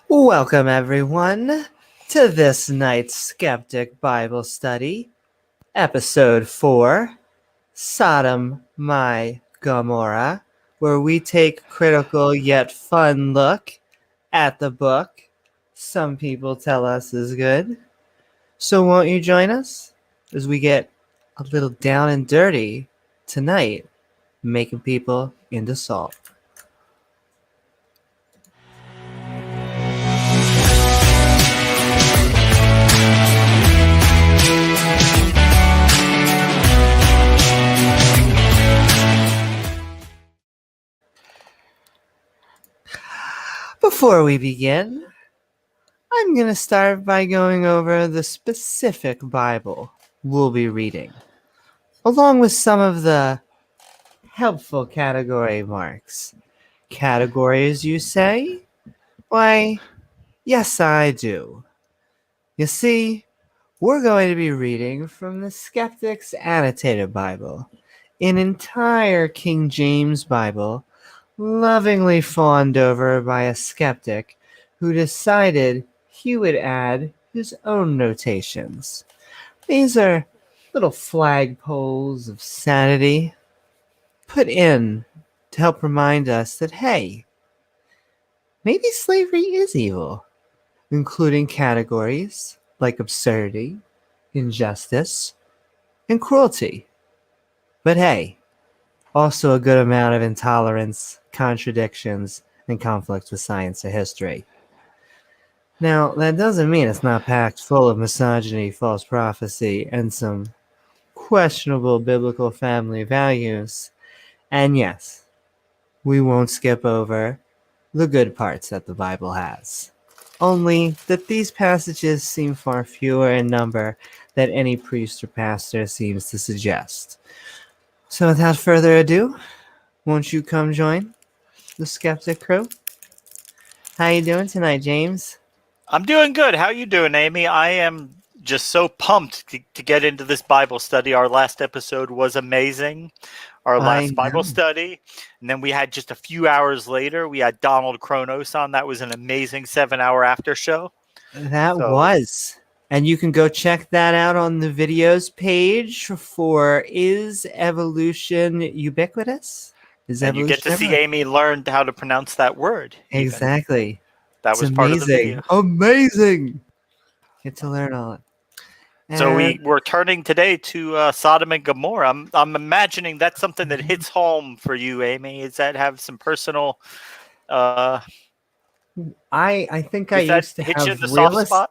Welcome, everyone, to this night's Skeptic Bible Study, Episode 4, Sodom, My Gomorrah, where we take a critical yet fun look at the book some people tell us is good. So won't you join us as we get a little down and dirty tonight, making people into salt? Before we begin, I'm going to start by going over the specific Bible we'll be reading, along with some of the helpful category marks. Categories, you say? Why, yes, I do. You see, we're going to be reading from the Skeptic's Annotated Bible, an entire King James Bible, lovingly fawned over by a skeptic who decided he would add his own notations. These are little flagpoles of sanity put in to help remind us that, hey, maybe slavery is evil, including categories like absurdity, injustice, and cruelty. But hey, also a good amount of intolerance, contradictions, and conflicts with science or history. Now, that doesn't mean it's not packed full of misogyny, false prophecy, and some questionable biblical family values. And yes, we won't skip over the good parts that the Bible has. Only that these passages seem far fewer in number than any priest or pastor seems to suggest. So without further ado, won't you come join the Skeptic crew? How you doing tonight, James? I'm doing good. How you doing, Amy? I am just so pumped to get into this Bible study. Our last episode was amazing. Our last Bible study. And then we had just a few hours later, we had Donald Kronos on. That was an amazing 7-hour after show. That was. And you can go check that out on the videos page for Is Evolution Ubiquitous? And you get to see Amy learn how to pronounce that word. Exactly. Even. That was part of the video. Amazing. Get to learn all it. So we're turning today to Sodom and Gomorrah. I'm imagining that's something that hits home for you, Amy. Does that have some personal? I think I used to hit have you in the soft spot.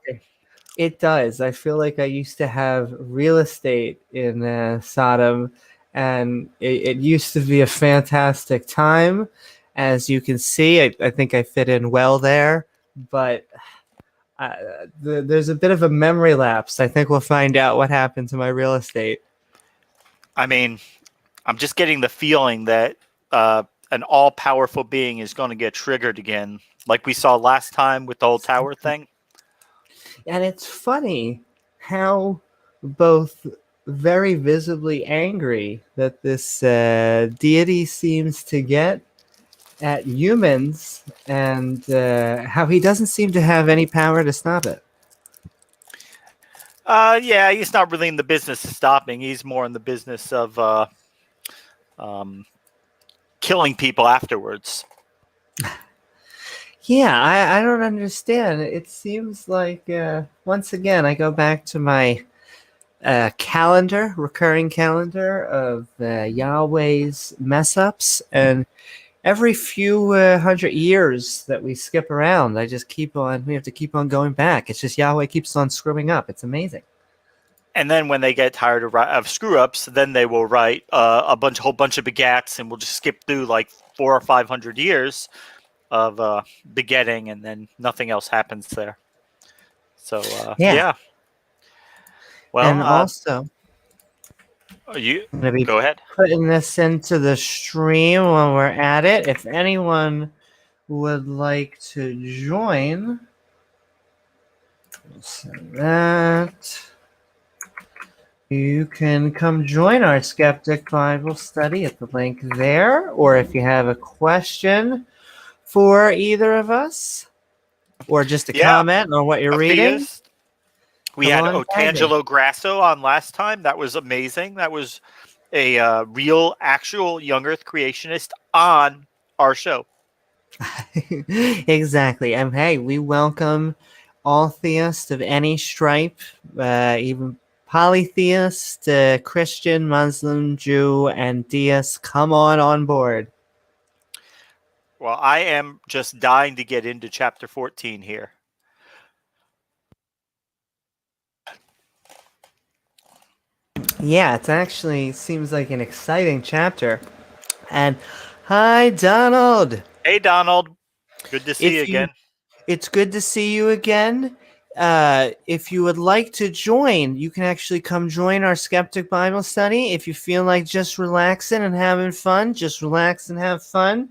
It does. I feel like I used to have real estate in Sodom, and it used to be a fantastic time. As you can see, I think I fit in well there, but there's a bit of a memory lapse. I think we'll find out what happened to my real estate. I mean, I'm just getting the feeling that an all-powerful being is going to get triggered again, like we saw last time with the whole tower thing. And it's funny how both very visibly angry that this deity seems to get at humans, and how he doesn't seem to have any power to stop it. Yeah, he's not really in the business of stopping. He's more in the business of killing people afterwards. Yeah, I don't understand. It seems like, once again, I go back to my recurring calendar of Yahweh's mess-ups, and every few hundred years that we skip around, we have to keep on going back. It's just Yahweh keeps on screwing up. It's amazing. And then when they get tired of screw-ups, then they will write a whole bunch of begats, and we'll just skip through like 400 or 500 years of begetting, and then nothing else happens there. So yeah. Well, and also, you go ahead. Putting this into the stream while we're at it. If anyone would like to join, so that you can come join our Skeptic Bible Study at the link there, or if you have a question for either of us, or just a Yeah, comment on what you're a reading, theist. We come had on, tag me. Otangelo Grasso on last time. That was amazing. That was a real, actual young Earth creationist on our show. Exactly. And hey, we welcome all theists of any stripe, even polytheist, Christian, Muslim, Jew, and deist. Come on board. Well, I am just dying to get into chapter 14 here. Yeah, it actually seems like an exciting chapter. And hi, Donald. Hey, Donald. Good to see you If you again. It's good to see you again. If you would like to join, you can actually come join our Skeptic Bible Study. If you feel like just relaxing and having fun, just relax and have fun.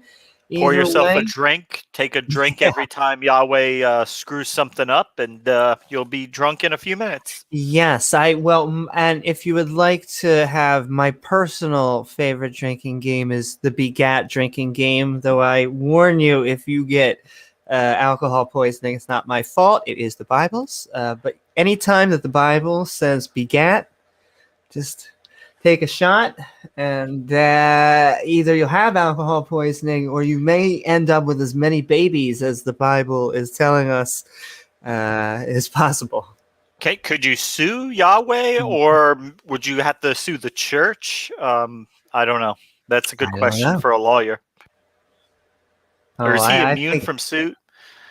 Pour Either yourself a way, drink. Take a drink yeah. every time Yahweh screws something up, and you'll be drunk in a few minutes. Yes, and if you would like to have my personal favorite drinking game is the Begat drinking game. Though I warn you, if you get alcohol poisoning, it's not my fault. It is the Bible's. But anytime that the Bible says Begat, just take a shot, and either you'll have alcohol poisoning, or you may end up with as many babies as the Bible is telling us is possible. Okay, could you sue Yahweh, or would you have to sue the church? I don't know. That's a good I don't question know. for a lawyer. Or Oh, is he I immune think from suit?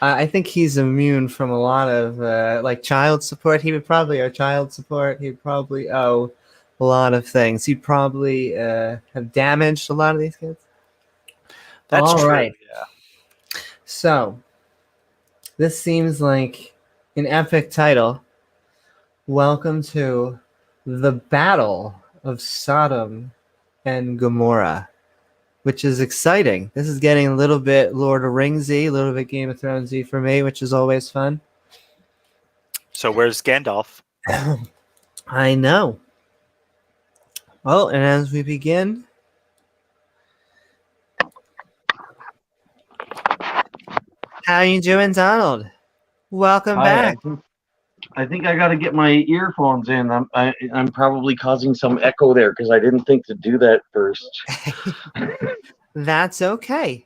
I think he's immune from a lot of like child support. He would probably owe child support. He'd probably owe a lot of things. He'd probably have damaged a lot of these kids. That's All true. right. So this seems like an epic title. Welcome to the Battle of Sodom and Gomorrah, which is exciting. This is getting a little bit Lord of Ringsy, a little bit Game of Thronesy for me, which is always fun. So where's Gandalf? I know. Well, and as we begin, how you doing, Donald? Welcome Hi, back. I think I got to get my earphones in. I'm probably causing some echo there because I didn't think to do that first. That's okay.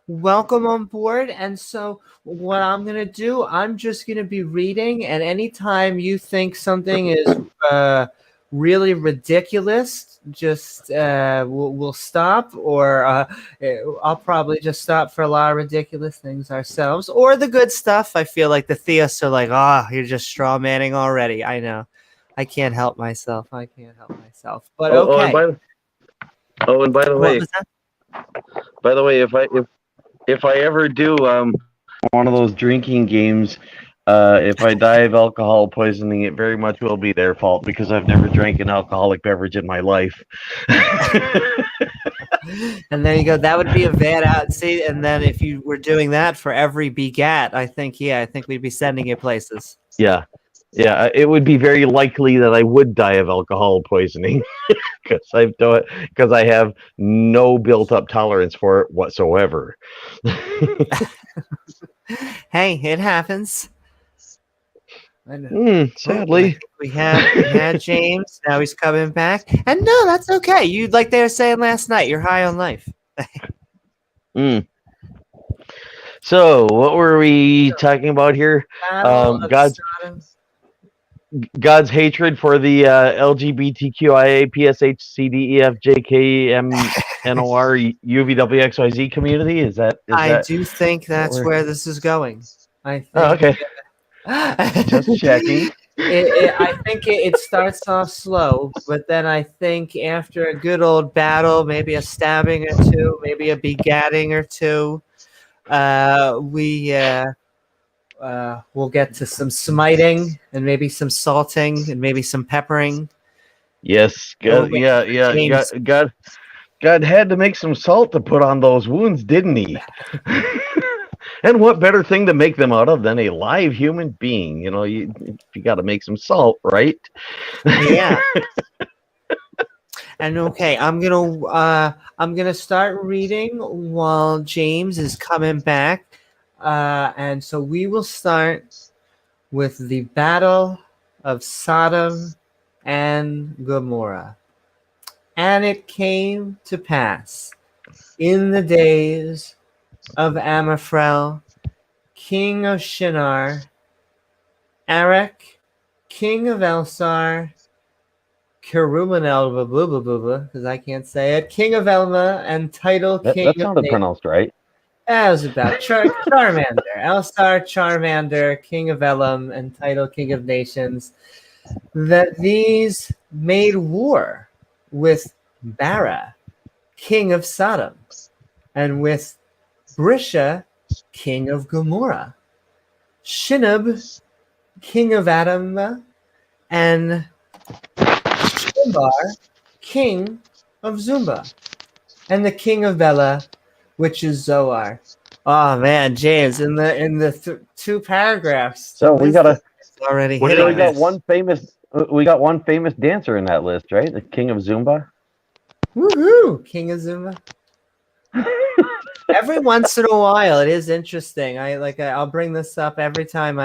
Welcome on board. And so, what I'm going to do, I'm just going to be reading. And anytime you think something is really ridiculous, just we'll stop, or I'll probably just stop for a lot of ridiculous things ourselves, or the good stuff. I feel like the theists are like, you're just straw manning already. I know. I can't help myself. But Oh, okay. and by the What way, was that? if I ever do one of those drinking games, if I die of alcohol poisoning, it very much will be their fault because I've never drank an alcoholic beverage in my life. And there you go. That would be a bad out. See, and then if you were doing that for every begat, I think we'd be sending you places. Yeah, it would be very likely that I would die of alcohol poisoning because I have no built-up tolerance for it whatsoever. Hey, it happens. I know. Sadly, we had James. Now he's coming back, and no, that's okay. You like they were saying last night. You're high on life. So, what were we talking about here? God's hatred for the LGBTQIA, PSH, CDEF, JK, MNOR, UVWXYZ community. I do think that's where this is going. I think. Oh, okay. Just checking. I think it starts off slow, but then I think after a good old battle, maybe a stabbing or two, maybe a begatting or two, we'll get to some smiting and maybe some salting and maybe some peppering. Yes, God, God had to make some salt to put on those wounds, didn't he? And what better thing to make them out of than a live human being? You know, you got to make some salt, right? Yeah. And okay, I'm gonna start reading while James is coming back. And so we will start with the Battle of Sodom and Gomorrah. And it came to pass in the days of Amraphel, king of Shinar, Erech, king of Elsar, Kerumanel, because I can't say it, king of Elma, and title king That of sounded nations. pronounced right. That was about Charmander. Elsar, Charmander, king of Elam, and title king of nations. That these made war with Bara, king of Sodom, and with Brisha, king of Gomorrah, Shinab, king of Adamah, and Shimbar, king of Zumba, and the king of Bela, which is Zoar. Oh man, James, in the two paragraphs. So we got already What did hitting I we got miss? one famous dancer in that list, right? The king of Zumba. Woohoo! King of Zumba. Every once in a while, it is interesting. I'll bring this up every time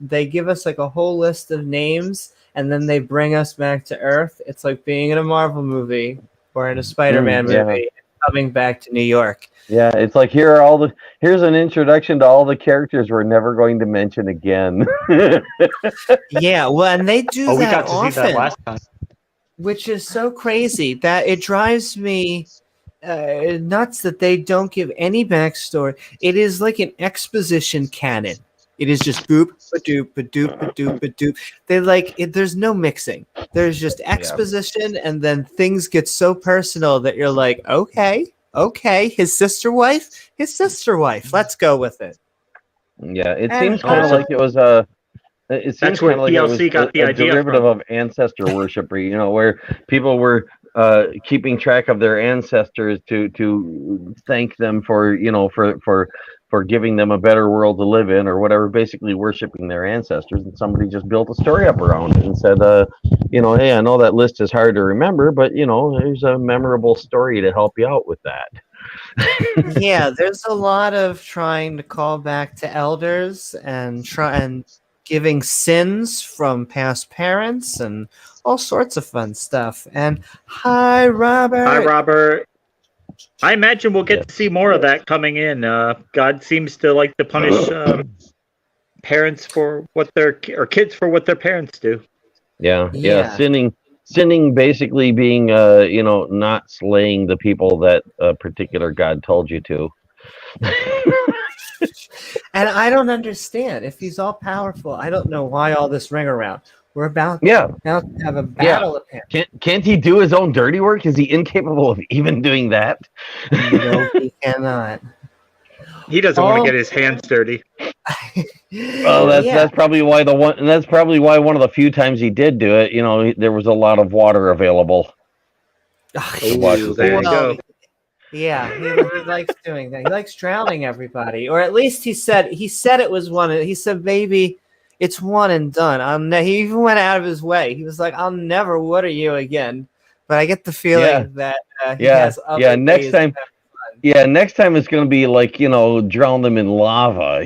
they give us like a whole list of names, and then they bring us back to Earth. It's like being in a Marvel movie or in a Spider-Man Yeah. movie, coming back to New York. Yeah, it's like here's an introduction to all the characters we're never going to mention again. Yeah, well, and they do Oh, we that got to see that often, last time. which is so crazy that it drives me nuts that they don't give any backstory. It is like an exposition canon. It is just boop, ba-doop, ba-doop, ba-doop, ba-doop. There's no mixing. There's just exposition, and then things get so personal that you're like, okay, his sister wife. Let's go with it. Yeah, it And seems kind of like it was a. It seems That's where kind of like it was TLC got the a idea derivative from. of ancestor worship, where people were keeping track of their ancestors to thank them for for giving them a better world to live in or whatever, basically worshiping their ancestors. And somebody just built a story up around it and said, hey, I know that list is hard to remember, but there's a memorable story to help you out with that. Yeah, there's a lot of trying to call back to elders and giving sins from past parents and all sorts of fun stuff. And hi, Robert. Hi, Robert. I imagine we'll get to see more of that coming in. God seems to like to punish parents for what or kids for what their parents do. Yeah. Sinning basically being not slaying the people that a particular God told you to. And I don't understand. If he's all powerful, I don't know why all this ring around. We're about now to have a battle apparently. Can't he do his own dirty work? Is he incapable of even doing that? No, he cannot. He doesn't want to get his hands dirty. Well, that's probably why that's probably why one of the few times he did do it, there was a lot of water available. There you go. Yeah, he likes doing that. He likes drowning everybody, or at least he said it was one. He said maybe it's one and done. He even went out of his way. He was like, "I'll never water you again." But I get the feeling that he has other next ways time. of having fun. Yeah, next time it's going to be like drown them in lava.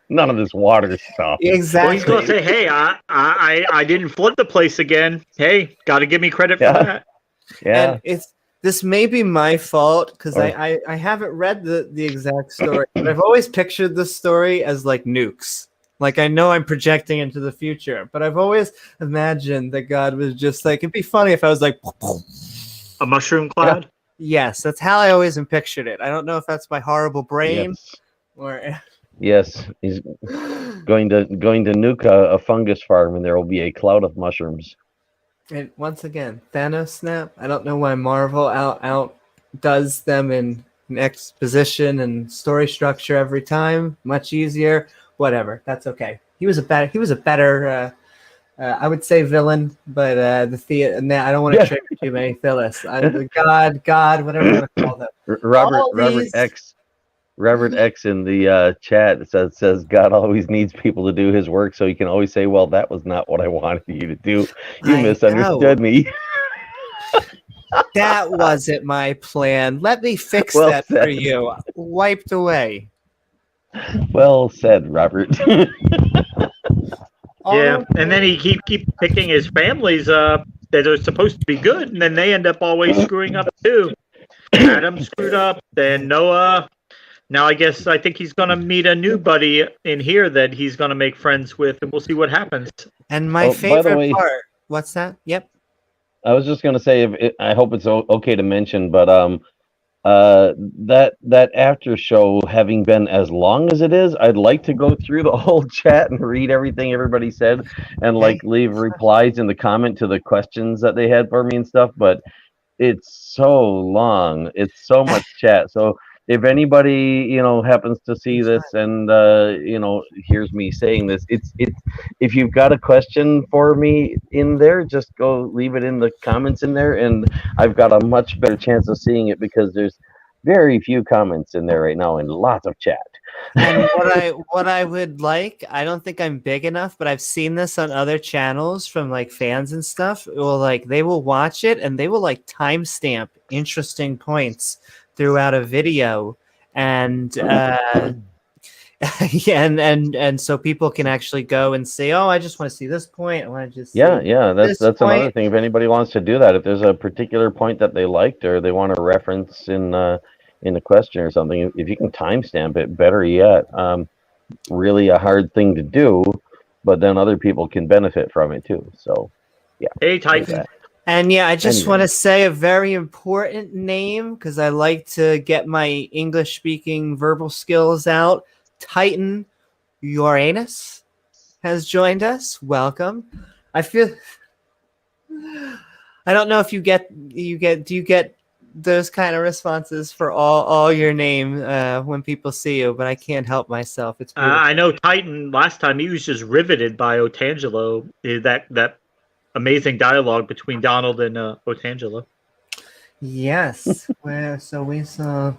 None of this water stuff. Exactly. Well, he's going to say, "Hey, I didn't flood the place again. Hey, got to give me credit for that." Yeah. And this may be my fault because I haven't read the exact story, but I've always pictured this story as like nukes. Like I know I'm projecting into the future, but I've always imagined that God was just like, it'd be funny if I was like a mushroom cloud. Yes, that's how I always pictured it. I don't know if that's my horrible brain or. Yes, he's going to nuke a fungus farm, and there will be a cloud of mushrooms. And once again, Thanos snap. I don't know why Marvel outdoes them in exposition and story structure every time. Much easier. Whatever. That's okay. He was a better. I would say villain, but I don't want to trigger too many Phyllis. God, whatever you want to call them. Robert X in the chat says God always needs people to do his work, so he can always say, "Well, that was not what I wanted you to do. You misunderstood me." That wasn't my plan. Let me fix that for you. Wiped away. Well said, Robert. Yeah, Although, and then he keep picking his families that are supposed to be good, and then they end up always screwing up too. Adam screwed up, then Noah. Now I think he's gonna meet a new buddy in here that he's gonna make friends with, and we'll see what happens. and my Oh, by the favorite way, part. What's that? Yep. I was just going to say, I hope it's okay to mention, but that after show having been as long as it is, I'd like to go through the whole chat and read everything everybody said and Hey, like leave replies in the comment to the questions that they had for me and stuff. But it's so long. It's so much chat. So if anybody, happens to see this and hears me saying this, it's if you've got a question for me in there, just go leave it in the comments in there, and I've got a much better chance of seeing it because there's very few comments in there right now and lots of chat. and what I would like, I don't think I'm big enough, but I've seen this on other channels from like fans and stuff. They will watch it and they will like timestamp interesting points throughout a video, and yeah, and so people can actually go and say, oh, I just want to see this point. I want to just see Yeah, this that's point. another thing. If anybody wants to do that, if there's a particular point that they liked or they want to reference in the question or something, if you can timestamp it, better yet. Really a hard thing to do, but then other people can benefit from it too. So, yeah. Hey, do Titan. that. And yeah, I just Anyway. want to say a very important name because I like to get my English speaking verbal skills out. Titan Uranus has joined us. Welcome. I feel I don't know if do you get those kind of responses for all your name when people see you, but I can't help myself. It's beautiful. I know Titan. Last time he was just riveted by Otangelo. That amazing dialogue between Donald and Otangelo. Yes. So we saw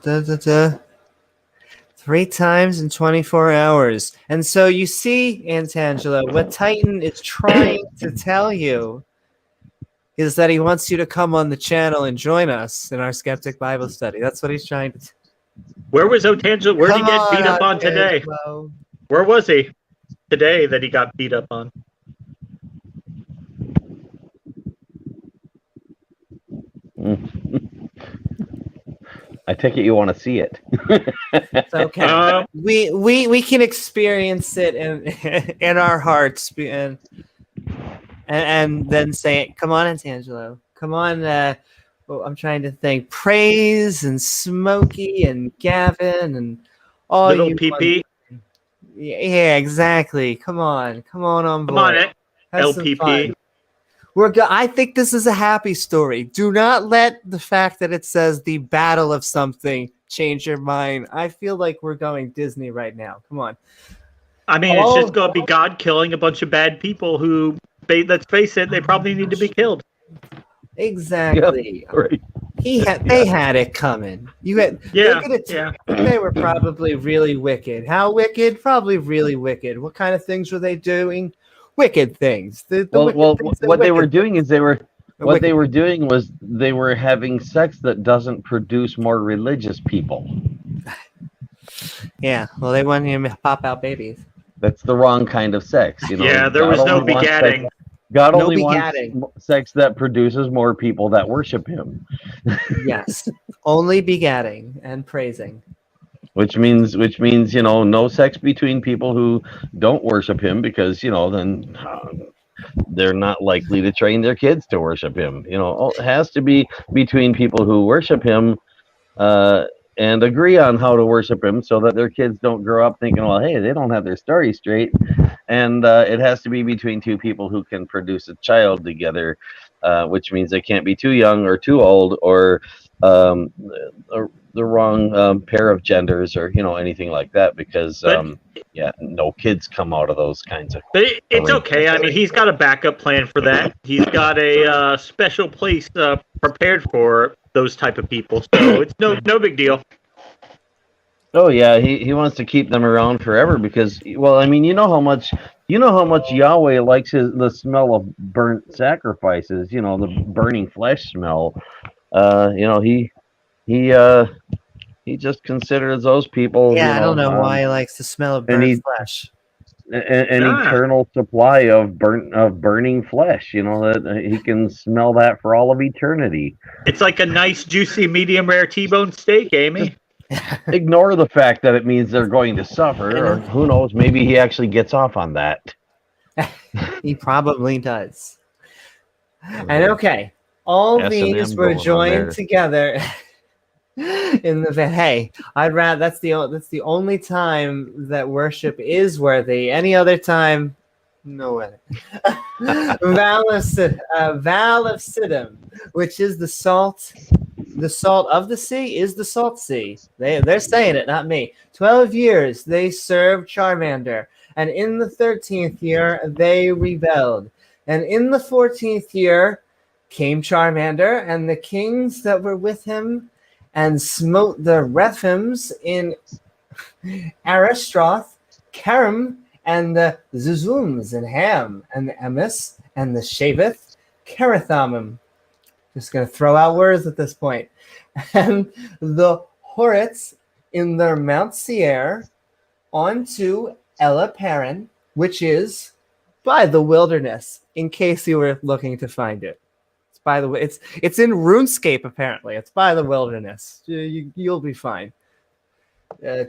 3 times in 24 hours. And so you see, Antangelo, what Titan is trying to tell you is that he wants you to come on the channel and join us in our Skeptic Bible study. That's what he's trying to Where was Otangelo? Where did he Come get beat up on today? Antangelo. Where was he today that he got beat up on? I take it you want to see it. It's okay. We can experience it in our hearts and then say, come on, Antangelo. Come on. I'm trying to think. Praise and Smokey and Gavin and all Little you. PP. Yeah, exactly. Come on board. Come on, Have some LPP. fun. I think this is a happy story. Do not let the fact that it says the battle of something change your mind. I feel like we're going Disney right now. Come on. I mean, it's just going to be God killing a bunch of bad people who, let's face it, they probably need to be killed. Exactly. Yep, right. They had it coming. They were probably really wicked. How wicked? Probably really wicked. What kind of things were they doing? Wicked things. What they were doing was they were having sex that doesn't produce more religious people. Yeah, well, they want him to pop out babies. That's the wrong kind of sex, Yeah, there was no begatting. God only wants sex that produces more people that worship him. Yes, only begatting and praising. Which means no sex between people who don't worship him, because then they're not likely to train their kids to worship him. It has to be between people who worship him and agree on how to worship him, so that their kids don't grow up thinking, well, hey, they don't have their story straight. And it has to be between two people who can produce a child together, which means they can't be too young or too old, or the wrong pair of genders, or anything like that, because no kids come out of those kinds of. But it's okay. I mean, he's got a backup plan for that. He's got a special place prepared for those type of people, so it's no big deal. Oh yeah, he wants to keep them around forever because, well, I mean, you know how much Yahweh likes the smell of burnt sacrifices, the burning flesh smell. He He just considers those people, Yeah, I don't know why he likes the smell of burnt he- flesh. an Ah. eternal supply of burning flesh. That he can smell that for all of eternity. It's like a nice, juicy, medium rare T-bone steak, Amy. Ignore the fact that it means they're going to suffer, or who knows, maybe he actually gets off on that. He probably does. And okay, all S&M these were going on joined there. together in the hey. I'd rather that's the only time that worship is worthy. Any other time, no way. Val of Siddim, which is the salt of the sea, is the salt sea. They're saying it, not me. 12 years they served Charmander, and in the 13th year they rebelled, and in the 14th year came Charmander and the kings that were with him, and smote the Rephims in Aristroth, Karim, and the Zuzums, and Ham, and the Emis, and the Shavith, Kerathamim. Just going to throw out words at this point. And the Horits in their Mount Seir onto Elaparan, which is by the wilderness, in case you were looking to find it. It's by the way, it's in RuneScape apparently. It's by the wilderness. You'll be fine.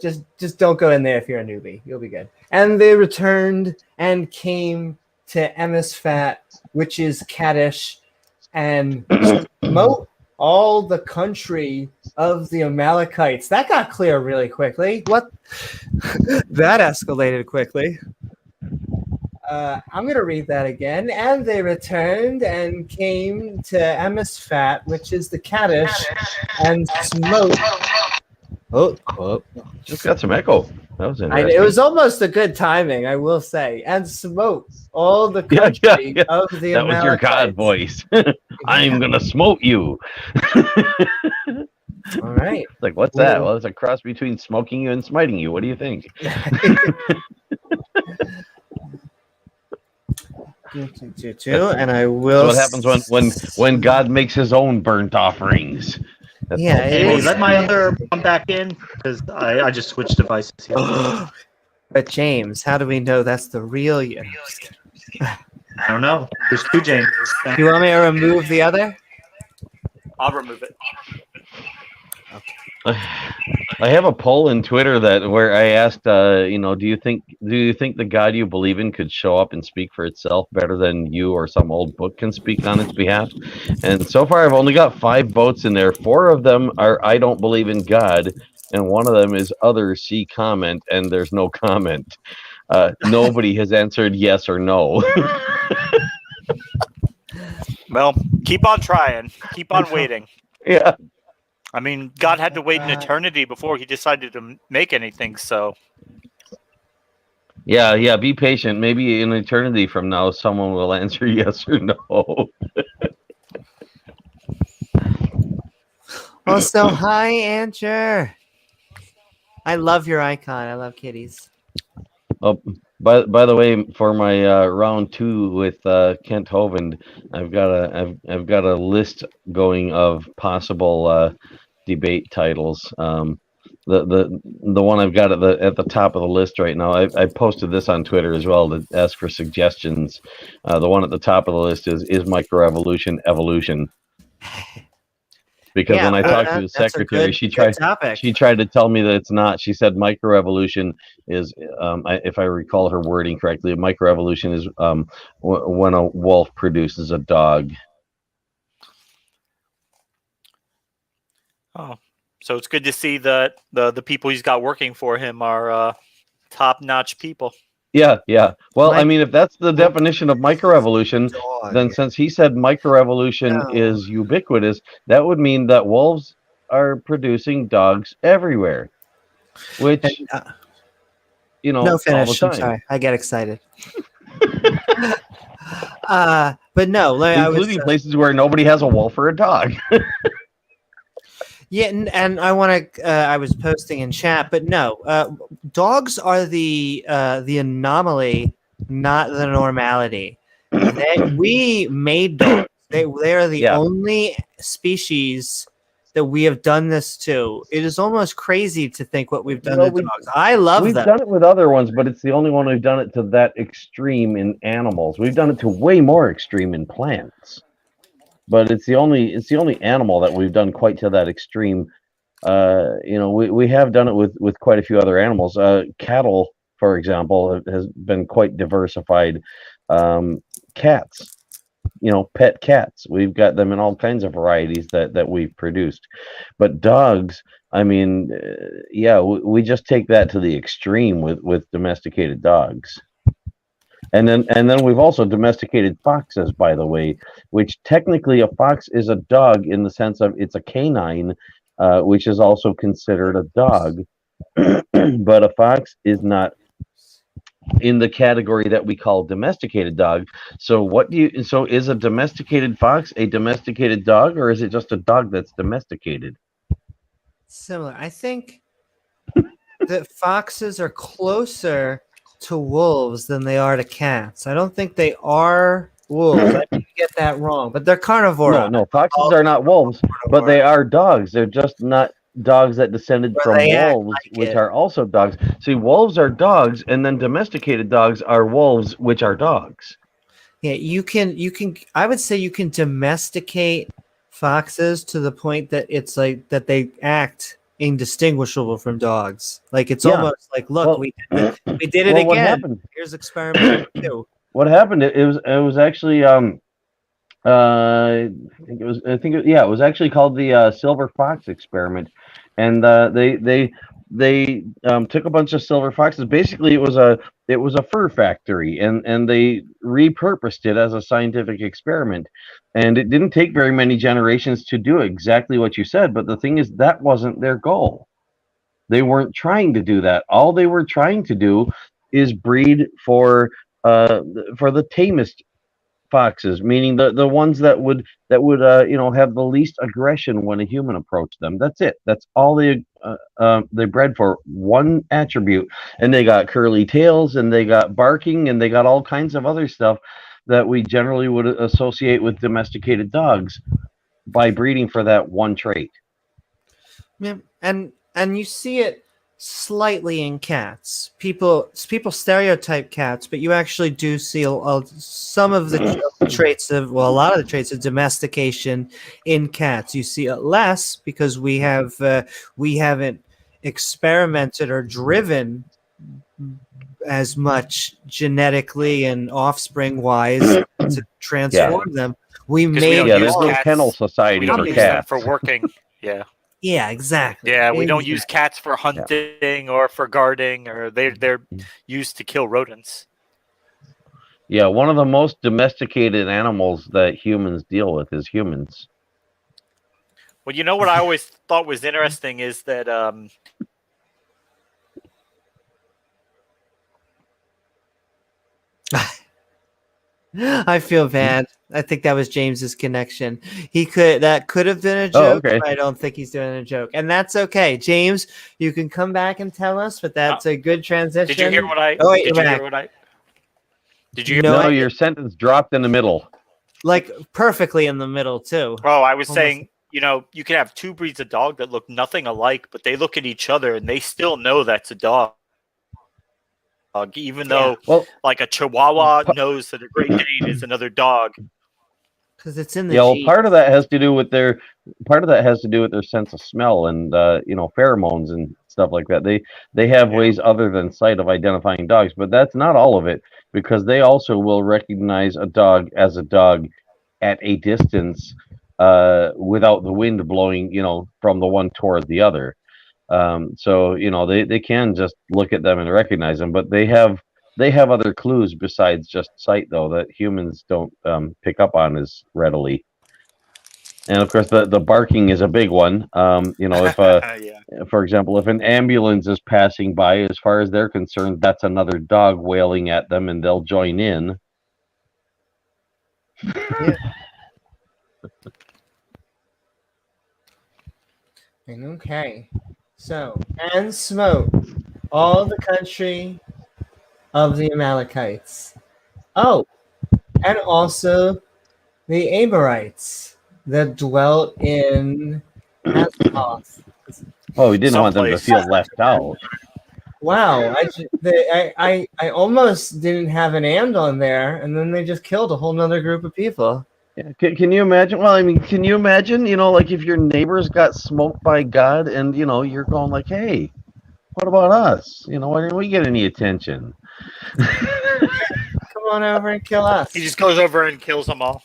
Just don't go in there if you're a newbie. You'll be good. And they returned and came to Emisfat, which is Kaddish, and smote all the country of the Amalekites. That got clear really quickly. What? That escalated quickly. I'm going to read that again. And they returned and came to Emisfat, which is the Kaddish, and smote. Oh. Just got some echo. That was interesting. It was almost a good timing, I will say. And smote all the country of the Amalekites. That was your God voice. I'm going to smote you. All right. Like, what's that? Well, it's a cross between smoking you and smiting you. What do you think? And I will. What happens when God makes his own burnt offerings? Amy, let my other one back in, because I just switched devices here. But James, how do we know that's the real you? I don't know. There's two James. You want me to remove the other? I'll remove it. I have a poll in Twitter where I asked, do you think the God you believe in could show up and speak for itself better than you or some old book can speak on its behalf? And so far, I've only got 5 votes in there. 4 of them are I don't believe in God, and one of them is others see comment, and there's no comment. Nobody has answered yes or no. Well, keep on trying. Keep on waiting. Yeah. I mean, God had to wait an eternity before he decided to make anything, so. Yeah, be patient. Maybe an eternity from now, someone will answer yes or no. Also, hi, Andrew. I love your icon. I love kitties. Oh, by the way, for my round 2 with Kent Hovind, I've got a list going of possible debate titles. The one I've got at the top of the list right now. I posted this on Twitter as well to ask for suggestions. The one at the top of the list is microevolution evolution? Because when I talked to the secretary, she tried to tell me that it's not. She said microevolution is, if I recall her wording correctly, microevolution is when a wolf produces a dog. Oh, so it's good to see that the people he's got working for him are top-notch people. Yeah. Well, I mean, if that's the definition of microevolution, then since he said microevolution is ubiquitous, that would mean that wolves are producing dogs everywhere. Which, no finish. all the time. I'm sorry, I get excited. But no, including places where nobody has a wolf or a dog. Yeah, and I want to. I was posting in chat, but no, dogs are the anomaly, not the normality. We made dogs. They are the only species that we have done this to. It is almost crazy to think what we've done Well, to dogs. I love We've them. done it with other ones, but it's the only one we've done it to that extreme in animals. We've done it to way more extreme in plants, but it's the only animal that we've done quite to that extreme. We have done it with quite a few other animals. Cattle, for example, has been quite diversified. Cats, pet cats. We've got them in all kinds of varieties that we've produced. But dogs, I mean, we just take that to the extreme with domesticated dogs. And then we've also domesticated foxes, by the way, which technically a fox is a dog in the sense of it's a canine, which is also considered a dog. But a fox is not in the category that we call domesticated dog. So is a domesticated fox a domesticated dog, or is it just a dog that's domesticated? Similar. I think that foxes are closer to wolves than they are to cats. I don't think they are wolves. I think you get that wrong, but they're carnivore. No, foxes are not wolves, but they are dogs. They're just not dogs that descended But from they act wolves, like which it. are also dogs. See, wolves are dogs, and then domesticated dogs are wolves, which are dogs. Yeah, you can I would say you can domesticate foxes to the point that it's like that they act indistinguishable from dogs. Like it's Yeah. almost like, look, Well- we did it Well, what again. happened? Here's experiment 2. What happened? It was actually I think it was actually called the silver fox experiment, and they took a bunch of silver foxes. Basically, it was a fur factory, and they repurposed it as a scientific experiment. And it didn't take very many generations to do exactly what you said. But the thing is, that wasn't their goal. They weren't trying to do that. All they were trying to do is breed for the tamest foxes, meaning the ones that would have the least aggression when a human approached them. That's it. That's all they bred for, one attribute. And they got curly tails, and they got barking, and they got all kinds of other stuff that we generally would associate with domesticated dogs by breeding for that one trait. Yeah, and you see it slightly in cats. People stereotype cats, but you actually do see some of the traits of a lot of the traits of domestication in cats. You see it less because we haven't experimented or driven as much genetically and offspring wise to transform them. We Because made There's no cats- kennel society We don't for use them cats. for working. Yeah. Yeah, exactly. Yeah, we don't use cats for hunting or for guarding, or they're used to kill rodents. Yeah, one of the most domesticated animals that humans deal with is humans. Well, you know what I always thought was interesting is that I feel bad. I think that was James's connection. That could have been a joke. Okay. But I don't think he's doing a joke, and that's okay. James, you can come back and tell us, but that's a good transition. did you hear what I? Oh, wait, did you're you back. hear what I? Did you hear? No, No, your sentence dropped in the middle. like perfectly in the middle too. Oh, I was Almost. saying, you can have two breeds of dog that look nothing alike, but they look at each other and they still know that's a dog. Even though, like a Chihuahua knows that a Great Dane is another dog. Because it's in the Yeah, well, genes. part of that has to do with their sense of smell and pheromones and stuff like that. They have ways other than sight of identifying dogs, but that's not all of it, because they also will recognize a dog as a dog at a distance without the wind blowing from the one toward the other. So they can just look at them and recognize them, but they have other clues besides just sight, though, that humans don't pick up on as readily. And of course, the barking is a big one. If for example, if an ambulance is passing by, as far as they're concerned, that's another dog wailing at them, and they'll join in. Yeah. Okay. So, and smote all the country of the Amalekites. Oh, and also the Amorites that dwelt in That's awesome. Oh, we didn't want them to Someplace. feel left out. Wow, I almost didn't have an and on there, and then they just killed a whole nother group of people. Yeah. Can you imagine? Well, I mean, can you imagine? Like if your neighbors got smoked by God, and you're going like, "Hey, what about us? Why didn't we get any attention?" Come on over and kill us. He just goes over and kills them all.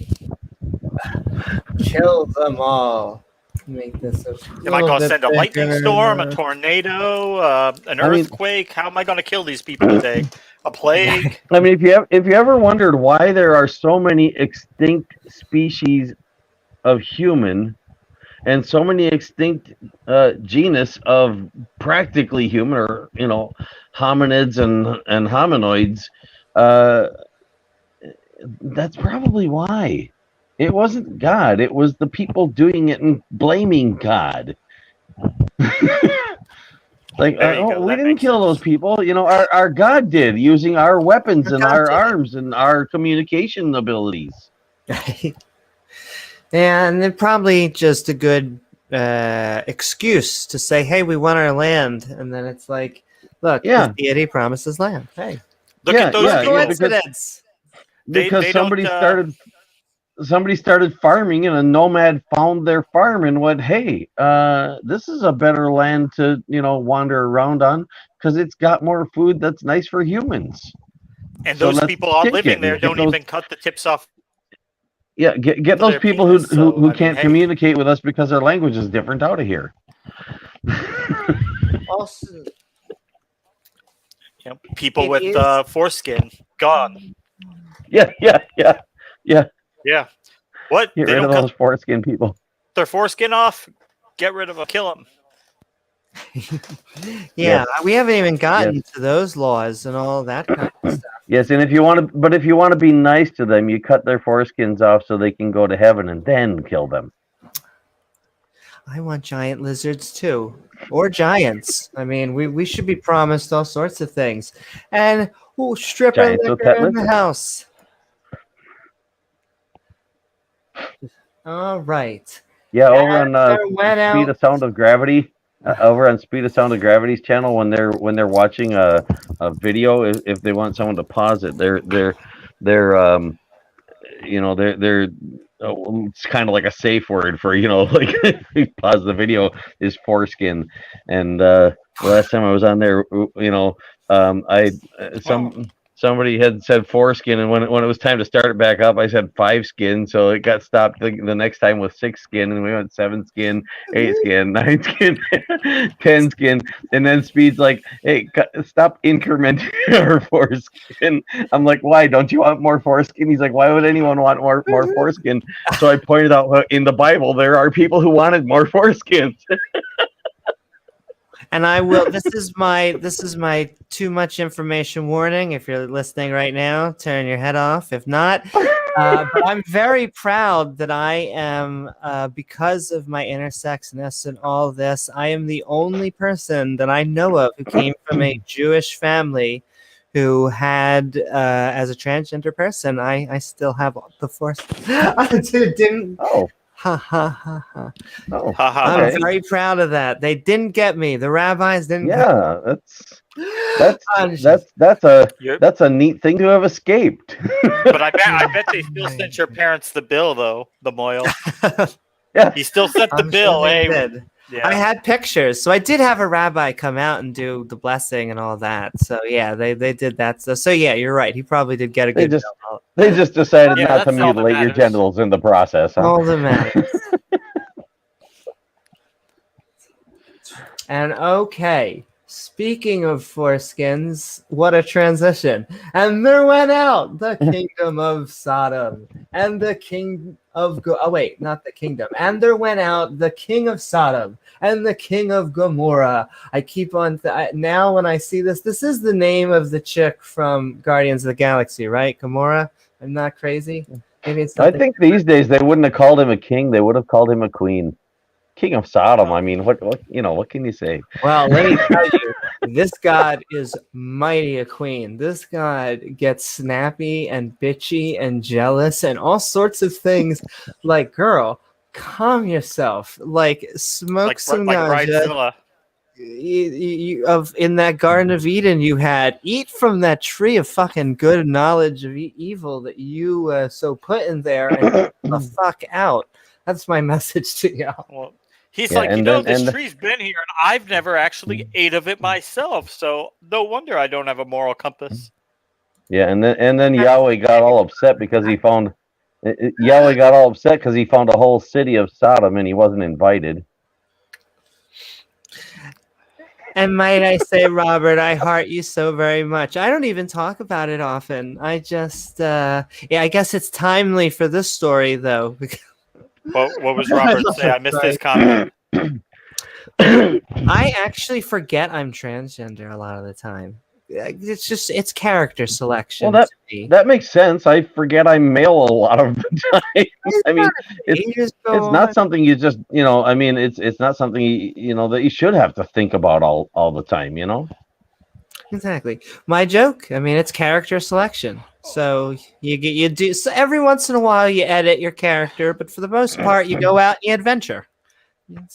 Kill them all. Make this a Am I going to send a lightning bigger. storm, a tornado, an earthquake? How am I going to kill these people today? A plague? I mean, if you ever wondered why there are so many extinct species of human and so many extinct genus of practically human, or hominids and hominoids, that's probably why. It wasn't God. It was the people doing it and blaming God. Like, we didn't kill those people. Our God did, using our weapons and our arms and our communication abilities. And they're probably just a good excuse to say, "Hey, we want our land," and then it's like, "Look, the deity promises land." Hey, look at those people. Coincidence. Because somebody started farming, and a nomad found their farm and went, "Hey, this is a better land to wander around on because it's got more food that's nice for humans." And those people all living there don't even cut the tips off. Yeah, get those people who can't communicate with us because their language is different out of here. Also, people with foreskin gone. Yeah. Yeah. What? Get rid of those foreskin people. Their foreskin off. Get rid of them. Kill them. Yeah, we haven't even gotten to those laws and all that kind of stuff. Yes, and if you want to be nice to them, you cut their foreskins off so they can go to heaven and then kill them. I want giant lizards too, or giants. I mean, we should be promised all sorts of things, and stripper liquor in the house. All right. Yeah, over on Speed of Sound of Gravity. Over on Speed of Sound of Gravity's channel, when they're watching a video, if they want someone to pause it, they're it's kind of like a safe word for like pause the video is foreskin. And last time I was on there, somebody had said foreskin, and when it was time to start it back up, I said 5 skin, so it got stopped the next time with 6 skin, and we went 7 skin, 8 skin, 9 skin, 10 skin, and then Speed's like, "Hey, stop incrementing our foreskin." I'm like, "Why? Don't you want more foreskin?" He's like, "Why would anyone want more foreskin?" So I pointed out in the Bible there are people who wanted more foreskins. And I will. This is my too much information warning. If you're listening right now, turn your head off. If not, but I'm very proud that I am, because of my intersexness and all this, I am the only person that I know of who came from a Jewish family who had, as a transgender person, I still have the force. Didn't. Oh. Ha ha ha ha! Oh, I'm very proud of that. They didn't get me. The rabbis didn't. Yeah, that's a neat thing to have escaped. But I bet they still sent your parents the bill, though. The Moyle. Yeah, he still sent the bill. Sure hey, yeah. I had pictures, so I did have a rabbi come out and do the blessing and all that. So yeah, they did that. So yeah, you're right. He probably did get a good bill. They just decided not to mutilate your genitals in the process. Huh? All that matters. And okay, speaking of foreskins, what a transition. And there went out the kingdom of Sodom and the king of not the kingdom. And there went out the king of Sodom and the king of Gomorrah. I keep on now when I see this is the name of the chick from Guardians of the Galaxy, right? Gomorrah? I'm not crazy. Maybe it's I think these days they wouldn't have called him a king, they would have called him a queen. King of Sodom. I mean, what can you say? Well, let me tell you, this god is mighty a queen. This god gets snappy and bitchy and jealous and all sorts of things. Like, girl, calm yourself. Like smoke like some like ganja. Bridezilla. In that Garden of Eden, you had eat from that tree of fucking good knowledge of evil that you so put in there and get the fuck out. That's my message to y'all. Well, he's Yeah, like, and this then tree's been here, and I've never actually ate of it myself. So no wonder I don't have a moral compass. yeah, and then Yahweh got all upset because he found Yahweh got all upset because he found a whole city of Sodom and he wasn't invited. And might I say, Robert, I heart you so very much. I don't even talk about it often. I just, yeah, I guess it's timely for this story, though. What was Robert say? I missed his comment. I actually forget I'm transgender a lot of the time. It's character selection. Well, to me. that makes sense. I forget I'm male a lot of the time. I mean, it's not something you just, I mean, it's not something, that you should have to think about all the time, Exactly. My joke. I mean, it's character selection. So you do. So every once in a while, you edit your character, but for the most part, you go out and you adventure.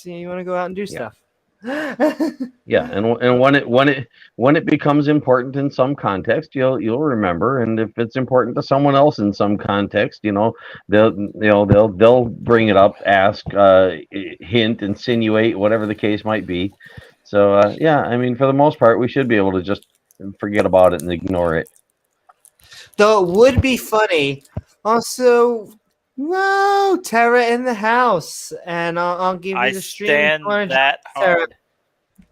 You want to go out and do stuff. Yeah, and when it becomes important in some context, you'll remember, and if it's important to someone else in some context, they'll bring it up, ask, hint, insinuate, whatever the case might be. So yeah, I mean, for the most part, we should be able to just forget about it and ignore it. Though it would be funny. Also, whoa, Tara in the house, and I'll give you the streaming stand that hard.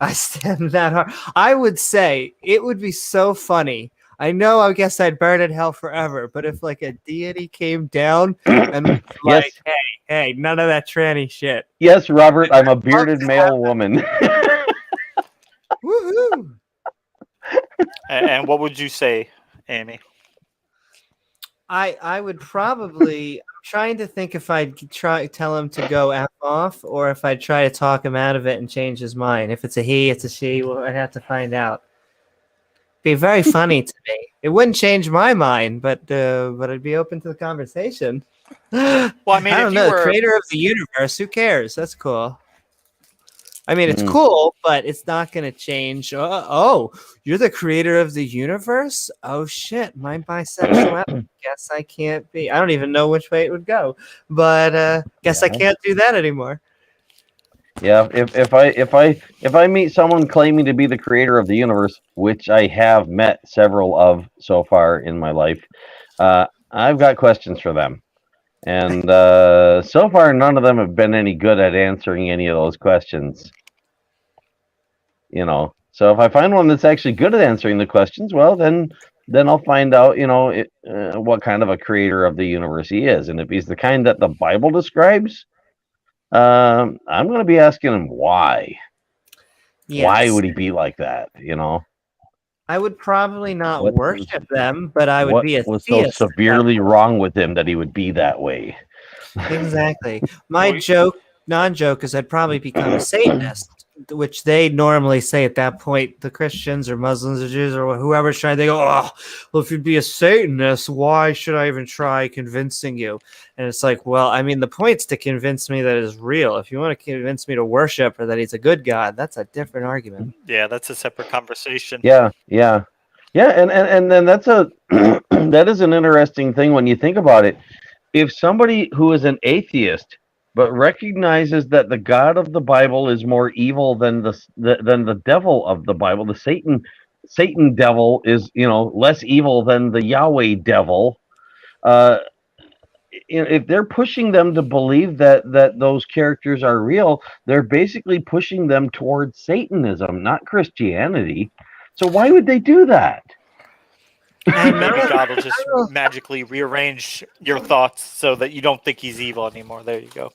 I stand that hard. I would say it would be so funny. I know. I guess I'd burn in hell forever. But if like a deity came down and was like, Yes. hey, none of that tranny shit. Yes, Robert, I'm a bearded male woman. Woohoo! And what would you say, Amy? I would probably. I'm trying to think if I'd tell him to go F off, or if I'd try to talk him out of it and change his mind. If it's a he, it's a she. Well, I'd have to find out. Be very funny to me. It wouldn't change my mind, but I'd be open to the conversation. Well, I mean, I don't if know. you were Creator of the universe. Who cares? That's cool. I mean, it's cool, but it's not going to change. Oh, you're the creator of the universe? Oh, shit. My bisexuality. Guess I can't be. I don't even know which way it would go, but guess I can't do that anymore. Yeah, if I meet someone claiming to be the creator of the universe, which I have met several of so far in my life, I've got questions for them. And so far, none of them have been any good at answering any of those questions. So if I find one that's actually good at answering the questions, well, then I'll find out, what kind of a creator of the universe he is. And if he's the kind that the Bible describes, I'm going to be asking him why. Yes. Why would he be like that? I would probably not worship them, but I would be a theist. What was so severely wrong with him that he would be that way? Exactly. My non-joke is I'd probably become a Satanist, which they normally say at that point, the Christians or Muslims or Jews or whoever's trying, they go, oh, well, if you'd be a Satanist, why should I even try convincing you? And it's like, well, I mean, the point's to convince me that it's real. If you want to convince me to worship or that he's a good God, that's a different argument. Yeah, that's a separate conversation. Yeah. And then that's that is an interesting thing when you think about it. If somebody who is an atheist but recognizes that the God of the Bible is more evil than the devil of the Bible, the Satan devil is less evil than the Yahweh devil. If they're pushing them to believe that those characters are real, they're basically pushing them towards Satanism, not Christianity. So why would they do that? Maybe God will just magically rearrange your thoughts so that you don't think he's evil anymore. There you go.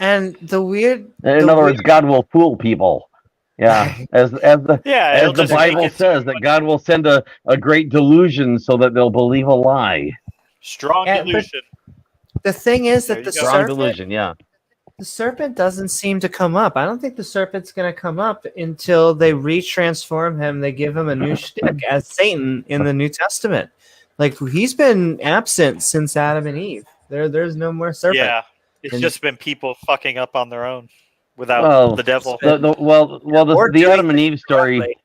And in other words, God will fool people. Yeah, as the Bible says, that God will send a great delusion so that they'll believe a lie. Strong delusion. The thing is that the strong delusion, yeah. The serpent doesn't seem to come up. I don't think the serpent's going to come up until they retransform him. They give him a new shtick as Satan in the New Testament. Like, he's been absent since Adam and Eve. There's no more serpent. Yeah. It's And- just been people fucking up on their own without Well, the devil. Or the doing Adam and things Eve story. correctly.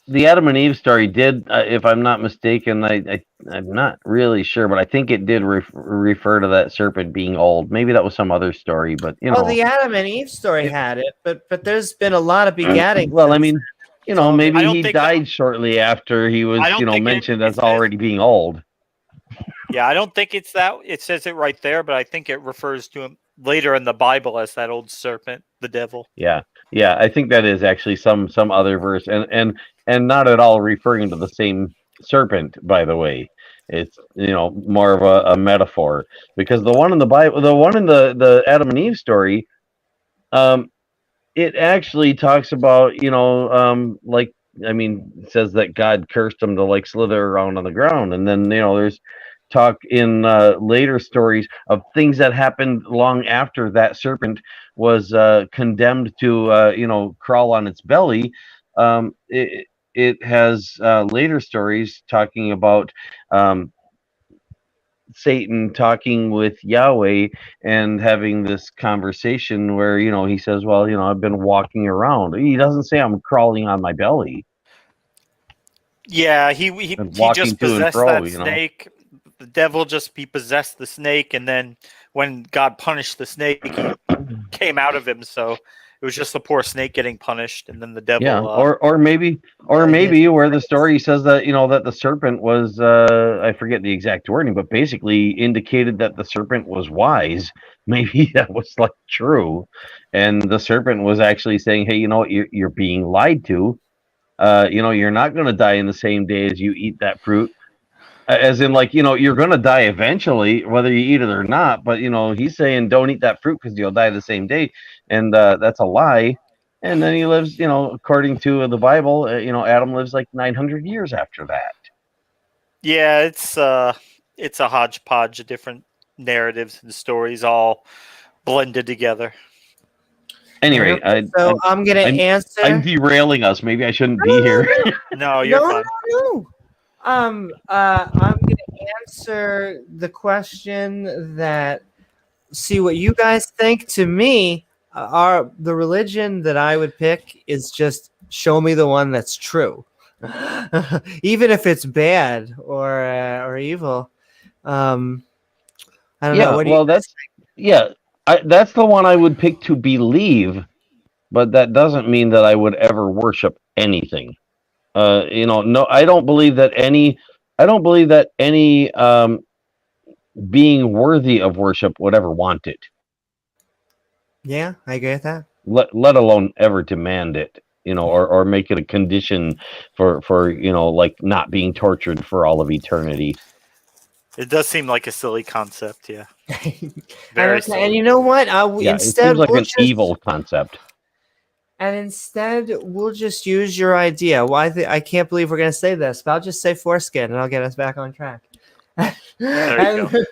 The Adam and Eve story did, if I'm not mistaken, I'm not really sure, but I think it did refer to that serpent being old. Maybe that was some other story, but Well, the Adam and Eve story had it, but there's been a lot of begatting. well, I since mean, then. It's all maybe I don't he think died shortly after he was, I don't think mentioned it as says- already being old. Yeah, I don't think it's that. It says it right there, but I think it refers to him later in the Bible as that old serpent, the devil. Yeah, I think that is actually some other verse, and not at all referring to the same serpent. By the way, it's more of a metaphor, because the one in the Bible, the one in the Adam and Eve story, it actually talks about like, I mean, it says that God cursed them to like slither around on the ground, and then there's talk in later stories of things that happened long after that serpent was condemned to crawl on its belly. It has later stories talking about Satan talking with Yahweh and having this conversation where he says, well, I've been walking around. He doesn't say I'm crawling on my belly Yeah, and he walking just to and possessed fro. that snake. The devil he possessed the snake, and then when God punished the snake, he came out of him. So it was just the poor snake getting punished, and then the devil. Yeah, or maybe where the story says that that the serpent was I forget the exact wording, but basically indicated that the serpent was wise. Maybe that was like true, and the serpent was actually saying, hey, you're being lied to. You're not going to die in the same day as you eat that fruit. As in, like, you're going to die eventually, whether you eat it or not. But, he's saying don't eat that fruit because you'll die the same day. And that's a lie. And then he lives, according to the Bible, Adam lives like 900 years after that. Yeah, it's a hodgepodge of different narratives and stories all blended together. Anyway, I'm gonna answer. I'm derailing us. Maybe I shouldn't be here. No, you're fine. No. I'm gonna answer the question that. See what you guys think. To me, the religion that I would pick is just show me the one that's true, even if it's bad or evil. I don't know. What do you that's that's the one I would pick to believe, but that doesn't mean that I would ever worship anything. No, I don't believe that any being worthy of worship would ever want it. Yeah, I agree with that. Let alone ever demand it, or make it a condition for like not being tortured for all of eternity. It does seem like a silly concept, yeah. And you know what? It seems like an evil concept. And instead, we'll just use your idea. Well, I can't believe we're going to say this, but I'll just say foreskin, and I'll get us back on track. There you go.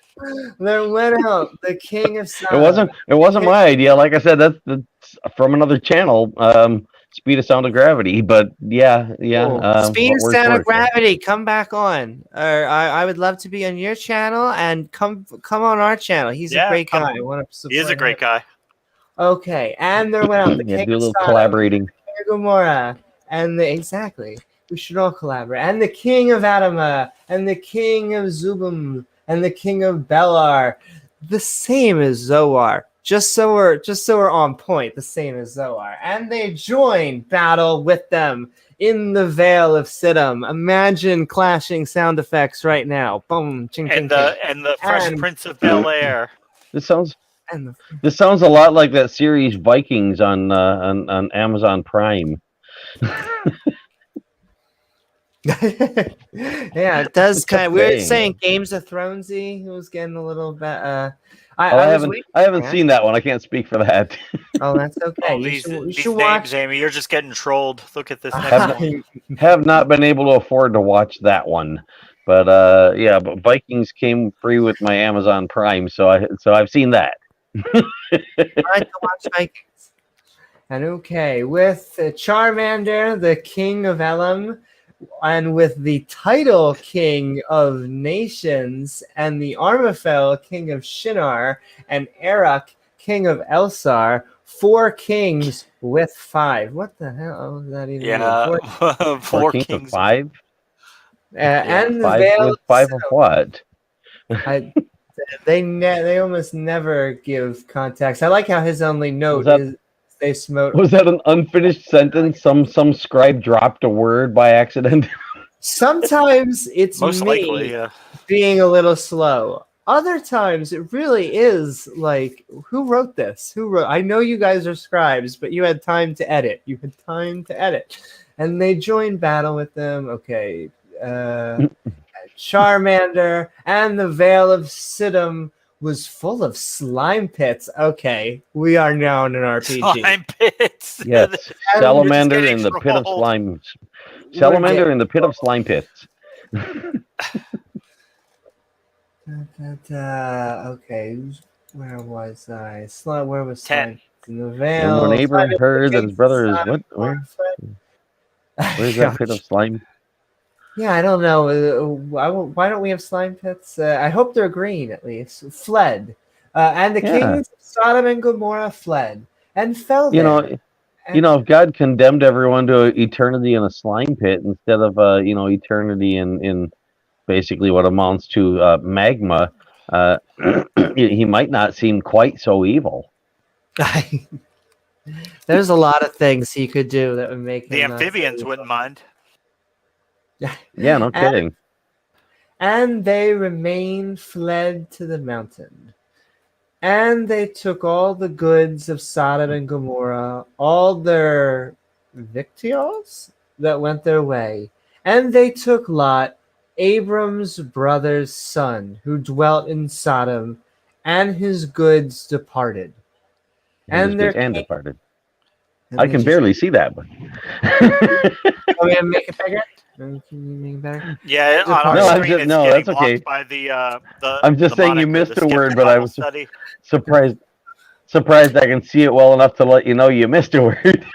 There went out the king of Sodom. It wasn't my idea. Like I said, that's from another channel. Speed of Sound of Gravity. But yeah. Speed of Sound of Gravity, come back on. Or I would love to be on your channel and come on our channel. He's a great guy. He is a great guy. Okay, and there went out the king do a of little Sodom, collaborating. Gomorrah, and exactly. We should all collaborate. And the king of Adama, and the king of Zubim, and the king of Belar, the same as Zoar. Just so we're on point, the same as Zoar. And they join battle with them in the Vale of Siddim. Imagine clashing sound effects right now. Boom, ching, ching, ching. And the Fresh Prince of Bel-Air. This sounds a lot like that series Vikings on Amazon Prime. Yeah, it does kind of. We were saying Games of Thronesy. It was getting a little bit. I haven't seen that one. I can't speak for that. Oh, that's okay. These you names, should watch. Amy, you're just getting trolled. Look at this next one. Have not been able to afford to watch that one, but but Vikings came free with my Amazon Prime, so I've seen that. I like to watch Vikings. And okay, with Charmander, the king of Elam, and with the title King of Nations, and the Armaphel King of Shinar, and Erech King of Elsar, 4 kings with 5. What the hell does that even mean? Yeah, 4, four Kings of kings. 5? and the 5 Veil with of 5 of what? I, they almost never give context. I like how his only note that- is they smote. Was that an unfinished sentence? Some scribe dropped a word by accident? Sometimes it's Most me likely, yeah. being a little slow. Other times it really is like, who wrote this? Who wrote? I know you guys are scribes, but you had time to edit. You had time to edit, and they joined battle with them. Okay, Charmander and the Vale of Sodom was full of slime pits. Okay, we are now in an RPG. Slime pits. Yes. And Salamander getting in the pit of trolled. slime. Salamander in the pit of slime pits. Okay, where was I? Where was 10. slime? In the And Vale. when Abram Slime heard that Kings his brother is of what? Sodom, Where's that pit of slime? Yeah, I don't know. Why don't we have slime pits? I hope they're green at least. Fled. And the Yeah. kings of Sodom and Gomorrah fled and fell You there. know, if God condemned everyone to eternity in a slime pit instead of eternity in basically what amounts to magma, he might not seem quite so evil. There's a lot of things he could do that would make The him not so amphibians evil. wouldn't mind. Yeah, no kidding. And they remained fled to the mountain. And they took all the goods of Sodom and Gomorrah, all their victuals that went their way. And they took Lot, Abram's brother's son, who dwelt in Sodom, and his goods departed. And there came, departed. and I they can just- barely see that, but Oh, yeah, make it bigger. Can you make it better? Yeah, on our No, I'm screen just- it's no, getting that's okay. blocked by the I'm just the saying you moniker, missed the a word, Skeptic but I Bible was Study. surprised I can see it well enough to let you know you missed a word.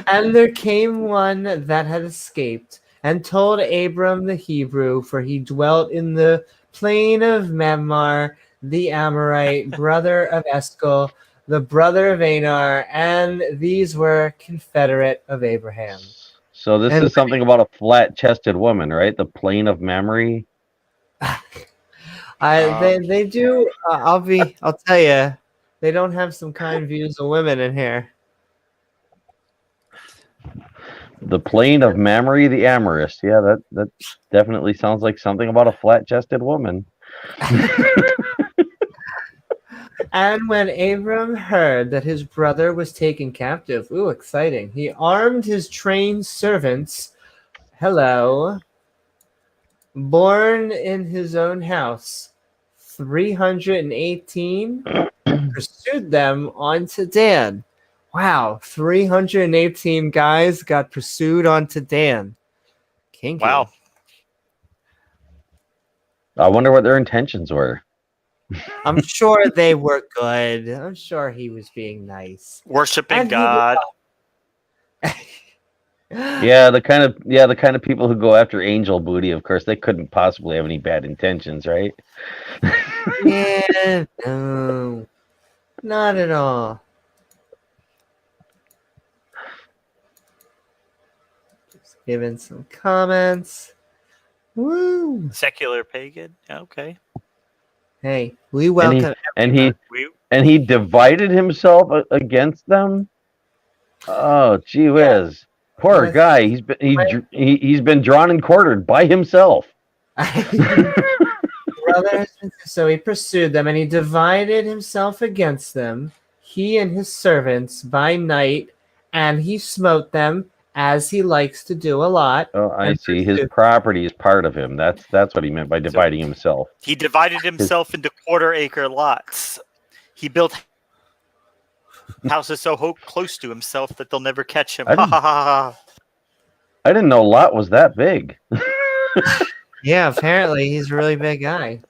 And there came one that had escaped and told Abram the Hebrew, for he dwelt in the plain of Mamre, the Amorite, brother of Eshcol, the brother of Anar, and these were confederate of Abraham. So this And- is something about a flat-chested woman, right? The plane of memory. They do. I'll tell you, they don't have some kind views of women in here. The plane of memory, the amorous. Yeah, that definitely sounds like something about a flat-chested woman. And when Abram heard that his brother was taken captive, ooh, exciting, he armed his trained servants, born in his own house, 318, and pursued them onto Dan. Wow, 318 guys got pursued onto Dan. Kinky. Wow. I wonder what their intentions were. I'm sure they were good. I'm sure he was being nice. Worshipping And he God. Yeah, the kind of people who go after angel booty, of course, they couldn't possibly have any bad intentions, right? Yeah, no, not at all. Just giving some comments. Woo! Secular pagan. Okay. Hey, we welcome. And he We divided himself against them. Oh, gee whiz. Poor Yes. guy. He's been drawn and quartered by himself. Brothers, so he pursued them, and he divided himself against them, he and his servants, by night, and he smote them, as he likes to do a lot. Oh, I And see. His pursued- property is part of him. That's what he meant by dividing himself. He divided himself into quarter-acre lots. He built houses so close to himself that they'll never catch him. I Ha didn't- ha ha ha. I didn't know Lot was that big. Yeah, apparently he's a really big guy.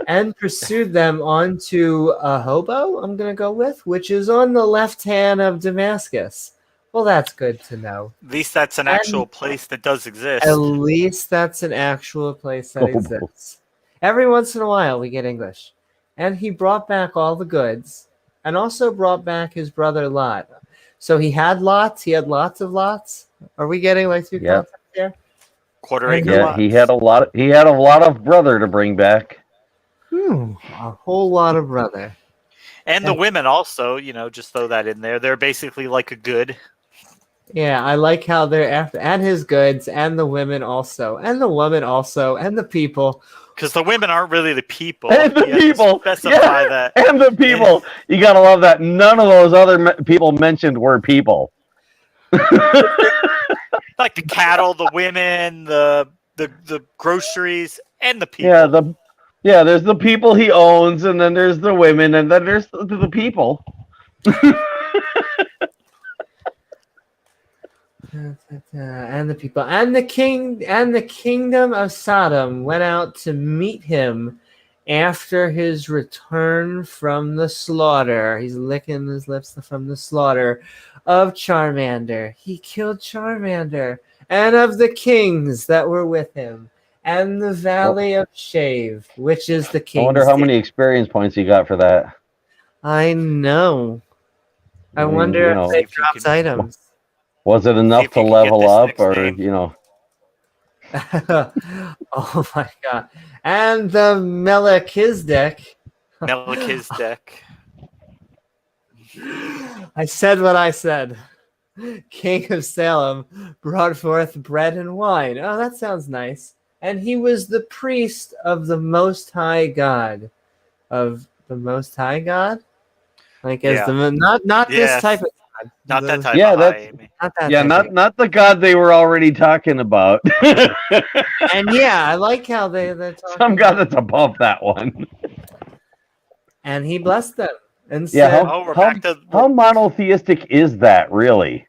And pursued them onto Hobo, I'm going to go with, which is on the left hand of Damascus. Well, that's good to know. At least that's an And- actual place that does exist. At least that's an actual place that exists. Every once in a while, we get English. And he brought back all the goods, and also brought back his brother Lot. So he had lots. He had lots of lots. Are we getting like two Yeah. concepts here? Quarter And acre Yeah, lots. he had a lot of brother to bring back. A whole lot of brother. And the women also, just throw that in there. They're basically like a good. Yeah, I like how they're after, and his goods, and the women also, and the woman also, and the people. Because the women aren't really the people. And the You have to people. specify Yeah, that. and the people. You gotta love that. None of those other people mentioned were people. Like the cattle, the women, the groceries, and the people. Yeah, there's the people he owns, and then there's the women, and then there's the people. And the people, and the king, and the kingdom of Sodom went out to meet him after his return from the slaughter. He's licking his lips from the slaughter of Charmander. He killed Charmander, and of the kings that were with him, and the valley of Shave, which is the king's I wonder how gate. many experience points he got for that. I know. I I mean, wonder if See they if you dropped can- items. Was it See enough if to you can get level this up, next or name. Oh my god. And the Melchizedek. Melchizedek. I said what I said. King of Salem brought forth bread and wine. Oh, that sounds nice. And he was the priest of the Most High God. Of the Most High God? Like as Yeah. the not this Yes. type of God. Not that type Yeah, of that's- high, Amy. Not that Yeah, type of not the god they were already talking about. And yeah, I like how they're talking Some god about- that's above that one. and he blessed them and Yeah, said, Oh, we're back to How monotheistic is that, really?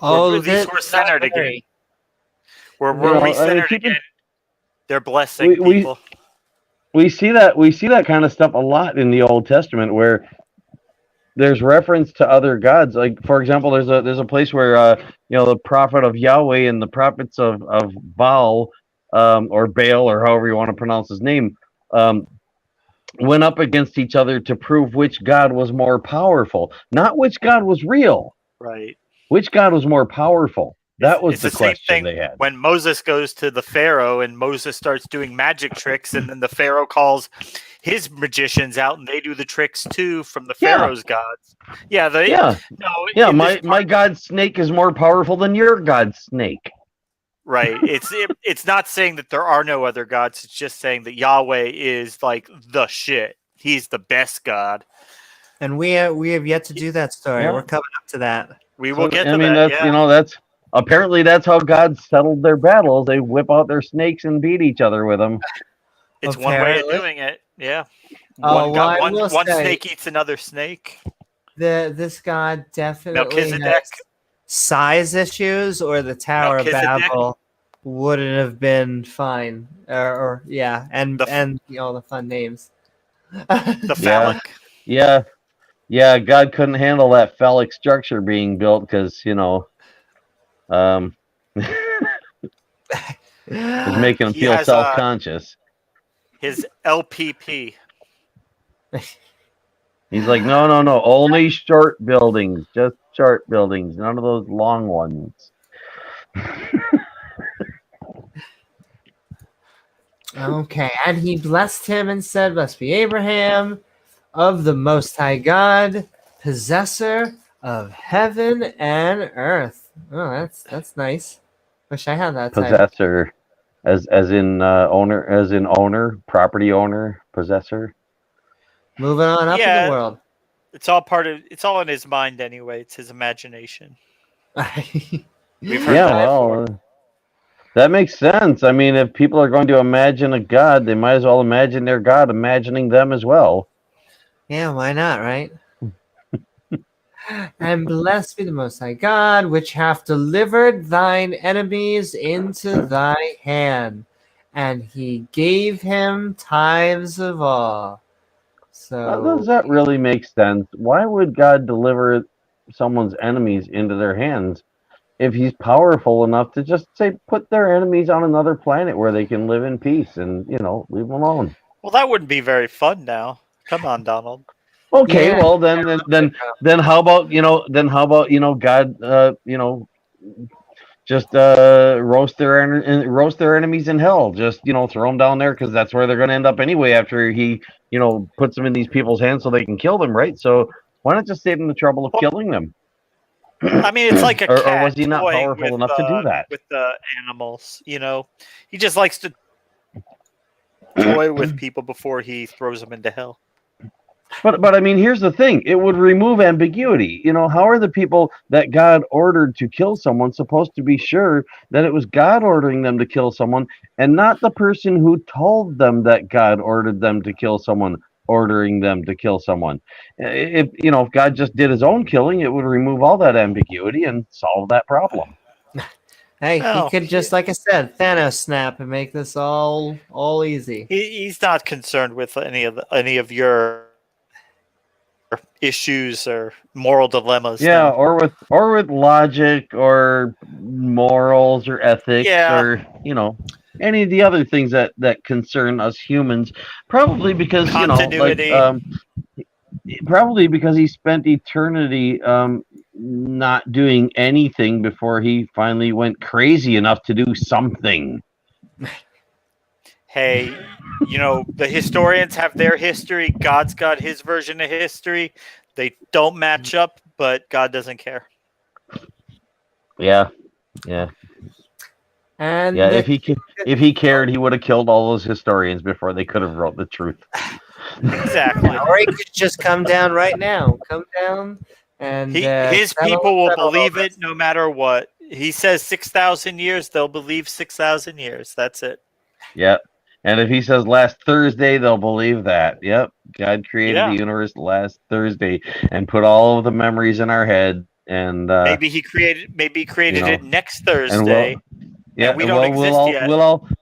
"Oh, at least we're centered not again. very." We're You know, I mean, recentered keep it- again. They're blessing We- people. We see that kind of stuff a lot in the Old Testament, where there's reference to other gods. Like, for example, there's a place where the prophet of Yahweh and the prophets of Baal, or Baal, or however you want to pronounce his name, went up against each other to prove which god was more powerful, not which god was real. Right. Which god was more powerful? That was It's the same question thing they had. when Moses goes to the Pharaoh and Moses starts doing magic tricks, and then the Pharaoh calls his magicians out and they do the tricks too from the Yeah. Pharaoh's gods. Yeah, Yeah, my god's snake is more powerful than your god's snake. right. It's not saying that there are no other gods. It's just saying that Yahweh is like the shit. He's the best god. And we have yet to do that story. Yeah. We're coming up to that. We will get to I mean, that. that's Yeah. that's apparently that's how God settled their battles. They whip out their snakes and beat each other with them. It's one way of Apparently. doing it. Yeah. Oh, well, I one will one say- snake eats another snake. This god definitely Melchizedek. has size issues, or the Tower of Melchizedek. Babel wouldn't have been fine. Or yeah, and all the fun names. The Yeah. phallic. Yeah, God couldn't handle that phallic structure being built because was making him He feel has, self-conscious. His LPP. He's like, no, only short buildings, just short buildings, none of those long ones. Okay, and he blessed him and said, "Blessed be Abraham, of the Most High God, possessor of heaven and earth." Oh, that's nice. Wish I had that title. Possessor, as in owner, property owner, possessor. Moving on up in Yeah. the world. It's all in his mind anyway. It's his imagination. We've heard Yeah, that well, before. that makes sense. I mean, if people are going to imagine a god, they might as well imagine their god imagining them as well. Yeah, why not, right? And blessed be the Most High God, which hath delivered thine enemies into thy hand, and he gave him tithes of all. How So does that really make sense? Why would God deliver someone's enemies into their hands if he's powerful enough to just say put their enemies on another planet where they can live in peace and leave them alone. Well, that wouldn't be very fun now. Come on, Donald. Okay, Yeah. well then how about God just roast their enemies in hell, just throw them down there because that's where they're going to end up anyway after he puts them in these people's hands so they can kill them, right? So why not just save them the trouble of killing them? I mean, it's like a or cat was he not toying powerful enough to do that? with the animals. He just likes to toy with people before he throws them into hell. But I mean, here's the thing: it would remove ambiguity. How are the people that God ordered to kill someone supposed to be sure that it was God ordering them to kill someone, and not the person who told them that God ordered them to kill someone, ordering them to kill someone? If God just did His own killing, it would remove all that ambiguity and solve that problem. Hey, Well, he could just, like I said, Thanos snap and make this all easy. He's not concerned with any of your issues or moral dilemmas. Yeah, now. or with logic or morals or ethics or any of the other things that concern us humans. Probably because Continuity. probably because he spent eternity not doing anything before he finally went crazy enough to do something. Hey, the historians have their history. God's got his version of history. They don't match up, but God doesn't care. Yeah. And Yeah, if he cared, he would have killed all those historians before they could have wrote the truth. Exactly. Or he could just come down right now. Come down and his people will believe it no matter what. He says 6,000 years, they'll believe 6,000 years. That's it. Yep. And if he says last Thursday, they'll believe that. Yep. God created the universe last Thursday and put all of the memories in our head. And maybe he created it next Thursday. And we don't exist yet.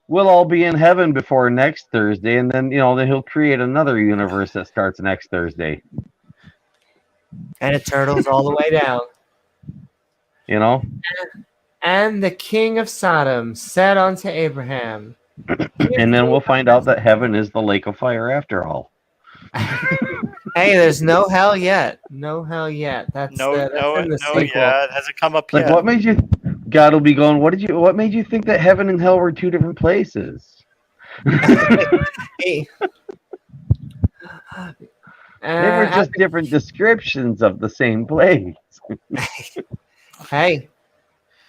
We'll all be in heaven before next Thursday, and then then he'll create another universe that starts next Thursday. And it turtles all the way down. And the king of Sodom said unto Abraham. And then we'll find out that heaven is the lake of fire after all. Hey, there's no hell yet. No hell yet. That's in the sequel. Yeah, it hasn't come up yet. What made you? God will be going. What made you think that heaven and hell were two different places? Hey. They were just different descriptions of the same place. Hey.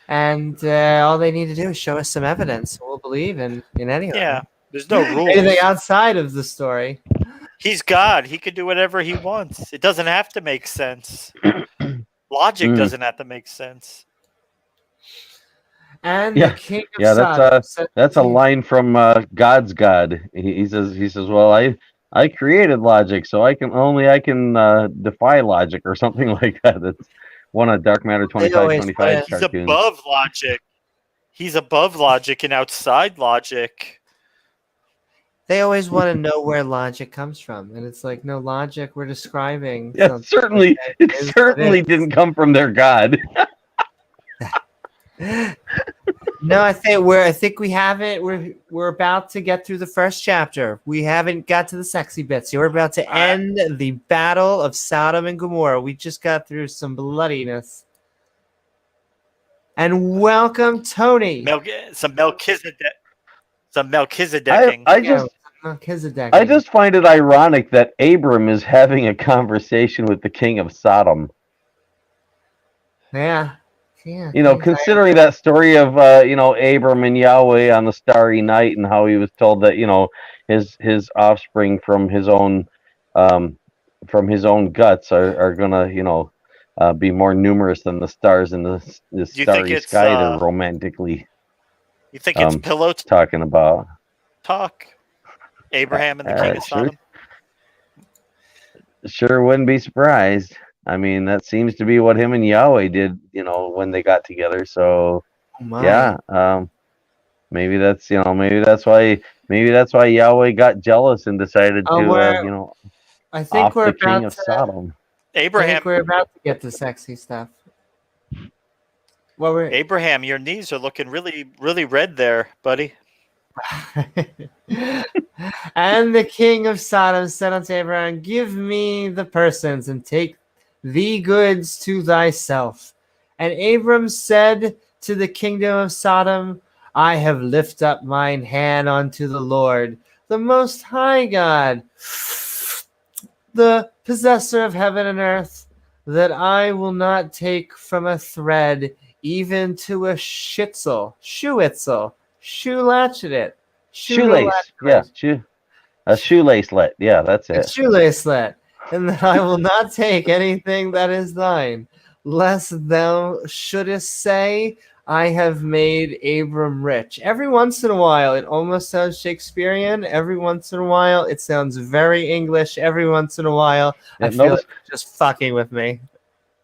And all they need to do is show us some evidence. We'll believe in anything. Yeah, there's no rules. Anything outside of the story. He's God. He can do whatever he wants. It doesn't have to make sense. Logic doesn't have to make sense. And the king of Sodom that's a line from God's God. He says, well, I created logic, so I can defy logic or something like that. That's one of Dark Matter 25 cartoons. He's above logic. He's above logic and outside logic. They always want to know where logic comes from, and it's like, no, logic. We're describing. Yeah, certainly, it certainly didn't come from their God. No, I think we have it. We're about to get through the first chapter. We haven't got to the sexy bits. We're about to end the battle of Sodom and Gomorrah. We just got through some bloodiness. And welcome, Tony. Some Melchizedek. I just find it ironic that Abram is having a conversation with the king of Sodom. Yeah. Considering that story of Abram and Yahweh on the starry night, and how he was told that his offspring from his own guts are gonna be more numerous than the stars in the starry sky they're romantically. You think it's pillow talking about talk? Abraham and the king of Sodom. Sure, wouldn't be surprised. I mean, that seems to be what him and Yahweh did, when they got together. So, maybe that's why Yahweh got jealous and decided to, I think off the king of Sodom. I Abraham, think we're about to get to sexy stuff. Well, we're Abraham, your knees are looking really, really red there, buddy. And the king of Sodom said unto Abraham, give me the persons, and take the goods to thyself. And Abram said to the kingdom of Sodom, I have lifted up mine hand unto the Lord, the Most High God, the possessor of heaven and earth, that I will not take from a thread even to a shoe latchet. Shoelace. Yeah. A shoelacelet. Yeah, that's A it. shoelacelet, and that I will not take anything that is thine, lest thou shouldest say, I have made Abram rich. Every once in a while, it almost sounds Shakespearean. Every once in a while, it sounds very English. Every once in a while, Yeah, I feel like you're just fucking with me.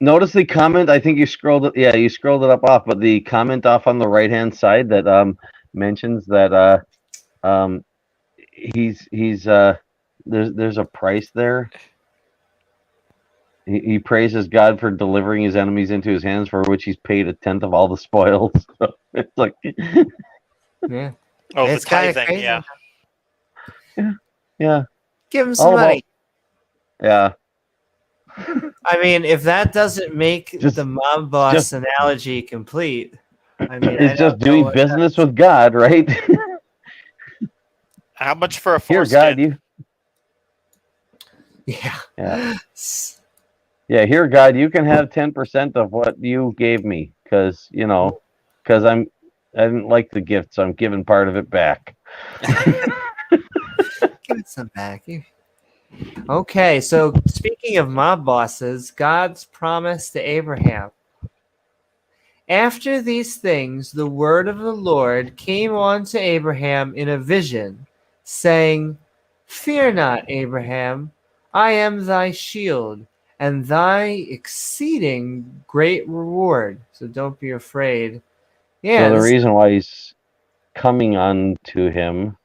Notice the comment. I think you scrolled it. Yeah, you scrolled it up off, but the comment off on the right hand side that mentions that he's there's a price there. He praises God for delivering his enemies into his hands, for which he's paid 1/10 of all the spoils. So it's like, Yeah, Oh, it's the kind of tithing, crazy. yeah, Give him some all about, money. yeah. I mean, if that doesn't make Just- the mob boss just- analogy complete, I mean, It's just doing what business with God, right? how much for a Here, foreskin? God, you. Yeah. Yeah. Yeah, here, God, you can have 10% of what you gave me, because I didn't like the gift, so I'm giving part of it back. Give it some back. Okay, so speaking of mob bosses, God's promise to Abraham. After these things, the word of the Lord came on to Abraham in a vision, saying, Fear not, Abraham, I am thy shield, and thy exceeding great reward. So don't be afraid. Yeah, So the reason why he's coming unto him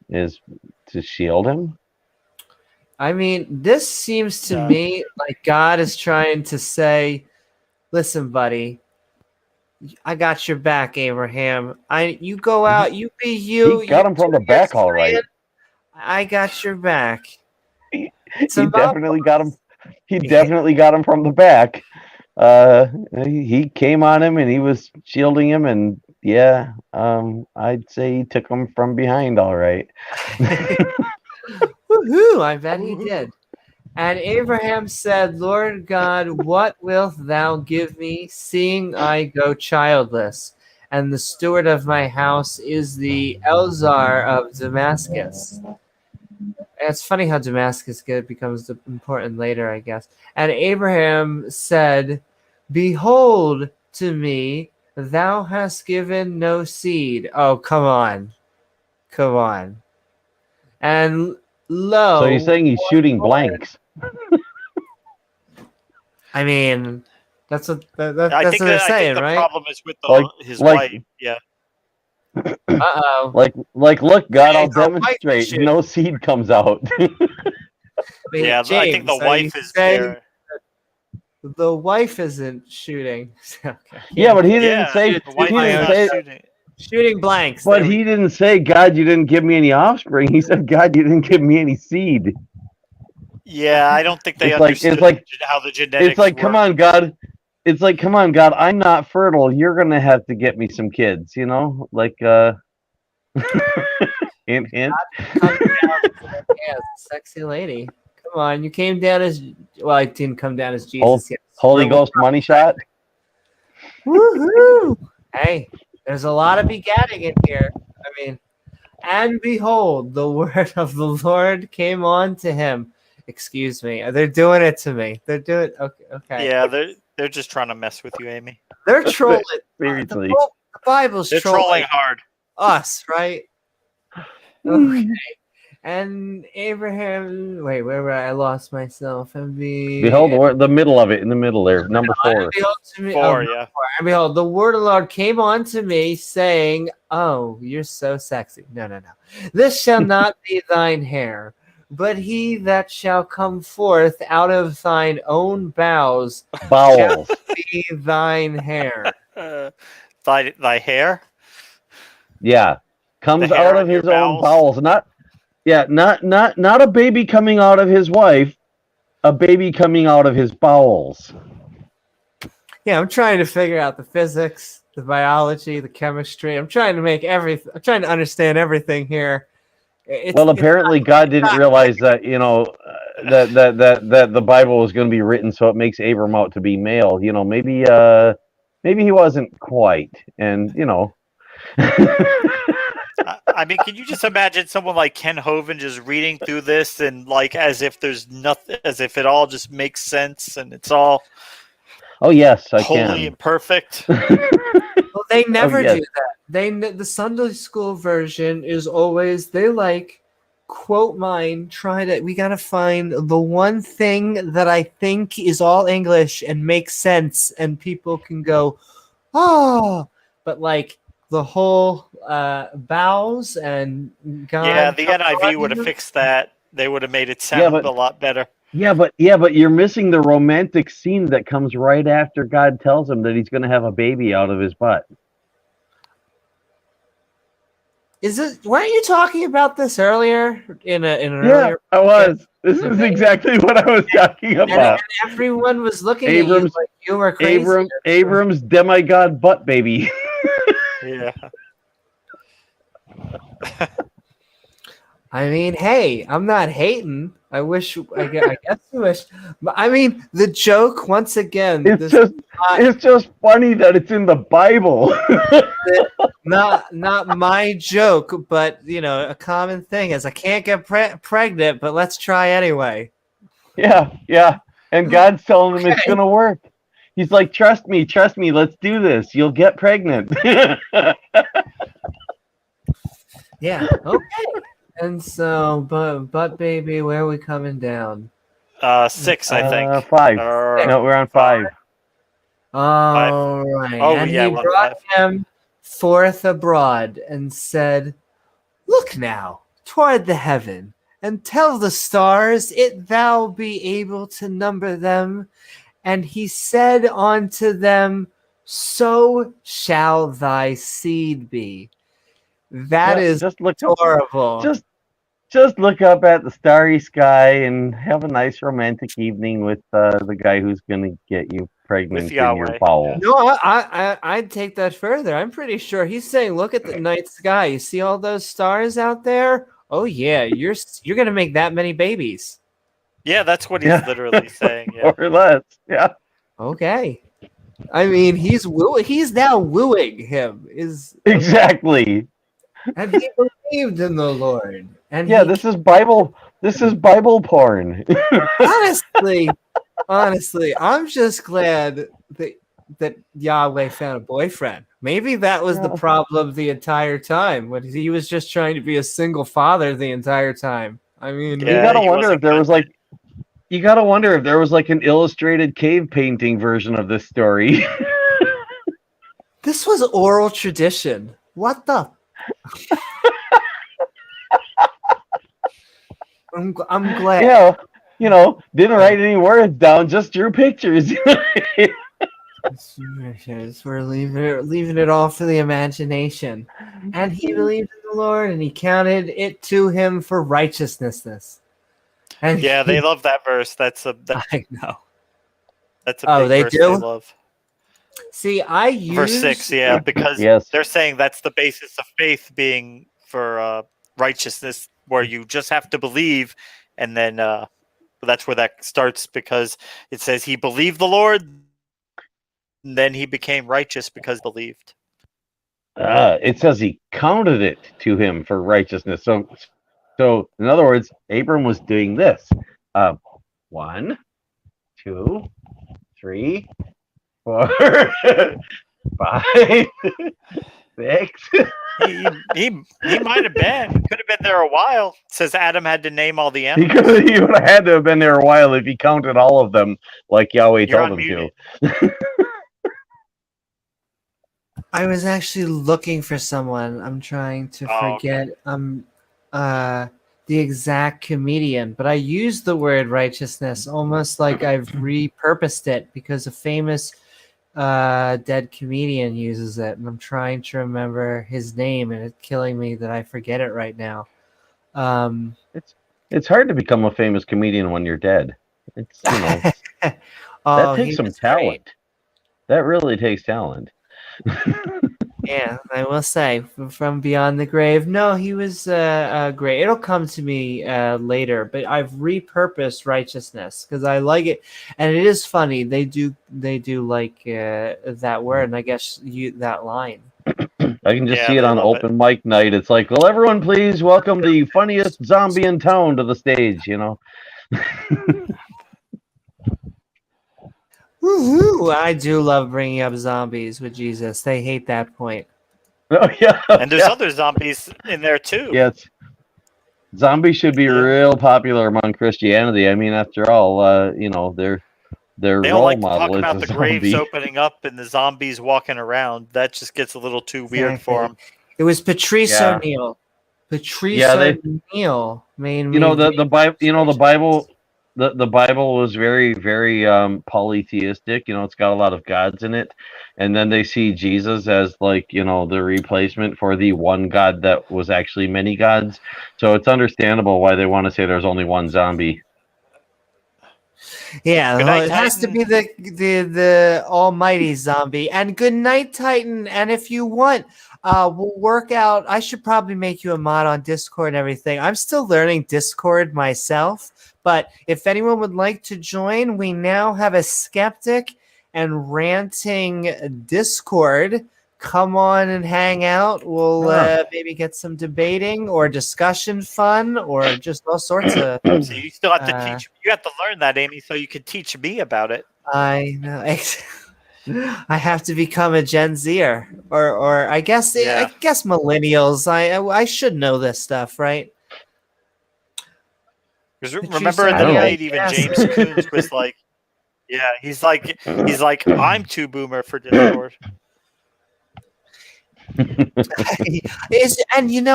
is to shield him. I mean, this seems to Yeah. me like God is trying to say, listen, buddy, I got your back, Abraham. You go out, you be you. He got you him from do the your back, all right. thing. I got your back. He Some definitely got him. He Yeah. definitely got him from the back. He came on him and he was shielding him, and yeah, I'd say he took him from behind, all right. Woohoo! I bet he did. And Abraham said, Lord God, what wilt thou give me, seeing I go childless? And the steward of my house is the Elzar of Damascus. It's funny how Damascus becomes important later, I guess. And Abraham said, Behold to me, thou hast given no seed. Oh, come on. Come on. And lo. So you're saying he's shooting blanks? I mean, that's what I that's think what they're I saying, think the right? problem is with his like- wife. Yeah. Uh-oh. Like, look, God, I'll James, our wife is demonstrate. shooting. No seed comes out. Wait, Yeah, I think the James, are you wife is saying there. The wife isn't shooting. Okay. Yeah, but he didn't Yeah, say. the wife He is didn't not say. shooting. Shooting blanks. But there we he didn't say, God, you didn't give me any offspring. He said, God, you didn't give me any seed. Yeah, I don't think they It's like- understood how the genetics It's like, work. come on, God. It's like, come on, God. I'm not fertile. You're gonna have to get me some kids. Like, hint, hint. come down. Yeah, sexy lady. Come on, you came down as well. I didn't come down as Jesus yet. Holy We're- Ghost money shot. Woohoo! Hey, there's a lot of begatting in here. I mean, and behold, the word of the Lord came on to him. Excuse me, they're doing it to me. They're doing okay. Yeah, they're just trying to mess with you, Amy. They're trolling. Seriously. The Bible's They're trolling hard. us, right? Okay. And Abraham, wait, where were I? Lost myself. And Behold, the middle of it, in the middle there, number 4. behold to me, Yeah. and behold, the word of the Lord came on to me, saying, "Oh, you're so sexy. No. This shall not be thine hair, but he that shall come forth out of thine own bowels Bowels. be thine hair. Thy hair, Yeah. Comes hair out on of your his own bowels. bowels. Not a baby coming out of his wife, a baby coming out of his bowels. Yeah, I'm trying to figure out the physics, the biology, the chemistry. I'm trying to understand everything here. Well, apparently God didn't realize that, that the Bible was going to be written so it makes Abram out to be male. Maybe he wasn't quite. And, I mean, can you just imagine someone like Ken Hovind just reading through this and like as if there's nothing, as if it all just makes sense and it's all Oh, yes, I holy can. and perfect? Well, they never yes. do that. The Sunday school version is always they like quote mine. We gotta find the one thing that I think is all English and makes sense, and people can go, oh, but like the whole bows and God. Yeah, the comes NIV on would have you. fixed that. They would have made it Yeah, sound a lot better. but you're missing the romantic scene that comes right after God tells him that he's going to have a baby out of his butt. Is it? Weren't you talking about this earlier in an Yeah, earlier? I was. This is exactly what I was talking about. And everyone was looking at you like you were crazy. Abram's demigod butt baby. Yeah. I mean, hey, I'm not hating. I guess you wish. But I mean, the joke once again. It's just funny that it's in the Bible. not my joke, but a common thing is I can't get pregnant, but let's try anyway. Yeah. And God's telling him it's gonna work. He's like, trust me, let's do this. You'll get pregnant. Yeah. Okay. And so, butt baby, where are we coming down? 6, I think. 5. Or, No, we're on 5. All right. Oh, and yeah, he we're on brought 5. him forth abroad and said, look now toward the heaven and tell the stars, it thou be able to number them. And he said unto them, so shall thy seed be. That is just look adorable. Just look up at the starry sky and have a nice romantic evening with the guy who's going to get you pregnant in your bowels. No, I'd take that further. I'm pretty sure he's saying, look at the night sky. You see all those stars out there? Oh yeah, you're going to make that many babies. Yeah, that's what he's literally saying. Yeah. More or less, yeah. Okay. I mean, he's now wooing him. Exactly. And he believed in the Lord. And this is Bible porn. honestly, I'm just glad that Yahweh found a boyfriend. Maybe that was the problem the entire time, when he was just trying to be a single father the entire time. I mean, you gotta wonder if there was like an illustrated cave painting version of this story. This was oral tradition. What the? I'm glad. Yeah, didn't write any words down, just drew pictures. We're leaving it all for the imagination. And he believed in the Lord, and he counted it to him for righteousness. And they love that verse. I know. That's a big verse do? they love. See, I use verse 6, because they're saying that's the basis of faith, being for righteousness, where you just have to believe, and then that's where that starts, because it says he believed the Lord, and then he became righteous because he believed. It says he counted it to him for righteousness. So in other words, Abram was doing this. 1, 2, 3, 4, 5, 6. He might have been. Could have been there a while. It says Adam had to name all the animals. He would have had to have been there a while if he counted all of them like Yahweh told him to. I was actually looking for someone. I'm trying to forget. the exact comedian, but I use the word righteousness almost like I've repurposed it because a famous dead comedian uses it, and I'm trying to remember his name, and it's killing me that I forget it right now. It's hard to become a famous comedian when you're dead. It's that Oh, takes he some was great. talent. That really takes talent. Yeah, I will say from beyond the grave. No, he was great. It'll come to me later, but I've repurposed righteousness because I like it, and it is funny. They do like that word, and I guess that line. I can just Yeah, see it they on love it. open mic night. It's like, will everyone please welcome the funniest zombie in town to the stage? Woohoo! I do love bringing up zombies with Jesus. They hate that point. Oh yeah, And there's yeah, other zombies in there too. yes. Zombies should be Yeah. real popular among Christianity. I mean, after all, their They don't role like to talk model is about a the graves zombie. opening up and the zombies walking around. That just gets a little too weird for Exactly. them. It was Patrice Yeah, O'Neill. Patrice yeah. O'Neill made me The Bible. The righteousness. Bible. The Bible was very very polytheistic. It's got a lot of gods in it, and then they see Jesus as like the replacement for the one God that was actually many gods. So it's understandable why they want to say there's only one zombie. Yeah, Good night, it has to Titan. be the almighty zombie. And good night, Titan. And if you want, we'll work out. I should probably make you a mod on Discord and everything. I'm still learning Discord myself, but if anyone would like to join, we now have a skeptic and ranting Discord. Come on and hang out. We'll maybe get some debating or discussion fun or just all sorts of So you still have to uh, teach. You have to learn that, Amy, so you can teach me about it. I know. I have to become a Gen Zer, or I guess Yeah. millennials. I should know this stuff, right? Because Patrice remember in the don't know. O'Neill, debate, even yes. James Coons was like, "Yeah, he's like, I'm too boomer for Discord." And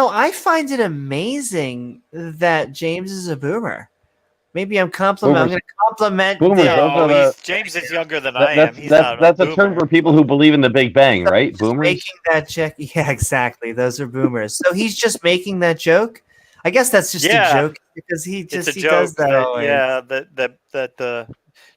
I find it amazing that James is a boomer. Maybe I'm Boomers. going to compliment Boomers. Those No, are James is younger than I that, am. that's He's that's not a that's a term boomer. for people who believe in the Big Bang, right? just Boomers. making that check. Yeah, exactly. Those are boomers. So he's just making that joke. I guess that's just a Yeah, joke because he it's a he does joke that that always. the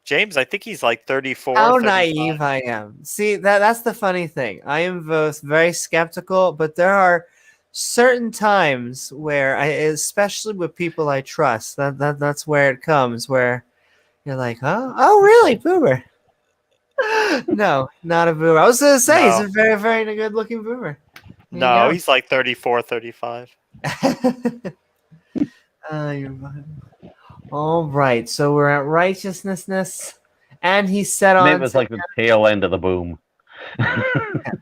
James. I think he's like 34, How 35. naive I am. See, that's the funny thing. I am both very skeptical, but there are certain times where especially with people I trust, that's where it comes, where you're like, oh really, boomer. No, not a boomer. I was gonna say he's No, a very, very good looking boomer. There you no, go. he's like 34, 35. You're fine. All right, so we're at righteousness, and he's set on Maybe it's to like the tail end of the boom.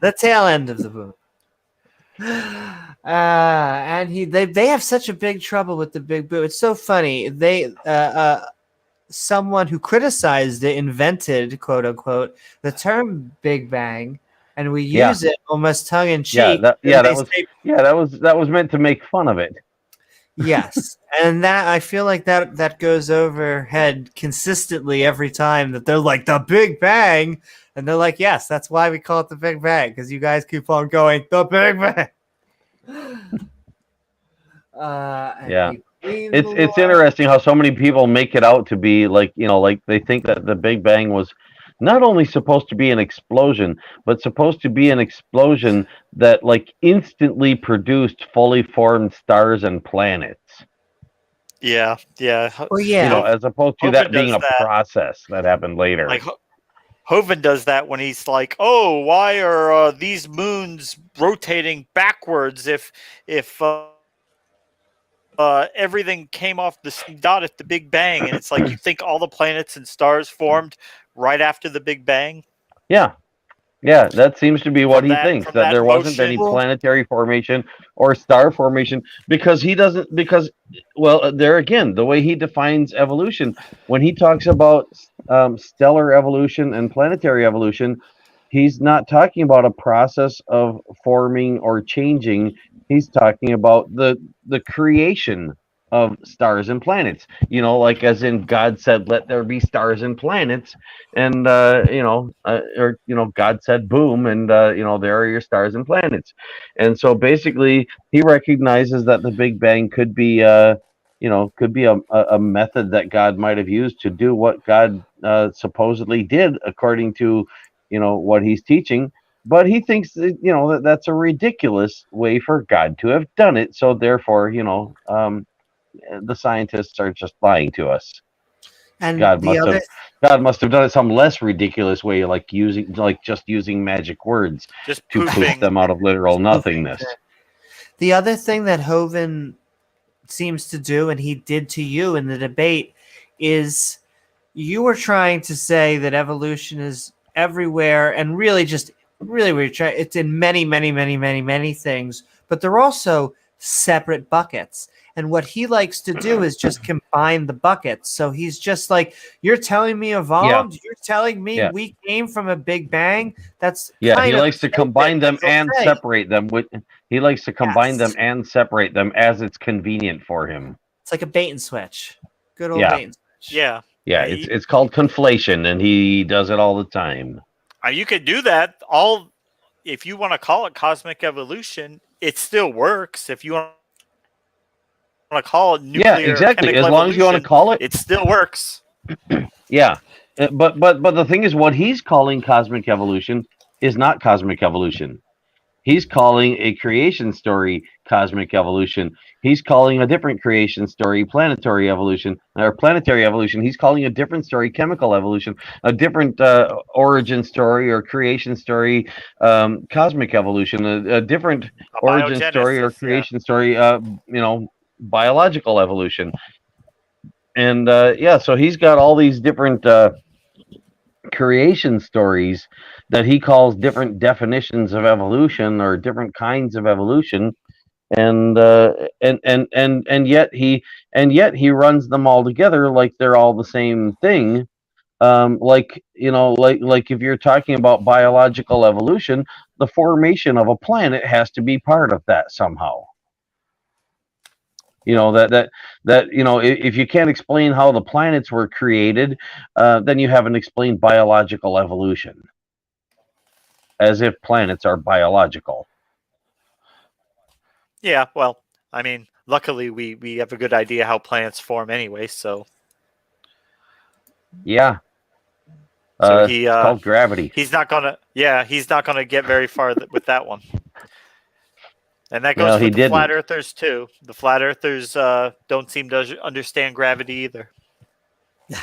the tail end of the boom. And they have such a big trouble with the big boom. It's so funny. They someone who criticized it invented, quote unquote, the term Big Bang, and we Yeah. use it almost tongue in Yeah, cheek. that was meant to make fun of it. Yes, and that I feel like that goes overhead consistently every time that they're like the Big Bang, and they're like, yes, that's why we call it the Big Bang because you guys keep on going the Big Bang. Yeah. It's interesting how so many people make it out to be like they think that the Big Bang was not only supposed to be an explosion, but supposed to be an explosion that like instantly produced fully formed stars and planets. Yeah, yeah. Well, yeah. As opposed to Hovind that being does a that. process that happened later. Like Hovind does that when he's like, "Oh, why are these moons rotating backwards if everything came off the dot at the Big Bang?" And it's like you think all the planets and stars formed right after the Big Bang. Yeah. Yeah, that seems to be what From he that- thinks, from that that there wasn't any motion. planetary formation or star formation because there again, the way he defines evolution, when he talks about stellar evolution and planetary evolution, he's not talking about a process of forming or changing. He's talking about the creation of stars and planets. Like as in God said, "Let there be stars and planets," and or God said, "Boom," and there are your stars and planets. And so basically, he recognizes that the Big Bang could be a method that God might have used to do what God supposedly did according to what he's teaching. But he thinks that, that's a ridiculous way for God to have done it. So therefore, the scientists are just lying to us. And God must have God must have done it some less ridiculous way, like just using magic words Just to poof poofing. them out of literal nothingness. the other thing that Hovind seems to do, and he did to you in the debate, is you were trying to say that evolution is everywhere, and really we're trying, it's in many things, but they're also separate buckets. And what he likes to do is just combine the buckets. So he's just like, you're telling me evolved, you're telling me we came from a big bang. That's he kind of likes to combine them and separate them. He likes to combine them and separate them as it's convenient for him. It's like a bait and switch. Good old bait and switch. Yeah. It's called conflation, and he does it all the time. You could do that if you want to call it cosmic evolution. It still works. If you want to call it nuclear, exactly. As long as you want to call it still works. But the thing is, what he's calling cosmic evolution is not cosmic evolution. He's calling a creation story cosmic evolution. He's calling a different creation story planetary evolution, or planetary evolution. He's calling a different story chemical evolution, a different origin story or creation story cosmic evolution, a different origin story or creation story, biological evolution. And so he's got all these different creation stories that he calls different definitions of evolution or different kinds of evolution, and yet he runs them all together like they're all the same thing. Like if you're talking about biological evolution, the formation of a planet has to be part of that somehow. If you can't explain how the planets were created, then you haven't explained biological evolution, as if planets are biological. Yeah, well, I mean, luckily we have a good idea how planets form anyway, so. Yeah. So it's called gravity. He's not gonna get very far with that one. And that goes for the flat earthers too. The flat earthers don't seem to understand gravity either.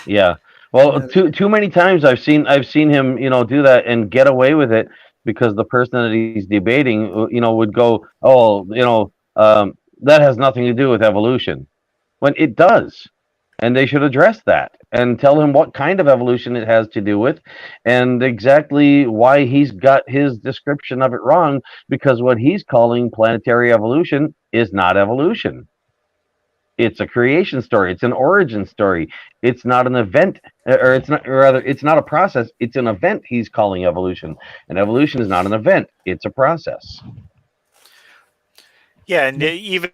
Yeah. Well, too many times I've seen him, do that and get away with it, because the person that he's debating, would go, "Oh, that has nothing to do with evolution," when it does. And they should address that and tell him what kind of evolution it has to do with, and exactly why he's got his description of it wrong, because what he's calling planetary evolution is not evolution. It's a creation story. It's an origin story. It's not an event, or it's not a process. It's an event he's calling evolution. And evolution is not an event. It's a process. Yeah, and even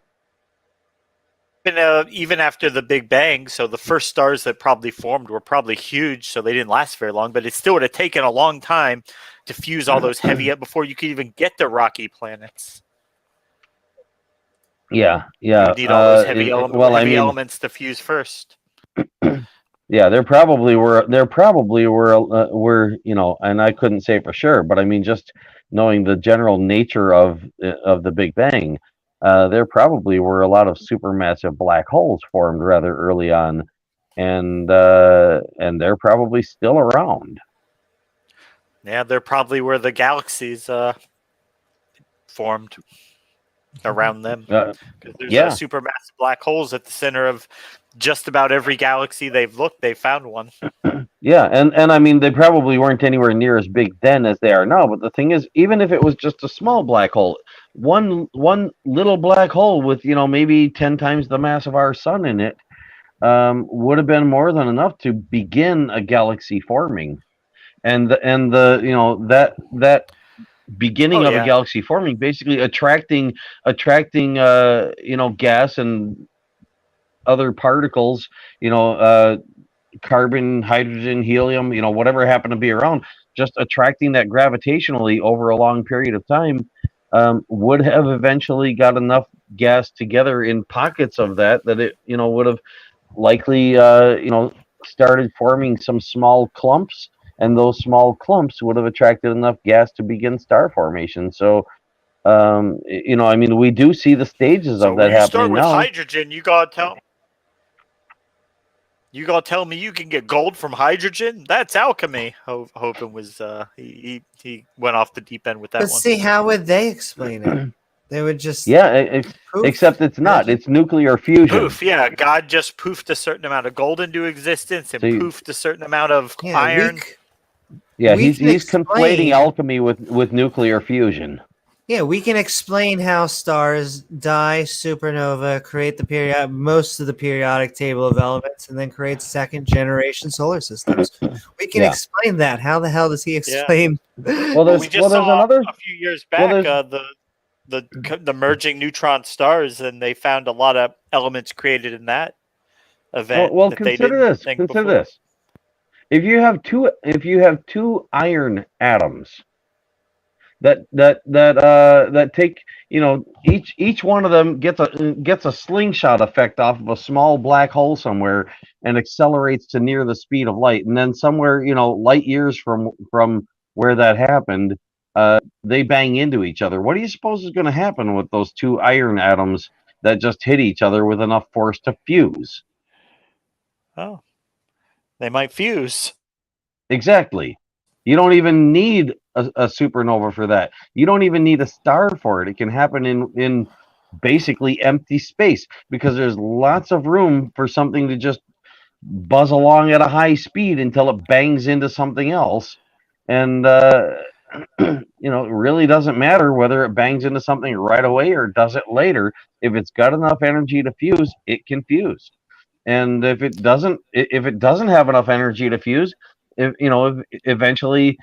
after the Big Bang, so the first stars that probably formed were probably huge, so they didn't last very long, but it still would have taken a long time to fuse all those heavy up before you could even get to rocky planets. Yeah. You need all those heavy elements to fuse first. Yeah, there probably were, and I couldn't say for sure, but I mean, just knowing the general nature of the Big Bang, there probably were a lot of supermassive black holes formed rather early on, and they're probably still around. Yeah, they're probably where the galaxies formed around them. Because there's supermassive black holes at the center of just about every galaxy they've found one. Yeah, and I mean, they probably weren't anywhere near as big then as they are now. But the thing is, even if it was just a small black hole, one little black hole with maybe 10 times the mass of our sun in it, would have been more than enough to begin a galaxy forming, and that beginning of a galaxy forming, basically attracting gas and other particles, carbon, hydrogen, helium, whatever happened to be around, just attracting that gravitationally over a long period of time, would have eventually got enough gas together in pockets of that it, would have likely, started forming some small clumps, and those small clumps would have attracted enough gas to begin star formation. So, I mean, we do see the stages So of that when you start happening with now. hydrogen, you gotta tell me you can get gold from hydrogen? That's alchemy. Hovind was he went off the deep end with that But one. see, how would they explain it? They would just Yeah, poof, except it's not. magic. It's nuclear fusion. Poof, yeah. God just poofed a certain amount of gold into existence and So poofed a certain amount of Yeah, iron. yeah, we can he's conflating explain. alchemy with nuclear fusion. Yeah, we can explain how stars die, supernova, create most of the periodic table of elements, and then create second generation solar systems. We can Yeah. explain that. How the hell does he explain? Well, Well, there's we just saw another. a few years well, back there's- the merging neutron stars, and they found a lot of elements created in that event well, that they consider didn't this. think Consider before. this. If you have two iron atoms that take, each one of them gets a slingshot effect off of a small black hole somewhere and accelerates to near the speed of light, and then somewhere, light years from where that happened, they bang into each other. What do you suppose is going to happen with those two iron atoms that just hit each other with enough force to fuse? Oh, they might fuse. Exactly. You don't even need a supernova for that. You don't even need a star for it. It can happen in basically empty space, because there's lots of room for something to just buzz along at a high speed until it bangs into something else. And it really doesn't matter whether it bangs into something right away or does it later. If it's got enough energy to fuse, it can fuse. And if it doesn't have enough energy to fuse, eventually,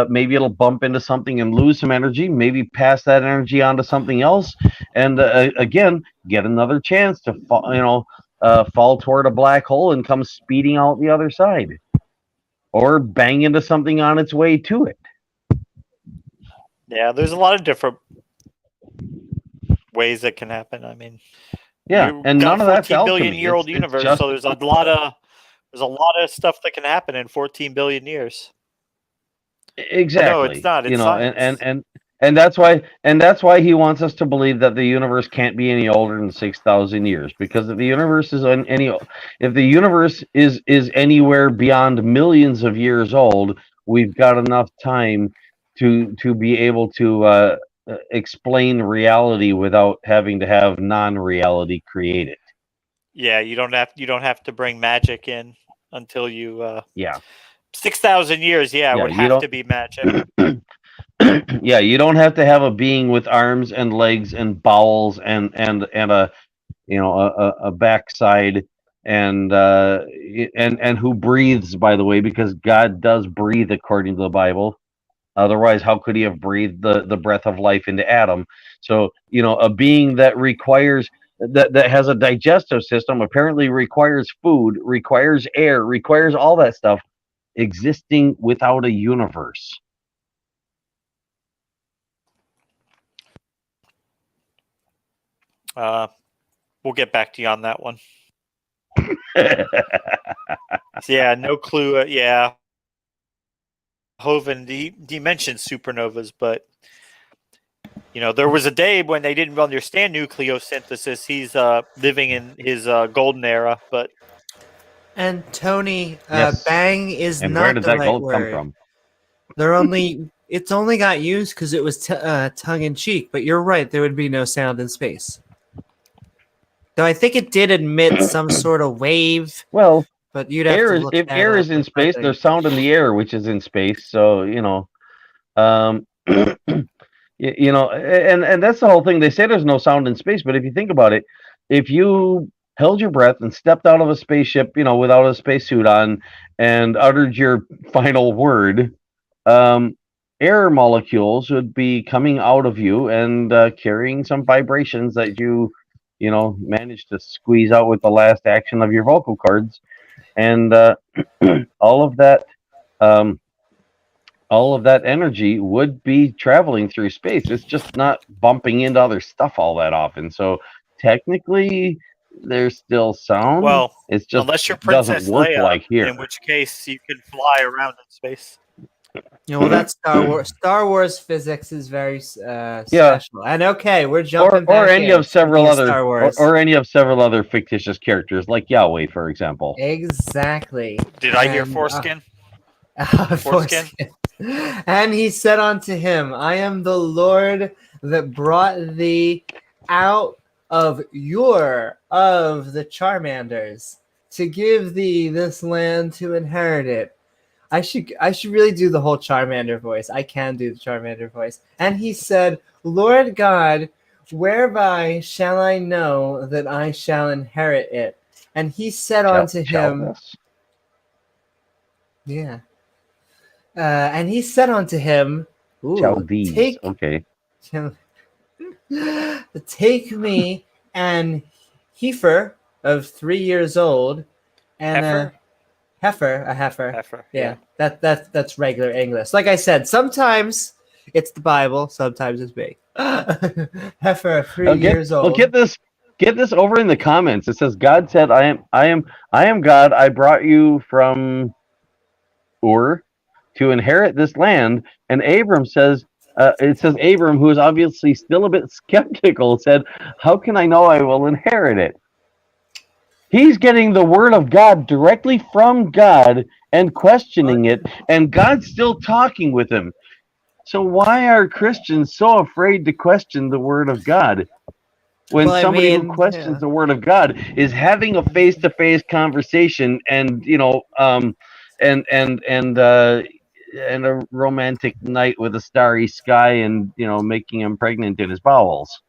maybe it'll bump into something and lose some energy, maybe pass that energy on to something else, and again get another chance to fall toward a black hole and come speeding out the other side, or bang into something on its way to it. Yeah, there's a lot of different ways that can happen. I mean, Yeah, you've and got none a of that's 14 billion alchemy. year old It's universe, just so there's a lot of stuff that can happen in 14 billion years. But no, it's exactly, not. It's science. and that's why he wants us to believe that the universe can't be any older than 6,000 years, because if the universe is anywhere beyond millions of years old, we've got enough time to be able to explain reality without having to have non-reality created. Yeah, you don't have to bring magic in until you Yeah. 6,000 years. Yeah, it Yeah, would you have don't. to be magic. Yeah, you don't have to have a being with arms and legs and bowels and a backside, and who breathes, by the way, because God does breathe according to the Bible. Otherwise, how could he have breathed the breath of life into Adam? So, a being that has a digestive system, apparently requires food, requires air, requires all that stuff, existing without a universe. We'll get back to you on that one. So, yeah, no clue. Yeah, Hovind, he mentioned supernovas, but there was a day when they didn't understand nucleosynthesis. He's living in his golden era, but And Tony, Yes. bang is And where not did the that right gold come word. from? It's only got used because it was tongue in cheek. But you're right, there would be no sound in space. Though I think it did emit some sort of wave, Well, but you'd have to look if that air up. is in space, there's sound in the air, which is in space. So, um, and that's the whole thing. They say there's no sound in space, but if you think about it, if you held your breath and stepped out of a spaceship, without a spacesuit on, and uttered your final word, air molecules would be coming out of you and carrying some vibrations that you manage to squeeze out with the last action of your vocal cords, and all of that. Um, all of that energy would be traveling through space. It's just not bumping into other stuff all that often. So technically, there's still sound. Well, It's just unless you're doesn't Princess work Leia, like here. in which case you can fly around in space. Well, that's Star Wars. Star Wars physics is very special. And okay, we're jumping or back any in. of several Speaking of other Star Wars. or any of several other fictitious characters like Yahweh, for example. Exactly. Did I hear foreskin? Foreskin. And he said unto him, I am the Lord that brought thee out of the Charmanders to give thee this land to inherit it. I should really do the whole Charmander voice. I can do the Charmander voice. And he said, Lord God, whereby shall I know that I shall inherit it? And he said unto him, yeah. And he said unto him, Chaldees. take me an heifer of 3 years old, and Heifer? a heifer. Heifer. Yeah, that's regular English. Like I said, sometimes it's the Bible, sometimes it's me. Heifer of 3 years old. Well, get this over in the comments. It says, God said, I am God. I brought you from Ur to inherit this land. And Abram says, it says Abram, who is obviously still a bit skeptical, said, how can I know I will inherit it? He's getting the word of God directly from God and questioning it, and God's still talking with him. So why are Christians so afraid to question the word of God? When somebody who questions the word of God is having a face-to-face conversation, and and a romantic night with a starry sky, and making him pregnant in his bowels.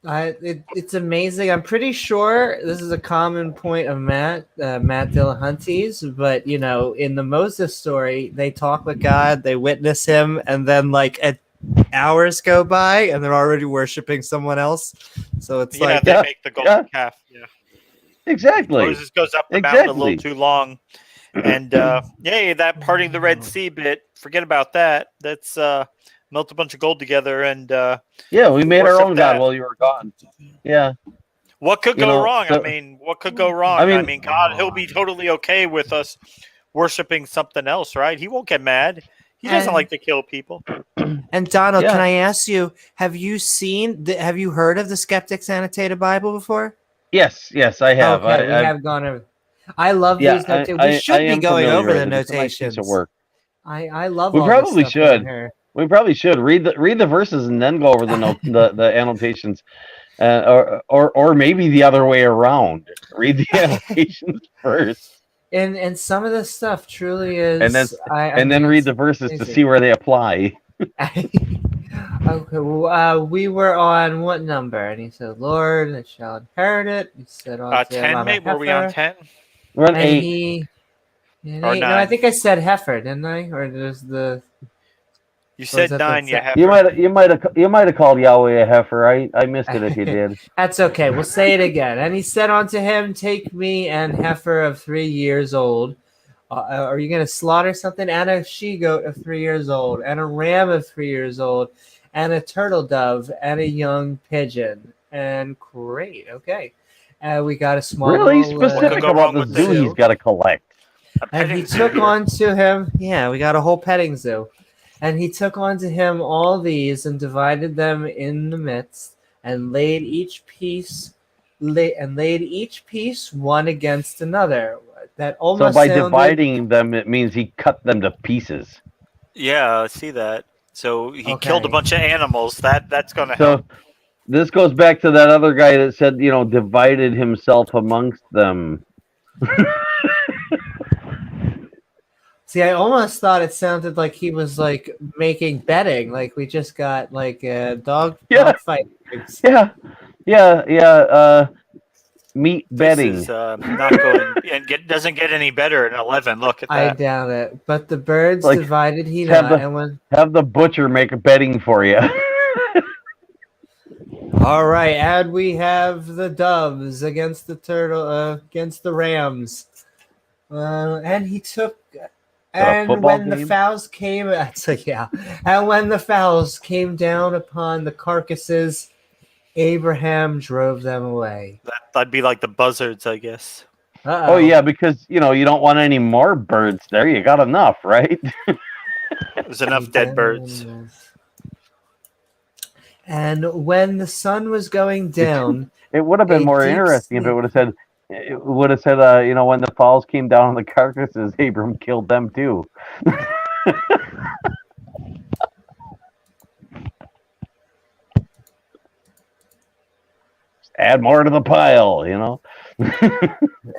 It's amazing. I'm pretty sure this is a common point of Matt Dillahunty's, but in the Moses story, they talk with God, they witness him, and then hours go by, and they're already worshiping someone else. So it's they make the golden calf. Yeah, exactly. Moses goes up the mountain a little too long, and that parting the Red Sea bit. Forget about that. That's melt a bunch of gold together, and we made our own God while you were gone. Yeah. What could go wrong? What could go wrong? I mean, God, he'll be totally okay with us worshiping something else, right? He won't get mad. He doesn't like to kill people. And Donald, can I ask you, have you heard of the Skeptic's Annotated Bible before? Yes, I have. Okay, we have gone over. I love these notations. We should be going over the notations. Nice work. I love. We probably should. We probably should read the verses and then go over the annotations, or maybe the other way around. Read the annotations first. And some of this stuff truly is, and then read the verses to see where they apply. Okay, we were on what number? And he said, "Lord, I shall inherit it." He said, "On 10, mate. Were we on 10? We're on 8. Or 9. No, I think I said heifer, didn't I? Or there's the. You said 9. Yeah, heifer. You might have called Yahweh a heifer. I missed it if you did. That's okay. We'll say it again. And he said unto him, "Take me an heifer of 3 years old." Are you going to slaughter something? And a she-goat of 3 years old, and a ram of 3 years old, and a turtle dove, and a young pigeon. And great, okay. We got a small. Really specific about the zoo he's got to collect. And he took onto him. Yeah, we got a whole petting zoo. And he took unto him all these, and divided them in the midst, and laid each piece one against another. That almost so by dividing them, it means he cut them to pieces. Yeah, I see that. So he killed a bunch of animals. That's going to help. So this goes back to that other guy that said, divided himself amongst them. See, I almost thought it sounded like he was making betting, like we just got a dog fight. Yeah. Meat betting. This is not going and doesn't get any better in 11. Look at that. I doubt it. But the birds divided he not, have the butcher make a betting for you. All right, and we have the doves against the against the rams. And he took, and football when the game? fowls came, so yeah, and when the fowls came down upon the carcasses, Abraham drove them away. That'd be like the buzzards, I guess. Uh-oh. Oh yeah, because you don't want any more birds there. You got enough, right? There's enough dead birds. And when the sun was going down, It would have been a more deep interesting if it sleep- would have said, when the fowls came down on the carcasses, Abram killed them too. Add more to the pile,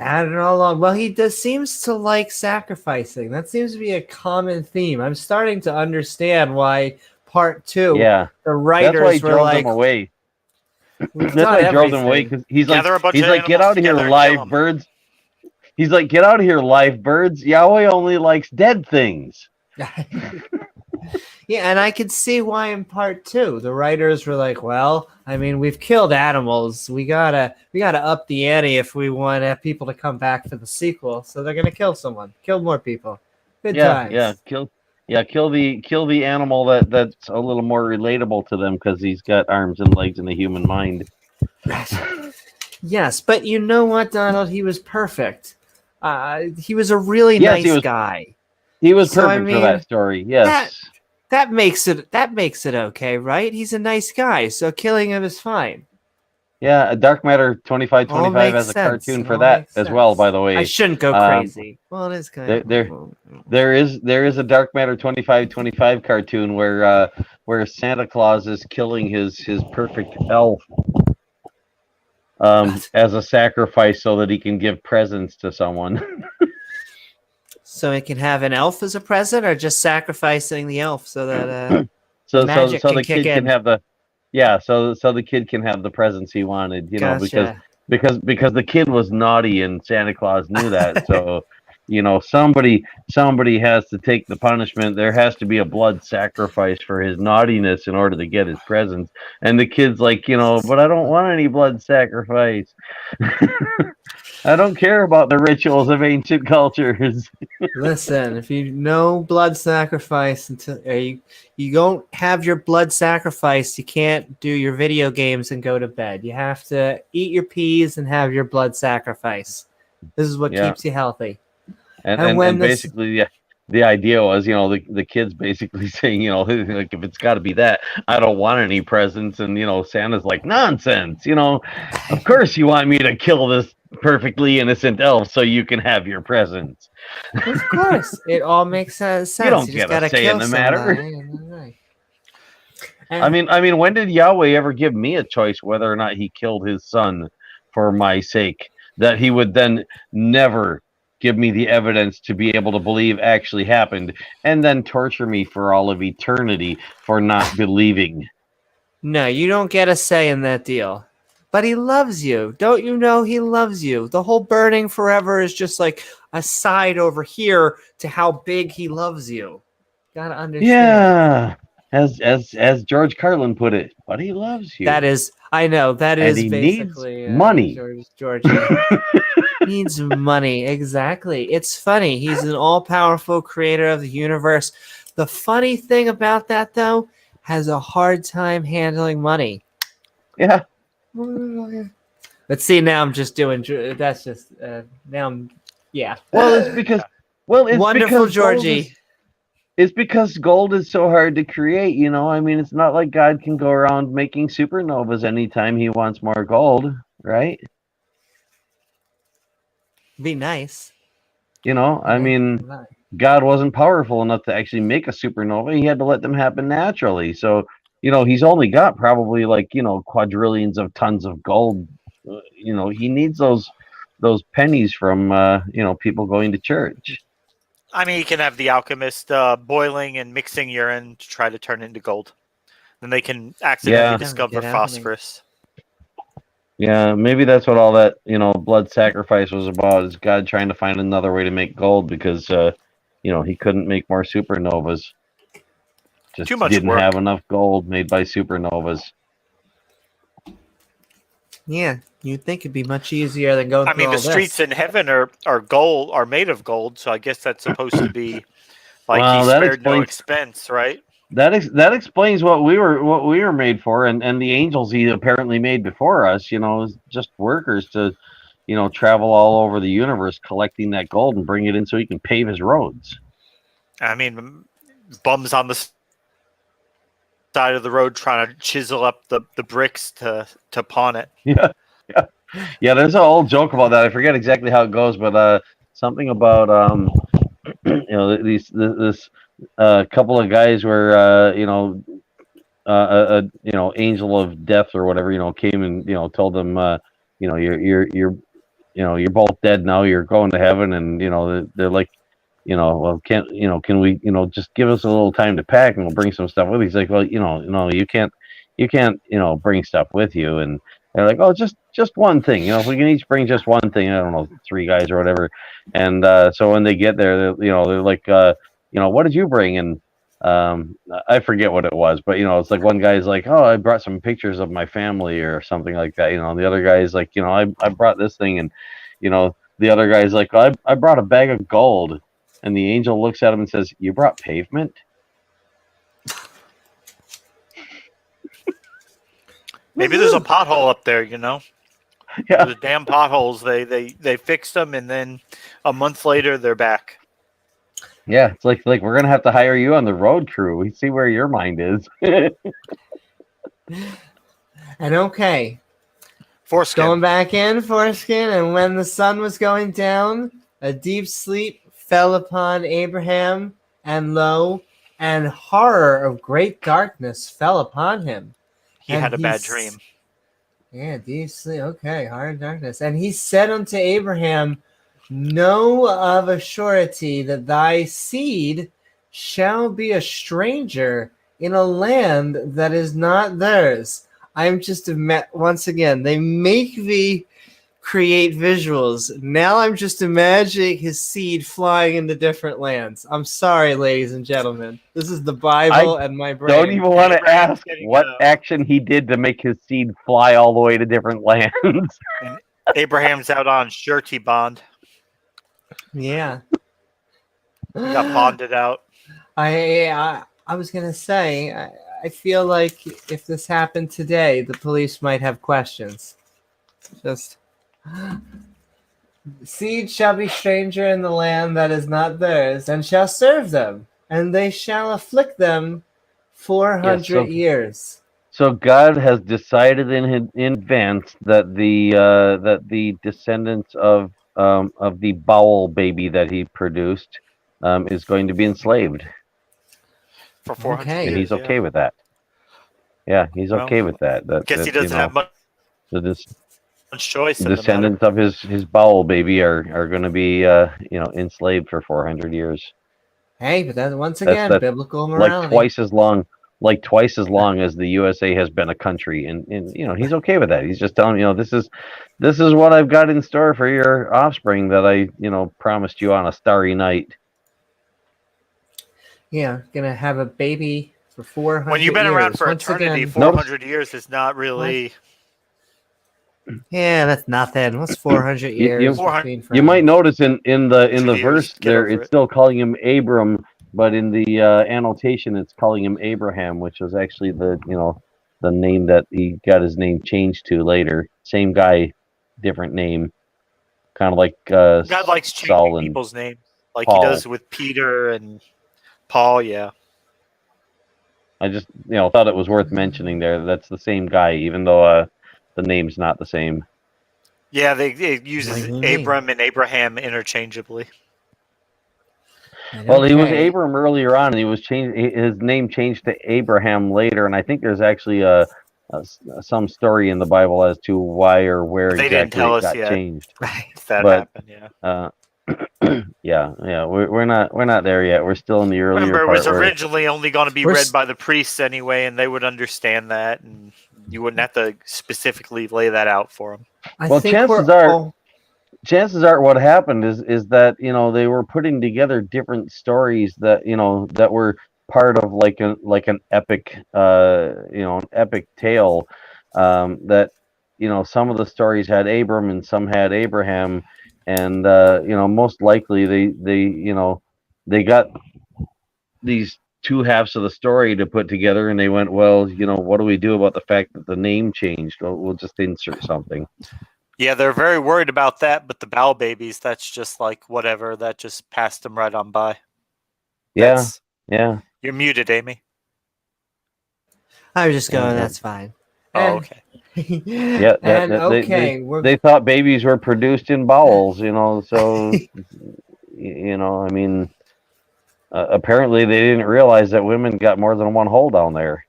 added all along. Well, he seems to like sacrificing. That seems to be a common theme. I'm starting to understand why part 2, Yeah, the that's writers why he were drove like, them away. we've That's done why he drove them away everything. because he's Gather a bunch of like, get animals out of here, together and live kill 'em." birds. He's like, get out of here, live birds. Yahweh only likes dead things. Yeah, and I could see why in part 2 the writers were like, well, I mean, we've killed animals. We gotta up the ante if we want people to come back for the sequel. So they're gonna kill someone, kill more people. Good times. Kill the animal that's a little more relatable to them because he's got arms and legs and a human mind. Yes, but you know what, Donald? He was perfect. He was a really nice guy. He was So, perfect for that story. Yes. That makes it okay, right? He's a nice guy, so killing him is fine. Yeah, Dark Matter 2525 has a sense. cartoon for All that makes as well, sense. by the way. I shouldn't go crazy. Well, it is kind of. There is a Dark Matter 2525 cartoon where Santa Claus is killing his perfect elf as a sacrifice so that he can give presents to someone. So it can have an elf as a present, or just sacrificing the elf so that so magic the can kid kick in. can have the so the kid can have the presents he wanted, Gotcha. because the kid was naughty and Santa Claus knew that. So somebody has to take the punishment. There has to be a blood sacrifice for his naughtiness in order to get his presents. And the kid's like, but I don't want any blood sacrifice. I don't care about the rituals of ancient cultures. Listen, if you know blood sacrifice until you don't have your blood sacrifice, you can't do your video games and go to bed. You have to eat your peas and have your blood sacrifice. This is what keeps you healthy. And basically, the idea was, the kids basically saying, like, if it's got to be that, I don't want any presents. And, Santa's like, nonsense. Of course you want me to kill this perfectly innocent elf so you can have your presents. Of course. It all makes sense. You don't get a say in the matter. And, I mean, when did Yahweh ever give me a choice whether or not he killed his son for my sake? That he would then never give me the evidence to be able to believe actually happened, and then torture me for all of eternity for not believing. No, you don't get a say in that deal. But he loves you. Don't you know he loves you? The whole burning forever is just like a side over here to how big he loves you. Gotta understand. Yeah. As George Carlin put it, but he loves you. That is, I know, that and is he basically needs money. George needs money. Exactly. It's funny. He's an all-powerful creator of the universe. The funny thing about that, though, has a hard time handling money. Yeah. Let's see. Now I'm just doing. That's just. Now I'm. Yeah. Well, it's because. Well, it's wonderful, because Georgie. It's because gold is so hard to create. I mean, it's not like God can go around making supernovas anytime he wants more gold, right? Be nice. I mean, God wasn't powerful enough to actually make a supernova. He had to let them happen naturally. So, he's only got probably quadrillions of tons of gold. He needs those pennies from people going to church. I mean, you can have the alchemist boiling and mixing urine to try to turn it into gold. Then they can accidentally discover phosphorus. Yeah, maybe that's what all that, blood sacrifice was about, is God trying to find another way to make gold because, he couldn't make more supernovas. Just Too much didn't work. have enough gold made by supernovas. Yeah, you'd think it'd be much easier than going I through mean, the all streets this. in heaven are gold, are made of gold. So I guess that's supposed to be like he Well, that spared no explains expense, right? that explains what we were made for, and the angels he apparently made before us. Is just workers to, travel all over the universe collecting that gold and bring it in so he can pave his roads. I mean, bums on the side of the road trying to chisel up the bricks to pawn it. Yeah, yeah, yeah. There's an old joke about that. I forget exactly how it goes, but something about this couple of guys where angel of death or whatever came and told them you're both dead now, you're going to heaven, and they're like, well, can we just give us a little time to pack and we'll bring some stuff with you. He's like, well, no, you can't bring stuff with you. And they're like, oh, just one thing, if we can each bring just one thing, I don't know, 3 guys or whatever. And so when they get there, they're like, what did you bring? And I forget what it was, but it's like one guy's like, oh, I brought some pictures of my family or something like that. The other guy's like, I brought this thing, and the other guy's like, I brought a bag of gold. And the angel looks at him and says, you brought pavement? Maybe there's a pothole up there, Yeah. The damn potholes. They fixed them, and then a month later they're back. Yeah, it's like we're gonna have to hire you on the road crew. We see where your mind is. And okay, Foreskin. going back in, foreskin, and when the sun was going down, a deep sleep fell upon Abraham, and lo, and horror of great darkness fell upon him. He had a bad dream. Yeah, deep sleep. Okay, horror of darkness. And he said unto Abraham, know of a surety that thy seed shall be a stranger in a land that is not theirs. I'm just once again, they make me create visuals. Now I'm just imagining his seed flying into different lands. I'm sorry, ladies and gentlemen. This is the Bible and my brain. Don't even want to Abraham's ask getting, what action he did to make his seed fly all the way to different lands. Abraham's out on surety bond. Yeah. He got bonded out. I was gonna say, I feel like if this happened today, the police might have questions. Just seed shall be stranger in the land that is not theirs, and shall serve them, and they shall afflict them 400 years. So God has decided in advance that the descendants of the bowel baby that he produced is going to be enslaved. For 400 Okay. years. And he's okay with that. Yeah, he's okay with that. Guess he doesn't have much choice. Descendants of his bowel baby are going to be enslaved for 400 years. Hey, but that's once again That's biblical morality. Like twice as long as the USA has been a country, and he's okay with that. He's just telling this is what I've got in store for your offspring that I promised you on a starry night. Yeah, gonna have a baby for 400 years. When you've been around for Once eternity, again, 400 years is not really. Yeah, that's nothing. What's 400 years? between You might notice in the years, verse get there, over it's it. still calling him Abram, but in the annotation, it's calling him Abraham, which was actually the name that he got his name changed to later. Same guy, different name, kind of like God likes changing Saul and people's names, like Paul. he does with Peter and Paul. Yeah. I just thought it was worth mentioning there. That's the same guy, even though the name's not the same. Yeah, they uses Like me. Abram and Abraham interchangeably. Well, he was Abram earlier on, and he was changed. His name changed to Abraham later, and I think there's actually some story in the Bible as to why or where They didn't exactly tell it us got yet. changed. If that But, happened, yeah. Yeah, we're not there yet. We're still in the earlier Remember, it part. was originally only going to be We're read s- by the priests anyway, and they would understand that, and you wouldn't have to specifically lay that out for them. Well, chances are what happened is that they were putting together different stories that that were part of an epic an epic tale that some of the stories had Abram and some had Abraham, and most likely they got these two halves of the story to put together, and they went, well, what do we do about the fact that the name changed? Well, we'll just insert something. Yeah, they're very worried about that, but the Bow Babies, that's just like whatever. That just passed them right on by. Yeah, yeah. You're muted, Amy. I was just going, Yeah. that's fine. Oh, okay. Yeah, And they we're thought babies were produced in bowels, so I mean, apparently they didn't realize that women got more than one hole down there.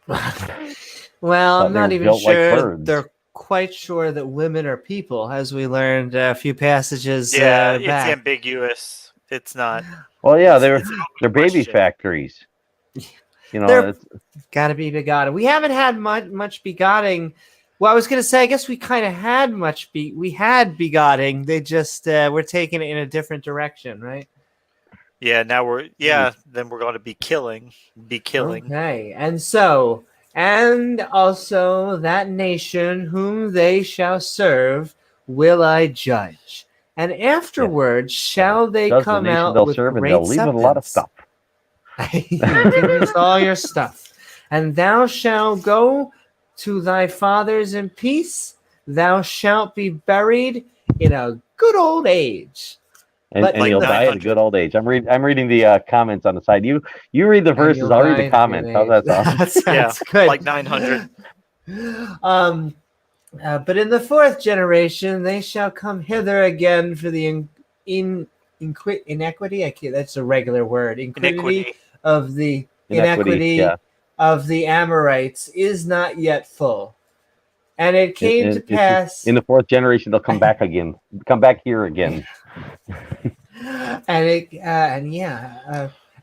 well, Thought I'm they not were even built like sure birds. they're quite sure that women are people, as we learned a few passages Yeah, it's back. ambiguous. It's not. Well, yeah, it's an they're open baby question. factories. They're gotta be begotten. We haven't had much begotten. Well, I was gonna say, I guess we kind of had we had begotten. They just we're taking it in a different direction, right? Yeah, then we're going to be killing. Okay, and also that nation whom they shall serve will I judge, and afterwards shall they Judge the come nation out they'll with serve, and great they'll leave with a lot of substance. stuff. Give us all your stuff, and thou shalt go to thy fathers in peace. Thou shalt be buried in a good old age. And, But and like you'll die at a 900. good old age. I'm reading the comments on the side. You read the verses. you'll I'll read die the at a comments. How's good that sound? age. That Yeah, sounds good. like 900. But in the fourth generation, they shall come hither again for the inequity. That's a regular word. Iniquity. Of the Inequity, inequity yeah. of the Amorites is not yet full. And it came to pass. In the fourth generation, they'll come back again. Come back here again. And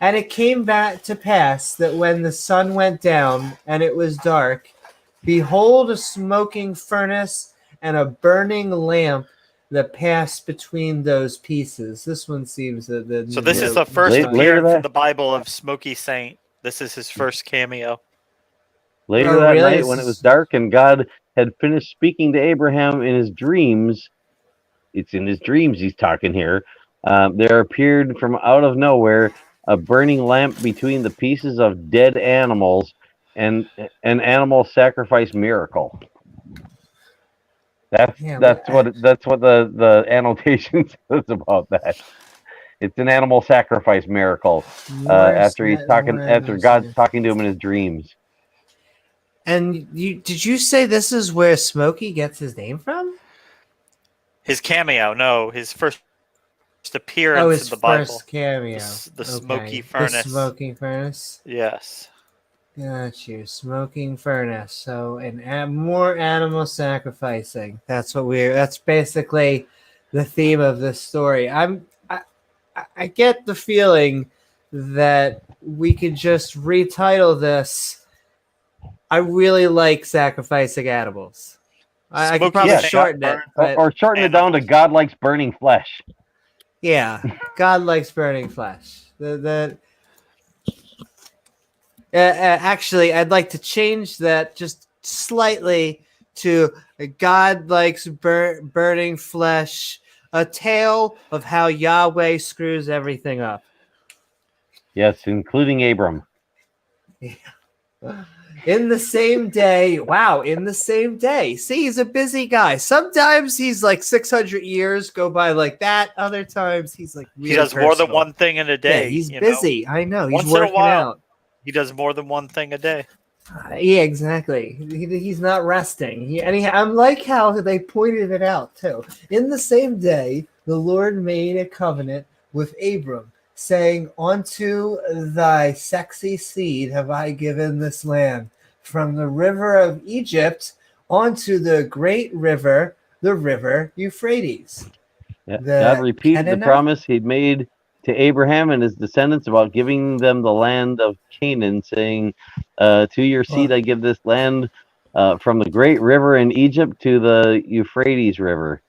it came back to pass that when the sun went down and it was dark, behold, a smoking furnace and a burning lamp that passed between those pieces. This one seems So this is the first Later appearance that- in the Bible of Smoky Saint. This is his first cameo. Later Oh, that really? night, when it was dark and God had finished speaking to Abraham in his dreams, it's in his dreams he's talking here, there appeared from out of nowhere a burning lamp between the pieces of dead animals, and an animal sacrifice miracle. That's what the annotation says about that. It's an animal sacrifice miracle. After God's talking to him in his dreams. And did you say this is where Smokey gets his name from? His cameo, no, his first appearance in the Bible. First cameo. The smoky furnace. The smoking furnace. Yes. Got you. Smoking furnace. So, more animal sacrificing. That's basically the theme of this story. I get the feeling that we could just retitle this. I really like sacrificing animals. I could probably shorten it. Or shorten it down to God likes burning flesh. Yeah, God likes burning flesh. Actually, I'd like to change that just slightly to God likes burning flesh, a tale of how Yahweh screws everything up. Yes, including Abram. In the same day. Wow, in the same day. See, he's a busy guy. Sometimes he's like 600 years go by like that. Other times he's like really he does more than one thing in a day. Yeah, he's busy. Know? I know. He's Once working in a while, out. He does more than one thing a day. Yeah, exactly. He's not resting. I like how they pointed it out too. In the same day, the Lord made a covenant with Abram, saying, "Unto thy sexy seed have I given this land, from the river of Egypt onto the great river, the river Euphrates." God repeated the promise he'd made to Abraham and his descendants about giving them the land of Canaan, saying, to your seed I give this land, from the great river in Egypt to the Euphrates River.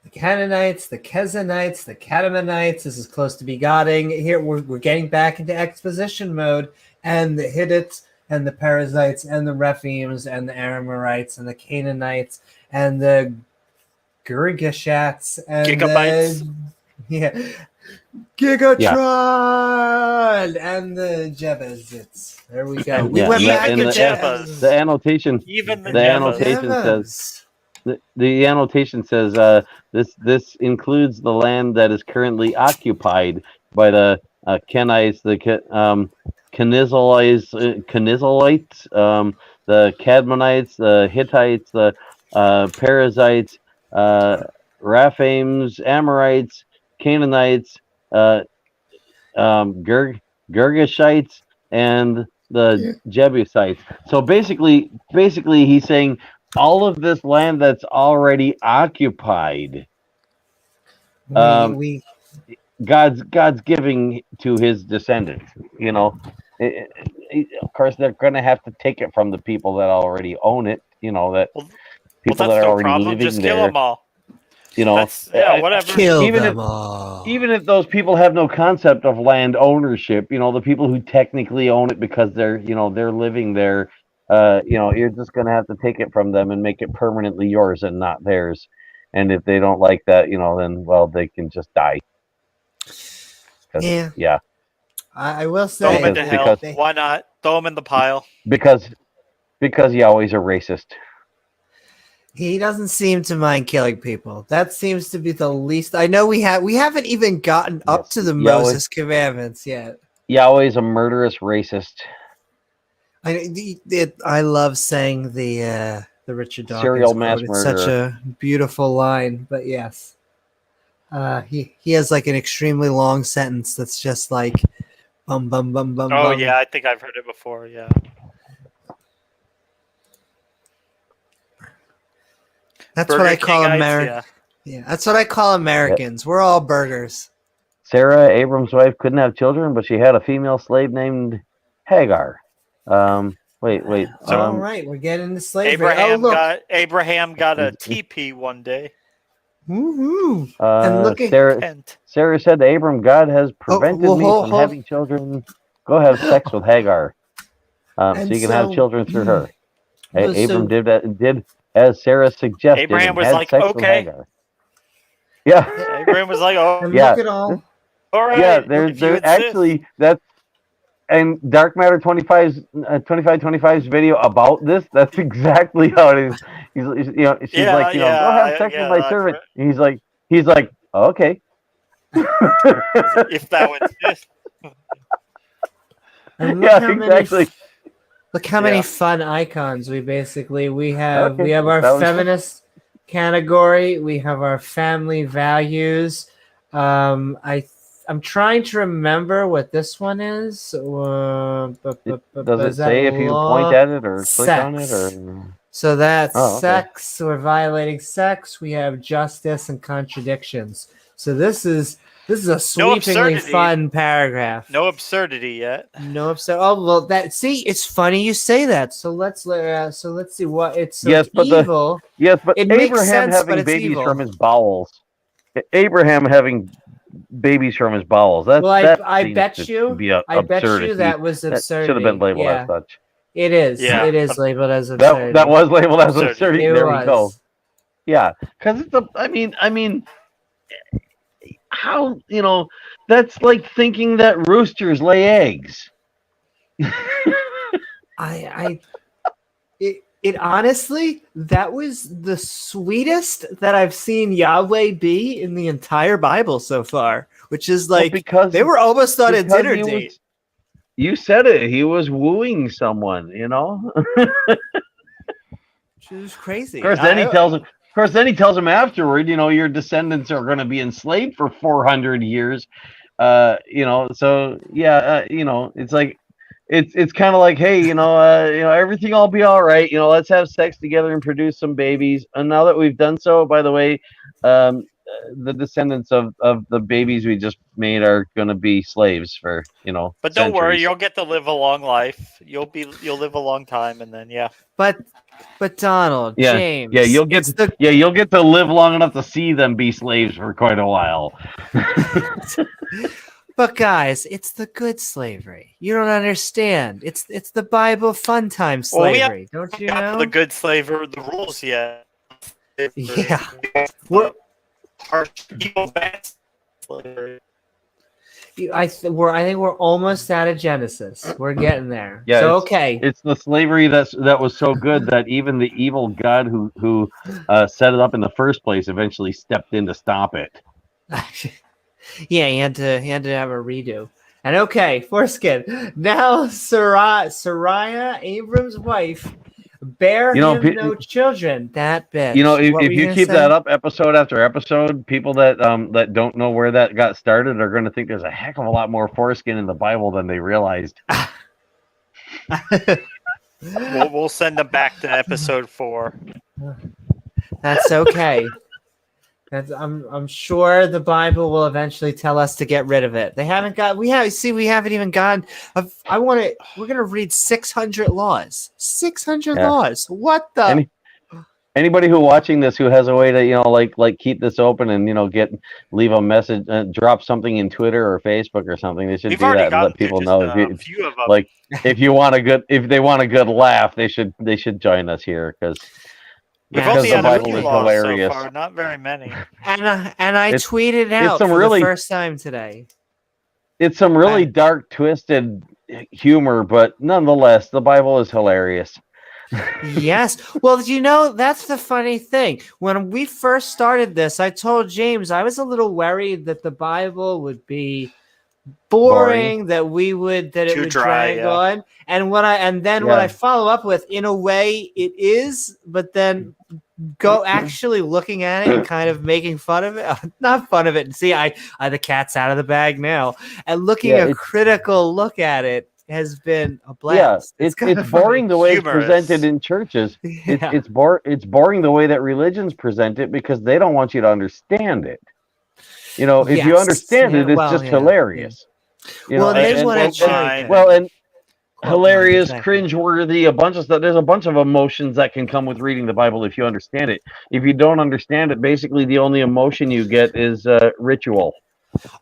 The Canaanites, the Kezanites, the Kadmonites. This is close to begotten. Here we're getting back into exposition mode, and the Hittites and the Perizzites and the Rephaims and the Amorites and the Canaanites and the Girgashats and Gigabytes. Gigatron and the Jebusites. There we go. We Yeah, went and back the to Jebus. the annotation. Even the The annotation Jebus. says the annotation says this includes the land that is currently occupied by the Kenites, the Kenizolites, the Cadmonites, the Hittites, the Perizzites, Raphaims, Amorites, Canaanites, Girgashites, and the Jebusites. So basically, he's saying all of this land that's already occupied, we God's giving to his descendants. You know, of course, they're going to have to take it from the people that already own it. You know, that Well, people that's that are no already problem. living Just there. kill them all. You know, That's whatever. kill even them if- all. even if those people have no concept of land ownership, you know, the people who technically own it because they're living there, you're just going to have to take it from them and make it permanently yours and not theirs. And if they don't like that, then, well, they can just die. Yeah. I will Throw say them into hell. because- Why not? Throw them in the pile. Because Yahweh's a racist. he doesn't seem to mind killing people. That seems to be the least. I know we haven't even gotten up Yes. to the Yahweh- Moses commandments yet. Yahweh's a murderous racist. I love saying the Richard Dawkins Serial mass quote. It's such a beautiful line, but yes, he has like an extremely long sentence that's just like bum bum bum bum. Oh bum. yeah, I think I've heard it before. Yeah. That's Burger what I call Kingites, America. yeah. Yeah, that's what I call Americans. We're all burgers. Sarah, Abram's wife, couldn't have children, but she had a female slave named Hagar. Wait. All right, we're getting into slavery. Abraham got a TP one day. Woo-hoo. And look at Sarah said to Abram, God has prevented me from having children. Go have sex with Hagar, so you can have children through her. Abram did as Sarah suggested. Abraham was had like, sex with okay. Hagar. Yeah. Abraham was like, oh, and yeah. look at all. all right. Yeah, if there's you insist. actually that's and Dark Matter 2525's video about this. That's exactly how it is. She's like, go have sex with my servant. And he's like, okay. If thou insist. And exactly. Look how many fun icons we have. We have our feminist category. We have our family values. I'm trying to remember what this one is. Does it say if you point at it or click on it? Or? So that's okay. sex. We're violating sex. We have justice and contradictions. So this is a sweepingly fun paragraph. No absurdity yet. No absurd. Oh well, it's funny you say that. So let's see what it's. So yes, but evil. But Abraham having babies from his bowels. Abraham having babies from his bowels. I bet you that was absurd. That should have been labeled as such. It is. Yeah. It is labeled as absurd. That was labeled as absurd. There we go. Yeah, because it's I mean, how that's like thinking that roosters lay eggs. It honestly, that was the sweetest that I've seen Yahweh be in the entire Bible so far, which is like because they were almost on a dinner date. You said it. He was wooing someone, Which is crazy. Of course, then he tells him afterward, your descendants are going to be enslaved for 400 years. So yeah, it's like it's kind of like, hey, everything will be all right. Let's have sex together and produce some babies. And now that we've done so, by the way, the descendants of the babies we just made are going to be slaves for But don't worry, you'll get to live a long life. You'll live a long time, and then But Donald, James, you'll get to live long enough to see them be slaves for quite a while. But guys, it's the good slavery. You don't understand. It's the Bible fun time Well, we slavery. Don't you got know? the good slaver, the rules yet. Yeah. We're Harsh, evil, bad slavery. I think we're almost out of Genesis. We're getting there. Yeah, So it's, okay. it's the slavery that was so good that even the evil God who set it up in the first place eventually stepped in to stop it. Yeah, he had to have a redo. And okay, foreskin. Now Sariah, Abram's wife, bear him no children. That bitch. You know, What were if you gonna keep say? that up episode after episode, people that don't know where that got started are going to think there's a heck of a lot more foreskin in the Bible than they realized. We'll send them back to episode 4. That's okay. I'm sure the Bible will eventually tell us to get rid of it. We haven't even gotten. We're gonna read 600 laws. 600 laws. What the? Anybody who watching this who has a way to like keep this open and leave a message, drop something in Twitter or Facebook or something, they should We've do already that and let gotten people to know. just a few of them. Like if they want a good laugh, they should join us here because. We've Because only the had a Bible few is laws hilarious. so far, not very many. And I tweeted out some for really- the first time today. It's some really dark, twisted humor, but nonetheless, the Bible is hilarious. Yes. Well, that's the funny thing. When we first started this, I told James I was a little worried that the Bible would be boring, that it would dry, drag on. And what I follow up with, in a way, it is, but then go actually looking at it and kind of making fun of it, not fun of it. See, the cat's out of the bag now, and looking a critical look at it has been a blast. Yeah, it's boring the way it's presented in churches. It's boring the way that religions present it because they don't want you to understand it. If you understand it, it's just hilarious. And hilarious, cringeworthy, a bunch of stuff. There's a bunch of emotions that can come with reading the Bible if you understand it. If you don't understand it, basically the only emotion you get is ritual.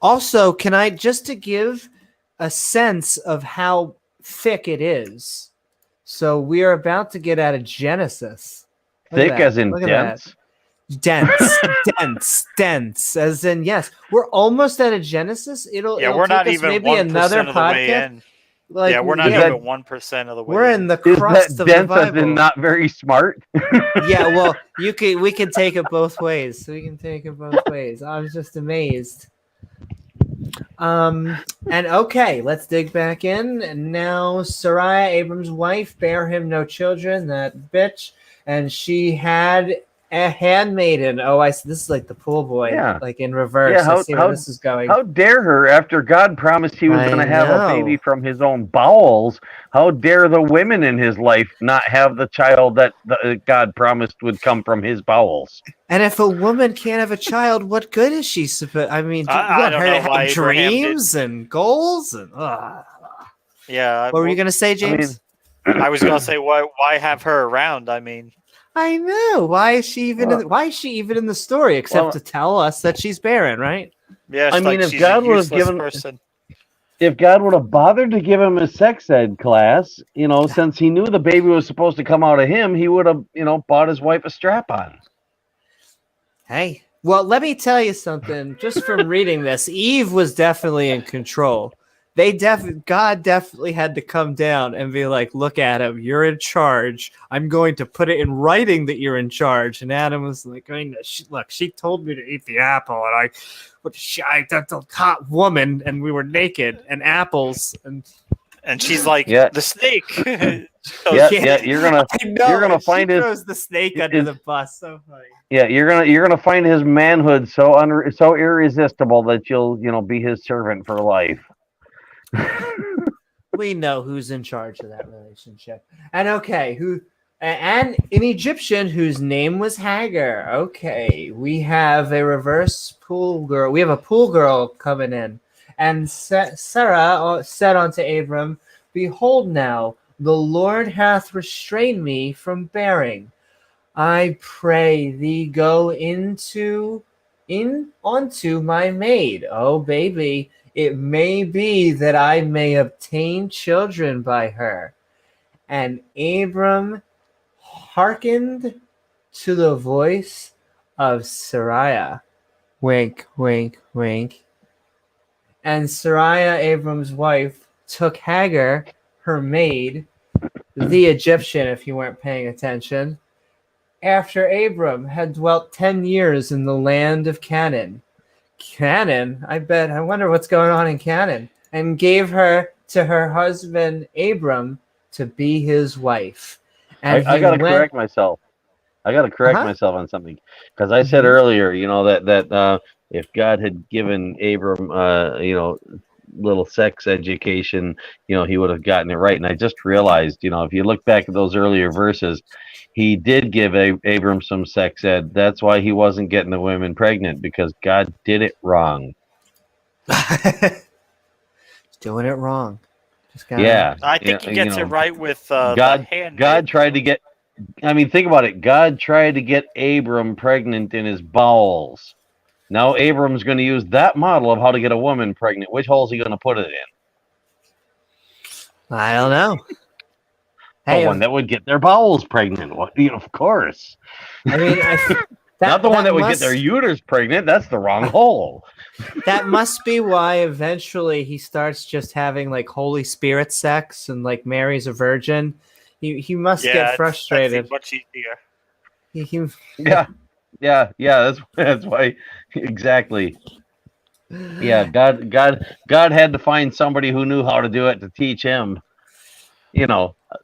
Also, can I just to give a sense of how thick it is? So we are about to get out of Genesis. Thick as in dense? dense as in yes. We're almost out of Genesis. It'll we're take not us even maybe another podcast. We're not even 1% of the way. We're in the crust of the Bible. As in not very smart. Yeah, well, we can take it both ways. I was just amazed. And okay, let's dig back in. And now Sariah, Abram's wife, bare him no children, that bitch, and she had a handmaiden. Oh, I see. This is like the pool boy, like in reverse. Yeah, I see where this is going. How dare her, after God promised he was going to have a baby from his own bowels, how dare the women in his life not have the child that God promised would come from his bowels? And if a woman can't have a child, what good is she supposed? I mean, I don't know why dreams and goals and. Yeah. What were you going to say, James? I was going to say why have her around? I mean. I know. Why is she even in the story except to tell us that she's barren, right? Yeah, I mean, if God would have bothered to give him a sex ed class, since he knew the baby was supposed to come out of him, he would have, bought his wife a strap-on. Hey, well, let me tell you something. Just from reading this, Eve was definitely in control. God definitely had to come down and be like, look, Adam, you're in charge. I'm going to put it in writing that you're in charge. And Adam was like, look, she told me to eat the apple, and that's a hot woman, and we were naked, and apples, and she's like, the snake. You're gonna find his throws the snake under the bus. So funny. Yeah, you're gonna find his manhood so irresistible that you'll be his servant for life. We know who's in charge of that relationship. And and an Egyptian whose name was Hagar. Okay, we have a reverse pool girl. We have a pool girl coming in. And Sarah said unto Abram, behold now, the Lord hath restrained me from bearing. I pray thee go unto my maid. Oh, baby, It may be that I may obtain children by her. And Abram hearkened to the voice of Sarai. Wink, wink, wink. And Sarai, Abram's wife, took Hagar, her maid, the Egyptian, if you weren't paying attention, after Abram had dwelt 10 years in the land of Canaan. Canaan? I wonder what's going on in Canaan. And gave her to her husband Abram to be his wife. And I got to correct myself. I got to correct myself on something, because I said earlier, that if God had given Abram, little sex education, he would have gotten it right. And I just realized, if you look back at those earlier verses, he did give Abram some sex ed. That's why he wasn't getting the women pregnant, because God did it wrong. Doing it wrong. I think he gets it right with God. the God tried to get. I mean, think about it. God tried to get Abram pregnant in his bowels. Now Abram's going to use that model of how to get a woman pregnant. Which hole is he going to put it in? I don't know. The one that would get their bowels pregnant. Of course. I mean, not the one that would get their uterus pregnant. That's the wrong hole. That must be why eventually he starts just having like Holy Spirit sex and like Mary's a virgin. He must get frustrated. Much easier. Yeah. That's why. Exactly. Yeah. God had to find somebody who knew how to do it to teach him.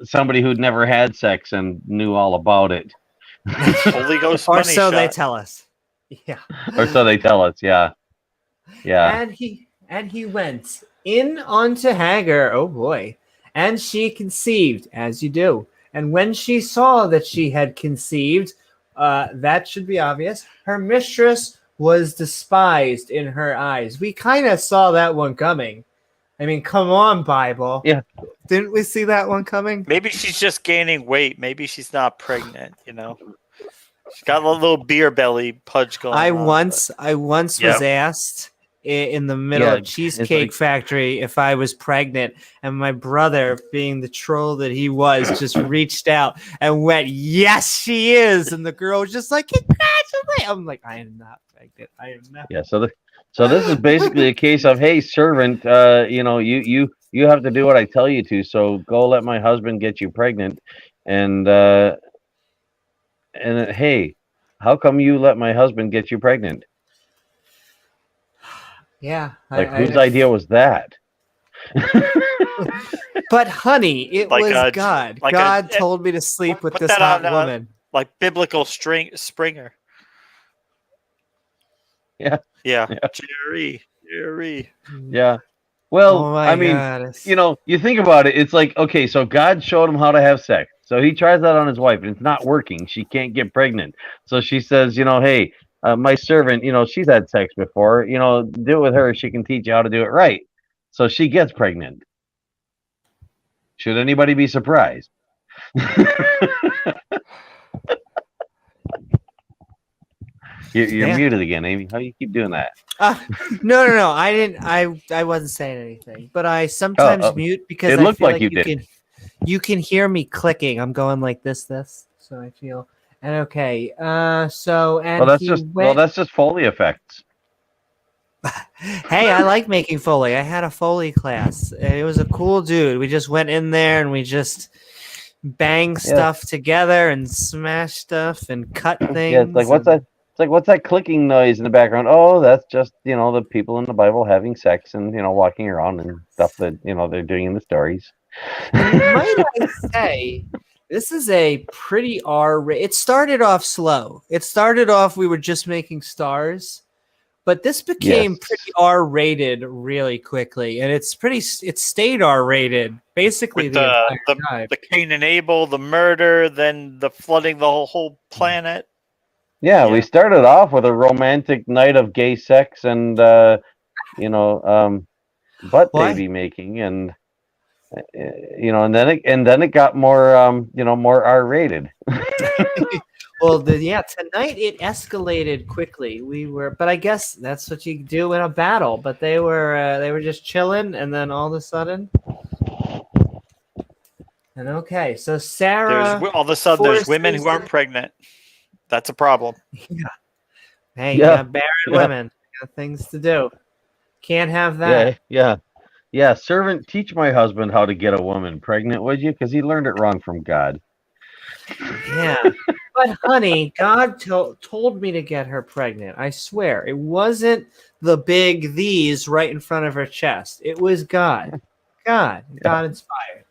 Somebody who'd never had sex and knew all about it. Holy Ghost or money so shot. They tell us. Yeah. Or so they tell us. Yeah. Yeah. And he went in unto Hagar. Oh boy. And she conceived, as you do. And when she saw that she had conceived, that should be obvious, her mistress was despised in her eyes. We kind of saw that one coming. I mean, come on, Bible. Yeah. Didn't we see that one coming? Maybe she's just gaining weight. Maybe she's not pregnant, She's got a little beer belly pudge going on. I once was asked in the middle of Cheesecake Factory if I was pregnant, and my brother, being the troll that he was, just reached out and went, "Yes, she is," and the girl was just like, "Congratulations!" I'm like, "I am not pregnant. I am not." Yeah. So this is basically a case of, hey, servant, you have to do what I tell you to. So go let my husband get you pregnant, and hey, how come you let my husband get you pregnant? Yeah. Whose idea was that? But honey, it was God. God told me to sleep with this hot woman. Like biblical Springer. Yeah. Yeah. Jerry. Yeah. Well, goodness. you think about it. It's like, okay, so God showed him how to have sex. So he tries that on his wife, and it's not working. She can't get pregnant. So she says, hey, my servant, she's had sex before. Do it with her. She can teach you how to do it right. So she gets pregnant. Should anybody be surprised? You're muted again, Amy. How do you keep doing that? No. I didn't. I wasn't saying anything. But I sometimes mute because it looked like you did. You can hear me clicking. I'm going like this. So I feel. And okay. That's just Foley effects. Hey, I like making Foley. I had a Foley class. It was a cool dude. We just went in there and we just bang stuff together and smash stuff and cut things. Yeah, it's like what's that? It's like, what's that clicking noise in the background? Oh, that's just, the people in the Bible having sex and, walking around and stuff that, they're doing in the stories. Might I say, this is a pretty it started off slow. It started off, we were just making stars, but this became pretty R-rated really quickly. And it stayed R-rated basically with the Cain and Abel, the murder, then the flooding the whole planet. Yeah, we started off with a romantic night of gay sex and, butt baby making. And And then it got more more R-rated. Well, tonight it escalated quickly. But I guess that's what you do in a battle. But they were just chilling, and then all of a sudden, and okay, so Sarah. All of a sudden there's women who forces aren't pregnant. That's a problem. Hey, you Yeah, got barren yeah. women. Got things to do. Can't have that. Yeah. Servant, teach my husband how to get a woman pregnant, would you? Because he learned it wrong from God. Yeah. But honey, God told me to get her pregnant. I swear. It wasn't the big these right in front of her chest. It was God. God inspired.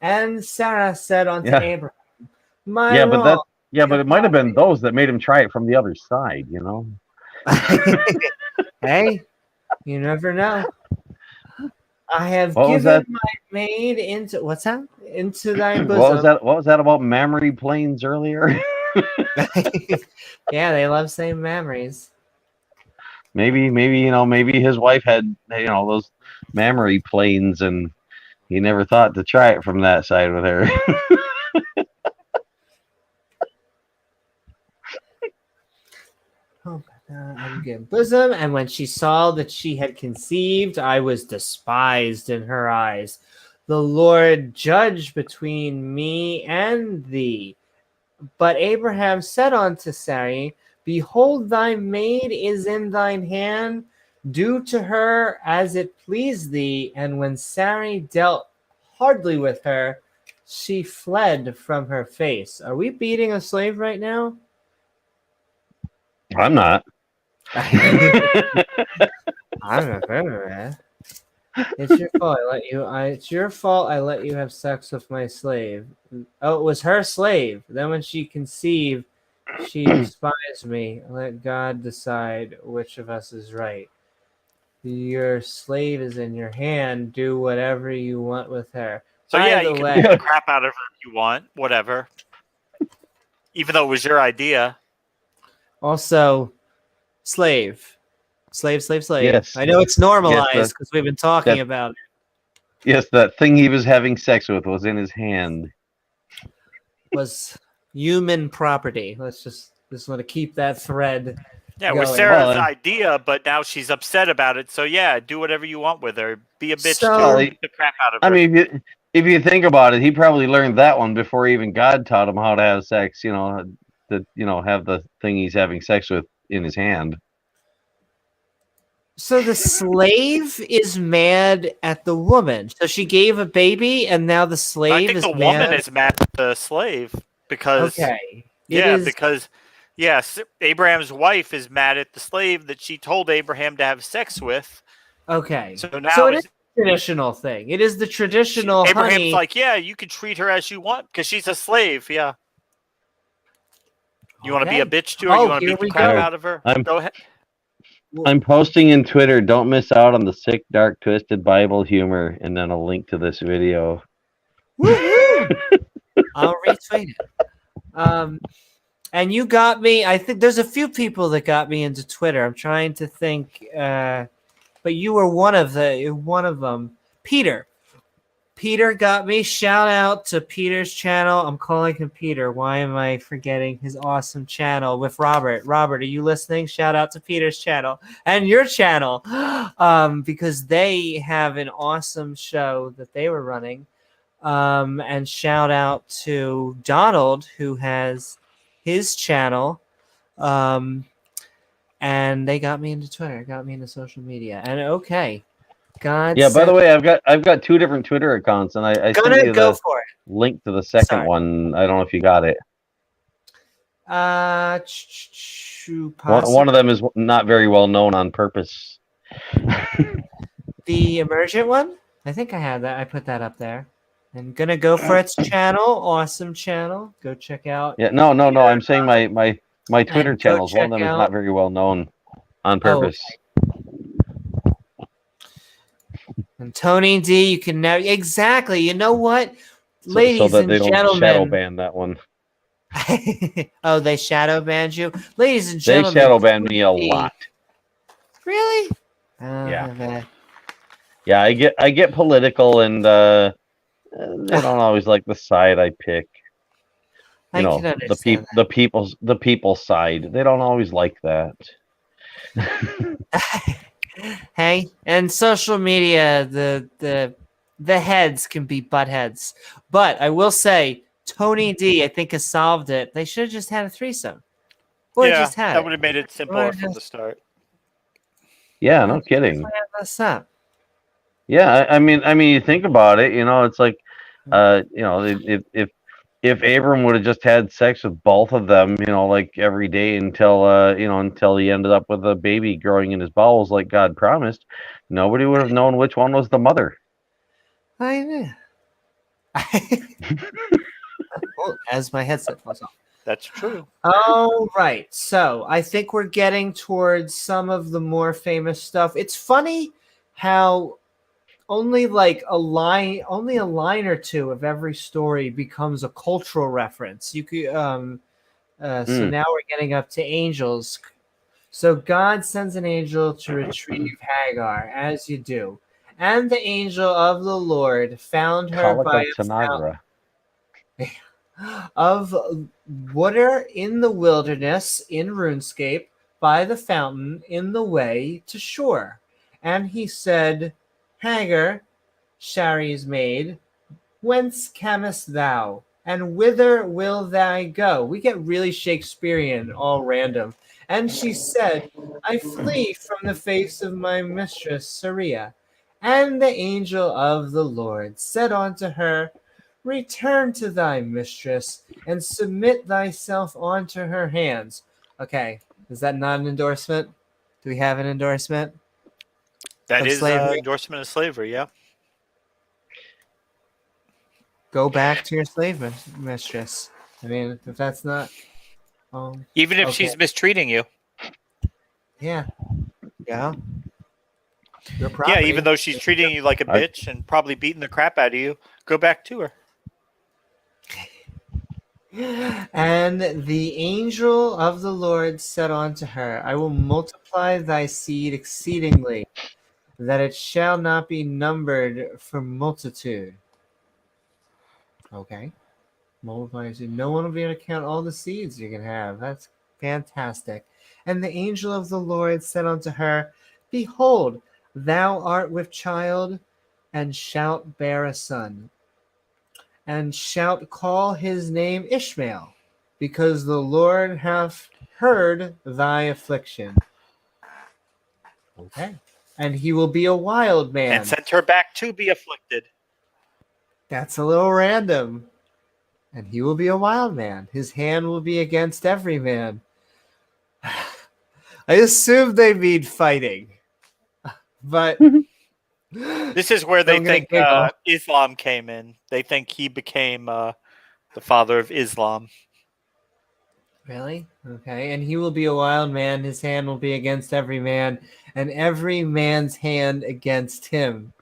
And Sarah said unto Yeah. Abraham, my Yeah, but wrong. but it might have been those that made him try it from the other side, you know. Hey, you never know. I have What was given that? my maid into what's that? Into thy bosom. What was that about mammary planes earlier? Yeah, they love saying memories. maybe his wife had those mammary planes, and he never thought to try it from that side with her. Bosom, and when she saw that she had conceived, I was despised in her eyes. The Lord judge between me and thee. But Abraham said unto Sarai, behold, thy maid is in thine hand. Do to her as it please thee. And when Sarai dealt hardly with her, she fled from her face. Are we beating a slave right now? I'm not. I'm not that. It's your fault. It's your fault. I let you have sex with my slave. Oh, it was her slave. Then when she conceived, she despised me. Let God decide which of us is right. Your slave is in your hand. Do whatever you want with her. So By yeah, the you can way, beat the crap out of her if you want, whatever. Even though it was your idea. also, slave. Slave. Yes. I know it's normalized Yes, because we've been talking about it. Yes, that thing he was having sex with was in his hand. Was human property. Let's just want to keep that thread. Yeah, it was going. Sarah's idea, but now she's upset about it. So yeah, do whatever you want with her. Be a bitch. So- beat the crap out of her. I mean, if you think about it, he probably learned that one before even God taught him how to have sex. Have the thing he's having sex with in his hand. So the slave is mad at the woman. So she gave a baby, and now the slave I think is the mad. woman is mad at the slave because Abraham's wife is mad at the slave that she told Abraham to have sex with. Okay. So now it is a traditional thing. It is the traditional. Abraham's like, yeah, you can treat her as you want because she's a slave. Yeah. You want to be a bitch to her? You want to beat the crap out of her? Go ahead. I'm posting in Twitter. Don't miss out on the sick, dark, twisted Bible humor, and then a link to this video. Woo-hoo! I'll retweet it. And you got me. I think there's a few people that got me into Twitter. I'm trying to think, but you were one of them. Peter got me. Shout out to Peter's channel. I'm calling him Peter. Why am I forgetting his awesome channel with Robert? Robert, are you listening? Shout out to Peter's channel and your channel, because they have an awesome show that they were running. And shout out to Donald, who has his channel. And they got me into Twitter, got me into social media. And okay. God. Yeah. By the way, I've got two different Twitter accounts, and I sent you go the for it. link to the second one. I don't know if you got it. One of them is not very well known on purpose. The emergent one? I think I had that. I put that up there. I'm gonna go for its channel. Awesome channel. Go check out. Yeah. No. I'm saying my Twitter channels. One of them is not very well known on purpose. Okay. And Tony D, you can now exactly. You know what, ladies so that and they don't gentlemen. shadow ban that one. Oh, they shadow banned you, ladies and gentlemen. They shadow banned me a lot. Really? Yeah. Yeah. I get political, and They don't always like the side I pick. I can understand The people's side. They don't always like that. that. Hey, and social media, the heads can be butt heads. But I will say, Tony D, I think, has solved it. They should have just had a threesome. Or Yeah, just had that it. would have made it simpler from the start. Yeah, no kidding. Plan this up. Yeah, I mean, you think about it. It's like, if Abram would have just had sex with both of them, like every day until he ended up with a baby growing in his bowels, like God promised, nobody would have known which one was the mother. I know. Oh, as my headset falls off. That's true. All right. So I think we're getting towards some of the more famous stuff. It's funny how only a line or two of every story becomes a cultural reference. You could so now we're getting up to angels. So God sends an angel to retrieve Hagar, as you do. And the angel of the Lord found her by a fountain of water in the wilderness in RuneScape by the fountain in the way to shore. And he said, Hagar, Shari's maid, whence camest thou? And whither will thou go? We get really Shakespearean, all random. And she said, I flee from the face of my mistress, Saria. And the angel of the Lord said unto her, Return to thy mistress, and submit thyself unto her hands. Okay, is that not an endorsement? Do we have an endorsement That of is slavery? endorsement of slavery. Yeah. Go back to your slave mistress. I mean, if that's not, Even if okay, she's mistreating you. yeah, your Yeah, property. even though she's treating you like a bitch and probably beating the crap out of you, go back to her. And the angel of the Lord said unto her, I will multiply thy seed exceedingly, that it shall not be numbered for multitude. Okay. Multiply your seed. No one will be able to count all the seeds you can have. That's fantastic. And the angel of the Lord said unto her, Behold, thou art with child, and shalt bear a son, and shalt call his name Ishmael, because the Lord hath heard thy affliction. Okay. And he will be a wild man. And sent her back to be afflicted. That's a little random. And he will be a wild man. His hand will be against every man. I assume they mean fighting. But This is where they think Islam came in. They think he became the father of Islam. Really? Okay. And he will be a wild man. His hand will be against every man, and every man's hand against him.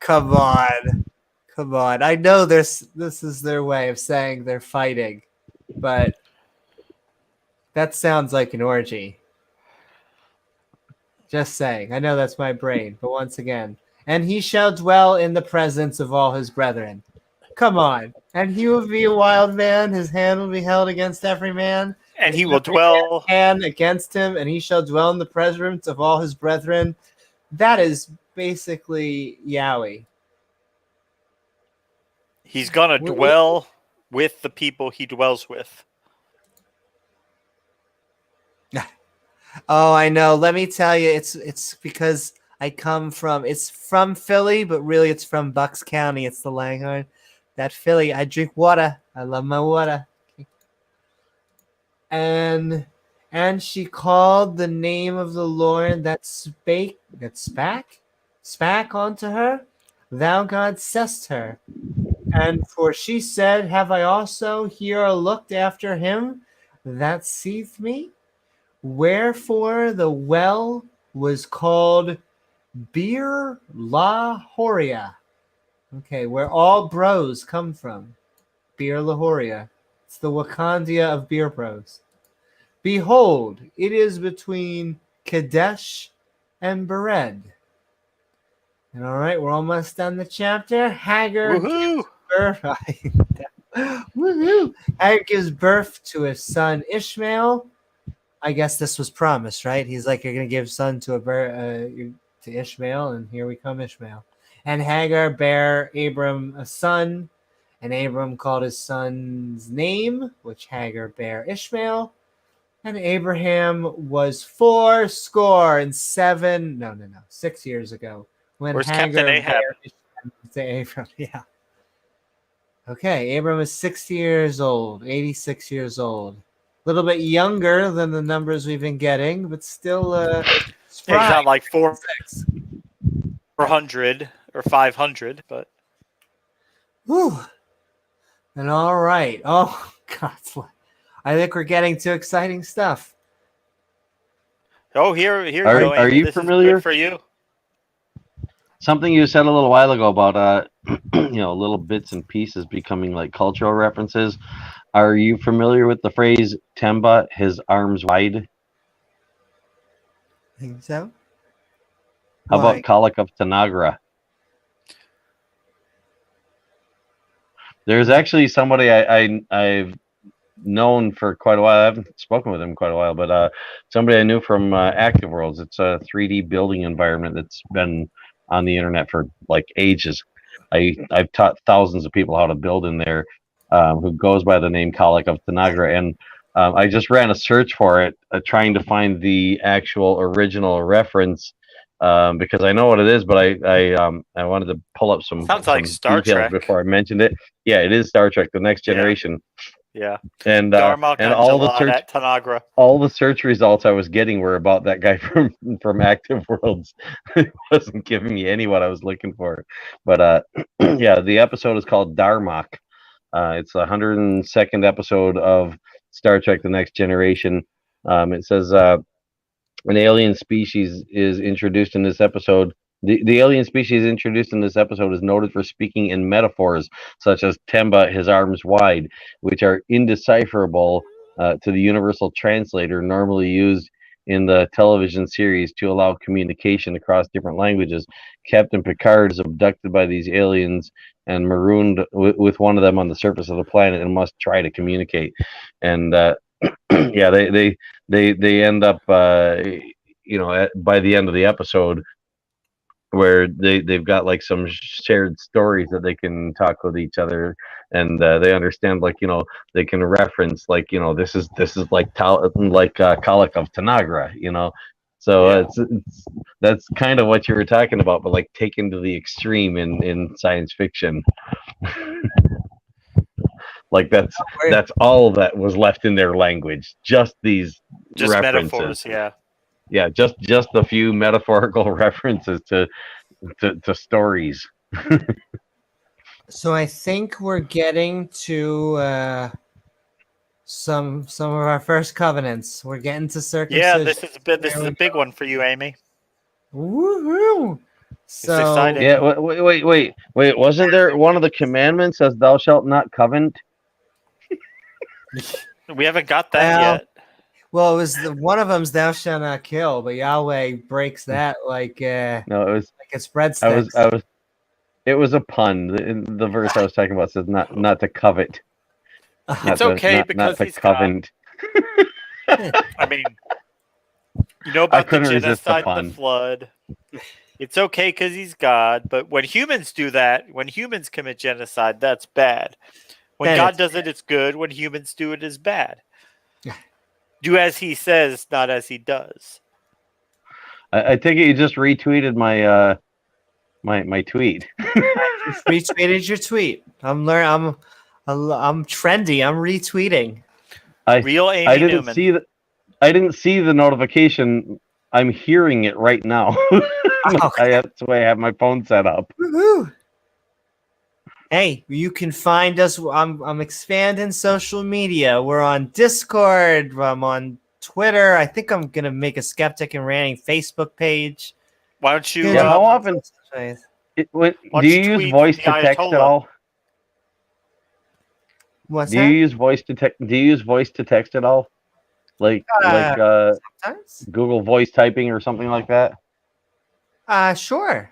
Come on. Come on. I know this is their way of saying they're fighting, but that sounds like an orgy. Just saying. I know that's my brain, but once again. And he shall dwell in the presence of all his brethren. Come on. And he will be a wild man. His hand will be held against every man. And he will dwell hand against him, and he shall dwell in the presence of all his brethren. That is basically Yahweh. He's gonna dwell with the people he dwells with. Oh, I know. Let me tell you, it's because it's from Philly, but really it's from Bucks County. It's the Langhorne. That Philly, I drink water. I love my water. And she called the name of the Lord that spake unto her. Thou God saidst her. And for she said, Have I also here looked after him that seeth me? Wherefore the well was called Beer La Horia. Okay, where all bros come from. Beer La Horia. It's the Wakandia of beer bros. Behold, it is between Kadesh and Bered. And all right, we're almost done the chapter. Hagar Woohoo! gives birth. Woohoo! Hagar gives birth to his son Ishmael. I guess this was promised, right? He's like, you're gonna give son to to Ishmael, and here we come, Ishmael. And Hagar bare Abram a son, and Abram called his son's name, which Hagar bare Ishmael. And Abraham was 6 years ago when Where's Hagar Captain Ahab? bare Ishmael to Abram. Yeah. Okay, Abram is 60 years old, 86 years old. A little bit younger than the numbers we've been getting, but still Yeah, spry. he's not like 6. 400 or 500, but Whew. And all right. Oh, God. I think we're getting to exciting stuff. here you Are- go. are Amy. you This is familiar? good for you? Something you said a little while ago about little bits and pieces becoming like cultural references. Are you familiar with the phrase "Temba, his arms wide"? Think so? How Why? about Kalak of Tanagra? There's actually somebody I've known for quite a while. I haven't spoken with him in quite a while, but somebody I knew from Active Worlds. It's a 3D building environment that's been on the internet for like ages. I've taught thousands of people how to build in there, who goes by the name Kalak of Tanagra, and I just ran a search for it, trying to find the actual original reference. Because I know what it is, but I wanted to pull up some Sounds like Star details Trek. before I mentioned it. Yeah, it is Star Trek: The Next Yeah. Generation, Yeah. and Darmok and all the Angelot search at Tanagra. all the search results I was getting were about that guy from Active Worlds. It wasn't giving me any what I was looking for, but yeah, the episode is called Darmok. It's the 102nd episode of Star Trek: The Next Generation. It says. An alien species is introduced in this episode. The alien species introduced in this episode is noted for speaking in metaphors such as Temba, his arms wide, which are indecipherable to the universal translator normally used in the television series to allow communication across different languages. Captain Picard is abducted by these aliens and marooned with one of them on the surface of the planet and must try to communicate. And yeah, they end up by the end of the episode where they've got like some shared stories that they can talk with each other, and they understand, like, they can reference, like, this is like Kalak of Tanagra, so Yeah. it's that's kind of what you were talking about, but like taken to the extreme in science fiction. Like that's all that was left in their language. Just these Just references. metaphors. Yeah. Yeah, just a few metaphorical references to stories. So I think we're getting to some of our first covenants. We're getting to circumcision. Yeah. This is a big one for you, Amy. Woohoo! So exciting. Yeah, wait. Wasn't there one of the commandments says thou shalt not covet? We haven't got that Well, yet. well, it was one of them's thou shalt not kill, but Yahweh breaks that like No, it was. it's breadsticks. I was. It was a pun. The verse I was talking about says not to covet. It's okay because not he's to God. covet. I mean, you know I about the couldn't resist the genocide, pun. the flood. It's okay because he's God, but when humans do that, when humans commit genocide, that's bad. When Then God it's does it, it's good. When humans do it, it's bad. Do as he says, not as he does. I think you just retweeted my my tweet. Just retweeted your tweet. I'm trendy. I'm retweeting. Real Amy I didn't Newman. see the notification. I'm hearing it right now. Okay. That's the way I have my phone set up. Woohoo! Hey, you can find us. I'm expanding social media. We're on Discord. I'm on Twitter. I think I'm gonna make a Skeptic and Ranting Facebook page. Why don't you? Yeah, how often Why do don't you you use tweet voice the to text at Ayatollah? all? What's Do that? you use voice to text? Do you use voice to text at all? Like Sometimes. Google Voice typing or something like that? Sure.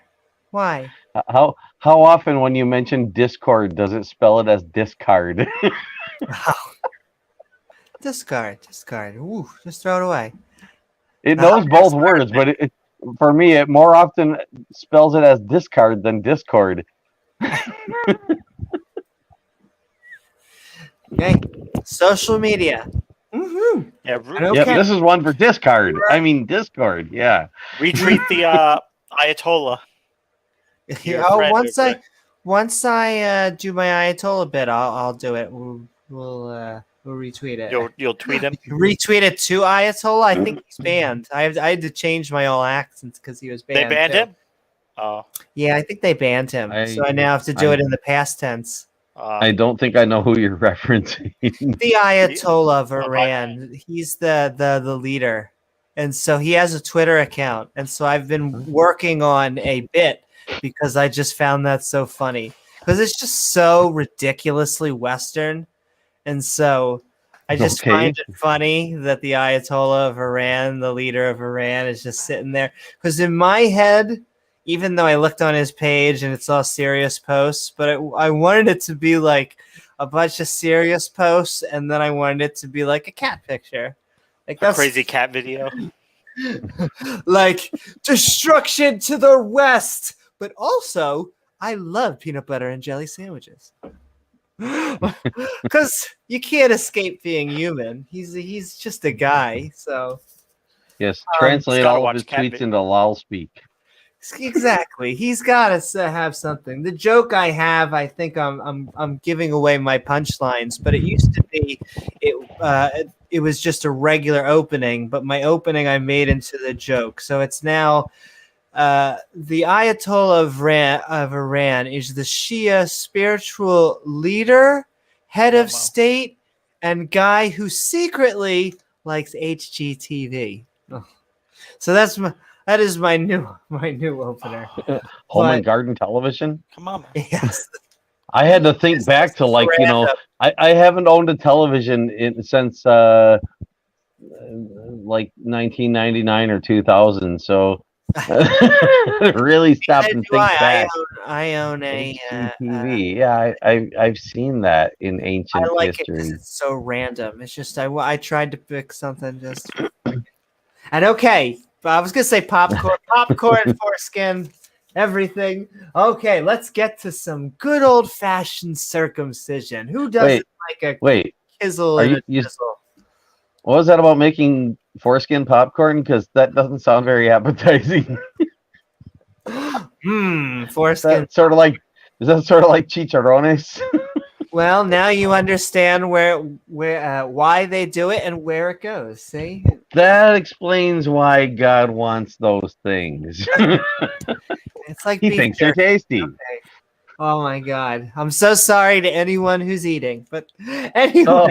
Why? How often when you mention Discord does it spell it as discard? Discard. Ooh, just throw it away. It The knows both highest words, but for me it more often spells it as discard than discord. Okay. Social media. Mm-hmm. Yeah, And Yep, okay. this is one for discard. I mean Discord. Yeah. retweet the Ayatollah. Your Oh, friend over there. once I do my Ayatollah bit, I'll do it. We'll retweet it. You'll tweet him. Retweet it to Ayatollah. I think he's banned. I had to change my whole accents because he was banned. They banned too. him. Oh, Yeah, I think they banned him. So I now have to do it in the past tense. I don't think I know who you're referencing. The Ayatollah of Iran. He's the leader. And so he has a Twitter account. And so I've been working on a bit because I just found that so funny. Because it's just so ridiculously Western. And so I just find it funny that the Ayatollah of Iran, the leader of Iran, is just sitting there. Because in my head, even though I looked on his page and it's all serious posts, but I wanted it to be like a bunch of serious posts, and then I wanted it to be like a cat picture. Like a crazy cat video. Like destruction to the West, but also I love peanut butter and jelly sandwiches. Because you can't escape being human. He's just a guy. So yes, translate all of his cat tweets into lol speak. Exactly. He's got to have something. The joke I have, I think I'm giving away my punchlines, but it used to be it was just a regular opening, but my opening I made into the joke. So it's now the Ayatollah of Iran is the Shia spiritual leader, head of state, and guy who secretly likes HGTV. Oh. So that is my new opener. Home and Garden Television? Come on, man. Yes. I had to think back to like, I haven't owned a television since like 1999 or 2000. So really stopped and think back. I own a TV. Yeah, I've seen that in ancient I like history. it because it's so random. It's just I tried to pick something just and okay. I was gonna say popcorn, foreskin, everything. Okay, let's get to some good old fashioned circumcision. Who doesn't like a kizzle and a chisel? What was that about making foreskin popcorn? Because that doesn't sound very appetizing. Foreskin. Is that sort of like chicharrones? Well, now you understand why they do it and where it goes. See? That explains why God wants those things. It's like he thinks they're tasty. Okay. Oh my God! I'm so sorry to anyone who's eating, but anyway.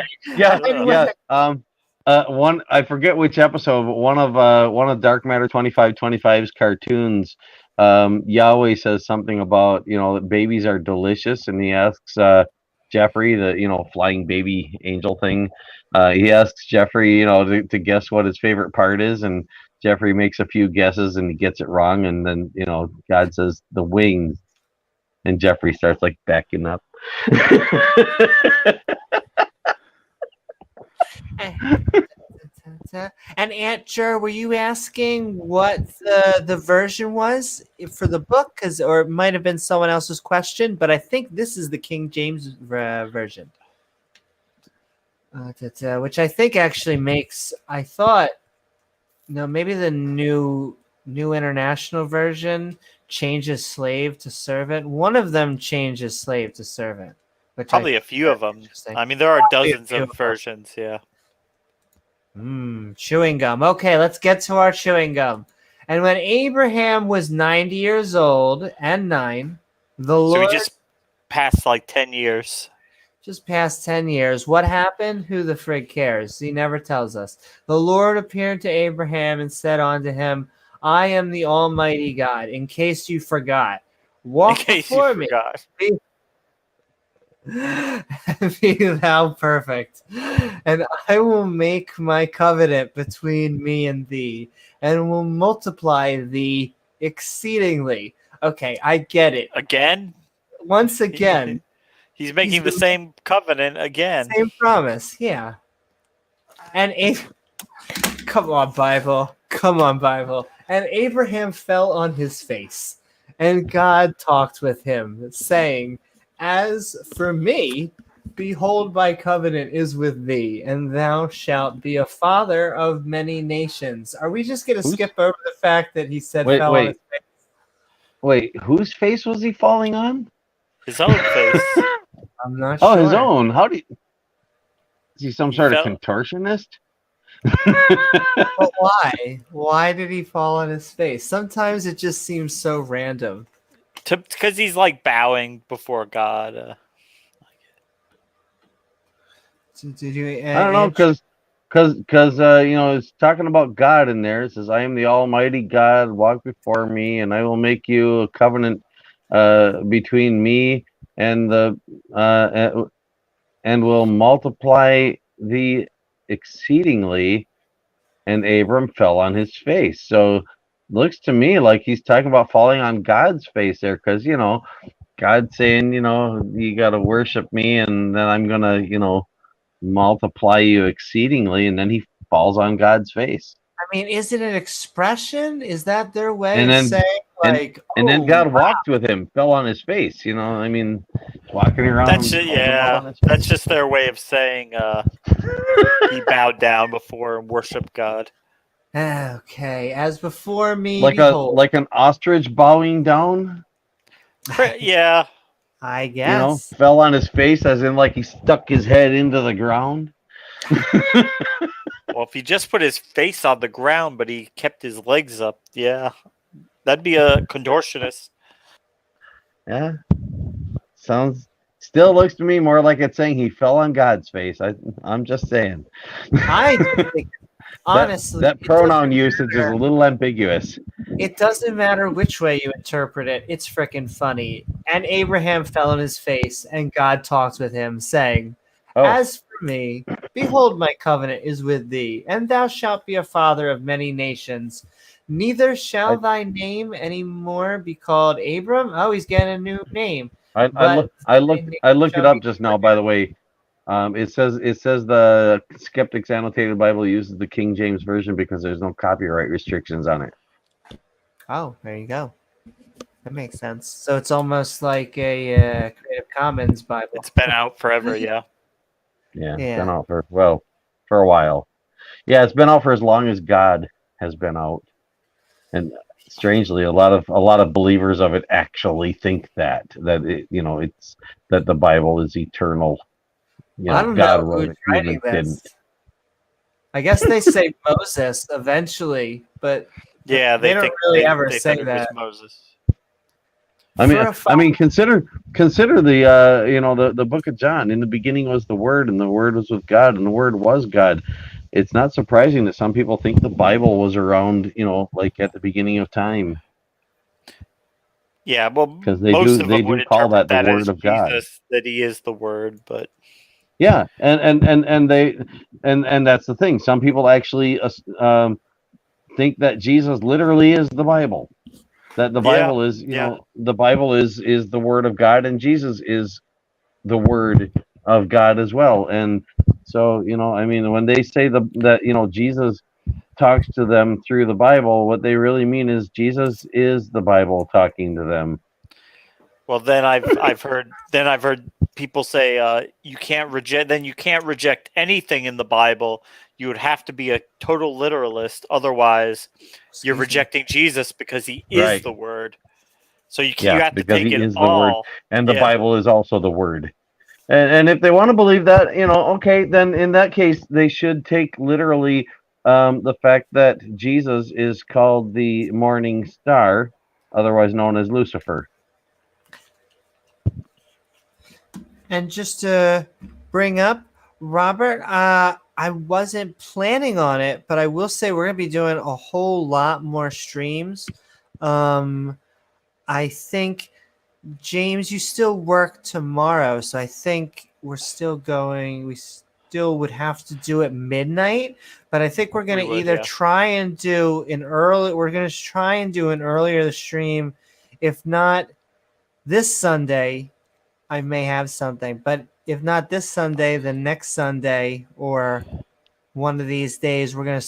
One I forget which episode, but one of Dark Matter 2525's cartoons, Yahweh says something about that babies are delicious, and he asks Jeffrey, the flying baby angel thing. He asks Jeffrey, to guess what his favorite part is, and Jeffrey makes a few guesses and he gets it wrong, and then God says the wings, and Jeffrey starts like backing up. And Aunt Jer, were you asking what the version was for the book? Or it might have been someone else's question, but I think this is the King James version. Which I think actually makes, maybe the new international version changes slave to servant. One of them changes slave to servant. Probably a few of them. I mean, there are dozens of versions, yeah. Chewing gum. Okay, let's get to our chewing gum. And when Abraham was 90 years old and 9, the Lord... So we just passed like 10 years. Just past 10 years. What happened? Who the frig cares? He never tells us. The Lord appeared to Abraham and said unto him, I am the Almighty God. In case you forgot. Walk before me. Be thou perfect, and I will make my covenant between me and thee, and will multiply thee exceedingly. Okay, I get it. Again? Once again, He's making the been- same covenant again. same promise. Yeah. And come on, Bible. Come on, Bible. And Abraham fell on his face, and God talked with him, saying, "As for me, behold, my covenant is with thee, and thou shalt be a father of many nations." Are we just going to Who's- skip over the fact that he said Wait, fell on wait. his face? Wait, whose face was he falling on? His own face. I'm not Oh, sure. his own. How do you... Is he some He sort of fell- contortionist? But why? Why did he fall on his face? Sometimes it just seems so random. Because he's like bowing before God. Did you? I don't know, because it's talking about God in there. It says, "I am the Almighty God. Walk before me, and I will make you a covenant between me and the and will multiply thee exceedingly." And Abram fell on his face. So looks to me like he's talking about falling on God's face there, because God's saying, you got to worship me, and then I'm gonna, multiply you exceedingly, and then he falls on God's face. I mean, is it an expression? Is that their way And of then- saying like? And then "Oh, God wow." walked with him, fell on his face. I mean, walking around. That's falls on his face. That's just their way of saying he bowed down before and worshiped God. Okay, as before me, like behold. like an ostrich bowing down. Yeah. I guess. Fell on his face, as in like he stuck his head into the ground. Well, if he just put his face on the ground, but he kept his legs up, yeah, that'd be a contortionist. Yeah, still looks to me more like it's saying he fell on God's face. I'm just saying. I think, honestly, that it pronoun doesn't usage is a matter. little ambiguous. It doesn't matter which way you interpret it. It's freaking funny. And Abraham fell on his face, and God talked with him, saying, Oh, "As for me, behold, my covenant is with thee, and thou shalt be a father of many nations. Neither shall thy name any more be called Abram." Oh, he's getting a new name. I But looked it shall up be just now. By the way, it says the Skeptic's Annotated Bible uses the King James Version because there's no copyright restrictions on it. Oh, there you go. That makes sense. So it's almost like a Creative Commons Bible. It's been out forever, yeah. Yeah, Yeah. it's been out for a while. Yeah, it's been out for as long as God has been out, and strangely, a lot of believers of it actually think that it's that the Bible is eternal. I don't God know wrote who's it, writing humans this. didn't. I guess they say Moses eventually, but Yeah, they don't think really ever they say think it was that. Moses. I mean, consider the the book of John. In the beginning was the Word, and the Word was with God, and the Word was God. It's not surprising that some people think the Bible was around, like at the beginning of time, Yeah, well, because they most do of them would call interpret that the as Word of God. Jesus, that he is the Word, but Yeah, and that's the thing. Some people actually think that Jesus literally is the Bible. That the Yeah, Bible is, yeah. the Bible is the Word of God, and Jesus is the Word of God as well. And so, I mean, when they say that Jesus talks to them through the Bible, what they really mean is Jesus is the Bible talking to them. Well, then I've heard people say you can't reject anything in the Bible. You would have to be a total literalist, otherwise you're rejecting Jesus because he is Right. the Word. So you Yeah, have to because take he it is the all. Word, and the Yeah. Bible is also the Word. And if they want to believe that, okay, then in that case, they should take literally the fact that Jesus is called the morning star, otherwise known as Lucifer. And just to bring up, Robert, I wasn't planning on it, but I will say we're going to be doing a whole lot more streams. I think, James, you still work tomorrow, so I think we're still going. We still would have to do it midnight, but I think we're going to either try and do an early. We're going to try and do an earlier stream if not this Sunday, I may have something. But if not this Sunday, then next Sunday or one of these days, we're gonna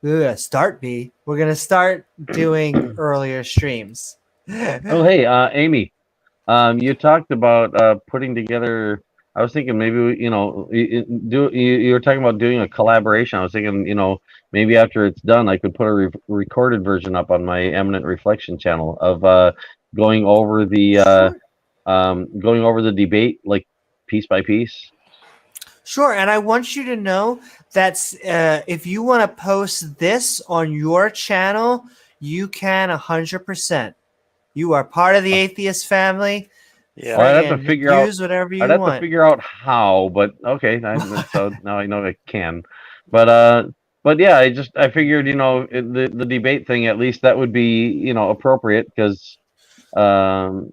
we're gonna start doing earlier streams. Oh, hey, Amy. You talked about putting together. I was thinking maybe you were talking about doing a collaboration. I was thinking maybe after it's done, I could put a recorded version up on my Eminent Reflection channel of going over the Sure. going over the debate like piece by piece. Sure, and I want you to know that if you want to post this on your channel, you can 100%. You are part of the atheist family. Yeah. Well, I'd have to Friggin' figure out. use whatever I'd you have to want. figure out how, but okay. So now I know I can. But yeah, I figured the debate thing, at least that would be appropriate because and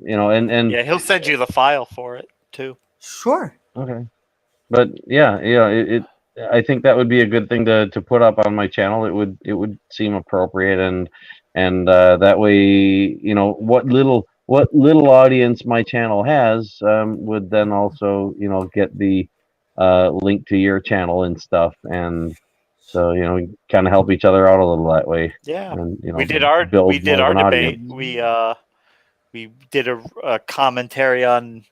Yeah, he'll send you the file for it too. Sure. okay. But yeah, I think that would be a good thing to put up on my channel. It would seem appropriate, and that way, what little audience my channel has would then also get the link to your channel and stuff, and so we kind of help each other out a little that way, Yeah. and We did our build more of an debate. audience. We did a commentary on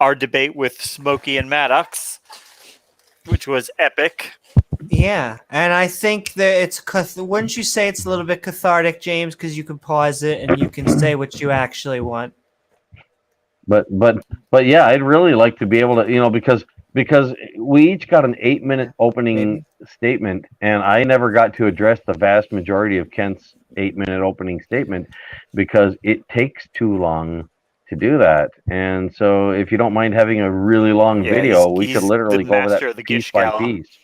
our debate with Smokey and Maddox, which was epic. Yeah, and I think that wouldn't you say it's a little bit cathartic, James, because you can pause it and you can say what you actually want. But yeah, I'd really like to be able to, because we each got an 8-minute opening maybe. statement, and I never got to address the vast majority of Kent's 8-minute opening statement because it takes too long to do that. And so, if you don't mind having a really long Yeah, video, we he's could literally the go over master of that the piece by Gishgal. piece,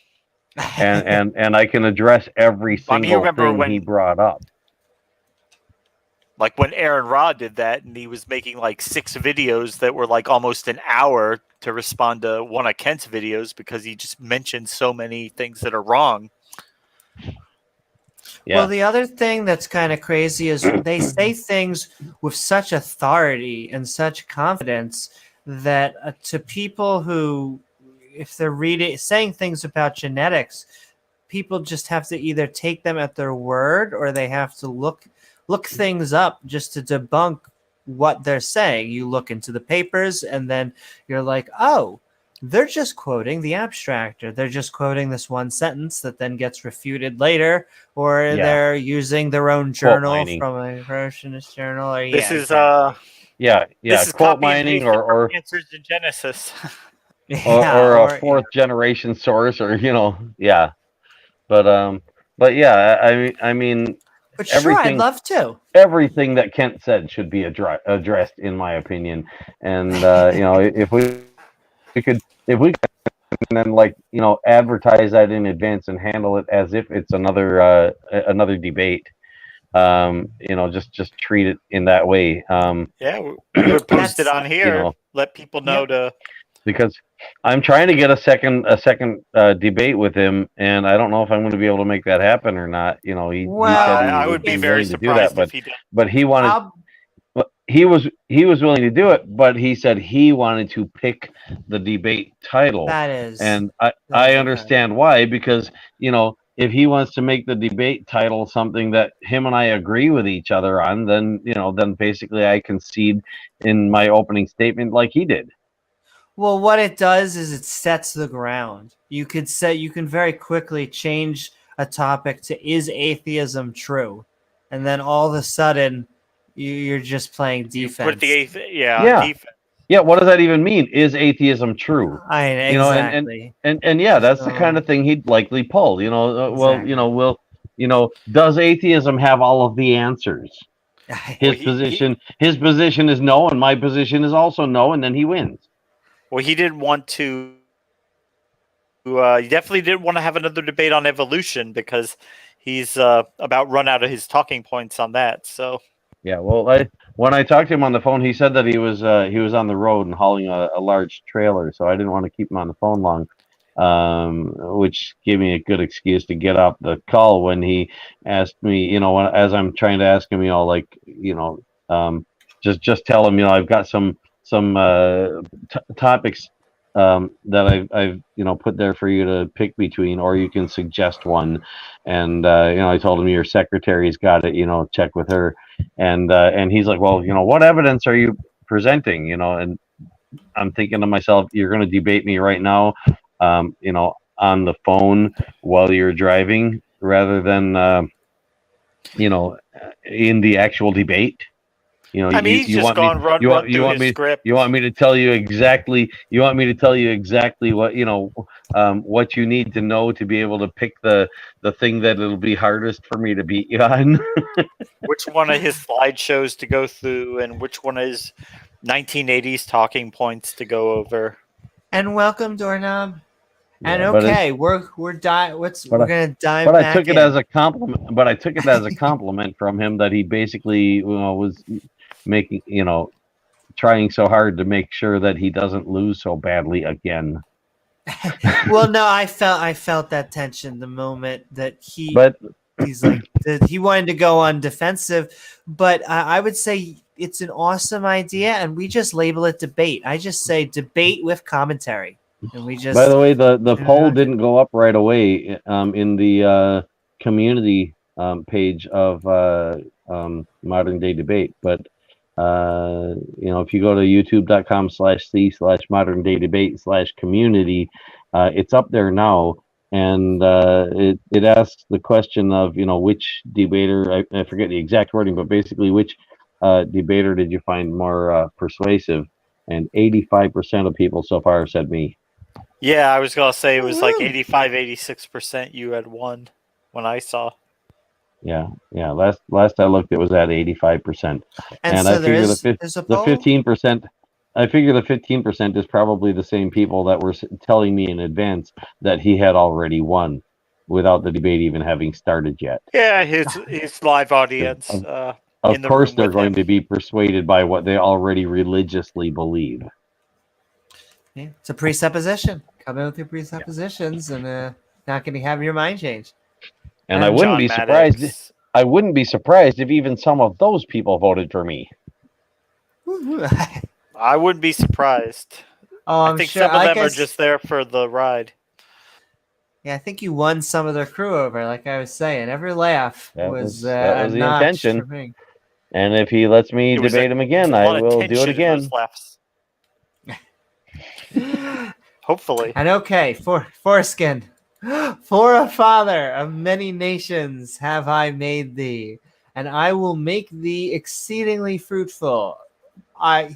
and I can address every I mean, you single remember thing he when- brought up. Like when Aaron Rod did that, and he was making like 6 videos that were like almost an hour to respond to one of Kent's videos because he just mentioned so many things that are wrong. Yeah. Well, the other thing that's kind of crazy is they say things with such authority and such confidence that to people who, if they're saying things about genetics, people just have to either take them at their word or they have to look things up just to debunk what they're saying. You look into the papers and then you're like, oh, they're just quoting the abstractor. They're just quoting this one sentence that then gets refuted later, or Yeah. they're using their own journal mining. from a versionist journal. Or, This yeah, is exactly. this is quote copy and mining pasted from or Answers in Genesis. or a fourth generation source, or yeah. But yeah, I mean But sure, I'd everything love to. everything that Kent said should be addressed, in my opinion. And if we could then advertise that in advance and handle it as if it's another debate. Just treat it in that way. Yeah, we would post it on here. Let people know Yep. to. Because I'm trying to get a second debate with him, and I don't know if I'm going to be able to make that happen or not. He said he I would would be be very willing to do that, surprised if he did. but he wanted. I'll- He was willing to do it, but he said he wanted to pick the debate title, that is, and that I is understand why, because if he wants to make the debate title something that him and I agree with each other on, then then basically I concede in my opening statement like he did. Well, what it does is it sets the ground. You can very quickly change a topic to "Is atheism true?" and then all of a sudden you're just playing defense. Put the Yeah. defense. Yeah, what does that even mean? Is atheism true? Exactly. And yeah, that's the kind of thing he'd likely pull. Exactly. Does atheism have all of the answers? His position is no, and my position is also no, and then he wins. Well, he didn't want to. He definitely didn't want to have another debate on evolution because he's about run out of his talking points on that. So yeah, well, when I talked to him on the phone, he said that he was on the road and hauling a large trailer, so I didn't want to keep him on the phone long, which gave me a good excuse to get off the call when he asked me, as I'm trying to ask him, Just tell him, I've got some topics that I've put there for you to pick between, or you can suggest one. And I told him your secretary's got it. Check with her. And he's like, well, what evidence are you presenting? And I'm thinking to myself, you're going to debate me right now, on the phone while you're driving, rather than in the actual debate. I mean, he's just gone run through his script. You want me to tell you exactly? You want me to tell you exactly what what you need to know to be able to pick the thing that it'll be hardest for me to beat you on? Which one of his slideshows to go through, and which one of his 1980s talking points to go over? And welcome, Doorknob. And Yeah, okay, we're gonna dive. But I took it as a compliment. But I took it as a compliment from him that he basically was making trying so hard to make sure that he doesn't lose so badly again. Well, no, I felt that tension the moment that he's like he wanted to go on defensive, but I would say it's an awesome idea, and we just label it debate. I just say debate with commentary, and we just. By the way, the poll didn't go up right away in the community page of Modern Day Debate, but if you go to youtube.com/c/modern day debate/community, it's up there now, and it asks the question of which debater, I forget the exact wording, but basically which debater did you find more persuasive, and 85% of people so far said me. Yeah, I was gonna say it was like 85-86% you had won when I saw. Yeah. Last I looked, it was at 85%, and so I figure the 15%. I figure the 15% is probably the same people that were telling me in advance that he had already won, without the debate even having started yet. Yeah, his live audience. Of course, they're going to be persuaded by what they already religiously believe. Yeah, it's a presupposition. Come in with your presuppositions, and not going to have your mind change. And I wouldn't be surprised. I wouldn't be surprised if even some of those people voted for me. I wouldn't be surprised. I think some of them are just there for the ride. Yeah, I think you won some of their crew over. Like I was saying, every laugh was the intention. For me. And if he lets me debate him again, I will do it again. Hopefully. And okay, foreskin. For a father of many nations have I made thee, and I will make thee exceedingly fruitful.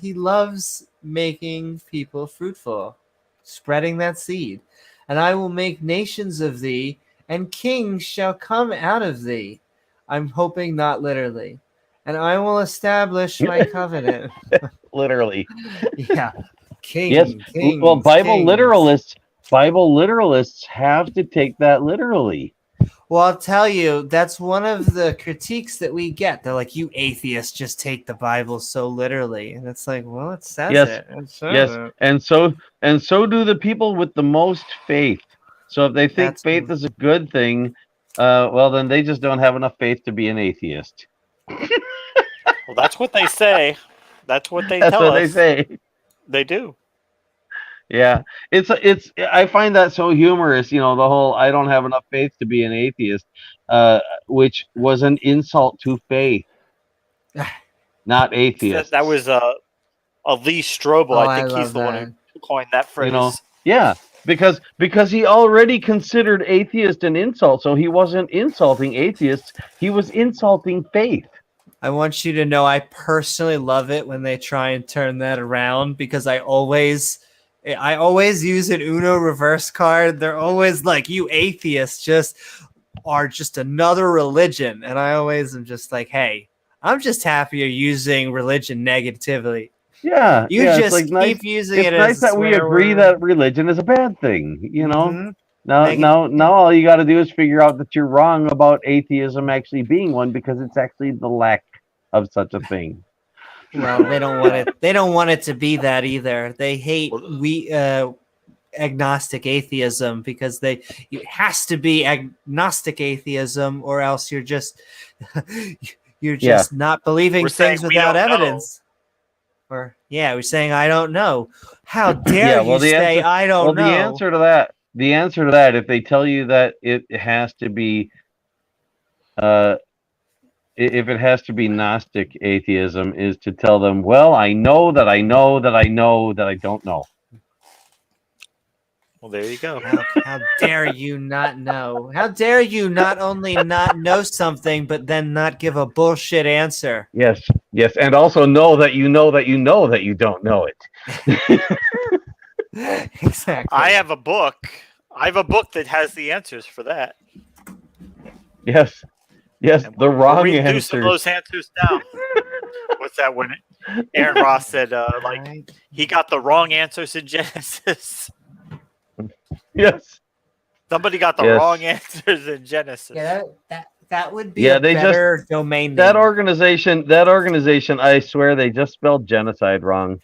He loves making people fruitful, spreading that seed. And I will make nations of thee, and kings shall come out of thee. I'm hoping not literally. And I will establish my covenant. Literally. Yeah. Kings. Yes. Kings, well, Bible kings. literalists have to take that literally. Well, I'll tell you, that's one of the critiques that we get. They're like, you atheists just take the Bible so literally. And it's like, well, it says it. It. And so do the people with the most faith. So if they think faith is a good thing, well, then they just don't have enough faith to be an atheist. Well, that's what they say. That's what they tell us. That's what they say. They do. Yeah, it's. I find that so humorous. The whole "I don't have enough faith to be an atheist," which was an insult to faith, not atheists. That was Lee Strobel. I think he's the one who coined that phrase. Yeah, because he already considered atheist an insult, so he wasn't insulting atheists. He was insulting faith. I want you to know I personally love it when they try and turn that around, because I always use an Uno reverse card. They're always like, you atheists are just another religion. And I always am just like, hey, I'm just happy you're using religion negatively. Yeah. You just keep using it as nice that we agree that religion is a bad thing, Mm-hmm. Now all you got to do is figure out that you're wrong about atheism actually being one, because it's actually the lack of such a thing. Well, they don't want it. They don't want it to be that either. They hate agnostic atheism, because it has to be agnostic atheism, or else you're just You're just not believing We're things saying we without don't know. evidence. Or we're saying I don't know. How dare you the say answer, I don't well, know? the answer to that, if they tell you that it has to be, if it has to be Gnostic atheism, is to tell them, well, I know that I know that I know that I don't know. Well, there you go. How dare you not know? How dare you not only not know something, but then not give a bullshit answer? Yes, and also know that you know that you know that you don't know it. Exactly. I have a book. I have a book that has the answers for that. Yes, And the we're wrong reading through some of answers. those answers now. What's that when Aaron Ross said, he got the wrong answers in Genesis? Yes. Somebody got the wrong answers in Genesis. Yeah, that would be a better domain name. That organization, I swear they just spelled genocide wrong.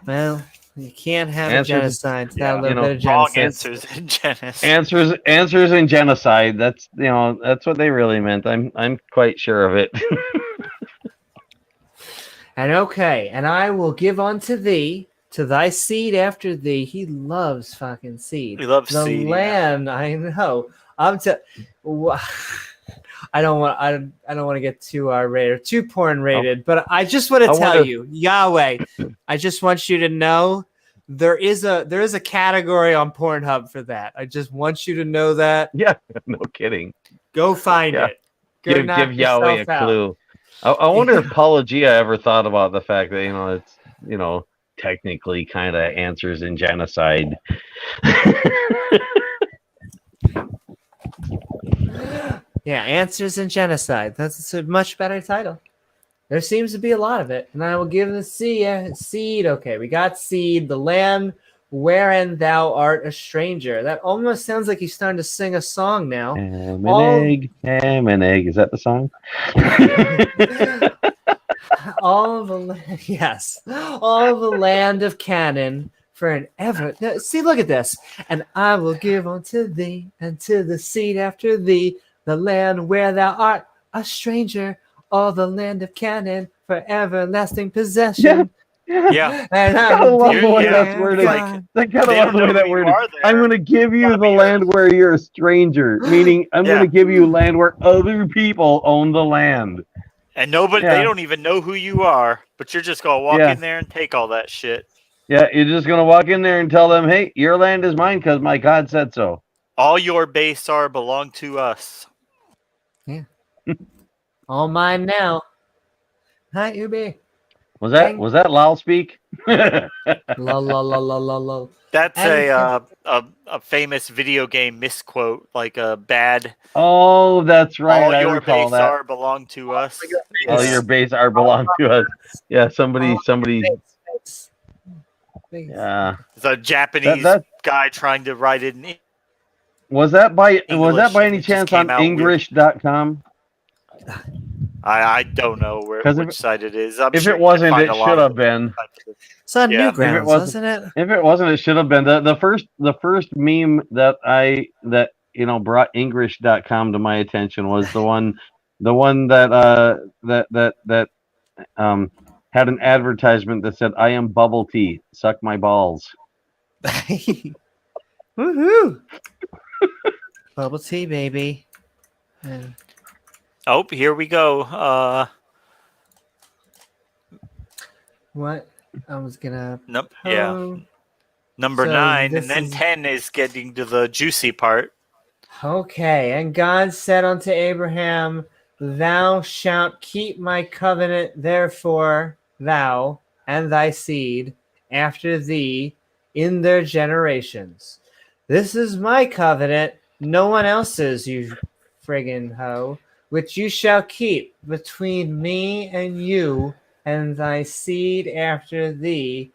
Well, you can't have a genocide without a little bit of wrong Genesis. answers in Genesis. Answers in genocide. That's that's what they really meant. I'm quite sure of it. And I will give unto thee, to thy seed after thee. He loves fucking seed. He loves the seed. land. I know. I don't want to get too R-rated, too porn rated, but I just want to tell you, Yahweh. I just want you to know there is a category on Pornhub for that. I just want you to know that. Yeah, no kidding. Go find it. Go give Yahweh a clue. I wonder if Apologia ever thought about the fact that it's technically kind of answers in genocide. Yeah, Answers in Genocide. That's a much better title. There seems to be a lot of it. And I will give the seed. Okay, we got seed, the land wherein thou art a stranger. That almost sounds like he's starting to sing a song now. Ham and egg. Is that the song? All the land of Canaan for an ever. No, see, look at this. And I will give unto thee and to the seed after thee the land where thou art a stranger, all the land of Canaan for everlasting possession. Yeah. And I love the way that's worded. I kind of love the way that worded. I'm going to give you the land where you're a stranger, meaning I'm going to give you land where other people own the land. And they don't even know who you are, but you're just going to walk in there and take all that shit. Yeah, you're just going to walk in there and tell them, hey, your land is mine because my God said so. All your base belong to us. Yeah. All mine now. Hi, Ubi. Was that Lal speak? La la la la la la. That's a famous video game misquote, like a bad. Oh, that's right. All I your recall base that. belong to us. All your base belong to us. Yeah, somebody. Yeah. It's a Japanese guy trying to write it in. Was that by English, any chance on English.com? I don't know which site it is. If it wasn't, it should have been. It's on Newgrounds, wasn't it? If it wasn't, it should have been. The first meme that brought English.com to my attention was the one that had an advertisement that said, "I am bubble tea, suck my balls." Woohoo! Bubble tea, baby. And oh, here we go. What? I was gonna. Nope. Yeah. Number 9, and then 10 is getting to the juicy part. Okay, and God said unto Abraham, "Thou shalt keep my covenant, therefore thou and thy seed after thee in their generations. This is my covenant, no one else's, you friggin' hoe, which you shall keep between me and you and thy seed after thee.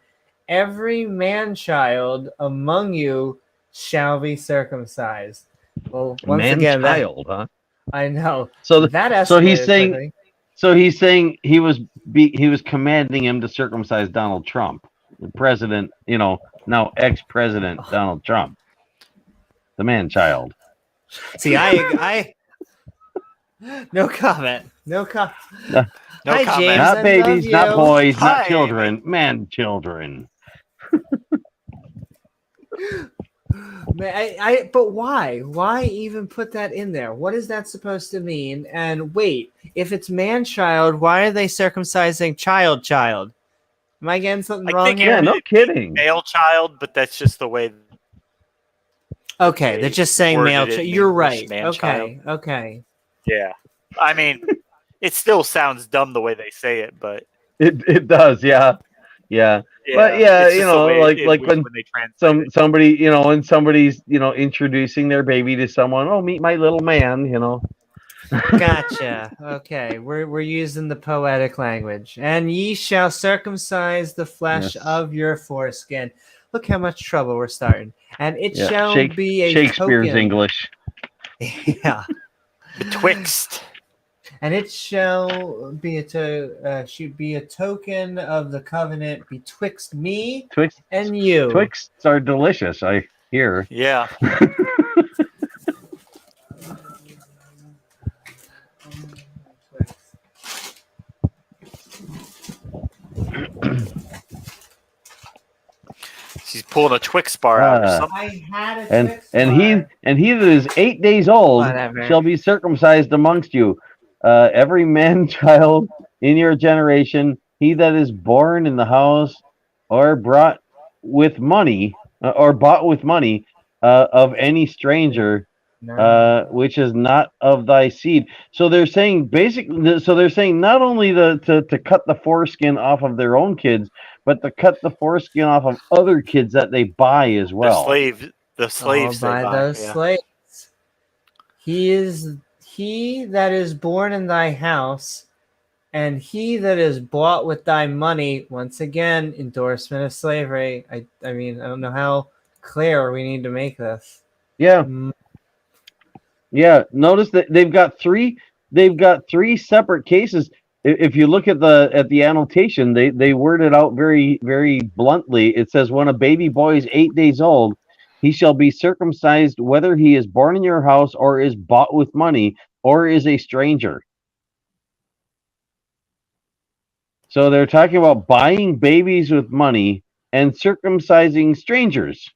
Every man-child among you shall be circumcised." Well, once again, child, huh? I know. So that. So he's saying. Quickly. So he's saying he was commanding him to circumcise Donald Trump, the president. Now ex-president Donald Trump, the man-child. See, I No comment. No comment. No, No Hi, comment. James. not I love babies, not you. boys, not Hi, children, man children. But why? Why even put that in there? What is that supposed to mean? And wait, if it's man-child, why are they circumcising child? Am I getting something I wrong think Yeah, here? no it'd be kidding. male child, but that's just the way Okay, they're they just saying worded male it child. in You're English, right. man child. Okay. Yeah. I mean, it still sounds dumb the way they say it, but It does, yeah. Yeah. But yeah, yeah, it's just the way it like was when when they translate it. somebody, when somebody's, introducing their baby to someone, oh, meet my little man. Gotcha. Okay, we're using the poetic language. And ye shall circumcise the flesh Yes. of your foreskin. Look how much trouble we're starting. And it Yeah. shall be a Shakespeare's token. English. Yeah. Betwixt. And it shall be should be a token of the covenant betwixt me Twix and you. Twixts are delicious, I hear. Yeah. She's pulling a Twix bar out or something. I had a And Twix and bar. he that is 8 days old Whatever. shall be circumcised amongst you. Every man child in your generation, he that is born in the house or brought with money or bought with money of any stranger, No. which is not of thy seed. So they're saying basically, not only to cut the foreskin off of their own kids, but to cut the foreskin off of other kids that they buy as The well. slaves they by buy. those Yeah. slaves. He that is born in thy house, and he that is bought with thy money. Once again, endorsement of slavery. I mean, I don't know how clear we need to make this. Yeah. Yeah, notice that they've got three separate cases. If you look at the annotation, they word it out very, very bluntly. It says, when a baby boy is 8 days old, he shall be circumcised, whether he is born in your house or is bought with money or is a stranger. So they're talking about buying babies with money and circumcising strangers.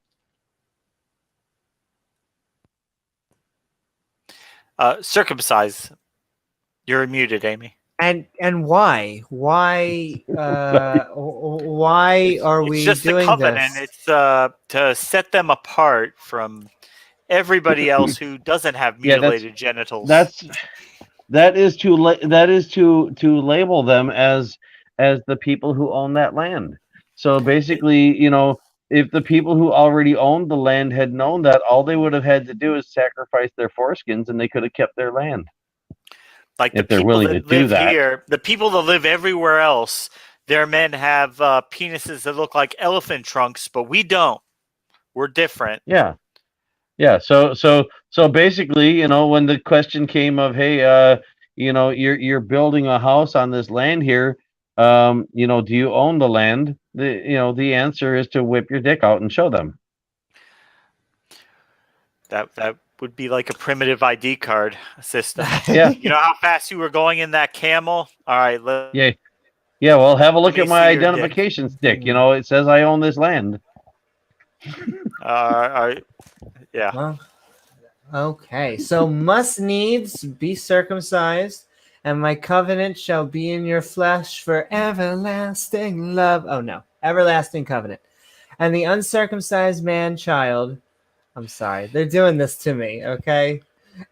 Circumcise. You're muted, Amy. And why? Why why are It's we just the doing covenant. this? It's to set them apart from everybody else who doesn't have Yeah, mutilated genitals. that is to label them as the people who own that land. So basically, if the people who already owned the land had known that, all they would have had to do is sacrifice their foreskins, and they could have kept their land. Like If the they're people willing to that do live that. here, the people that live everywhere else, their men have penises that look like elephant trunks, but we don't. We're different. Yeah. Yeah, so basically, when the question came of, hey, you're building a house on this land here, do you own the land? The answer is to whip your dick out and show them. That would be like a primitive ID card system. Yeah. You know how fast you were going in that camel? All right, Yeah. Yeah, well, have a look me at my see your dick. identification stick. It says I own this land. Yeah. Well, okay, so must needs be circumcised, and my covenant shall be in your flesh for everlasting love. Oh no, everlasting covenant. And the uncircumcised man child, I'm sorry, they're doing this to me, okay?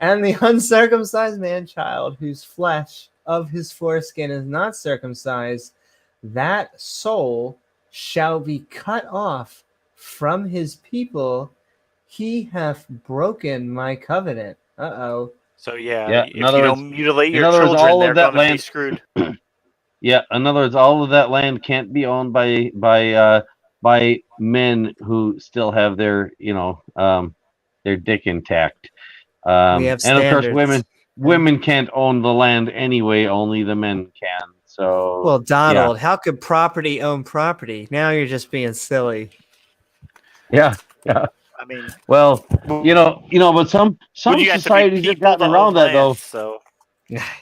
And the uncircumcised man child whose flesh of his foreskin is not circumcised, that soul shall be cut off from his people. He hath broken my covenant. Uh-oh. So yeah, Yeah, in if other you words- don't mutilate in your other words, children, all of they're that going to be land- screwed. Yeah, in other words, all of that land can't be owned by men who still have their their dick intact. We have and of course, standards. women can't own the land anyway. Only the men can. So Well, Donald, how could property own property? Now you're just being silly. yeah. I mean, Well, but some would you have to be societies have people gotten to around own that though. land? So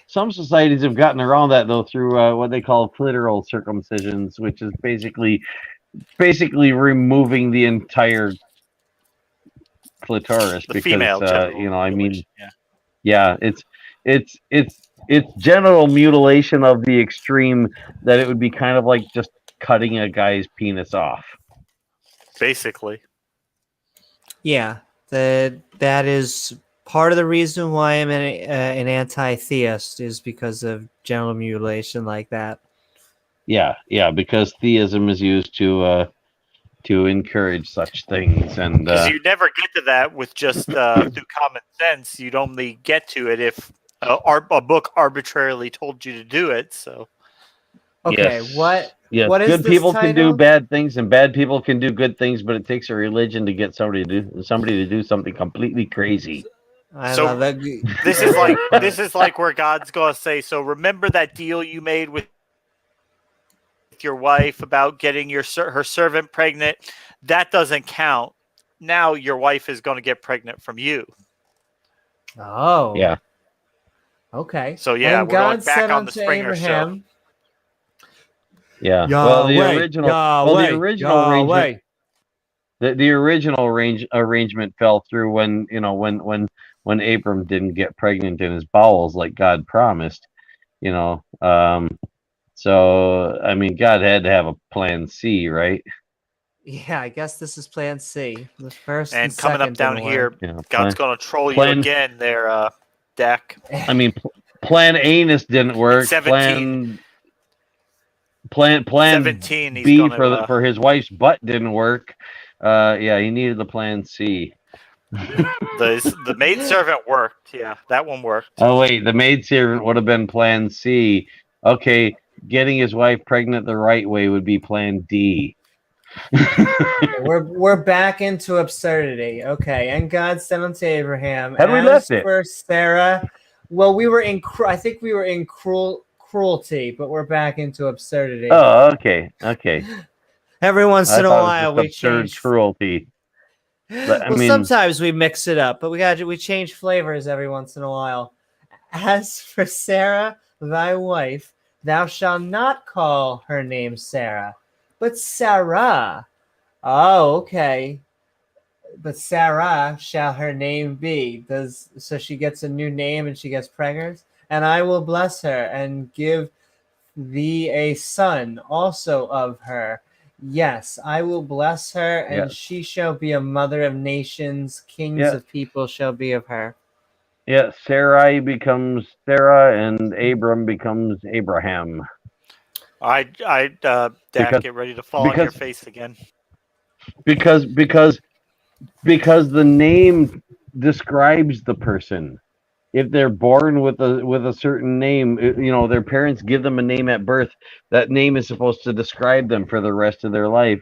Some societies have gotten around that though through what they call clitoral circumcisions, which is basically removing the entire clitoris The because female genital I mean, mutilation, yeah. yeah, it's genital mutilation of the extreme that it would be kind of like just cutting a guy's penis off. Basically. Yeah, that is part of the reason why I'm an anti-theist is because of genital mutilation like that. Yeah, because theism is used to encourage such things, and Because you never get to that with just through common sense. You'd only get to it if a book arbitrarily told you to do it. So Okay, yes, what yes, is good this people can do title? bad things, and bad people can do good things, but it takes a religion to get somebody to do something completely crazy. I So, love that. this is like where God's gonna say, so remember that deal you made with your wife about getting her servant pregnant? That doesn't count. Now your wife is going to get pregnant from you. Oh, Yeah, okay. So yeah, And we're going God back said on the unto Springer show. Abraham, yeah. Yahweh, The original Yahweh. the original arrangement fell through when when Abram didn't get pregnant in his bowels like God promised. So I mean, God had to have a plan C, right? Yeah, I guess this is Plan C. The first and And coming up second down didn't here, work. Yeah, God's going to troll you plan. again there, Dak. I mean, Plan Anus didn't work. 17. Plan 17, he's B going to... for his wife's butt didn't work. Yeah, he needed the Plan C. the maidservant worked. Yeah, that one worked. Oh wait, the maidservant would have been Plan C. Okay, getting his wife pregnant the right way would be Plan D. We're back into absurdity. Okay, and God said unto Abraham, Had we as left it? for Sarah, well, we were in. I think we were in cruelty, but we're back into absurdity. Oh, okay. Every once I in a thought it was while, just we absurd change. cruelty. I Well, mean, sometimes we mix it up, but we change flavors every once in a while. As for Sarah, thy wife, thou shalt not call her name Sarah, but Sarah. Oh, okay. But Sarah shall her name be. So she gets a new name and she gets pregnant? And I will bless her and give thee a son also of her. Yes, I will bless her, and she shall be a mother of nations. Kings of people shall be of her. yeah, Sarai becomes Sarah, and Abram becomes Abraham. Dak, get ready to fall on your face again. Because the name describes the person. If they're born with a certain name, their parents give them a name at birth. That name is supposed to describe them for the rest of their life,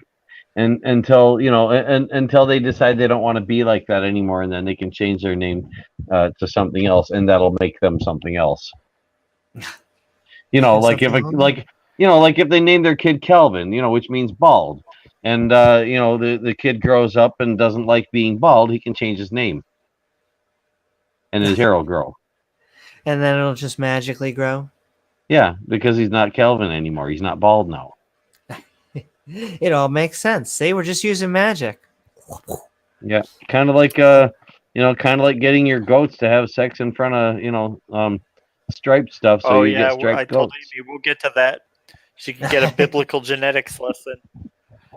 and until until they decide they don't want to be like that anymore, and then they can change their name to something else, and that'll make them something else. Like if they name their kid Calvin, which means bald, and the kid grows up and doesn't like being bald, he can change his name, and his hair will grow. And then it'll just magically grow? Yeah, because he's not Calvin anymore. He's not bald now. It all makes sense. See, we're just using magic. Yeah, kind of like getting your goats to have sex in front of striped stuff, so you get striped goats. Amy we'll get to that. She can get a biblical genetics lesson.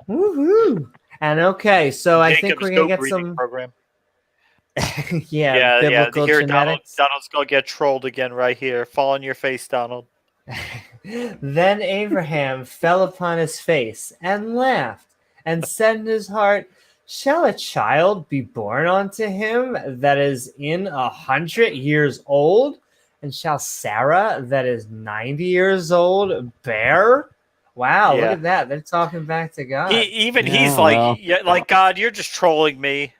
Woohoo! And okay, so I think we're gonna get some program. biblical Here, genetics. Donald's gonna get trolled again right here. Fall on your face, Donald. Then Abraham fell upon his face and laughed, and said in his heart, shall a child be born unto him that is in 100 years old? And shall Sarah that is 90 years old bear? Wow, look at that. They're talking back to God. He's like, God, you're just trolling me.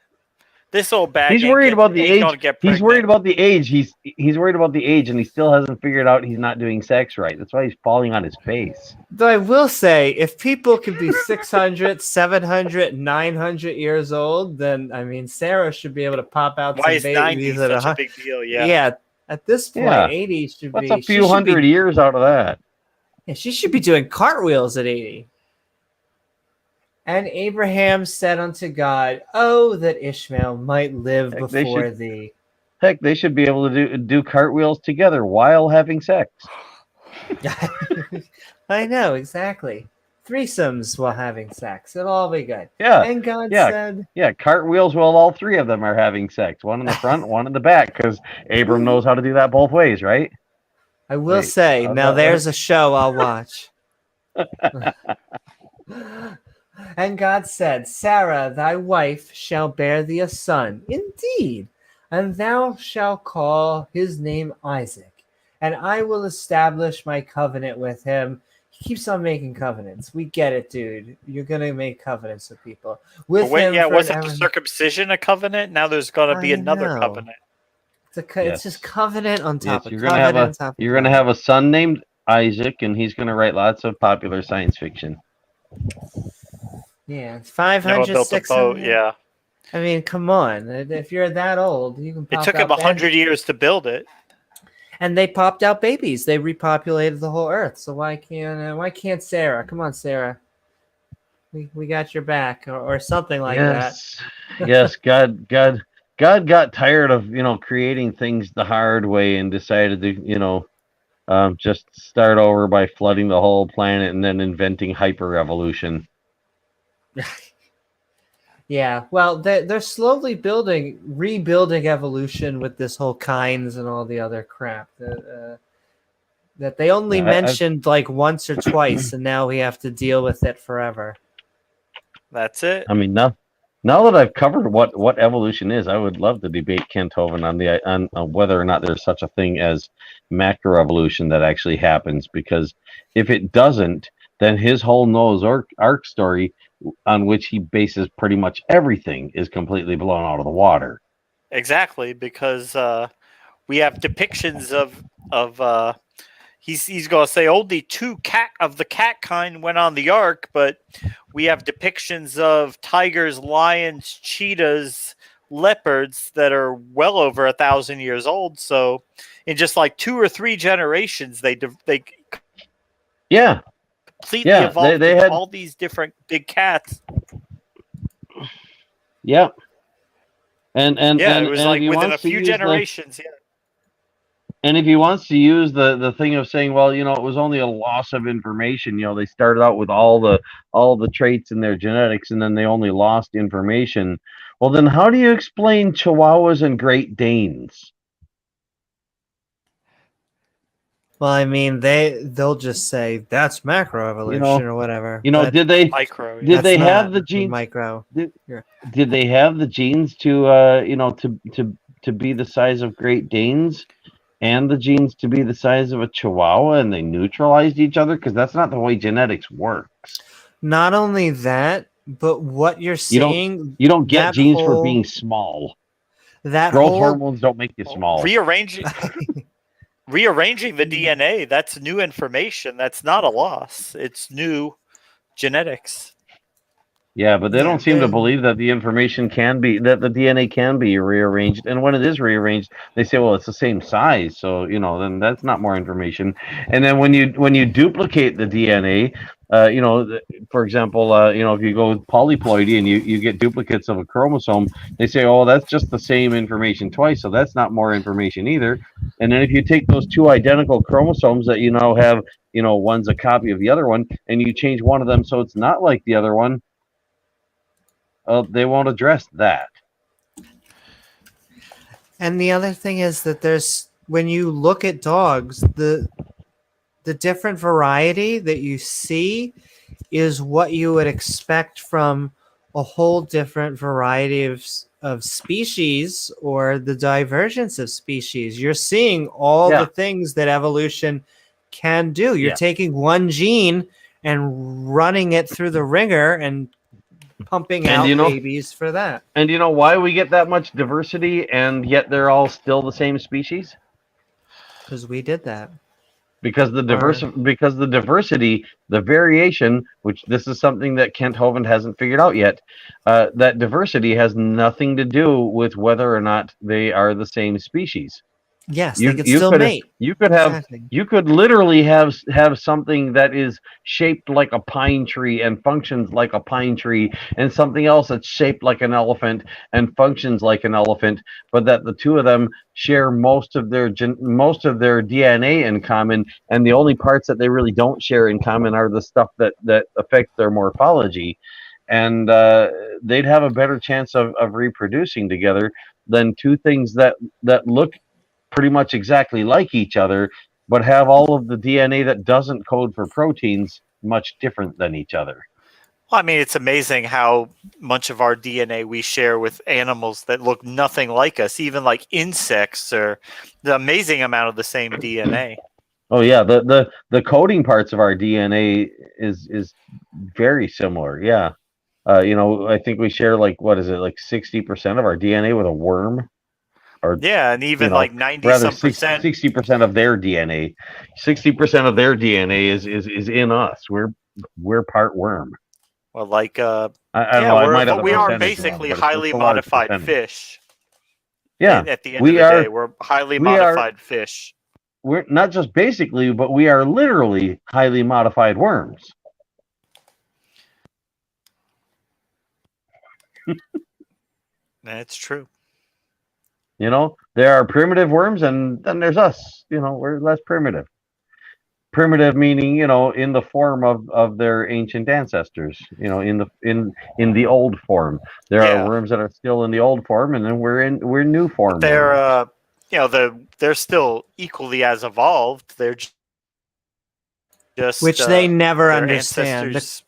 This old bag. He's worried about the age. He's worried about the age. He's worried about the age, and he still hasn't figured out he's not doing sex right. That's why he's falling on his face. Though I will say, if people can be 600, 700, 900 years old, then I mean, Sarah should be able to pop out why some is 90 babies at such a big deal? Yeah, At this point, Yeah. 80 should What's be. a few hundred years out of that? Yeah, she should be doing cartwheels at 80. And Abraham said unto God, "Oh, that Ishmael might live Heck, they before should- thee." Heck, they should be able to do cartwheels together while having sex. I know, exactly. Threesomes while having sex. It'll all be good. Yeah. And God Yeah. said, Yeah, cartwheels while all three of them are having sex. One in the front, one in the back, because Abram knows how to do that both ways, right? I will Wait, say, how's now that there's work? a show I'll watch. And God said, Sarah, thy wife, shall bear thee a son, indeed, and thou shalt call his name Isaac, and I will establish my covenant with him. He keeps on making covenants. We get it, dude. You're going to make covenants with people. With Wait, him yeah, wasn't forever. the circumcision a covenant? Now there's going to be I another know. covenant. It's Yes. just covenant on top Yes, of you're covenant gonna on top of you're gonna covenant. have a son named Isaac, and he's gonna write lots of popular science fiction. Yeah, Noah 500, built a boat. 600. Yeah, I mean, come on. If you're that old, you can it pop took him out 100 years to build it. and they popped out babies. They repopulated the whole earth. So why can't Sarah? Come on, Sarah. We got your back, or something like Yes, yes. God got tired of creating things the hard way and decided to just start over by flooding the whole planet and then inventing hyper evolution. that. Yeah. Well, they're slowly rebuilding evolution with this whole kinds and all the other crap that they only Yeah, mentioned like once or twice, and now we have to deal with it forever. That's it. I mean, now that I've covered what evolution is, I would love to debate Kent Hovind on whether or not there's such a thing as macroevolution that actually happens. Because if it doesn't, then his whole Noah's Ark story, on which he bases pretty much everything, is completely blown out of the water. Exactly, because we have depictions of he's going to say only two of the cat kind went on the ark, but we have depictions of tigers, lions, cheetahs, leopards that are well over 1,000 years old. So in just like 2 or 3 generations, they Yeah, completely yeah. evolved They into had all these different big cats. yeah, and Yeah, it was and like if he within a wants to few use generations. Yeah. And if he wants to use the thing of saying, well, it was only a loss of information. They started out with all the traits in their genetics, and then they only lost information. Well, then how do you explain Chihuahuas and Great Danes? Well, I mean, they'll just say that's macroevolution or whatever. But Did they Micro. did Yeah. they that's have not the genes? micro. Did they have the genes to be the size of Great Danes, and the genes to be the size of a Chihuahua, and they neutralized each other? Because that's not the way genetics works. Not only that, but what you're seeing, You don't get that genes for whole- being small. that Growth whole hormones don't make you small. Rearranging the DNA, that's new information. That's not a loss. It's new genetics. Yeah, but they don't seem to they're- believe that the information that the DNA can be rearranged. And when it is rearranged, they say, well, it's the same size. So, then that's not more information. And then when you duplicate the DNA, for example, if you go with polyploidy and you get duplicates of a chromosome, they say, oh, that's just the same information twice. So that's not more information either. And then if you take those two identical chromosomes that you now have, one's a copy of the other one, and you change one of them so it's not like the other one, they won't address that. And the other thing is that when you look at dogs, the different variety that you see is what you would expect from a whole different variety of species, or the divergence of species. You're seeing all the things that evolution can do. You're taking one gene and running it through the ringer and pumping out babies for that. And you know why we get that much diversity and yet they're all still the same species? Because we did that. Because the diversity, the variation, which this is something that Kent Hovind hasn't figured out yet, that diversity has nothing to do with whether or not they are the same species. Yes, You they could you still could mate. you could have Exactly. you could literally have something that is shaped like a pine tree and functions like a pine tree, and something else that's shaped like an elephant and functions like an elephant, but that the two of them share most of their DNA in common, and the only parts that they really don't share in common are the stuff that affects their morphology, and they'd have a better chance of reproducing together than two things that look pretty much exactly like each other, but have all of the DNA that doesn't code for proteins much different than each other. Well, I mean, it's amazing how much of our DNA we share with animals that look nothing like us, even like insects, or the amazing amount of the same DNA. Oh yeah, the coding parts of our DNA is very similar. Yeah. I think we share like what is it, like 60% of our DNA with a worm, or Yeah, and you even know, like 90 rather some percent. 60% of their DNA. 60% of their DNA is in us. We're part worm. Well, like I don't yeah, know. I might have the we are percentage wrong, basically but it's highly a large modified percentage. fish. Yeah, At the end of we the day, are. we're highly We are. modified fish. We're not just basically, but we are literally highly modified worms. That's true. There are primitive worms, and then there's us. We're less primitive. Primitive meaning, in the form of their ancient ancestors. In the old form. There are Yeah, worms that are still in the old form, and then we're new but form they're worms. they're still equally as evolved. They're just Which they never their understand. ancestors.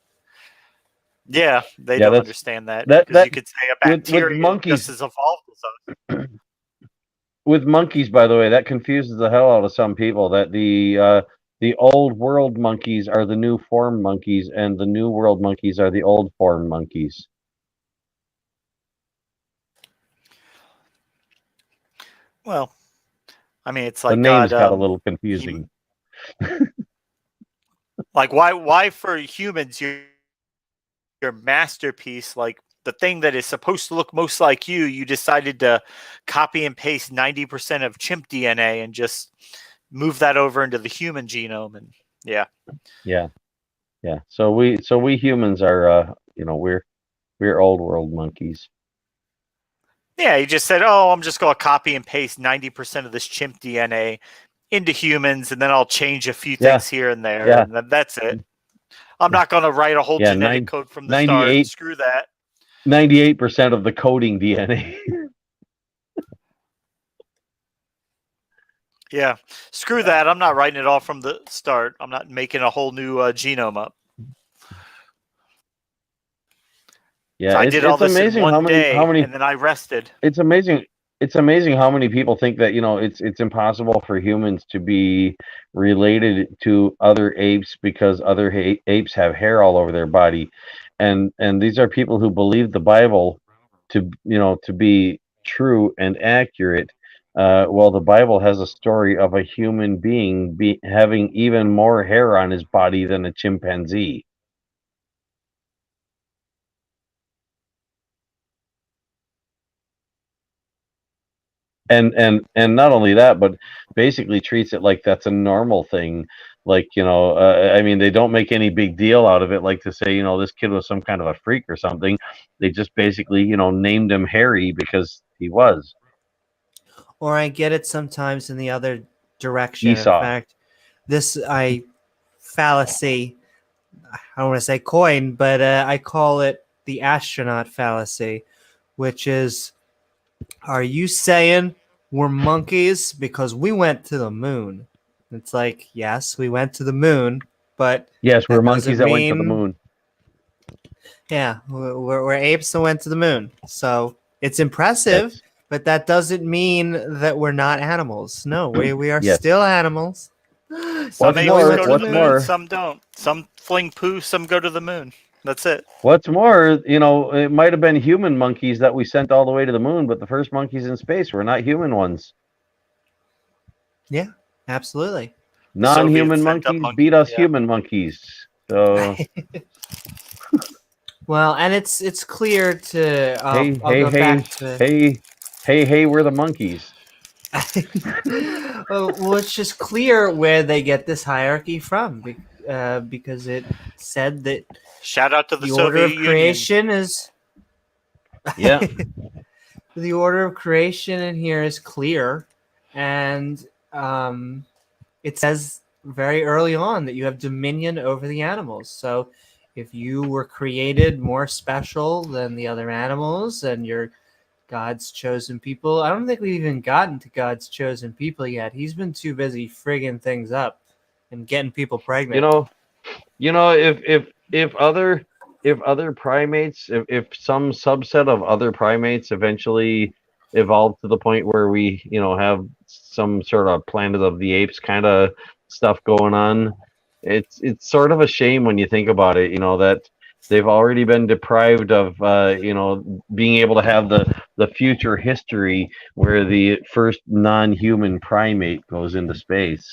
Yeah, they Yeah, don't that's understand that, that because you that could say a with bacteria is just monkeys. as evolved as us. With monkeys, by the way, that confuses the hell out of some people. That the old world monkeys are the new form monkeys, and the new world monkeys are the old form monkeys. Well, I mean, it's The like names God. got a little He, confusing. like why for humans your masterpiece, like the thing that is supposed to look most like you decided to copy and paste 90% of chimp DNA and just move that over into the human genome, and yeah. Yeah, yeah. So we humans are we're old world monkeys. Yeah, he just said, "Oh, I'm just going to copy and paste 90% of this chimp DNA into humans, and then I'll change a few Yeah, things here and there, yeah, and that's it. I'm not going to write a whole yeah. genetic code from the start. 98 Screw that." 98% of the coding DNA. Yeah, screw that. I'm not writing it all from the start. I'm not making a whole new genome up. Yeah, So I it's did all it's this in amazing how one many. day, and then I rested. It's amazing. It's amazing how many people think that it's impossible for humans to be related to other apes because other apes have hair all over their body, and these are people who believe the Bible to be true and accurate. Well, the Bible has a story of a human being having even more hair on his body than a chimpanzee. And not only that, but basically treats it like that's a normal thing. Like, I mean, they don't make any big deal out of it, like to say, this kid was some kind of a freak or something. They just basically, named him Harry because he was. Or I get it sometimes in the other direction. In Esau. fact, this fallacy, I don't want to say coin, but I call it the astronaut fallacy, which is, are you saying we're monkeys because we went to the moon? It's like, yes, we went to the moon, but Yes, we're that monkeys doesn't that went to the mean, moon. yeah, we're apes that went to the moon. So it's impressive, Yes. but that doesn't mean that we're not animals. No, we are Yes. still animals. Some What's Even though we apes went more, go to to the what's the moon, moon. more, some don't. Some fling poo, some go to the moon. That's it. what's more, it might have been human monkeys that we sent all the way to the moon, but the first monkeys in space were not human ones. Yeah, absolutely. The Soviets Non-human sent up monkeys monkeys. beat us Yeah. human monkeys. So Well, and it's clear to hey, I'll hey, go hey, back to hey, hey, hey, we're the monkeys. Well, it's just clear where they get this hierarchy from, because it said that Shout out to the the order Soviet of Union. creation is Yeah. the order of creation in here is clear, and it says very early on that you have dominion over the animals. So if you were created more special than the other animals and you're God's chosen people, I don't think we've even gotten to God's chosen people yet. He's been too busy frigging things up and getting people pregnant. If other primates, if some subset of other primates eventually evolve to the point where we have some sort of Planet of the Apes kind of stuff going on, it's sort of a shame when you think about it, that they've already been deprived of being able to have the future history where the first non-human primate goes into space.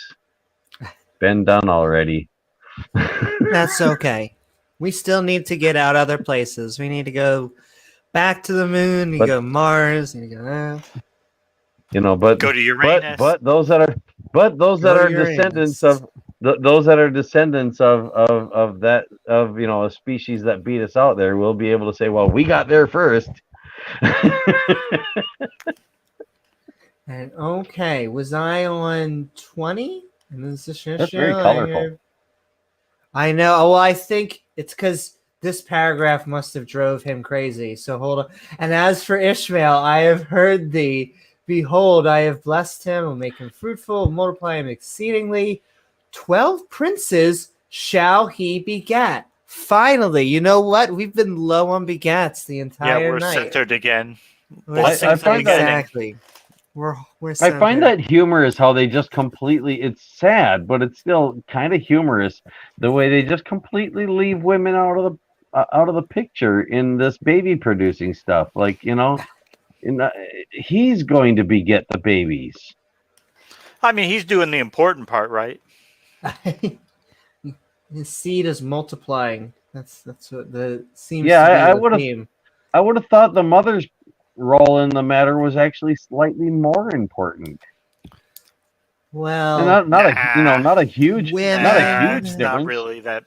Been done already. That's okay. We still need to get out other places. We need to go back to the moon. We But- go Mars. We need to go. But Go to Uranus. but those that are Go to descendants Uranus. of those that are descendants of that of a species that beat us out there will be able to say, well, we got there first. And okay, was I on 20? And this is That's very colorful. I know. Well, I think it's because this paragraph must have drove him crazy. So hold on. And as for Ishmael, I have heard thee. Behold, I have blessed him, will make him fruitful, multiply him exceedingly. 12 princes shall he begat. Finally, you know what? We've been low on begats the entire Yeah, we're night. centered again. I find that- exactly. We're I centered. find that humorous how they just completely, it's sad, but it's still kind of humorous the way they just completely leave women out of the picture in this baby producing stuff. Like, he's going to get the babies. I mean, he's doing the important part, right? His seed is multiplying. That's what the seems Yeah, to be I the would've- theme. I would have thought the mother's role in the matter was actually slightly more important. Well, And not a huge Women- not a Nah, huge it's difference. not really that.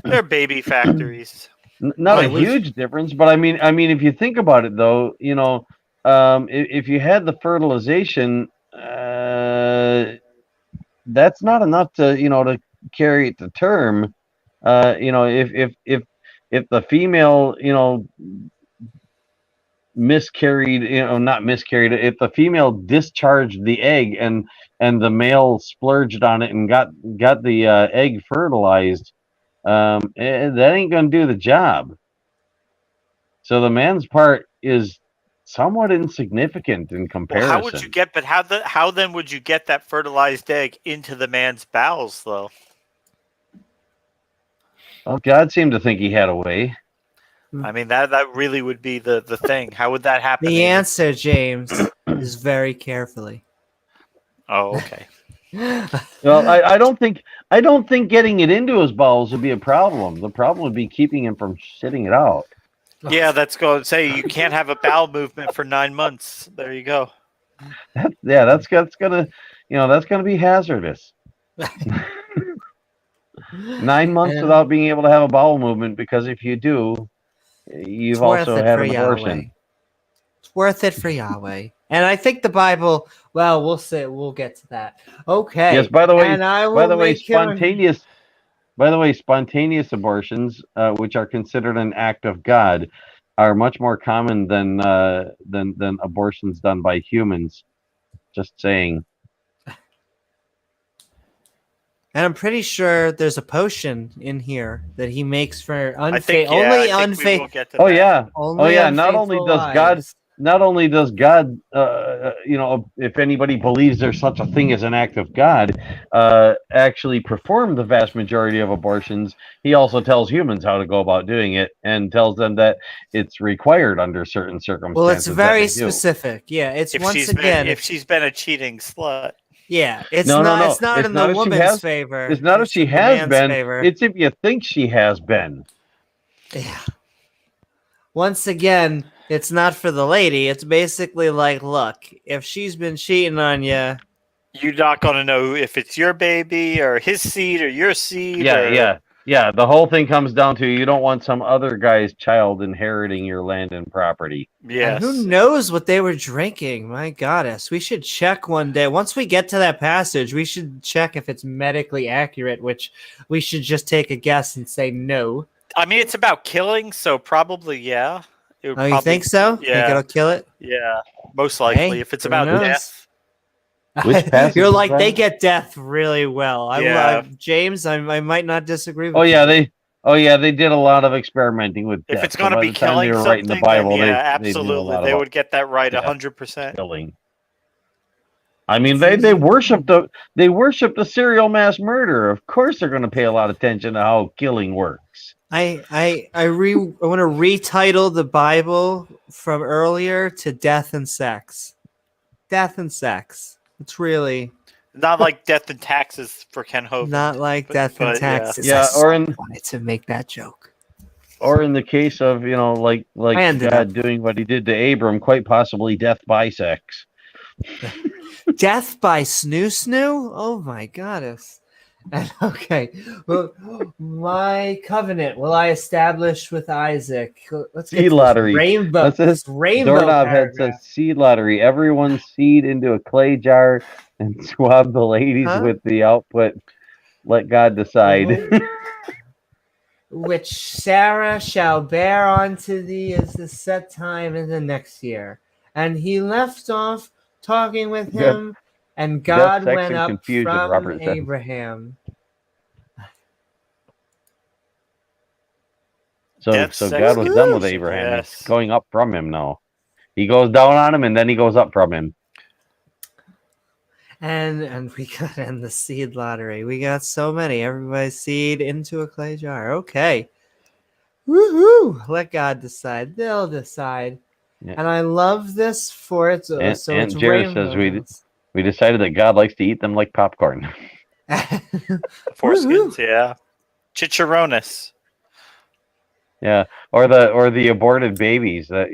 They're baby factories. Not Well, a it was- huge difference, but I mean, if you think about it, though, if you had the fertilization, that's not enough to carry it to term. If the female miscarried, not miscarried, if the female discharged the egg and the male splurged on it and got the egg fertilized, that ain't gonna do the job. So the man's part is somewhat insignificant in Well, comparison. how would you get? But how then would you get that fertilized egg into the man's bowels, though? Well, God seemed to think he had a way. I mean, that really would be the thing. How would that happen? the Amy? answer, James, is very carefully. Oh, okay. Well, I don't think getting it into his bowels would be a problem. The problem would be keeping him from shitting it out. Yeah, that's going to say you can't have a bowel movement for 9 months. There you go. That's gonna be hazardous. 9 months And without being able to have a bowel movement, because if you do, you've it's worth also it had for an abortion. Yahweh. It's worth it for Yahweh. And I think the Bible, well, we'll see. We'll get to that. Okay. Yes. By the way, and I will make him- spontaneous abortions, which are considered an act of God, are much more common than abortions done by humans. Just saying. And I'm pretty sure there's a potion in here that he makes for I think we will unfaithful. get to Oh that. yeah. Only yeah, not only unfaithful does wives. God, if anybody believes there's such a thing as an act of God, actually perform the vast majority of abortions, he also tells humans how to go about doing it and tells them that it's required under certain circumstances. Well, it's very that they do. specific. Yeah, it's If once she's again. if she's been a cheating slut. Yeah, it's No, not. no. It's not It's in not the if she woman's has- favor. It's not if she in the has man's been. favor. It's if you think she has been. Yeah. Once again, It's not for the lady. It's basically like, look, if she's been cheating on you, You're not going to know if it's your baby or his seed or your seed. Yeah. The whole thing comes down to you don't want some other guy's child inheriting your land and property. and who Yes. knows what they were drinking? My goddess, we should check one day. Once we get to that passage, we should check if it's medically accurate. Which we should just take a guess and say no. I mean, it's about killing, so probably, yeah. It would Oh, you probably, think so? Think Yeah. it'll kill it? Yeah. Most likely. Hey, If it's who about knows? death. Which passage You're is like, they that? get death really well. Yeah. James, I might not disagree with Oh you. yeah, they did a lot of experimenting with If death. it's going to by be the time they killing were writing the something, Bible, then yeah, they knew a absolutely. lot They about would get that right death. 100%. killing. I mean, Seems they like- worship the serial mass murder. Of course, they're going to pay a lot of attention to how killing works. I want to retitle the Bible from earlier to Death and Sex. Death and Sex. It's really Not like death and taxes for Ken Hovind. not like Death and but yeah. Taxes. Yeah, I or so in- wanted to make that joke. Or in the case of like I ended God up- doing what he did to Abram, quite possibly death by sex. Death by snoo snoo? Oh my goddess. And okay. Well, my covenant will I establish with Isaac. Let's get Seed to this lottery. Rainbow. That's This it. rainbow Doorknob head paragraph. says seed lottery. Everyone's seed into a clay jar and swab the ladies Huh? with the output. Let God decide. Which Sarah shall bear unto thee as the set time in the next year. And he left off talking with him, and God sex, went and up confusion, from Robert says. Abraham. So Death, so sex, God was done with confusion. Abraham. Yes. He's going up from him now. He goes down on him and then he goes up from him. And we got in the seed lottery. We got so many. Everybody's seed into a clay jar. Okay. Woohoo! Let God decide. They'll decide. Yeah. And I love this for it. So Aunt it's Jared says we decided that God likes to eat them like popcorn. Foreskins, yeah. Chicharrones. Yeah, or the aborted babies that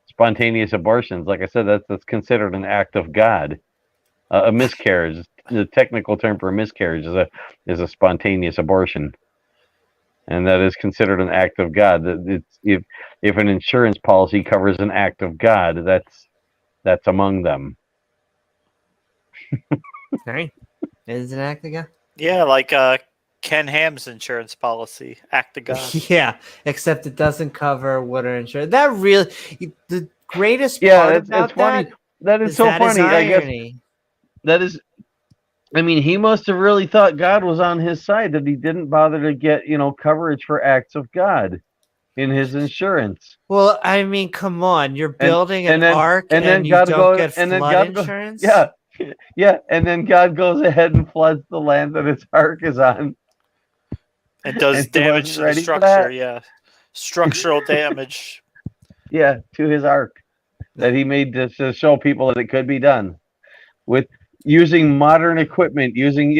spontaneous abortions. Like I said, that's considered an act of God. A miscarriage, the technical term for a miscarriage, is a spontaneous abortion, and that is considered an act of God. It's if an insurance policy covers an act of God, that's among them. Right? Is it an act of God? Yeah, like Ken Ham's insurance policy. Act of God. Yeah, except it doesn't cover water insurance. That really, the greatest Yeah, part it's about funny. That is is so that is funny. I guess irony. that is. I mean, he must have really thought God was on his side that he didn't bother to get coverage for acts of God in his insurance. Well, I mean, come on, you're building an ark and you God don't get flood goes, insurance? yeah, and then God goes ahead and floods the land that his ark is on. It does And he damage wasn't to the ready for structure, that. yeah. Structural damage. Yeah, to his ark that he made to show people that it could be done with using modern equipment, using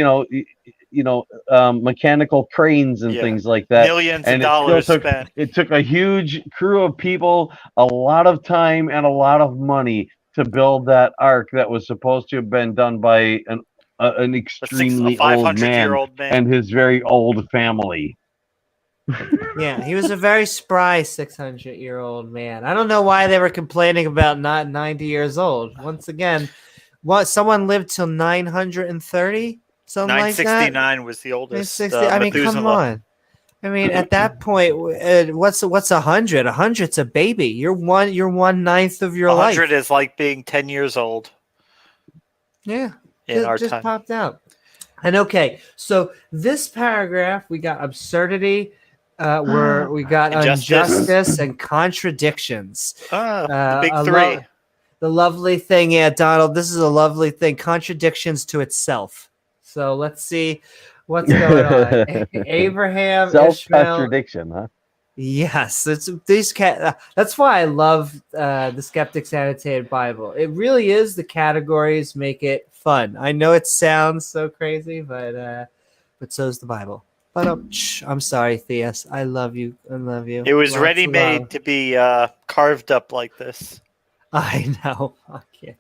mechanical cranes and Yeah. things like that. Millions And of dollars still spent. it took a huge crew of people, a lot of time, and a lot of money to build that ark that was supposed to have been done by an extremely old man man. and his very old family. Yeah, he was a very spry 600-year-old man. I don't know why they were complaining about not 90 years old. Once again, someone lived till 930? Something like that? 969 was the oldest. 960. I mean, come Methuselah. on. I mean, at that point, what's 100? 100's a baby. You're 1/9 of your life. 100 is like being 10 years old Yeah, in our just time. popped out. And okay, so this paragraph, we got absurdity, where we got Injustice. injustice and contradictions. The big I three. love- the lovely thing, yeah, Donald, this is a lovely thing. Contradictions to itself. So let's see what's going on. Abraham, Ishmael. Self-contradiction, huh? Yes, it's these that's why I love the Skeptic's Annotated Bible. It really is, the categories make it fun. I know it sounds so crazy, but so's the Bible. I'm sorry, Theus. I love you. I love you. It was Lots ready of made love. to be carved up like this. I know. Fuck you.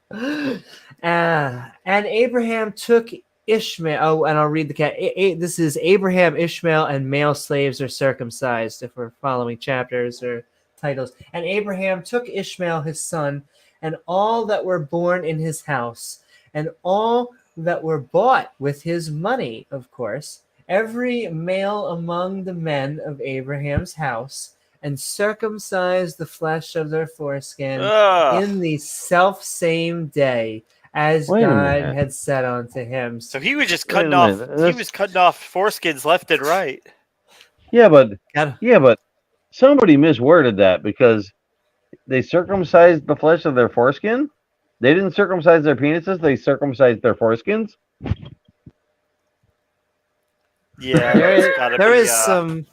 And Abraham took Ishmael. Oh, and I'll read the cat. This is Abraham, Ishmael, and male slaves are circumcised. If we're following chapters or titles. And Abraham took Ishmael his son, and all that were born in his house, and all that were bought with his money, of course, every male among the men of Abraham's house, and circumcised the flesh of their foreskin Ugh. in the self same day as Wait a God minute. had said unto him. So he was just Wait a cutting off. minute, He this- was cutting off foreskins left and right. Yeah, but God, somebody misworded that because they circumcised the flesh of their foreskin. They didn't circumcise their penises. They circumcised their foreskins. Yeah, there there's gotta there be is some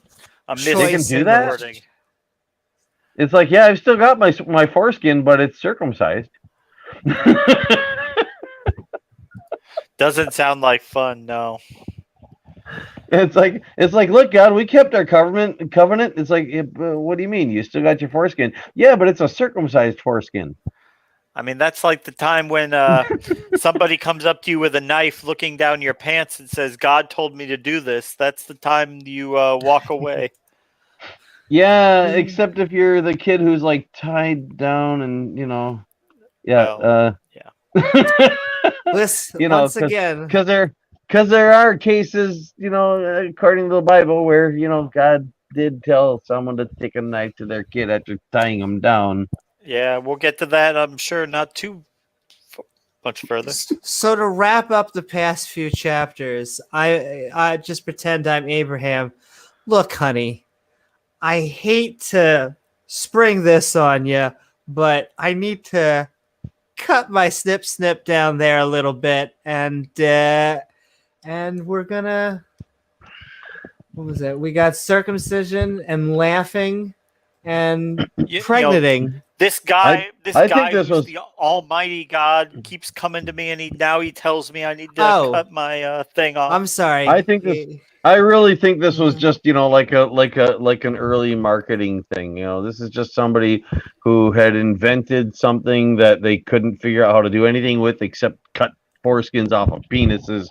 a choice They can miss do in in the that? wording. It's like, yeah, I've still got my foreskin, but it's circumcised. Doesn't sound like fun. No. It's like, look, God, we kept our covenant. It's like, what do you mean? You still got your foreskin? Yeah, but it's a circumcised foreskin. I mean, that's like the time when somebody comes up to you with a knife looking down your pants and says, God told me to do this. That's the time you walk away. Yeah, except if you're the kid who's like tied down and yeah. Well, listen Because once again. there are cases, according to the Bible, where God did tell someone to take a knife to their kid after tying them down. Yeah, we'll get to that, I'm sure, not too much further. So to wrap up the past few chapters, I just pretend I'm Abraham. Look, honey, I hate to spring this on you, but I need to cut my snip down there a little bit, and we're gonna. What was it? We got circumcision and laughing and pregnating. This guy, I think this who's was- the Almighty God, keeps coming to me, and now he tells me I need to cut my thing off. I'm sorry. I really think this was just like an early marketing thing. This is just somebody who had invented something that they couldn't figure out how to do anything with except cut foreskins off of penises,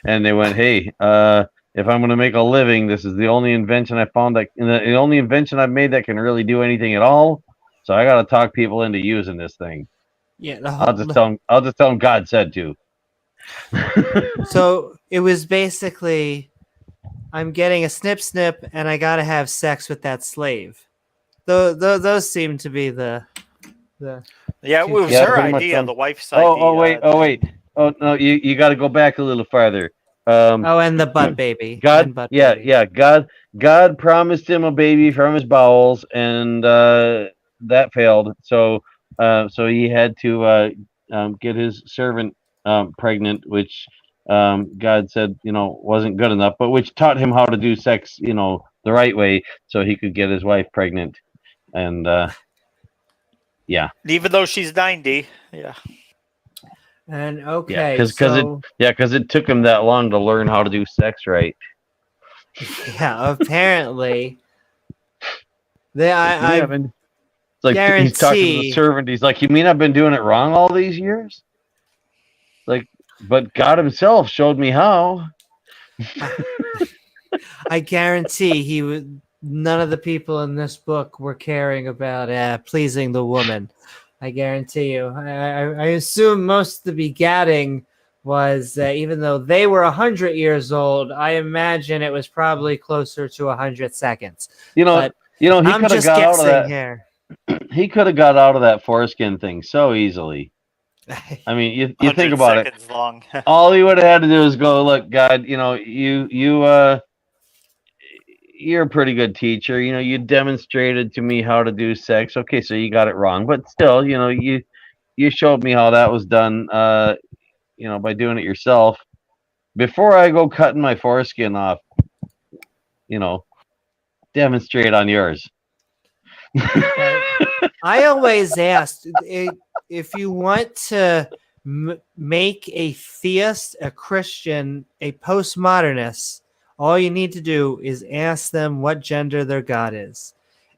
and they went, hey, if I'm going to make a living, this is the only invention I found the only invention I've made that can really do anything at all. So I got to talk people into using this thing. Yeah, I'll just tell them God said to. So it was basically, I'm getting a snip, and I gotta have sex with that slave. Those seem to be the. Yeah, it was Yeah, her pretty much idea, so. the wife's idea. Wait. Oh no, you got to go back a little farther. And the butt baby. God promised him a baby from his bowels, and that failed. So he had to get his servant pregnant, which God said wasn't good enough, but which taught him how to do sex the right way, so he could get his wife pregnant, and yeah. Even though she's 90, yeah. And okay, because it took him that long to learn how to do sex right. Yeah, apparently. It's like guarantee, he's talking to the servant. He's like, "You mean I've been doing it wrong all these years?" Like, but God Himself showed me how. I guarantee none of the people in this book were caring about pleasing the woman. I guarantee you. I assume most of the begatting was, even though they were 100 years old, I imagine it was probably closer to 100 seconds. He could have got out of that. Here. He could have got out of that foreskin thing so easily. I mean, you think about it. Long. All he would have had to do is go, look, God, you're a pretty good teacher. You demonstrated to me how to do sex. Okay, so you got it wrong, but still, you showed me how that was done. By doing it yourself. Before I go cutting my foreskin off, demonstrate on yours. I always asked if you want to make a theist, a Christian, a postmodernist, All you need to do is ask them what gender their God is.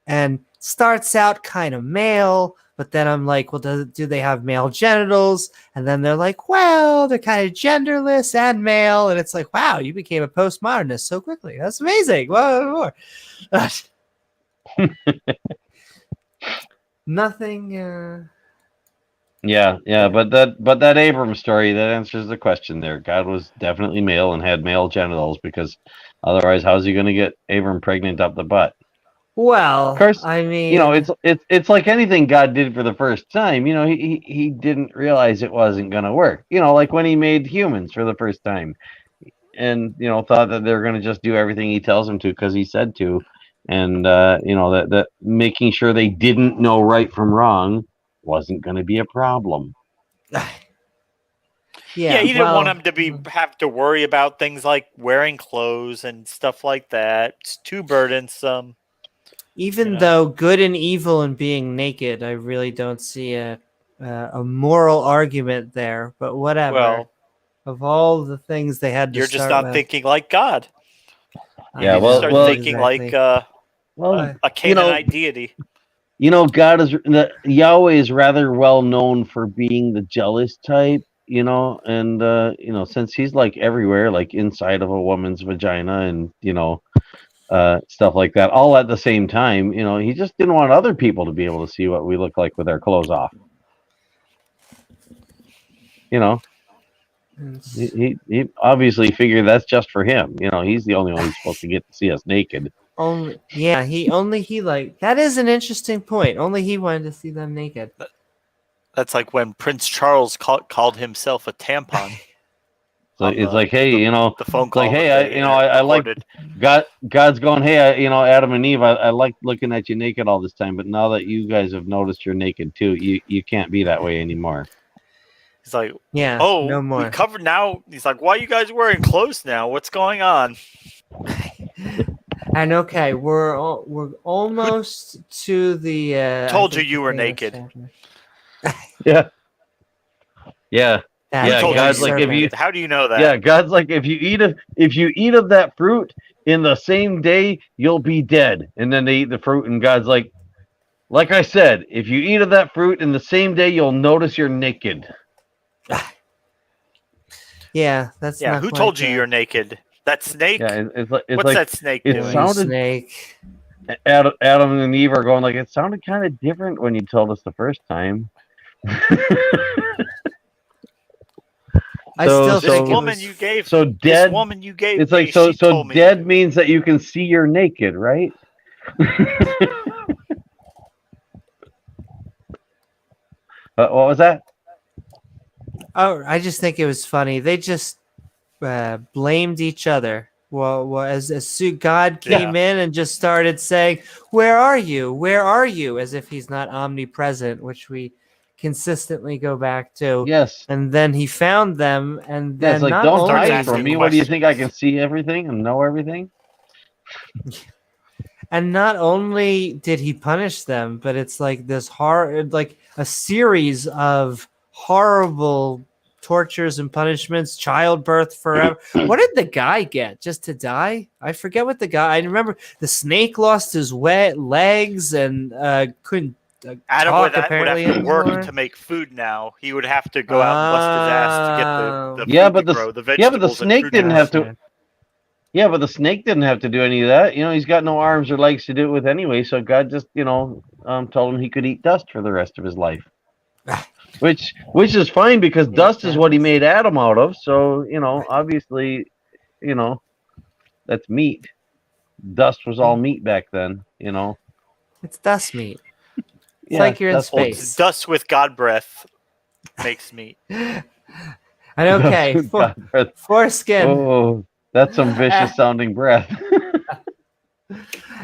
And starts out kind of male, but then I'm like, well, do they have male genitals? And then they're like, well, they're kind of genderless and male. And it's like, wow, you became a postmodernist so quickly. That's amazing. What more? Nothing. Yeah, but that Abram story, that answers the question there. God was definitely male and had male genitals, because otherwise, how's he going to get Abram pregnant up the butt? Well, Of course, I mean, you know, it's like anything God did for the first time. You know, he didn't realize it wasn't going to work. You know, like when he made humans for the first time, and you know, thought that they're going to just do everything he tells them to because he said to, and you know, that making sure they didn't know right from wrong wasn't going to be a problem. Yeah, he didn't want him to have to worry about things like wearing clothes and stuff like that. It's too burdensome. Even though good and evil and being naked, I really don't see a moral argument there. But whatever. Well, of all the things they had to you're start just not with, thinking like God. Yeah, You start thinking like a Canaanite deity. You know, Yahweh is rather well known for being the jealous type. You know, and you know, since he's like everywhere, like inside of a woman's vagina, and you know, stuff like that, all at the same time. You know, he just didn't want other people to be able to see what we look like with our clothes off. You know, he obviously figured that's just for him. You know, he's the only one who's supposed to get to see us naked. He like that is an interesting point. Only he wanted to see them naked. That's like when Prince Charles called himself a tampon. So it's like, hey, you know, the phone call. Like, hey, I like God's going, hey, you know, Adam and Eve, I like looking at you naked all this time, but now that you guys have noticed you're naked too, you can't be that way anymore. He's like, no more. We covered now. He's like, why are you guys wearing clothes now? What's going on? And okay, we're almost to the. Told you were naked. Yeah. God's like, if you. How do you know that? Yeah, God's like, if you eat of that fruit in the same day, you'll be dead. And then they eat the fruit, and God's like I said, if you eat of that fruit in the same day, you'll notice you're naked. Yeah, that's not who quite told you you're naked? That snake? Yeah, it's like what's that snake doing? It sounded snake. Adam and Eve are going like, it sounded kind of different when you told us the first time. This woman you gave. It's like so dead means that you can see you're naked, right? What was that? Oh, I just think it was funny. They just blamed each other. Well, as God came in and just started saying, "Where are you? Where are you?" as if he's not omnipresent, which we consistently go back to. Yes. And then he found them, and then it's like, don't hide from me. What do you think? I can see everything and know everything? And not only did he punish them, but it's like this like a series of horrible tortures and punishments, childbirth forever. What did the guy get? Just to die? I forget what the guy. I remember the snake lost his wet legs and couldn't. Adam would have to work to make food now. He would have to go out and bust his ass to get the food to grow, the vegetables. Yeah, but the snake didn't have to. Yeah, but the snake didn't have to do any of that. You know, he's got no arms or legs to do it with anyway. So God just, you know, told him he could eat dust for the rest of his life, which is fine because dust is what he made Adam out of. So you know, obviously, you know, that's meat. Dust was all meat back then. You know, it's dust meat. It's like you're in space. Dust with God breath makes meat. And okay, foreskin. Oh, that's some vicious sounding breath.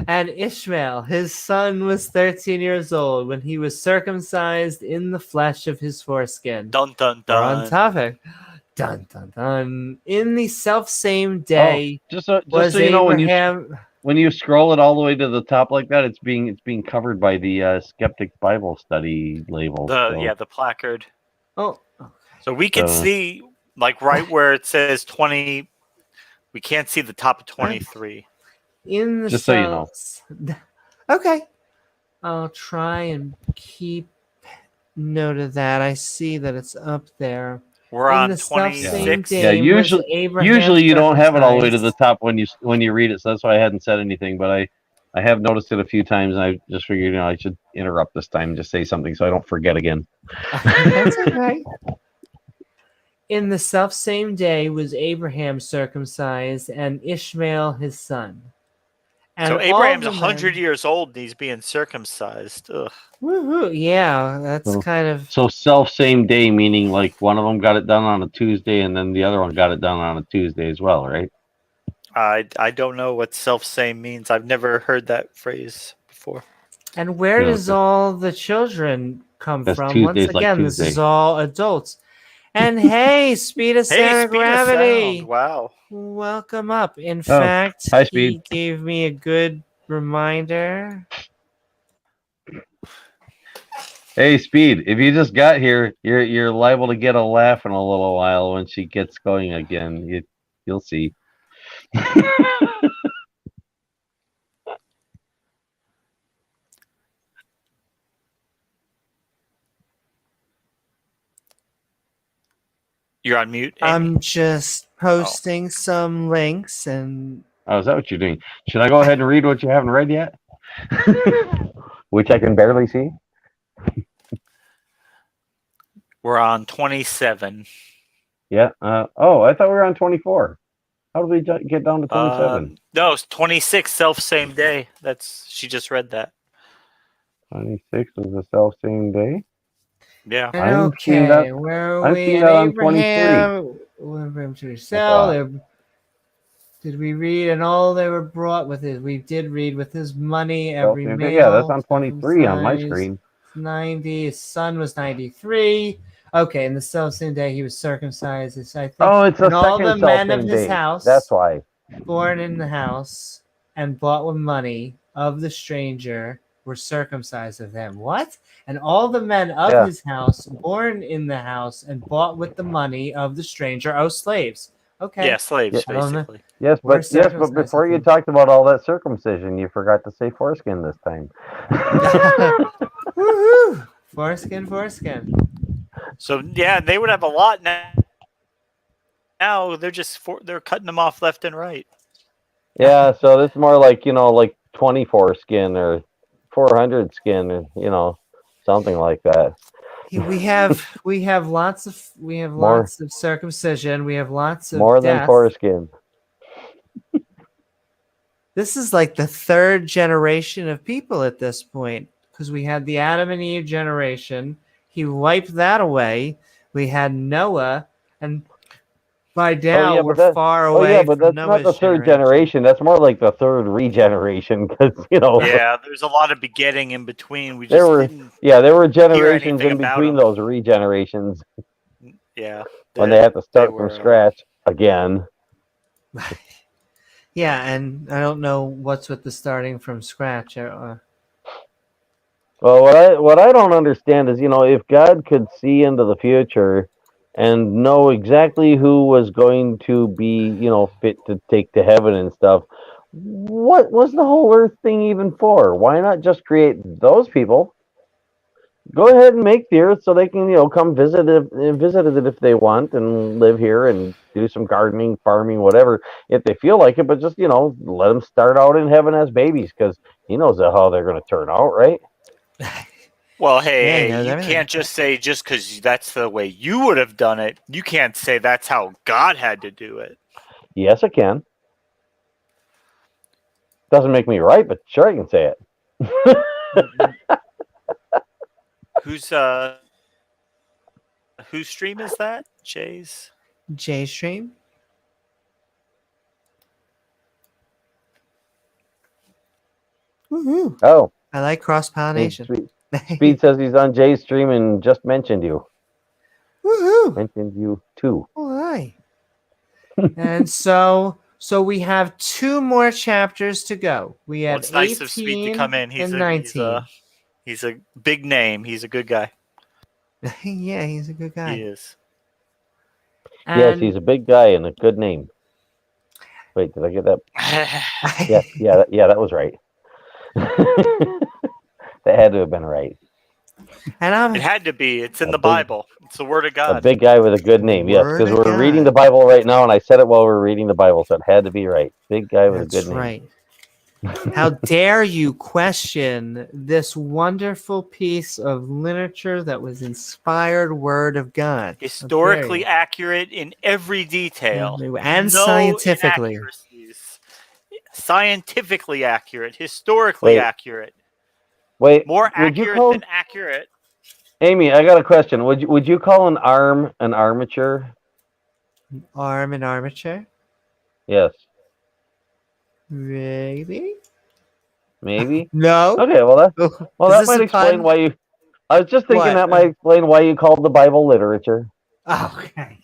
And Ishmael, his son, was 13 years old when he was circumcised in the flesh of his foreskin. Dun dun dun. We're on topic. Dun dun dun. In the self-same day, just so you know, when you scroll it all the way to the top like that, it's being covered by the Skeptic Bible Study label. The placard. Oh, okay. So we can see, like, right where it says 20 We can't see the top of 23. In the Just so you know. Okay. I'll try and keep note of that. I see that it's up there. We're In on the self-same 26. day Yeah, was Abraham usually you don't have it all the way to the circumcised. top when you read it, so that's why I hadn't said anything. But I have noticed it a few times, and I just figured I should interrupt this time and just say something so I don't forget again. That's okay. In the selfsame day was Abraham circumcised, and Ishmael his son. And So all Abraham's the 100 men, years old and he's being circumcised. Ugh. woohoo, yeah, that's kind of So same day, meaning like one of them got it done on a Tuesday, and then the other one got it done on a Tuesday as well, right? I don't know what self-same means. I've never heard that phrase before. And where You know, does all the children come because from? Once Tuesday's like again, this Tuesday. is all adults. And hey, Speed of Hey, Center speed of Gravity, sound. Wow. welcome up. In fact, hi, he Speed. gave me a good reminder. Hey, Speed. If you just got here, you're liable to get a laugh in a little while when she gets going again. You'll see. You're on mute, Amy. I'm just posting some links and Oh, is that what you're doing? Should I go ahead and read what you haven't read yet? Which I can barely see. We're on 27. Yeah. I thought we were on 24. How did we get down to 27? No, it's 26, self-same day. She just read that. 26 is the self-same day. Yeah. I'm seeing that. okay, where are I'm we seeing at that on 23. Abraham to sell. thought. Did we read? And all they were brought with it. We did read with his money. Every Self-same day. male. Yeah, that's on 23 on my circumcised, screen. 90. His son was 93. Okay, in the self-same day he was circumcised. I think. Oh, it's a and all second the men of self-same his day. house, That's why. born in the house and bought with money of the stranger, were circumcised of him. What? And all the men of Yeah. his house, born in the house and bought with the money of the stranger, slaves. Okay. Yeah, slaves, Yeah. basically. Yes, We're but circumcised before of you him. talked about all that circumcision, you forgot to say foreskin this time. Woohoo! Foreskin. So, yeah, they would have a lot now. Now they're cutting them off left and right. Yeah, so this is more like, like 24 skin or 400 skin or, something like that. We have lots of circumcision. We have lots of More death. than foreskin. This is like the third generation of people at this point, because we had the Adam and Eve generation. He wiped that away. We had Noah, and by now we're far away but from that's not the Noah's third generation. That's more like the third regeneration, because Yeah, there's a lot of begetting in between. We there just were didn't there were generations anything in about between them. those regenerations Yeah. when they have to start from scratch again. Yeah, and I don't know what's with the starting from scratch. Well, what I don't understand is, if God could see into the future and know exactly who was going to be, fit to take to heaven and stuff, what was the whole earth thing even for? Why not just create those people? Go ahead and make the earth so they can, come visit it if they want and live here and do some gardening, farming, whatever, if they feel like it. But just, let them start out in heaven as babies, because he knows how they're going to turn out, right? Well, hey, Yeah, you can't just say just because that's the way you would have done it. You can't say that's how God had to do it. Yes, I can. Doesn't make me right, but sure I can say it. Whose stream is that? Jay's? J stream. Woohoo! Oh, I like cross pollination. Speed says he's on Jay's stream and just mentioned you. Woohoo! Mentioned you too. Oh, hi. And so we have 2 more chapters to go. We have It's nice of Speed to come in. and 19. He's a big name. He's a good guy. Yeah, he's a good guy. He is. Yes, he's a big guy and a good name. Wait, did I get that? Yeah, that was right. That had to have been right. And It had to be. It's in A the big- Bible. It's the Word of A God. big guy with a good name, yes, Word because of we're reading God. the Bible right now, and I said it while we were reading the Bible, so it had to be right. Big guy with a That's good name. right. How dare you question this wonderful piece of literature that was inspired Word of God? How Historically dare accurate in every detail. you. And No scientifically. inaccuracies. Scientifically accurate. Historically Wait. accurate. Wait, More would you accurate call than accurate. Amy? I got a question. Would you call an arm an armature? Arm and armature? Yes, Maybe? maybe. No? Okay, well Is that this might a explain pun? why you. I was just thinking What? that might explain why you called the Bible literature. Okay.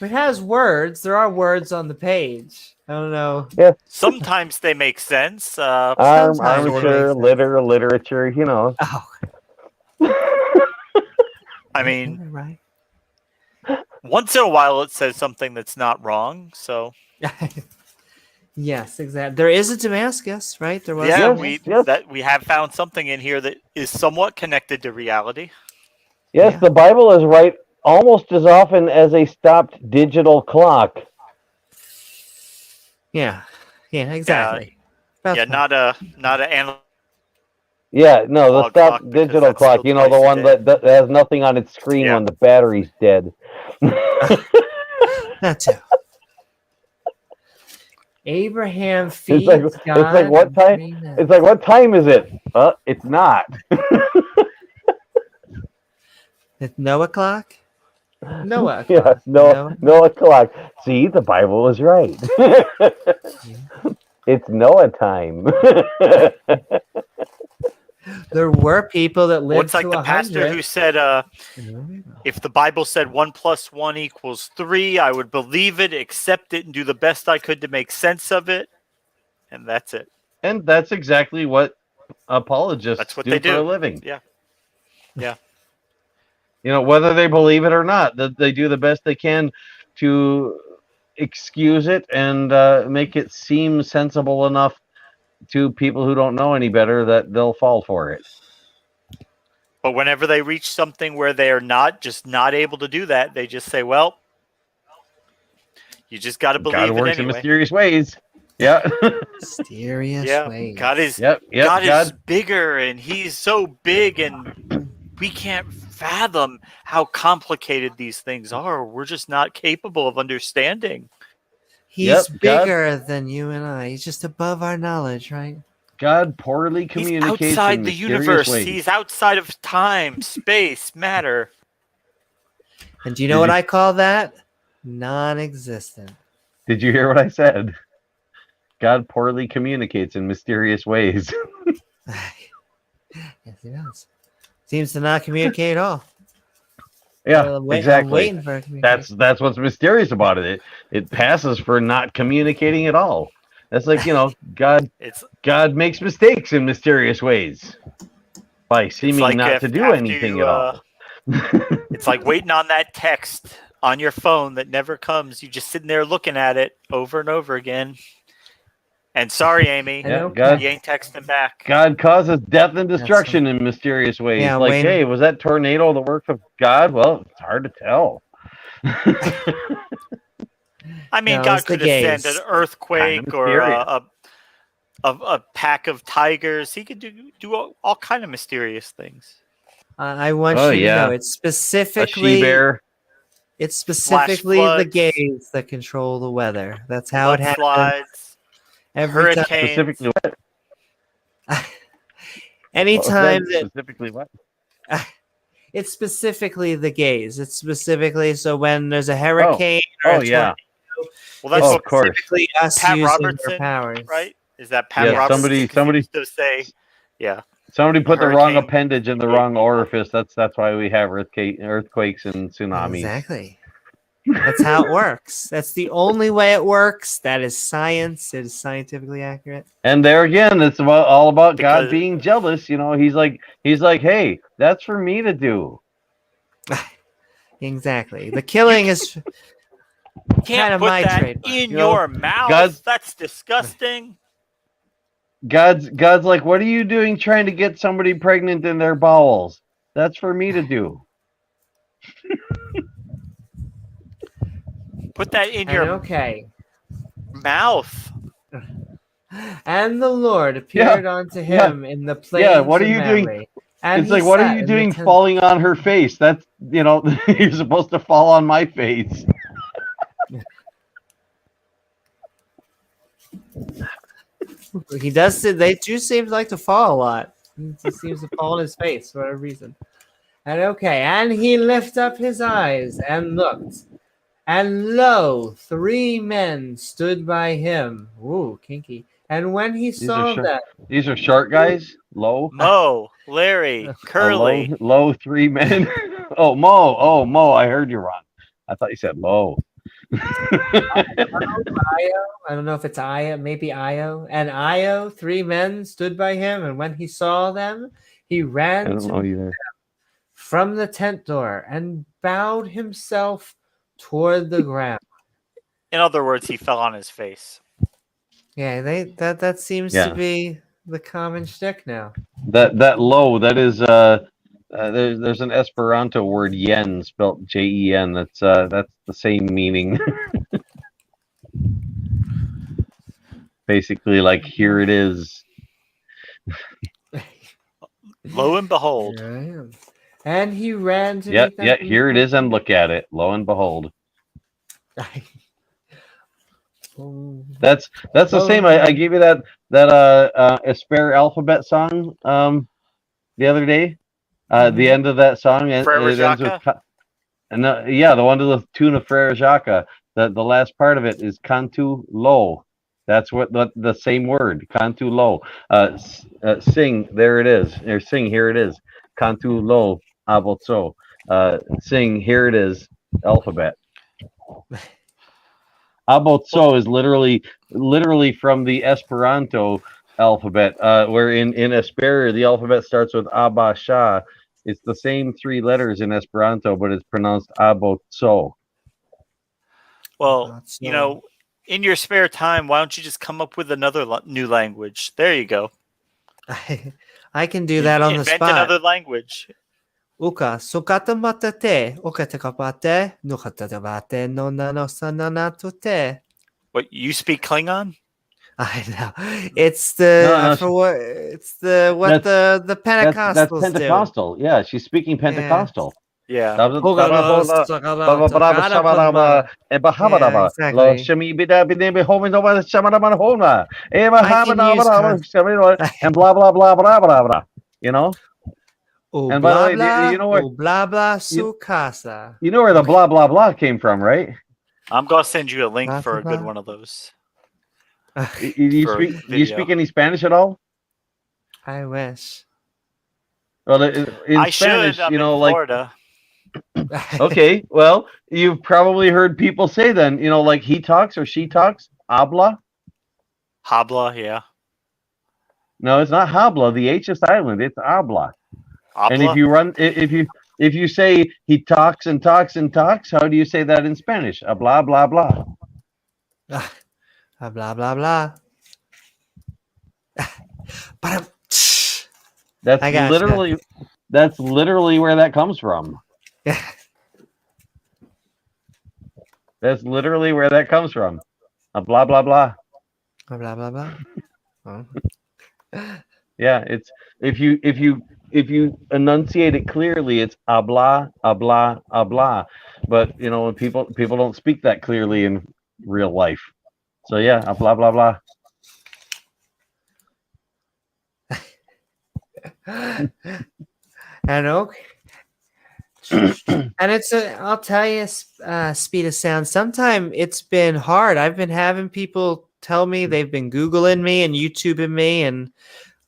It has words. There are words on the page. I don't know. Sometimes they make sense. Arm, Sometimes it armature, makes sense. literature. You know. Oh, I mean, you're right. once in a while it says something that's not wrong. So Yes, exactly. There is a Damascus, right? There was. yeah, Yes. we have found something in here that is somewhat connected to reality. Yes, Yeah. the Bible is right almost as often as a stopped digital clock. Yeah. Yeah. Exactly. About Yeah, that. not a analog Yeah, no, the clock stopped because digital that's clock. still You know, the twice a one day. that has nothing on its screen Yeah. when the battery's dead. That too. Abraham It's feeds like God. what time? It's like what time is it? It's not. It's Noah clock. Noah Yeah, clock. no clock. See, the Bible is right. It's Noah time. There were people that Well, lived it's like to the pastor 100. who said, if the Bible said 1 + 1 = 3, I would believe it, accept it, and do the best I could to make sense of it. And that's it. And that's exactly what apologists That's what do they for a do. living. Yeah. Yeah. You know, whether they believe it or not, that they do the best they can to excuse it and make it seem sensible enough to people who don't know any better that they'll fall for it. But whenever they reach something where they are not able to do that, they just say, well, you just got to believe God it works in anyway. mysterious ways. Yeah. Mysterious ways. God is Yep. God is bigger, and he's so big, and we can't fathom how complicated these things are. We're just not capable of understanding. He's Yep, bigger than you and I. He's just above our knowledge, right? God poorly He's communicates in outside the mysterious universe. ways. He's outside of time, space, matter. And do you know what I call that? Non-existent. Did you hear what I said? God poorly communicates in mysterious ways. Yes, he does. Seems to not communicate at all. Yeah, I'm exactly. waiting for it to communicate. That's what's mysterious about it. It passes for not communicating at all. That's like, you know, God makes mistakes in mysterious ways by seeming not to do anything at all. It's like waiting on that text on your phone that never comes. You're just sitting there looking at it over and over again. And sorry, Amy, Yeah, you ain't texting back. God causes death and destruction in mysterious ways. Yeah, like, hey, was that tornado the work of God? Well, it's hard to tell. I mean, No, God it's the could have sent gaze. an earthquake Kind of or mysterious. a pack of tigers. He could do all kind of mysterious things. I want you to know it's A specifically she-bear. it's specifically the floods, gaze that control the weather. That's how it happens. mudslides, Every time. hurricanes. Specifically what? Anytime that Specifically what? it's specifically the gaze. It's specifically so when there's a hurricane or a yeah. tornado, Well, that's of what course. specifically us Pat using Robertson, our powers. right? Is that Pat Yeah, Robertson? somebody used to say, yeah. Somebody put the wrong hurricane. appendage in the wrong orifice. That's why we have earthquakes and tsunamis. Exactly. That's how it works. That's the only way it works. That is science. It is scientifically accurate. And there again, it's all about God Because- being jealous. You know, he's like, hey, that's for me to do. Exactly. The killing is Can't kind of put my that trademark. in You know, your mouth. God- That's disgusting. God's like, what are you doing trying to get somebody pregnant in their bowels? That's for me to do. Put that in And your okay. mouth. And the Lord Yeah, appeared unto yeah, him in the yeah. plains What are of you doing? Mamre. And It's he like, what are sat you in the doing tent. falling on her face? That's, you're supposed to fall on my face. He does. They do seem like to fall a lot. He seems to fall on his face for whatever reason. And okay, and he lifted up his eyes and looked, and lo, 3 men stood by him. Ooh, kinky. And when he These are saw short. them, These are short guys. Low. Mo, Larry, A Curly. low 3 men. Oh, Mo. Oh, Mo. I heard you wrong. I thought you said low. Io, I don't know if it's Io, maybe Io, and Io, 3 men stood by him, and when he saw them, he I ran don't know either. from the tent door and bowed himself toward the ground. In other words, he fell on his face. Yeah, that seems to Yeah. be the common shtick now. That low. That is there's an Esperanto word yen spelt JEN. That's the same meaning. Basically, like here it is. Lo and behold. Here I am. And he ran to Yeah, meet them. yeah. Here it is, and look at it. Lo and behold. That's the same. I gave you that Esper alphabet song the other day. The end of that song, and Frere it ends with Jacques? yeah, the one to the tune of Frere Jacques. The last part of it is cantu lo. That's what the same word, cantu lo. Sing, there it is. Or sing, here it is. Cantu lo abotso. Sing, here it is. Alphabet. Abotso is literally from the Esperanto alphabet, where in Esper the alphabet starts with Abasha. It's the same 3 letters in Esperanto, but it's pronounced Abotso. Well, in your spare time, why don't you just come up with another new language? There you go. I can do that on the Invent spot. another language. Uka sukata matate, okata kapate, nukata bate, no nano sananatote. What, you speak Klingon? I know. It's the No, I forgot. It's the what That's the Pentecostals that's do. Pentecostal. Yeah, she's speaking Pentecostal. Yeah. Yeah, exactly. I can use And blah blah blah blah blah blah. You know. oh And by the blah way, blah you know where oh blah blah su casa. you know where the blah blah blah came from, right? I'm going to send you a link Blah, for a blah, good blah. one of those. You For speak video. any Spanish at all? I wish. Well, in I Spanish, should. I'm you know, in like Florida. okay, well, you've probably heard people say then, you know, like he talks or she talks, habla. Habla, yeah. No, it's not habla. The H is silent. It's habla. Habla? And if you say he talks and talks and talks, how do you say that in Spanish? A blah blah blah. Blah blah blah. But That's I gotcha. literally where that comes from. That's literally where that comes from. A blah blah blah. Blah blah blah. Oh. Yeah, it's if you enunciate it clearly, it's habla habla habla. But you know, when people don't speak that clearly in real life. So yeah, blah blah blah. And okay. And it's I'll tell you, speed of sound. Sometimes it's been hard. I've been having people tell me they've been Googling me and YouTubing me, and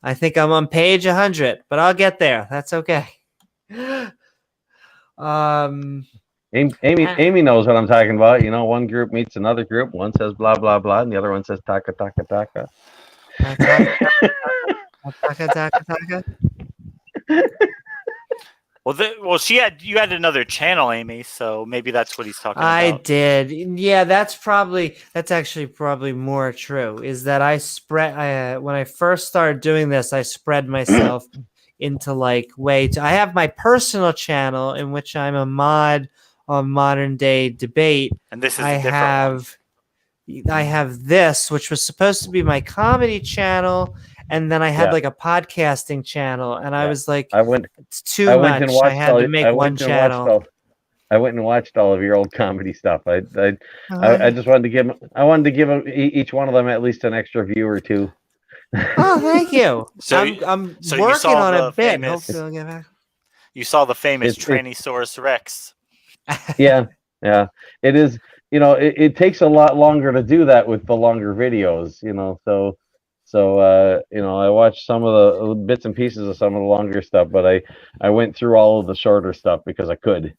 I think I'm on page 100, but I'll get there. That's okay. Amy knows what I'm talking about. You know, one group meets another group. One says blah blah blah, and the other one says taka taka taka. Taka. Well, you had another channel, Amy, so maybe that's what he's talking I about. did. Yeah, that's actually probably more true. Is that I spread when I first started doing this, I spread myself into like I have my personal channel in which I'm a mod on Modern Day Debate. And this is I a different have I have this, which was supposed to be my comedy channel, and then I had Yeah. like a podcasting channel, and I Yeah. was like, I went it's too I went and much. I watched had all to make one channel. I went and watched all of your old comedy stuff. I Uh, just wanted to give each one of them at least an extra view or two. Oh, thank you. So- I'm so you working saw on the a bit. famous- Hopefully, I'll get back. You saw the famous It's- Tyrannosaurus Rex. Yeah, it is. It takes a lot longer to do that with the longer videos. I watched some of the bits and pieces of some of the longer stuff, but I went through all of the shorter stuff because I could.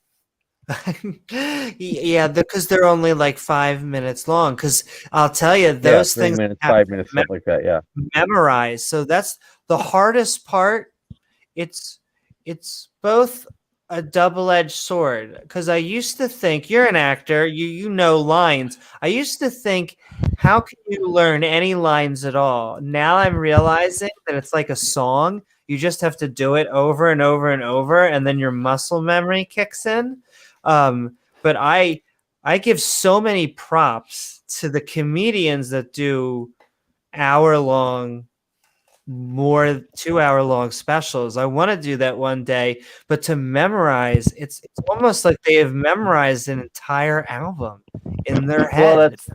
Yeah, because they're only like 5 minutes long. Because I'll tell you, those 3 things minutes, have 5 minutes, stuff like that. Yeah. memorize. So that's the hardest part. It's both a double-edged sword, because I used to think, you're an actor, you know lines. I used to think, how can you learn any lines at all? Now I'm realizing that it's like a song. You just have to do it over and over and over, and then your muscle memory kicks in. But I give so many props to the comedians that do hour-long, more 2-hour-long specials. I want to do that one day, but to memorize, it's almost like they have memorized an entire album in their head. Well, that's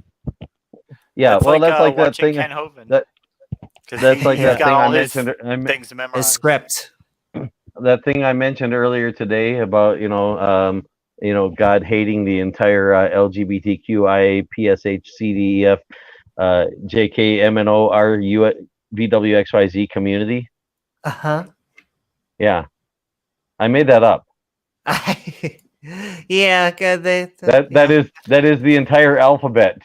That's like that watching thing. Ken Hovind. that- 'Cause That's like he's that got thing I all his mentioned. things to His memorize. script. That thing I mentioned earlier today about God hating the entire LGBTQIA PSHCDEF JKMNORU VWXYZ community. Uh-huh. Yeah, I made that up. Yeah, good. That is the entire alphabet.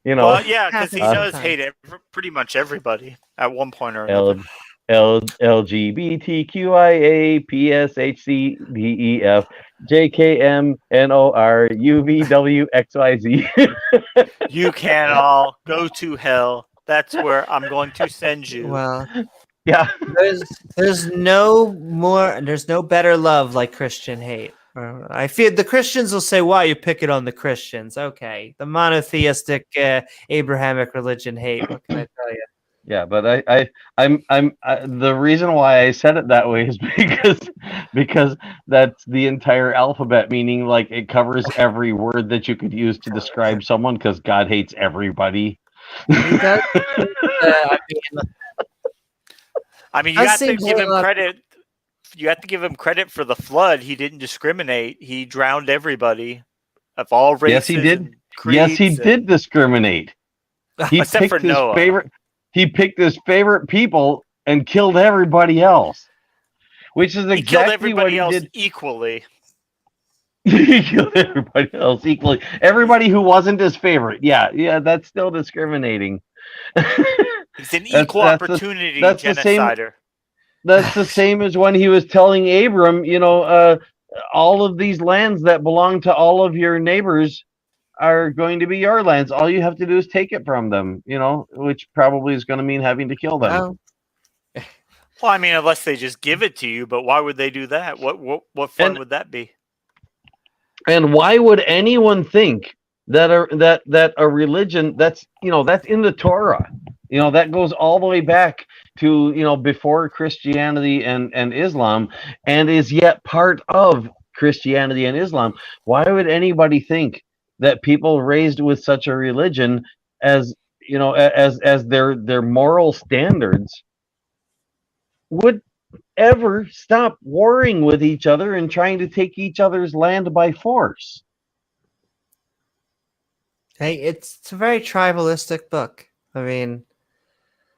Well, yeah, because he Happens does sometimes. hate pretty much everybody at one point or another. LGBTQIA PSHCDEF JKMNORUVWXYZ. You can all go to hell. That's where I'm going to send you. Well, Yeah. there's no better love like Christian hate. I feel the Christians will say, "Why you pick it on the Christians?" Okay, the monotheistic Abrahamic religion hate. What can I tell you? Yeah, but I'm the reason why I said it that way is because that's the entire alphabet, meaning like it covers every word that you could use to describe someone, because God hates everybody. He does. I mean, you have to give him credit. You have to give him credit for the flood. He didn't discriminate. He drowned everybody of all races. Yes, he did. And Yes, he creeds did discriminate. He Except for picked his Noah. favorite. He picked his favorite people and killed everybody else, which is He killed exactly what everybody he else did. equally. He killed everybody else equally. Everybody who wasn't his favorite. Yeah, that's still discriminating. He's an equal opportunity that's the same- genocider. That's the same as when he was telling Abram, all of these lands that belong to all of your neighbors are going to be your lands. All you have to do is take it from them, which probably is going to mean having to kill them. Well, Well, I mean, unless they just give it to you, but why would they do that? What fun would that be? And why would anyone think that a religion that's in the Torah, that goes all the way back to before Christianity and Islam, and is yet part of Christianity and Islam? Why would anybody think that people raised with such a religion as their moral standards would ever stop warring with each other and trying to take each other's land by force? hey, it's a very tribalistic book. I mean,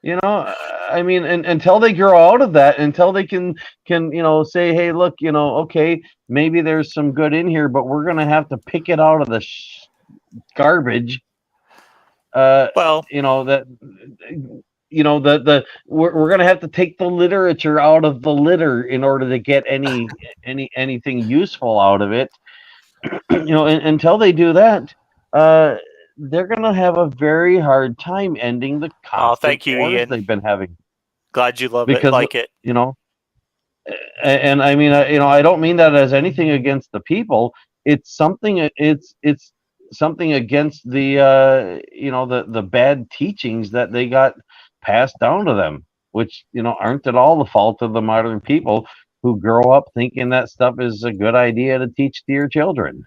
and until they grow out of that, until they can say, hey, look, okay, maybe there's some good in here, but we're gonna have to pick it out of the garbage. Well, we're going to have to take the literature out of the litter in order to get anything useful out of it. Until they do that, they're going to have a very hard time ending the Oh, constant thank you, wars Ian. they've been having. Glad you love it, Because like it. and I mean, I don't mean that as anything against the people. It's something. It's something against the the bad teachings that they got passed down to them, which aren't at all the fault of the modern people who grow up thinking that stuff is a good idea to teach to your children.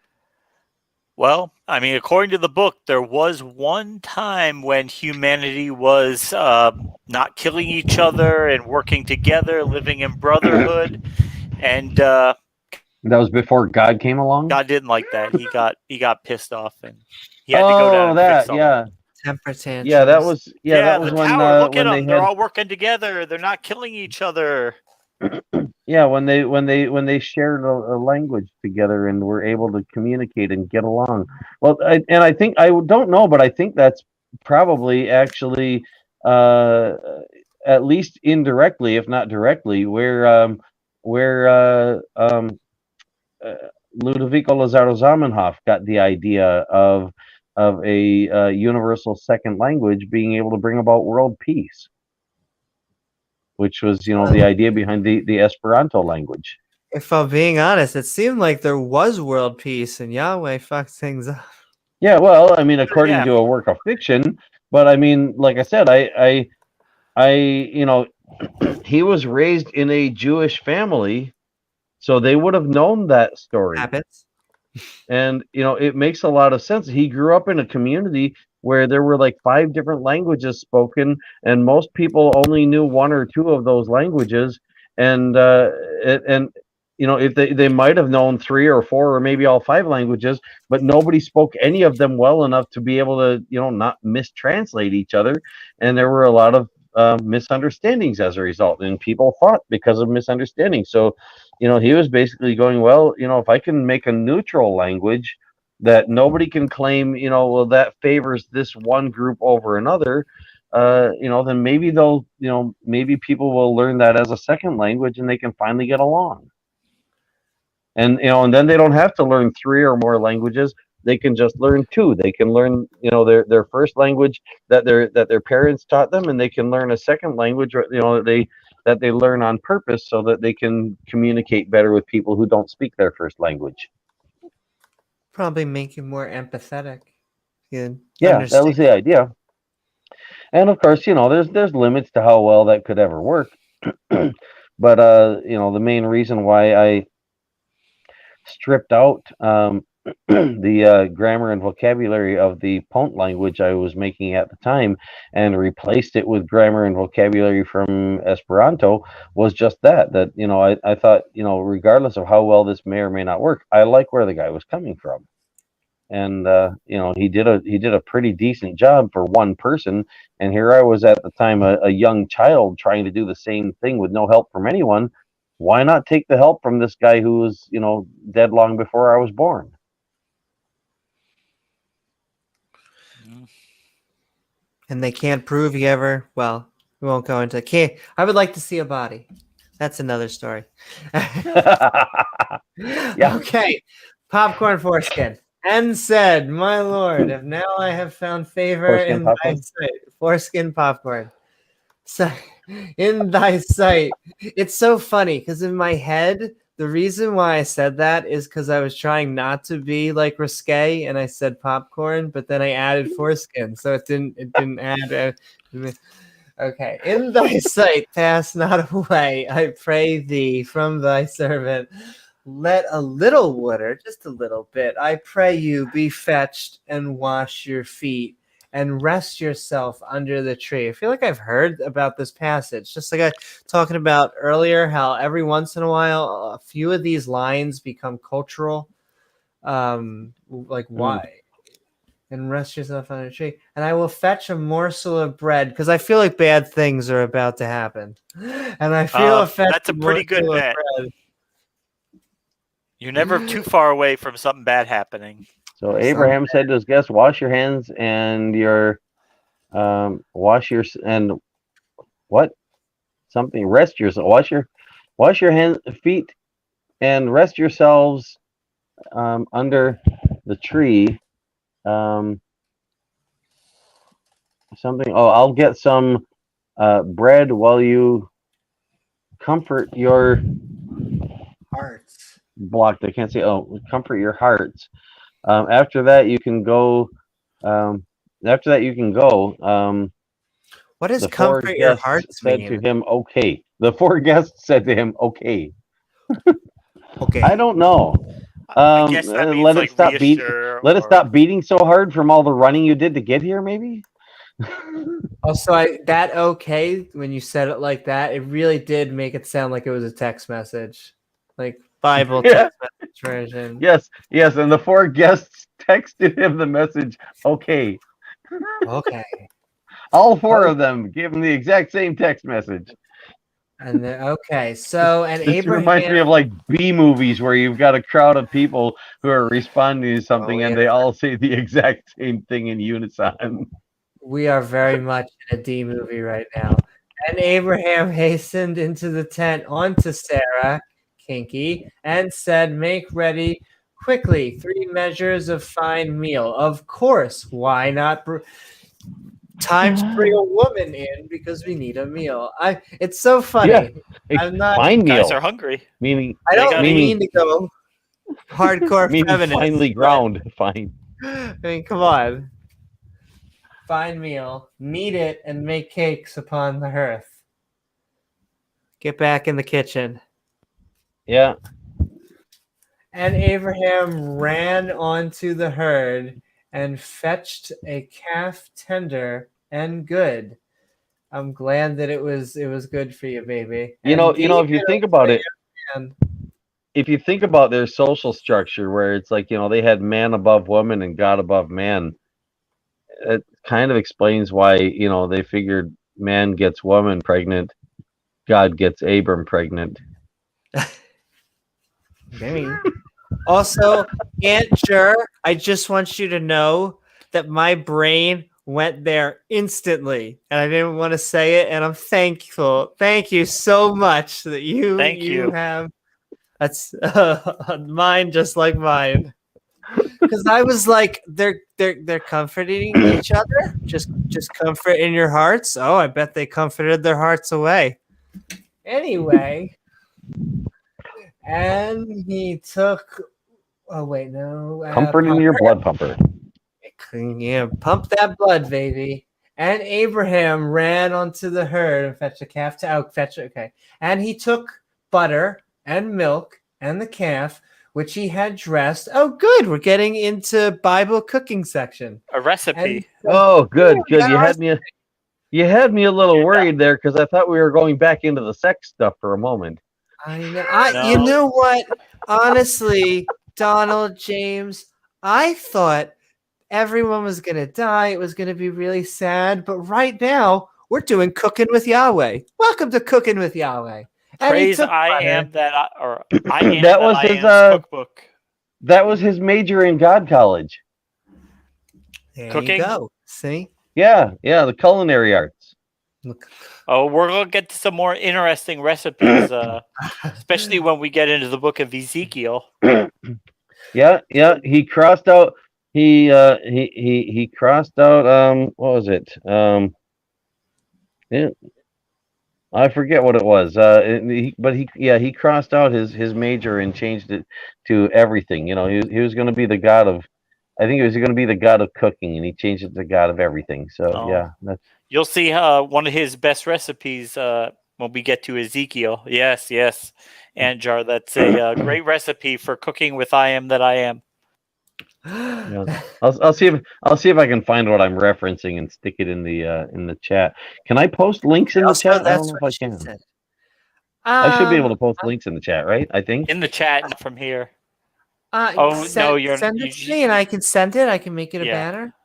Well, I mean, according to the book, there was one time when humanity was not killing each other and working together, living in brotherhood, and That was before God came along. God didn't like that. He got pissed off, and he had to go down and fix all that. Temper tantrums. Yeah, that was that was the when tower. Look at when them; they're all working together. They're not killing each other. when they shared a language together and were able to communicate and get along. Well, I think I don't know, but I think that's probably actually at least indirectly, if not directly, where Ludovico Lazaro Zamenhof got the idea of a universal second language being able to bring about world peace, which was the idea behind the Esperanto language. If I'm being honest, it seemed like there was world peace and Yahweh fucked things up. Yeah, well, I mean, according to a work of fiction, but I mean, like I said, he was raised in a Jewish family, so they would have known that story. Habits. And it makes a lot of sense. He grew up in a community where there were like 5 different languages spoken, and most people only knew 1 or 2 of those languages. And if they might have known 3 or 4 or maybe all 5 languages, but nobody spoke any of them well enough to be able to not mistranslate each other. And there were a lot of misunderstandings as a result, and people fought because of misunderstandings. So he was basically going, well, if I can make a neutral language that nobody can claim, well, that favors this one group over another, then maybe maybe people will learn that as a second language and they can finally get along. And and then they don't have to learn 3 or more languages. They can just learn 2. They can learn their first language that their parents taught them, and they can learn a second language that they learn on purpose so that they can communicate better with people who don't speak their first language. Probably make you more empathetic. Yeah, that was the idea. And of course, there's limits to how well that could ever work. But the main reason why I stripped out the grammar and vocabulary of the Pont language I was making at the time and replaced it with grammar and vocabulary from Esperanto was just that I thought, regardless of how well this may or may not work, I like where the guy was coming from. And he did a pretty decent job for one person, and here I was at the time a young child trying to do the same thing with no help from anyone. Why not take the help from this guy who was dead long before I was born? And they can't prove he ever. Well, we won't go into. I would like to see a body. That's another story. Yeah. Okay. Popcorn foreskin. And said, my lord, if now I have found favor Foreskin in thy popcorn? sight. Foreskin popcorn. So, in thy sight. It's so funny because in my head, the reason why I said that is because I was trying not to be like risque, and I said popcorn, but then I added foreskin, so it didn't add. Okay, in thy sight, pass not away. I pray thee from thy servant. Let a little water, just a little bit, I pray you, be fetched and wash your feet and rest yourself under the tree. I feel like I've heard about this passage, just like I talking about earlier, how every once in a while, a few of these lines become cultural. Like why? And rest yourself under a tree. And I will fetch a morsel of bread, because I feel like bad things are about to happen. And I feel that's a pretty good bet. You're never too far away from something bad happening. So Abraham said to his guests, "Wash your hands and your what? Something. Rest yourself. Wash your hands, feet, and rest yourselves under the tree. Something. Oh, I'll get some bread while you comfort your Hearts. blocked. I can't say. Oh, comfort your hearts. After that, you can go. After that, you can go. What does The four comfort your guests hearts said mean? to him, "Okay." The four guests said to him, "Okay." Okay. I don't know. I guess that means Let it like stop beat. reassure. Let it Or, stop beating so hard from all the running you did to get here. Maybe. Also, that okay when you said it like that, it really did make it sound like it was a text message, like Bible Yeah. text message version. Yes. Yes. And the four guests texted him the message. Okay. Okay. All four of them gave him the exact same text message. And then okay, so and This reminds me Abraham. of like B movies where you've got a crowd of people who are responding to something and yeah. they all say the exact same thing in unison. We are very much in a D movie right now. And Abraham hastened into the tent onto Sarah, Kinky, and said, "Make ready quickly 3 measures of fine meal." Of course, why not? Time to bring a woman in because we need a meal. It's so funny. Yeah, I'm not. fine guys meal, are hungry. meaning I don't gotta mean to go hardcore meaning feminist. finely but- ground. Fine. I mean, come on. Fine meal, knead it, and make cakes upon the hearth. Get back in the kitchen. Yeah. And Abraham ran onto the herd and fetched a calf tender and good. I'm glad that it was good for you, baby. You know, if you think about it, and if you think about their social structure where it's like, they had man above woman and God above man, it kind of explains why, they figured man gets woman pregnant, God gets Abram pregnant. Also, Aunt Jer, I just want you to know that my brain went there instantly, and I didn't want to say it, and I'm thankful. Thank you so much that Thank you. have that's mine, just like mine. Because I was like, they're comforting each other. Just comfort in your hearts. Oh, I bet they comforted their hearts away. Anyway, and he took. Oh wait, no. Comfort in your blood pumper. Yeah, pump that blood, baby. And Abraham ran onto the herd and fetched a calf to fetch. Okay, and he took butter and milk and the calf, which he had dressed. Oh, good. We're getting into Bible cooking section. A recipe. Oh, good. Yeah, You had me a little worried there because I thought we were going back into the sex stuff for a moment. I know. No. You know what? Honestly, Donald James, I thought everyone was going to die. It was going to be really sad. But right now, we're doing Cooking with Yahweh. Welcome to Cooking with Yahweh. And Praise I am that I, or I am That was I his, am's cookbook. That was his major in God College. There Cooking? you go. See? Yeah, the culinary arts. Look. Oh, we're gonna get to some more interesting recipes, especially when we get into the book of Ezekiel. Yeah. He crossed out. He crossed out. What was it? Yeah, I forget what it was. But he crossed out his major and changed it to everything. He was going to be the god of. I think he was going to be the god of cooking, and he changed it to god of everything. So Oh. that's. You'll see one of his best recipes when we get to Ezekiel. Yes, Anjar, that's a great recipe for cooking with I am that I am. Yeah. I'll see if I can find what I'm referencing and stick it in the chat. Can I post links in the Also, chat? I don't that's know if what I she can. said. I should be able to post links in the chat, right? I think. In the chat, not from here. Send you're it to me, and I can send it. I can make it a Yeah. banner.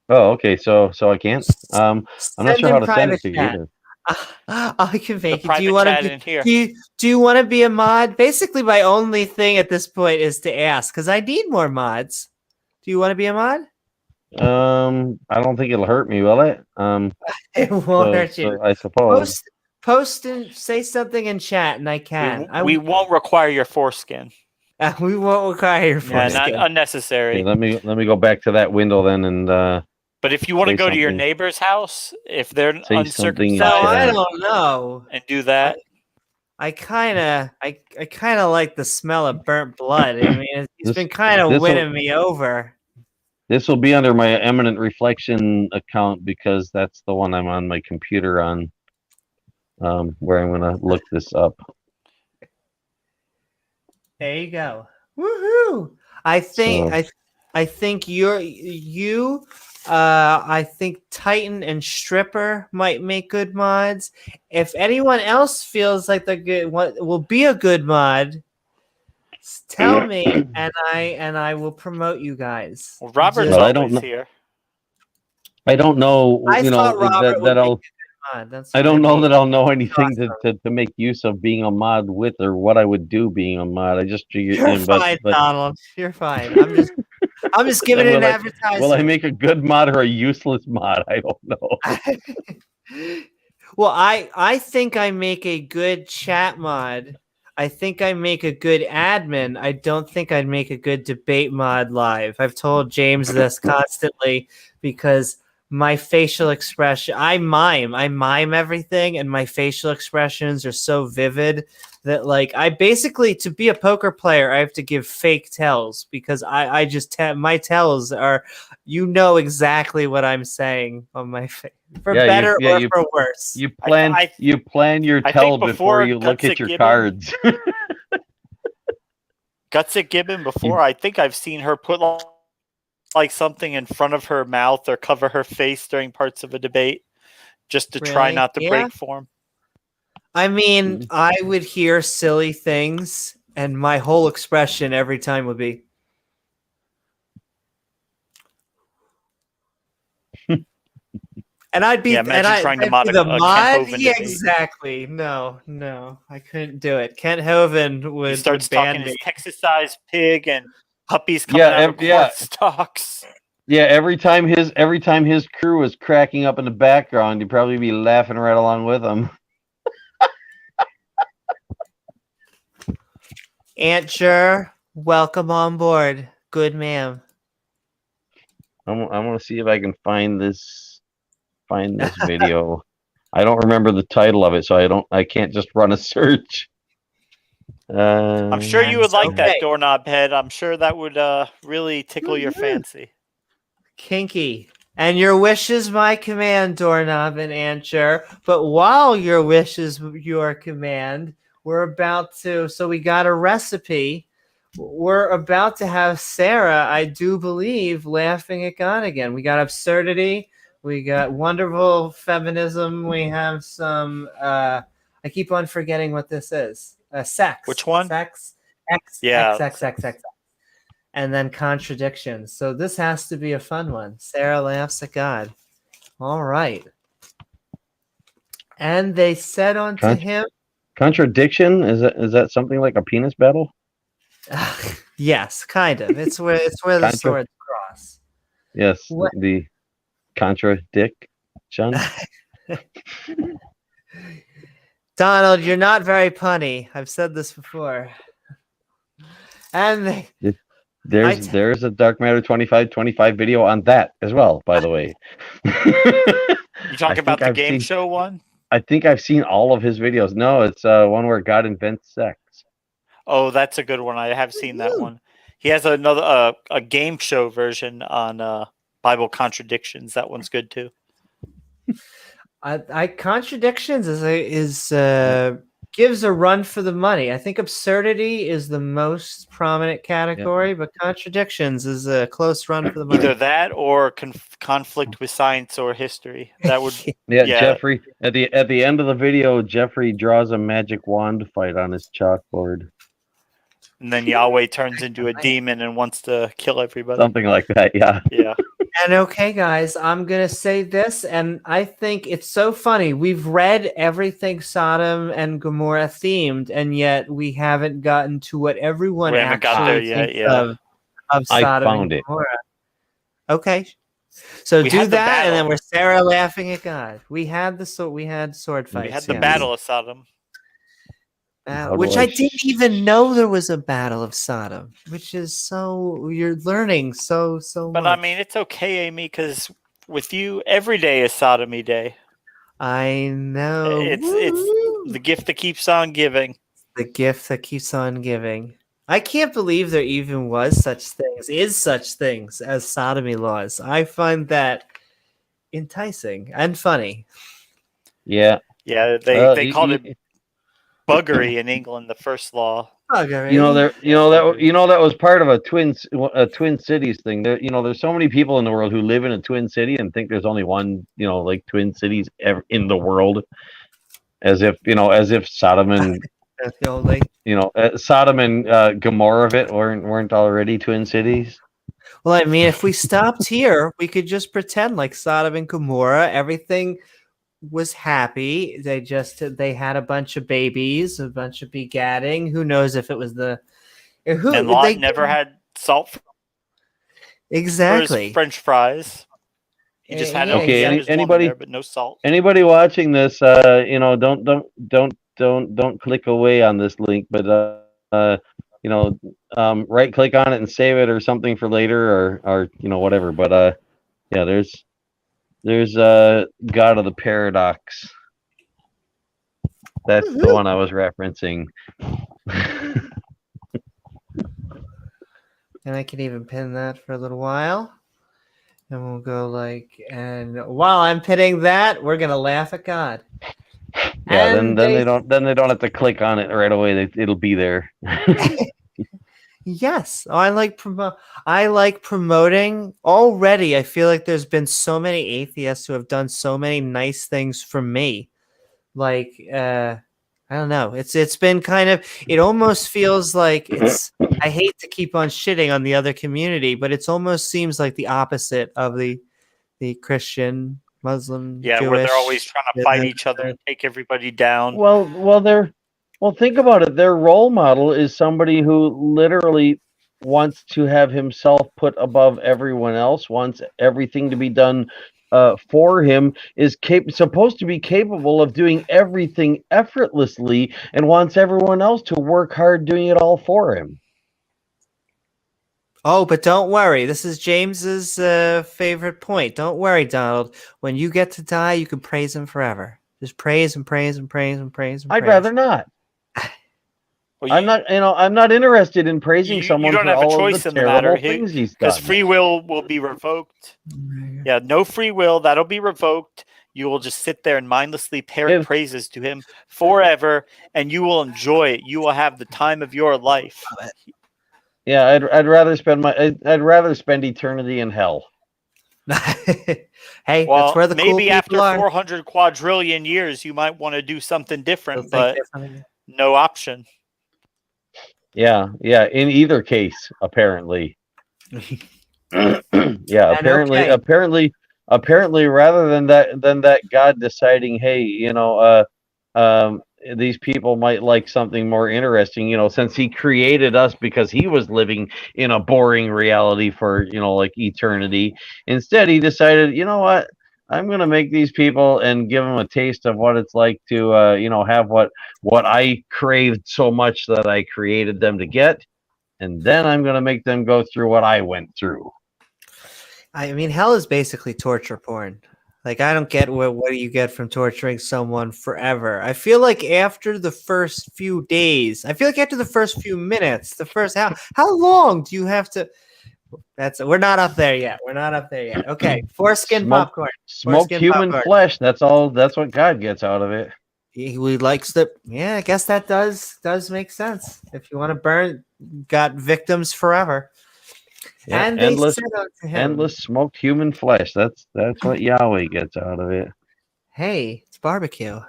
Oh, okay. So I can't. I'm not sure how to send it to you chat. either. I can make it. private Do you want chat to in here. Do you want to be a mod? Basically, my only thing at this point is to ask because I need more mods. Do you want to be a mod? I don't think it'll hurt me, will it? It won't So, hurt you. so I suppose. Post and say something in chat, and I can. We won't require your foreskin. We won't require your Yeah, not foreskin. unnecessary. Okay, let me go back to that window then and But if you want to say go to your something. neighbor's house, if they're Say something in No, uncircumcised, I chat. don't know. and do that, I kind of like the smell of burnt blood. I mean, he's been kind of this'll- winning me over. This will be under my Eminent Reflection account because that's the one I'm on my computer on, where I'm going to look this up. There you go. Woohoo! I think So- I think I think Titan and Stripper might make good mods. If anyone else feels like they're good, what will be a good mod, tell me, and I will promote you guys. well, Robert's Well, I always don't know. here. I don't know, I you thought know, Robert would that make I'll. a good mod. That's I my don't know that opinion. I'll know anything Awesome. to make use of being a mod with or what I would do being a mod. I just figured, You're fine, but Donald. You're fine. I'm just giving it an advertisement. will I make a good mod or a useless mod? I don't know. Well, I think I make a good chat mod. I think I make a good admin. I don't think I'd make a good debate mod live. I've told James this constantly because my facial expression, I mime everything, and my facial expressions are so vivid that, like, I basically, to be a poker player, I have to give fake tells because I just my tells are, you know exactly what I'm saying on my face, for better or for worse. You plan your I tell think before before you look Guts at your Gibbon- cards. Gutsick Gibbon before, I think I've seen her put like something in front of her mouth or cover her face during parts of a debate just to try Really? not to Yeah. break form. I mean, I would hear silly things, and my whole expression every time would be, and I'd be, imagine trying to mod the a Kent mod. Hovind Yeah, debate. exactly. No, I couldn't do it. Kent Hovind would, He starts ban talking me. his Texas-sized pig and puppies coming out of corn stalks. Yeah, every time his crew was cracking up in the background, you'd probably be laughing right along with them. Aunt Jer, welcome on board. Good ma'am. I'm gonna see if I can find this video. I don't remember the title of it, so I can't just run a search. I'm sure you would like okay. that doorknob head. I'm sure that would really tickle your fancy. Kinky. And your wish is my command, doorknob and Aunt Jer. But while your wish is your command, we're about to, so we got a recipe. We're about to have Sarah, I do believe, laughing at God again. We got absurdity. We got wonderful feminism. We have some, I keep on forgetting what this is. Sex. Which one? Sex. X. And then contradictions. So this has to be a fun one. Sarah laughs at God. All right. And they said unto him, contradiction? Is that something like a penis battle? yes, kind of. It's where the swords cross. Yes, What? the contradiction. Donald, you're not very punny. I've said this before. And there's a Dark Matter 2525 video on that as well, by the way. You talking about the game show one? I think I've seen all of his videos. No, it's one where God invents sex. Oh, that's a good one. I have seen that one. He has another a game show version on Bible contradictions. That one's good too. Contradictions is gives a run for the money. I think absurdity is the most prominent category, but contradictions is a close run for the money. Either that or conflict with science or history. That would yeah. Jeffrey, at the end of the video, Jeffrey draws a magic wand fight on his chalkboard. And then Yahweh turns into a demon and wants to kill everybody. Something like that, yeah. Yeah. And okay, guys, I'm going to say this, and I think it's so funny. We've read everything Sodom and Gomorrah themed, and yet we haven't gotten to what everyone actually thinks of Sodom and Gomorrah. Okay. So We do had the that, and then battle. we're Sarah laughing at God. We had sword fights. We had the yes. Battle of Sodom. How do Which I I didn't even know there was a Battle of Sodom. Which is so you're learning so But much. I mean, it's okay, Amy, because with you, every day is Sodomy Day. I know. It's Woo! the gift that keeps on giving. The gift that keeps on giving. I can't believe there even was such things as sodomy laws. I find that enticing and funny. Yeah. Yeah, Well, they called it buggery in England, the first law. there, that was part of a Twin Cities thing. There, there's so many people in the world who live in a Twin City and think there's only one, like Twin Cities ever in the world, as if Sodom and That's the only. Sodom and Gomorrah weren't already Twin Cities. Well, I mean, if we stopped here, we could just pretend like Sodom and Gomorrah, everything was happy. They had a bunch of babies, a bunch of begatting. Who knows if it was And Lot never had salt for his exactly French fries. He just had Okay, his woman anybody there, but no salt. anybody watching this, don't click away on this link, but right click on it and save it or something for later, or whatever. But yeah, there's God of the Paradox. That's the one I was referencing. And I can even pin that for a little while. And we'll go and while I'm pinning that, we're gonna laugh at God. Yeah, And then they don't have to click on it right away. It'll be there. Yes, I like promoting already. I feel like there's been so many atheists who have done so many nice things for me. I don't know. It's been kind of. It almost feels like it's. I hate to keep on shitting on the other community, but it almost seems like the opposite of the Christian, Muslim, Yeah, Jewish. where they're always trying to fight each other and take everybody down. Well, think about it. Their role model is somebody who literally wants to have himself put above everyone else, wants everything to be done for him, is supposed to be capable of doing everything effortlessly, and wants everyone else to work hard doing it all for him. Oh, but don't worry. This is James's favorite point. Don't worry, Donald. When you get to die, you can praise him forever. Just praise and praise and praise and praise and praise. I'd rather not. Well, I'm not interested in praising you someone don't for have a all choice of the in the matter terrible things he's done. because free will be revoked. Yeah, no free will. That'll be revoked. You will just sit there and mindlessly parrot praises to him forever, and you will enjoy it. You will have the time of your life. Yeah, I'd rather spend eternity in hell. Hey, Well, that's where the maybe cool after people are. 400 quadrillion years, you might want to do something different, They'll think but differently. no option. Yeah. In either case, apparently. Yeah. And Apparently, rather than that God deciding, hey, these people might like something more interesting, since he created us because he was living in a boring reality for, like eternity. Instead, he decided, you know what? I'm going to make these people and give them a taste of what it's like to, have what I craved so much that I created them to get. And then I'm going to make them go through what I went through. I mean, hell is basically torture porn. Like, I don't get what do you get from torturing someone forever. I feel like after the first few days, I feel like after the first few minutes, how long do you have to? We're not up there yet. We're not up there yet. Okay, foreskin popcorn. Smoked human flesh. That's all. That's what God gets out of it. He likes the. Yeah, I guess that does make sense. If you want to burn, got victims forever. Yeah, and endless smoked human flesh. That's what Yahweh gets out of it. Hey, it's barbecue.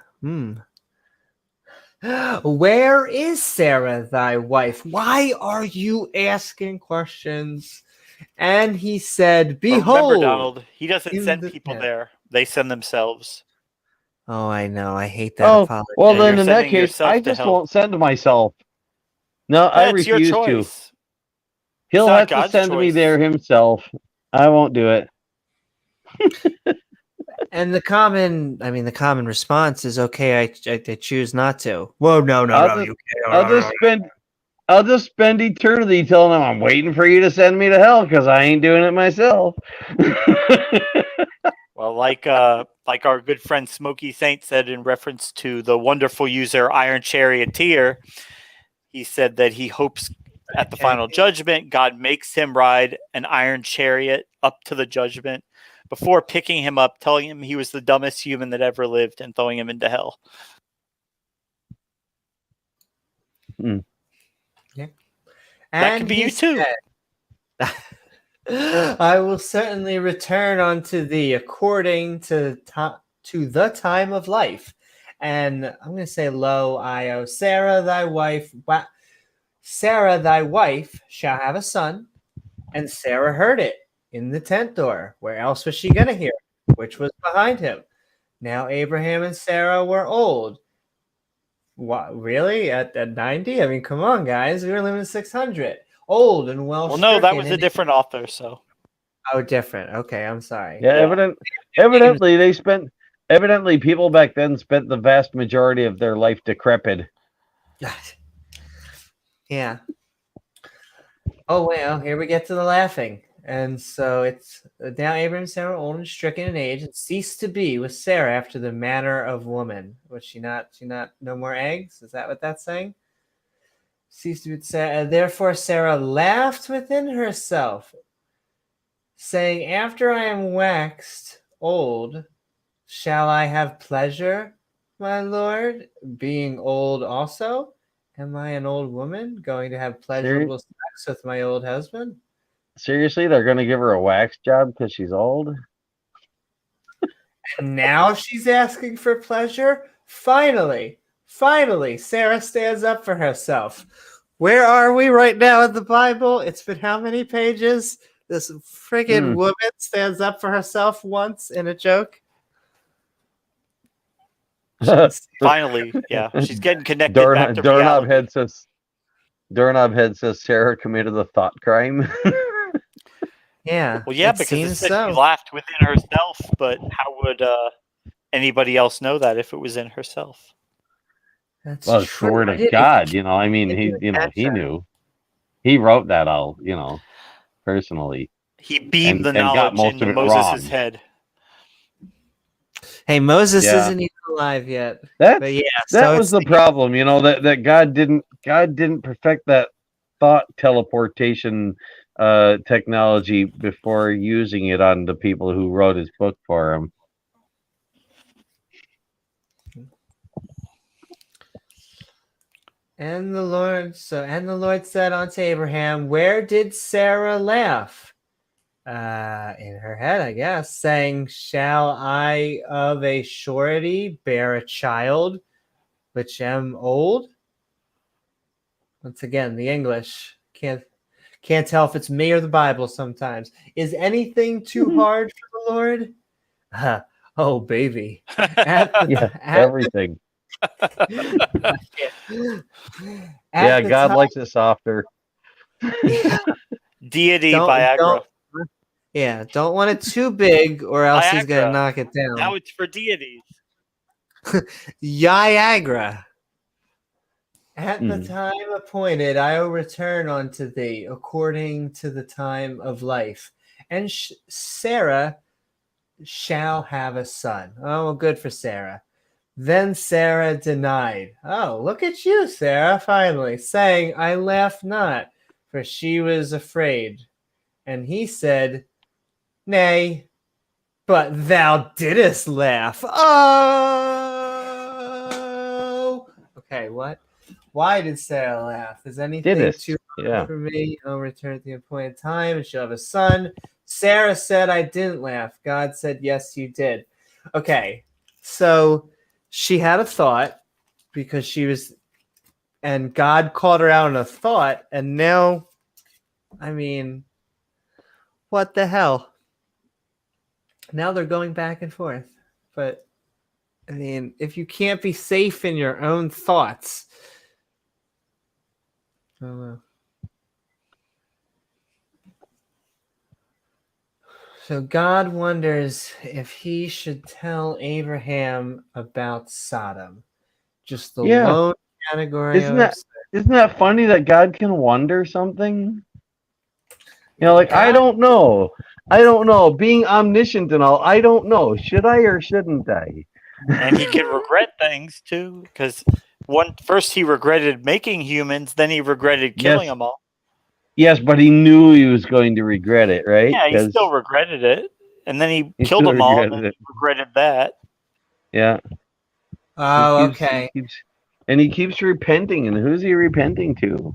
Where is Sarah, thy wife? Why are you asking questions? And he said, behold. Remember, Donald, he doesn't send people there. They send themselves. Oh, I know. I hate that apology. Well, then in that case, I just won't send myself. No, I refuse to. He'll have to send me there himself. I won't do it. And the common response is, okay, I choose not to. Whoa, no, I'll just, you can't. I'll just spend I'll just spend eternity telling them I'm waiting for you to send me to hell because I ain't doing it myself. Well, like our good friend Smokey Saint said in reference to the wonderful user Iron Charioteer, he said that he hopes at the final judgment God makes him ride an iron chariot up to the judgment before picking him up, telling him he was the dumbest human that ever lived, and throwing him into hell. Yeah. That could be you too. I will certainly return unto thee according to the time of life. And I'm going to say, lo, Io, Sarah, thy wife shall have a son. And Sarah heard it in the tent door. Where else was she going to hear it? Which was behind him. Now Abraham and Sarah were old. What, really? At 90? I mean, come on, guys. We were living in 600. Old and well. Well, no, that was a different author. So. Oh, different. Okay, I'm sorry. Yeah, evidently people back then spent the vast majority of their life decrepit. Yeah. Oh, well, here we get to the laughing. And so it's now Abraham and Sarah, old and stricken in age, and ceased to be with Sarah after the manner of woman. Was she not no more eggs? Is that what that's saying? Ceased to be with Sarah. Therefore Sarah laughed within herself, saying, after I am waxed old, shall I have pleasure, my Lord, being old also? Am I an old woman going to have pleasurable sex with my old husband? Seriously, they're going to give her a wax job because she's old? And now she's asking for pleasure? Finally, Sarah stands up for herself. Where are we right now in the Bible? It's been how many pages? This friggin' woman stands up for herself once in a joke. Finally, yeah, she's getting connected back to Doorknob reality. Head says Sarah committed a thought crime. Yeah. Well, yeah, because it said she laughed within herself, but how would anybody else know that if it was in herself? That's well, true. swear to God, I mean, he knew. He wrote that all, personally. He beamed the and got knowledge most into of it Moses' wrong. head. Hey, Moses isn't even alive yet. That so was the problem, that God didn't perfect that thought teleportation technology before using it on the people who wrote his book for him. And the Lord said unto Abraham, where did Sarah laugh? In her head, I guess, saying, shall I of a surety bear a child, which am old? Once again, the English can't tell if it's me or the Bible sometimes. Is anything too hard for the Lord? Oh, baby. Everything. God likes it softer. Deity Viagra. Don't want it too big or else Viagra. He's going to knock it down. Now it's for deities. Viagra. At the time appointed, I will return unto thee according to the time of life. And Sarah shall have a son. Oh, well, good for Sarah. Then Sarah denied. Oh, look at you, Sarah, finally, saying, I laugh not, for she was afraid. And he said, nay, but thou didst laugh. Oh! Okay, what? Why did Sarah laugh? Is anything too hard for me? I'll return at the appointed time, and she'll have a son. Sarah said, I didn't laugh. God said, yes, you did. Okay, so she had a thought because she was, and God called her out on a thought, and now, I mean, what the hell? Now they're going back and forth. But, I mean, if you can't be safe in your own thoughts, I don't know. So God wonders if he should tell Abraham about Sodom. Just the Yeah. lone category Isn't of that funny that God can wonder something? Like I God. don't know. I don't know. Being omniscient and all, I don't know. Should I or shouldn't I? And he can regret things too, because first he regretted making humans, then he regretted killing Yes. them all. Yes, but he knew he was going to regret it, right? Yeah, he Because still regretted it, and then he he killed still them all, and then regretted it. he regretted that. Yeah. Oh, okay. He keeps repenting. And who's he repenting to?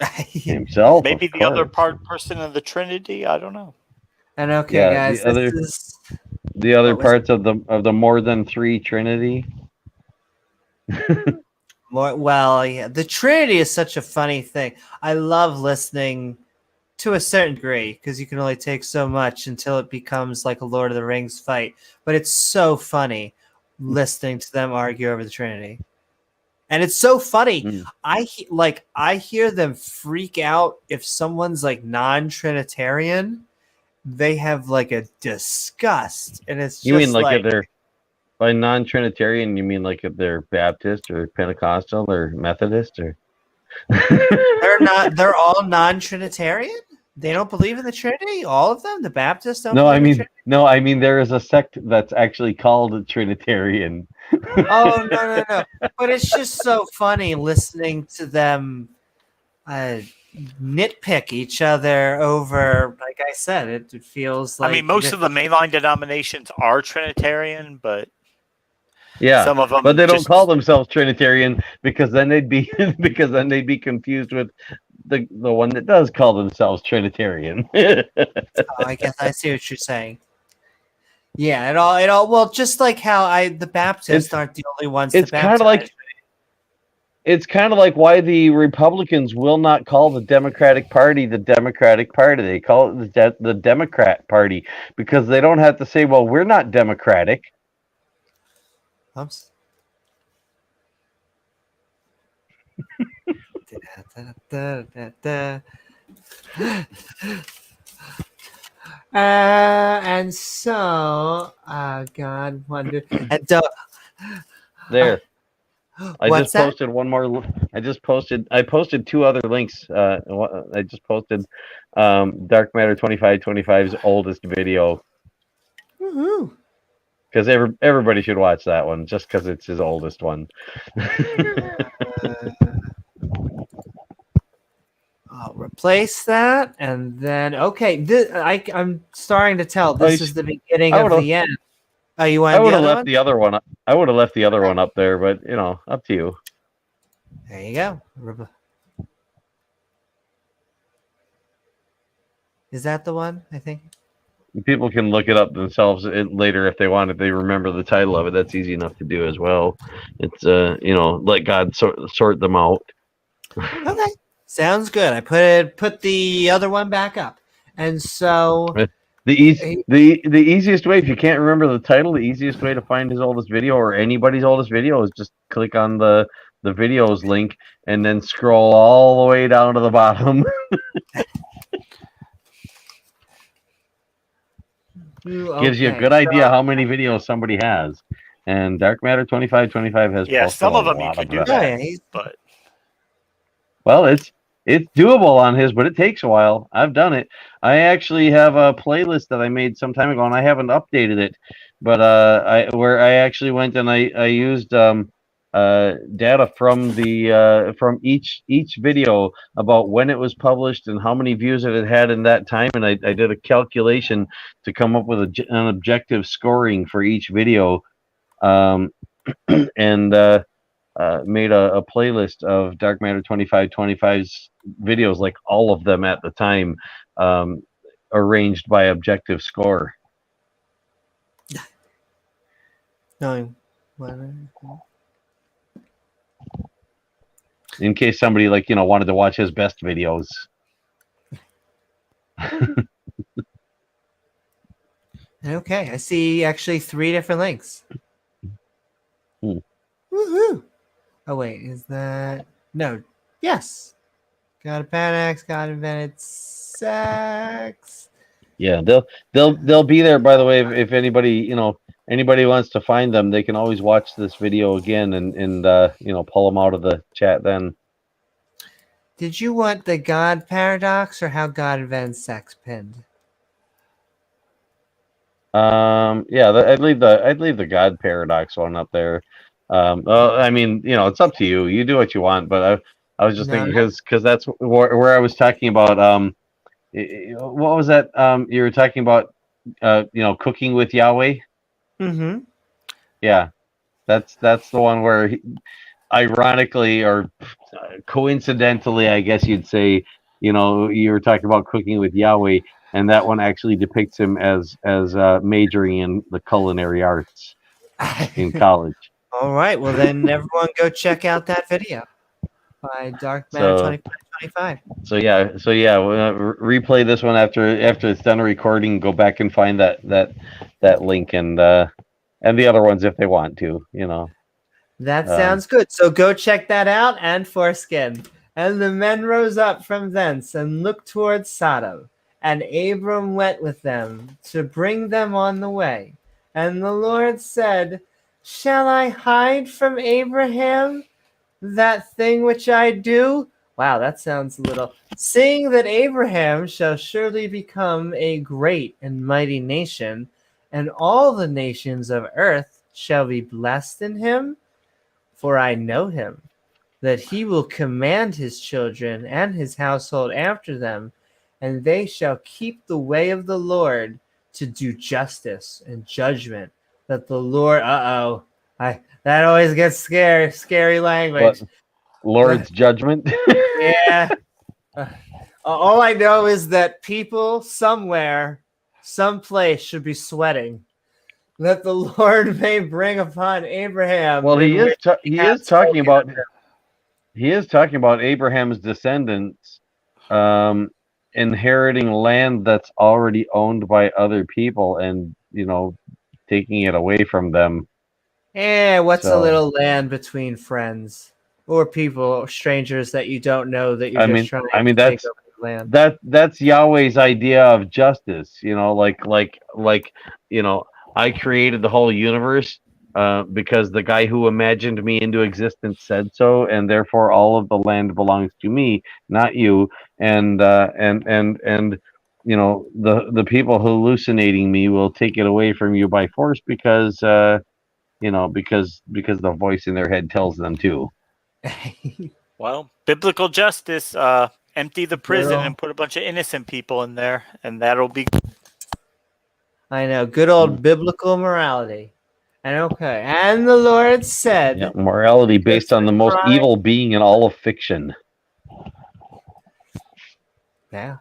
Himself, Maybe of the other course. person of the Trinity. I don't know. And okay, Yeah, guys, this is the other what was parts of the more than three Trinity. more. Well, yeah, the Trinity is such a funny thing. I love listening to a certain degree because you can only take so much until it becomes like a Lord of the Rings fight. But it's so funny listening to them argue over the Trinity, and it's so funny. Mm. I hear them freak out if someone's like non-Trinitarian. They have like a disgust, and it's You mean just like if like they're by non-Trinitarian? You mean like if they're Baptist or Pentecostal or Methodist or? they're not. They're all non-Trinitarian. They don't believe in the Trinity. All of them. The Baptists don't No, believe in the Trinity. I mean there is a sect that's actually called a Trinitarian. Oh no. But it's just so funny listening to them uh, nitpick each other over. Like I said, it feels like I mean, most of the mainline denominations are Trinitarian, but Yeah, some of them but they don't just call themselves Trinitarian because then they'd be confused with the one that does call themselves Trinitarian. Oh, I guess I see what you're saying. Yeah, it all. Well, just like how the Baptists aren't the only ones to it's kind of baptize. like why the Republicans will not call the Democratic Party the Democratic Party. They call it the Democrat Party because they don't have to say, "Well, we're not Democratic." Oops. And so, God wonder. And There, I what's just that? posted one more. I posted two other links. I just posted Dark Matter 2525's oldest video Woohoo! because everybody should watch that one just because it's his oldest one. I'll replace that, and then okay. I'm starting to tell this is the beginning I of would've- the end. Oh, you I want would the have other left one? the other one. I would have left the other one up there, but up to you. There you go. Is that the one? I think. People can look it up themselves later if they want. If they remember the title of it, that's easy enough to do as well. It's let God sort them out. Okay, sounds good. I put the other one back up, and so The easiest way, if you can't remember the title, the easiest way to find his oldest video or anybody's oldest video is just click on the videos link and then scroll all the way down to the bottom. Gives you a good idea how many videos somebody has. And Dark Matter 2525 has yeah. posted Some a of them you lot could of do that. that, yeah, but Well, it's doable on his, but it takes a while. I've done it. I actually have a playlist that I made some time ago, and I haven't updated it. But I actually went and I used data from from each video about when it was published and how many views it had in that time, and I did a calculation to come up with an objective scoring for each video, and made a playlist of Dark Matter 2525's videos, like all of them at the time, arranged by objective score. no. In case somebody wanted to watch his best videos. Okay, I see actually 3 different links. Woohoo! Oh wait, is that no? Yes. God of Panax, God invented sex. Yeah, they'll be there. By the way, if anybody wants to find them, they can always watch this video again and pull them out of the chat then. Did you want the God paradox or how God invents sex pinned? Yeah, I'd leave the God paradox one up there. Well, I mean, it's up to you. You do what you want, but I was just No. thinking because that's where I was talking about. What was that? You were talking about cooking with Yahweh. Mm-hmm. Yeah, that's the one where ironically or coincidentally, I guess you'd say, you were talking about cooking with Yahweh, and that one actually depicts him as majoring in the culinary arts in college. All right. Well, then everyone go check out that video by Dark Matter So 2525. so yeah, replay this one after it's done recording. Go back and find that link and the other ones if they want to. That sounds good. So go check that out and foreskin. And the men rose up from thence and looked towards Sodom. And Abram went with them to bring them on the way. And the Lord said, Shall I hide from Abraham that thing which I do? Wow, that sounds a little. Seeing that Abraham shall surely become a great and mighty nation, and all the nations of earth shall be blessed in him. For I know him, that he will command his children and his household after them, and they shall keep the way of the Lord to do justice and judgment. That the Lord, that always gets scary language. What Lord's judgment? Yeah. All I know is that people somewhere, someplace should be sweating. That the Lord may bring upon Abraham. Well, he is talking about Abraham's descendants inheriting land that's already owned by other people and taking it away from them. What's a So, little land between friends or people or strangers that you don't know that you're just trying to take over the land? that's Yahweh's idea of justice. I created the whole universe because the guy who imagined me into existence said so, and therefore all of the land belongs to me, not you. And the people hallucinating me will take it away from you by force because the voice in their head tells them to. Well, biblical justice. Empty the prison and put a bunch of innocent people in there, and that'll be. I know, good old biblical morality. And the Lord said, morality based on the most evil being in all of fiction. Yeah.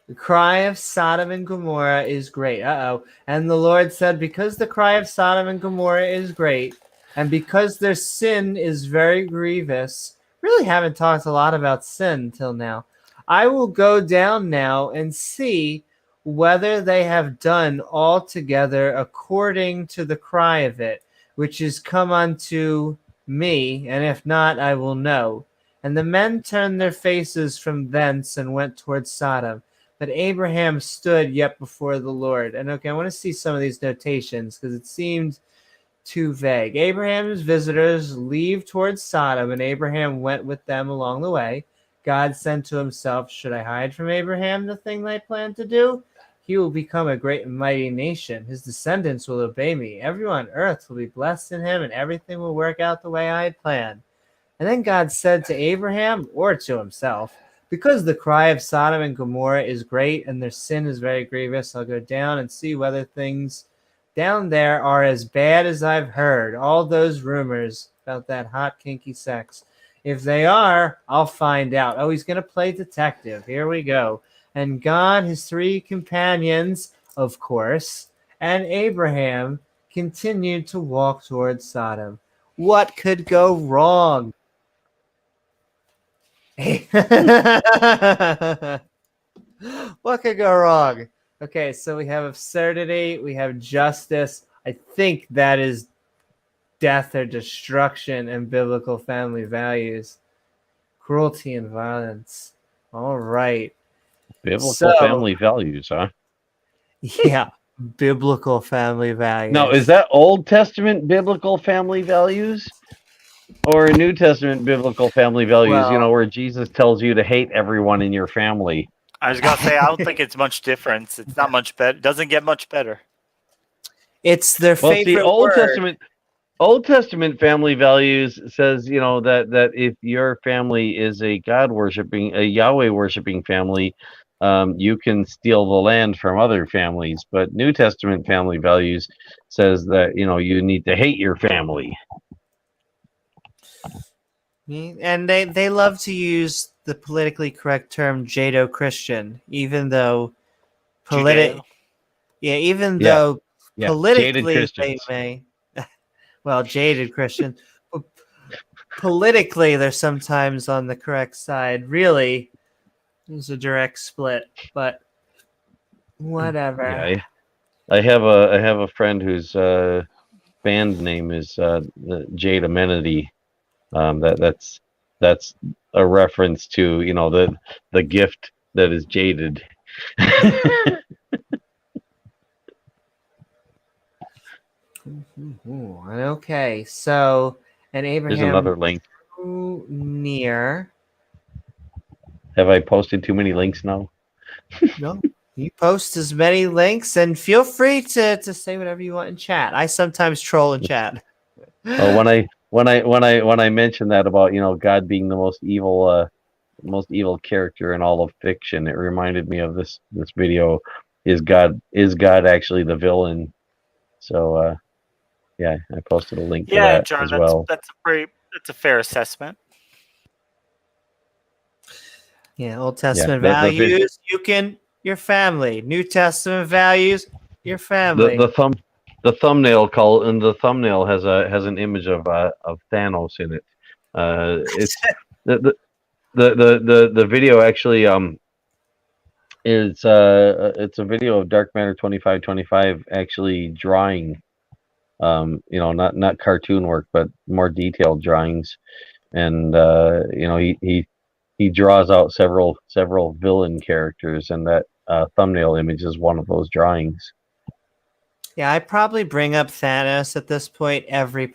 The cry of Sodom and Gomorrah is great. And the Lord said, because the cry of Sodom and Gomorrah is great, and because their sin is very grievous, really haven't talked a lot about sin till now. I will go down now and see whether they have done altogether according to the cry of it, which is come unto me, and if not, I will know. And the men turned their faces from thence and went towards Sodom. But Abraham stood yet before the Lord. And I want to see some of these notations because it seemed too vague. Abraham's visitors leave towards Sodom, and Abraham went with them along the way. God said to himself, Should I hide from Abraham the thing they plan to do? He will become a great and mighty nation. His descendants will obey me. Everyone on earth will be blessed in him, and everything will work out the way I had planned. And then God said to Abraham, or to himself, because the cry of Sodom and Gomorrah is great and their sin is very grievous, I'll go down and see whether things down there are as bad as I've heard. All those rumors about that hot, kinky sex. If they are, I'll find out. Oh, he's going to play detective. Here we go. And God, his three companions, of course, and Abraham continued to walk towards Sodom. What could go wrong? What could go wrong? Okay, so we have absurdity, we have justice. I think that is death or destruction and biblical family values. Cruelty and violence. All right. Biblical family values, huh? Yeah, biblical family values. Now, is that Old Testament biblical family values or New Testament biblical family values? Well- Where Jesus tells you to hate everyone in your family. I was gonna say I don't think it's much difference. It's not much better. It doesn't get much better. It's their Well, see, favorite word. Old Testament family values says, that if your family is a Yahweh worshiping family, you can steal the land from other families. But New Testament family values says that, you need to hate your family. And they love to use the politically correct term Jado-Christian, even though Judeo. even Yeah. though Yeah. Jaded politically they Christians. may, well, jaded Christian, but politically they're sometimes on the correct side. Really, it's a direct split, but whatever. Yeah. I have a friend whose band name is the Jade Amenity. That's a reference to the gift that is jaded. Okay, so and There's Abraham another link. drew near. Have I posted too many links now? No, you post as many links, and feel free to say whatever you want in chat. I sometimes troll in chat. Oh, when I mentioned that about God being the most evil character in all of fiction, it reminded me of this video. Is God actually the villain? So yeah, I posted a link to Yeah, that John, as well. that's a fair assessment. Yeah, Old Testament the values, your family. New Testament values, your family. the thumbnail has an image of Thanos in it. It's the video actually is it's a video of Dark Matter 2525 actually drawing, not cartoon work but more detailed drawings, and he draws out several villain characters, and that thumbnail image is one of those drawings. Yeah, I probably bring up Thanos at this point every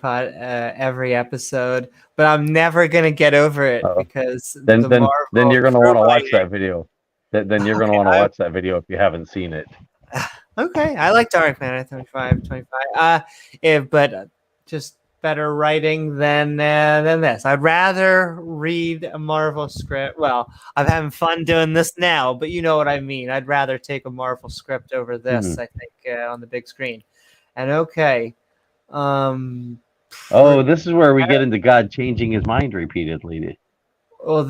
episode, but I'm never gonna get over it because Then Marvel you're gonna want to watch writing. that video. Then you're gonna want to watch that video if you haven't seen it. Okay, I like Dark Matter 25. But just better writing than this. I'd rather read a Marvel script. Well, I'm having fun doing this now, but you know what I mean. I'd rather take a Marvel script over this. I think on the big screen. And okay, this is where we get into God changing his mind repeatedly. Well,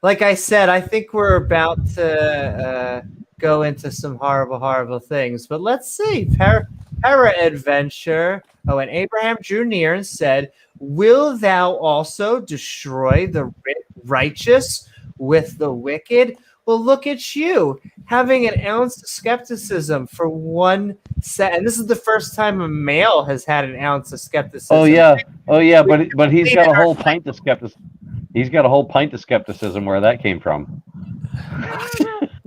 like I said, I think we're about to go into some horrible things. But let's see. Para-adventure. Oh, and Abraham drew near and said, "Will thou also destroy the righteous with the wicked?" Well, look at you, having an ounce of skepticism for one set. And this is the first time a male has had an ounce of skepticism. Oh yeah, but he's got a whole pint of skepticism. He's got a whole pint of skepticism where that came from.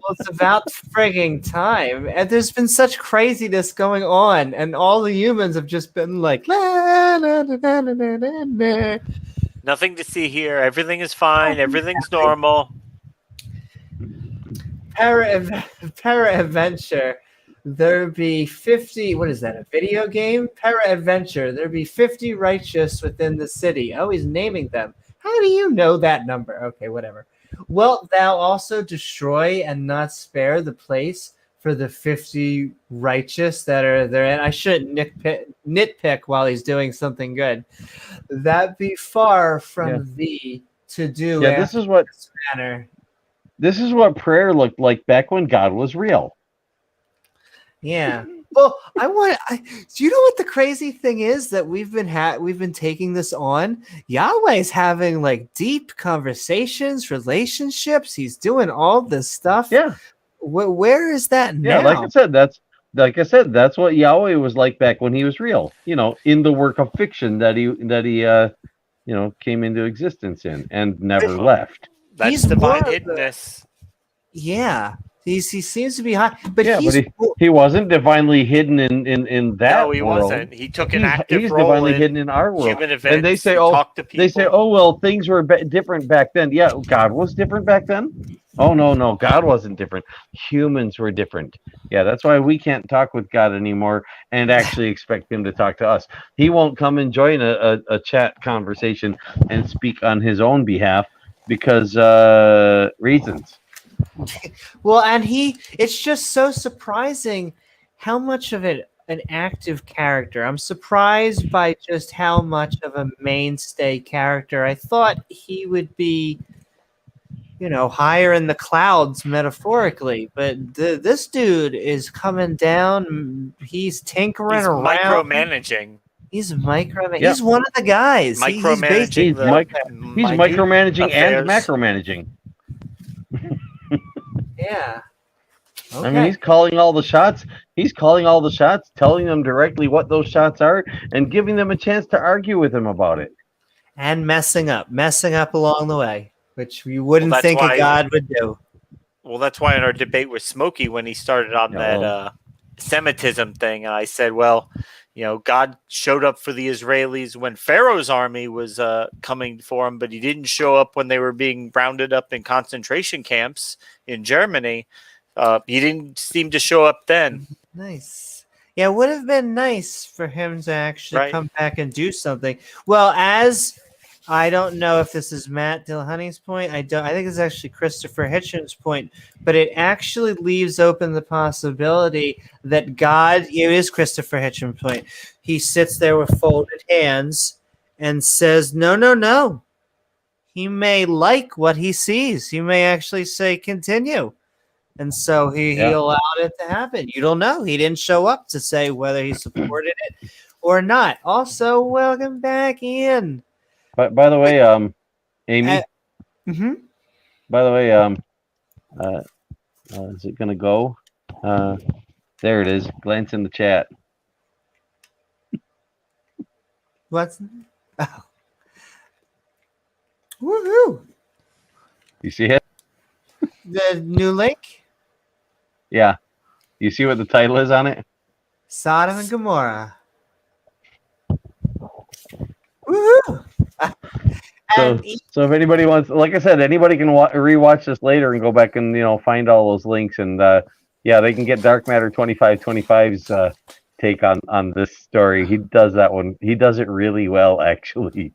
Well, it's about frigging time. And there's been such craziness going on, and all the humans have just been like, la, la, la, la, la, la, la. Nothing to see here. Everything is fine. Everything's normal. Para-adventure. There'd be 50. What is that? A video game? Para-adventure. There'd be 50 righteous within the city. Oh, he's naming them. How do you know that number? Okay, whatever. Wilt thou also destroy and not spare the place for the 50 righteous that are therein? I shouldn't nitpick while he's doing something good. That be far from thee to do. Yeah, this is what manner. This is what prayer looked like back when God was real. Yeah. Well, do you know what the crazy thing is that we've been taking this on? Yahweh's having like deep conversations, relationships. He's doing all this stuff. Yeah. Where is that now? Yeah, like I said, that's what Yahweh was like back when he was real. In the work of fiction that he came into existence in and never left. That's divine hiddenness. Yeah. He seems to be high, but Yeah, he's but he wasn't divinely hidden in that No, he world. wasn't. He took an active He's role divinely in hidden in our world. human events. And they say, he talked to people. oh well, things were different back then. Yeah, God was different back then. Oh no, God wasn't different. Humans were different. Yeah, that's why we can't talk with God anymore and actually expect him to talk to us. He won't come and join a chat conversation and speak on his own behalf because reasons. well, and it's just so surprising how much of it an active character. I'm surprised by just how much of a mainstay character. I thought he would be, higher in the clouds metaphorically, but this dude is coming down. He's tinkering He's around. micromanaging. He's micromanaging. Yep. He's one of the guys. He's basically He's micromanaging and affairs. macromanaging. yeah. Okay. I mean, he's calling all the shots. He's calling all the shots, telling them directly what those shots are, and giving them a chance to argue with him about it. And messing up along the way, which you wouldn't that's think why- a God would do. Well, that's why in our debate with Smokey, when he started on that Semitism thing, and I said, well, God showed up for the Israelis when Pharaoh's army was coming for him, but he didn't show up when they were being rounded up in concentration camps in Germany. He didn't seem to show up then. Nice. Yeah, it would have been nice for him to actually Right. come back and do something. Well, as I don't know if this is Matt Dillahunty's point. I think it's actually Christopher Hitchens' point, but it actually leaves open the possibility that God, it is Christopher Hitchens' point. He sits there with folded hands and says, no. He may like what he sees. He may actually say, continue. And so he allowed it to happen. You don't know. He didn't show up to say whether he supported it or not. Also, welcome back, Ian. But by the way, Amy. By the way, is it gonna go? There it is. Glance in the chat. What's? Oh. Woohoo! You see it? The new link? Yeah. You see what the title is on it? Sodom and Gomorrah. Woohoo! So if anybody wants, like I said, anybody can rewatch this later and go back and find all those links, and they can get Dark Matter 2525's take on this story. He does that one. He does it really well, actually.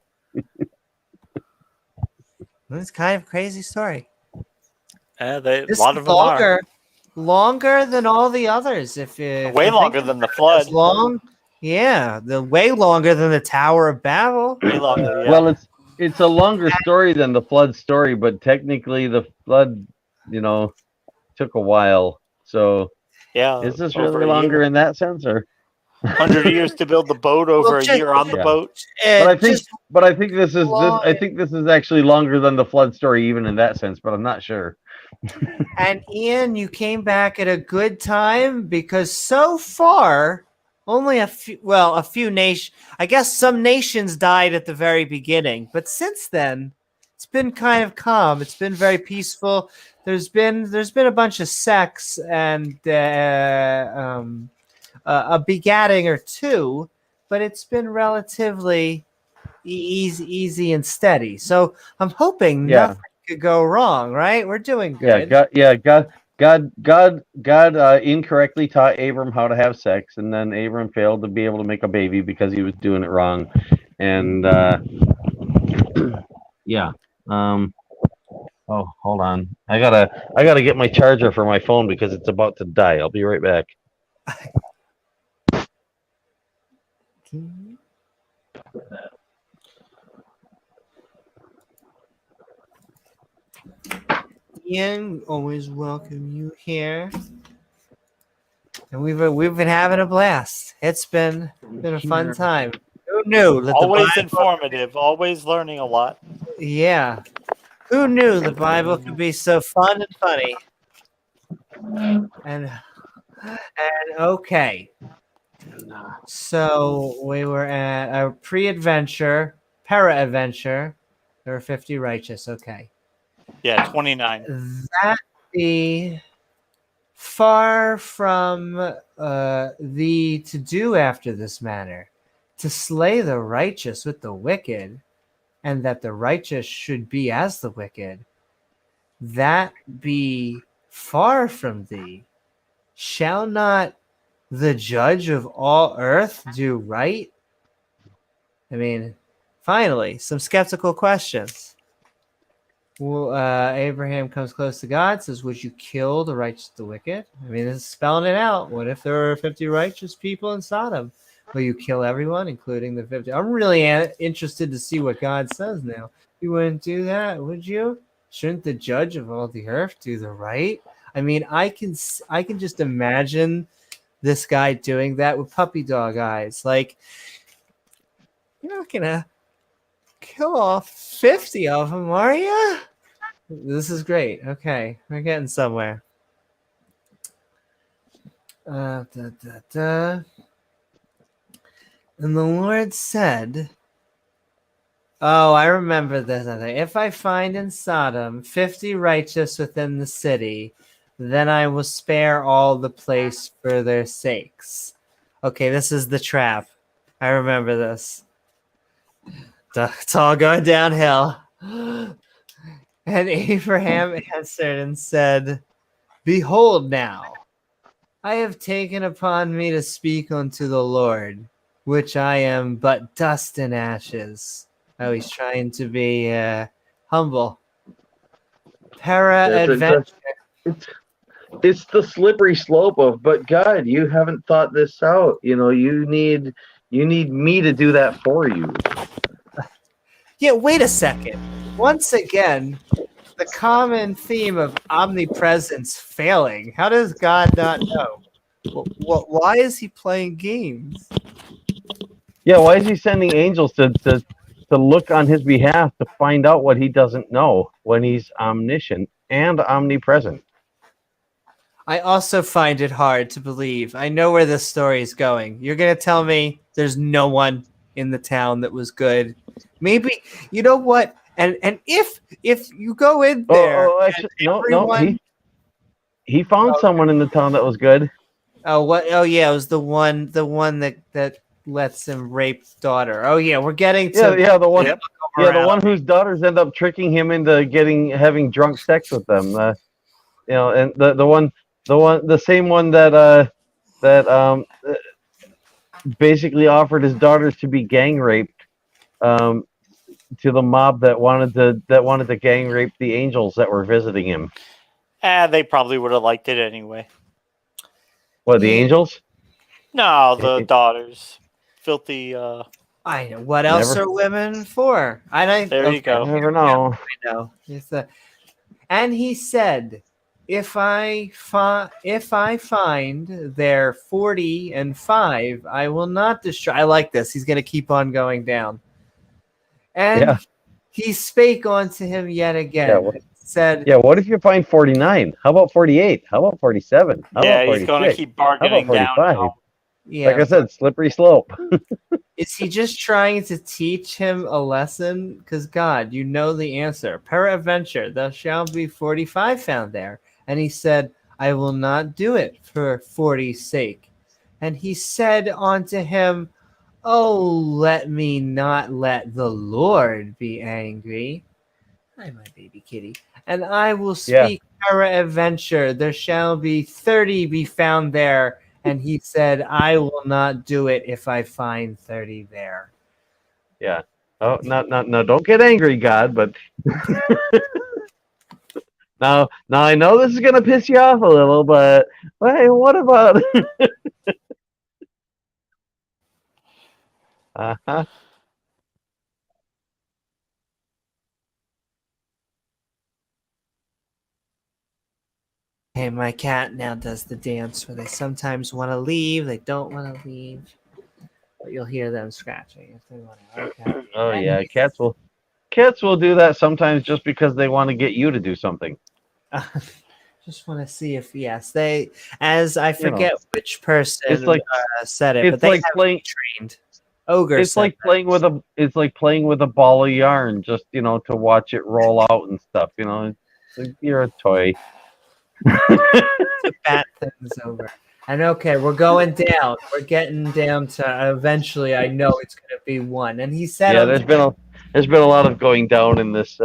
It's kind of a crazy story. A lot of them are longer than all the others. If way longer than the flood. Long, yeah, way longer than the Tower of Babel. Way longer. Yeah. Well, it's a longer story than the flood story, but technically the flood, took a while. So yeah, is this really longer in that sense, or 100 years to build the boat over a year on the boat? But I think this is actually longer than the flood story, even in that sense. But I'm not sure. And Ian, you came back at a good time because so far only a few nations. I guess some nations died at the very beginning, but since then it's been kind of calm. It's been very peaceful. There's been a bunch of sex and a begatting or two, but it's been relatively easy and steady. So I'm hoping nothing could go wrong. Right? We're doing good. God incorrectly taught Abram how to have sex, and then Abram failed to be able to make a baby because he was doing it wrong. And oh, hold on. I gotta get my charger for my phone because it's about to die. I'll be right back. Ian, always welcome you here. And we've been having a blast. It's been a fun time. Who knew that always informative, always learning a lot. Yeah. Who knew the Bible could be so fun and funny? And okay. So we were at a pre-adventure, para-adventure. There were 50 righteous. Okay. Yeah, 29. That be far from thee to do after this manner, to slay the righteous with the wicked, and that the righteous should be as the wicked, that be far from thee. Shall not the judge of all earth do right? I mean, finally, some skeptical questions. Well, Abraham comes close to God, says, would you kill the righteous, the wicked? I mean, this is spelling it out. What if there were 50 righteous people in Sodom? Will you kill everyone, including the 50? I'm really interested to see what God says now. You wouldn't do that, would you? Shouldn't the judge of all the earth do the right? I mean, I can just imagine this guy doing that with puppy dog eyes. Like, you're not gonna kill all 50 of them, are you? This is great. Okay, we're getting somewhere. And the Lord said, oh, I remember this. If I find in Sodom 50 righteous within the city, then I will spare all the place for their sakes. Okay, this is the trap. I remember this. It's all going downhill. And Abraham answered and said, behold now, I have taken upon me to speak unto the Lord, which I am but dust and ashes. Oh, he's trying to be humble. Peradventure. It's the slippery slope of, but God, you haven't thought this out. You need me to do that for you. Yeah, wait a second. Once again, the common theme of omnipresence failing. How does God not know? Why is he playing games? Yeah, why is he sending angels to look on his behalf to find out what he doesn't know when he's omniscient and omnipresent? I also find it hard to believe. I know where this story is going. You're going to tell me there's no one in the town that was good. Maybe, you know what? And if you go in there, actually, no. He found someone in the town that was good. Oh, what? Oh, yeah, it was the one that lets him rape daughter. Oh, yeah, we're getting to the one. Yep. Yeah, the one whose daughters end up tricking him into having drunk sex with them. And the same one that basically offered his daughters to be gang raped to the mob that wanted to gang rape the angels that were visiting him. They probably would have liked it anyway. What, the angels? No, the daughters. Filthy. I know. What else are women for? There you go. You never know. I know. And he said, if I find there 40 and 5, I will not destroy. I like this. He's going to keep on going down. And he spake unto him yet again. Said, what if you find 49? How about 48? How about 47? How about 46? He's going to keep bargaining down. Yeah, like I said, slippery slope. Is he just trying to teach him a lesson? Because God, you know the answer. Peradventure, there shall be 45 found there. And he said, I will not do it for 40's sake. And he said unto him, oh, let me not let the Lord be angry. Hi, my baby kitty. And I will speak peradventure, there shall be 30 be found there. And he said, I will not do it if I find 30 there. Yeah. Oh, no, don't get angry, God, but now I know this is gonna piss you off a little, but hey, what about uh-huh. Hey, my cat now does the dance where they sometimes want to leave, they don't want to leave, but you'll hear them scratching if they want to. Okay. Oh yeah, cats will do that sometimes just because they want to get you to do something. Just want to see if they, as I forget which person said it, it's but they like have trained. Ogre. It's like playing with a ball of yarn, just to watch it roll out and stuff. You're a toy. To spat things over. And okay, we're going down. We're getting down to eventually. I know it's going to be one. And he said, Yeah, there's been a lot of going down in this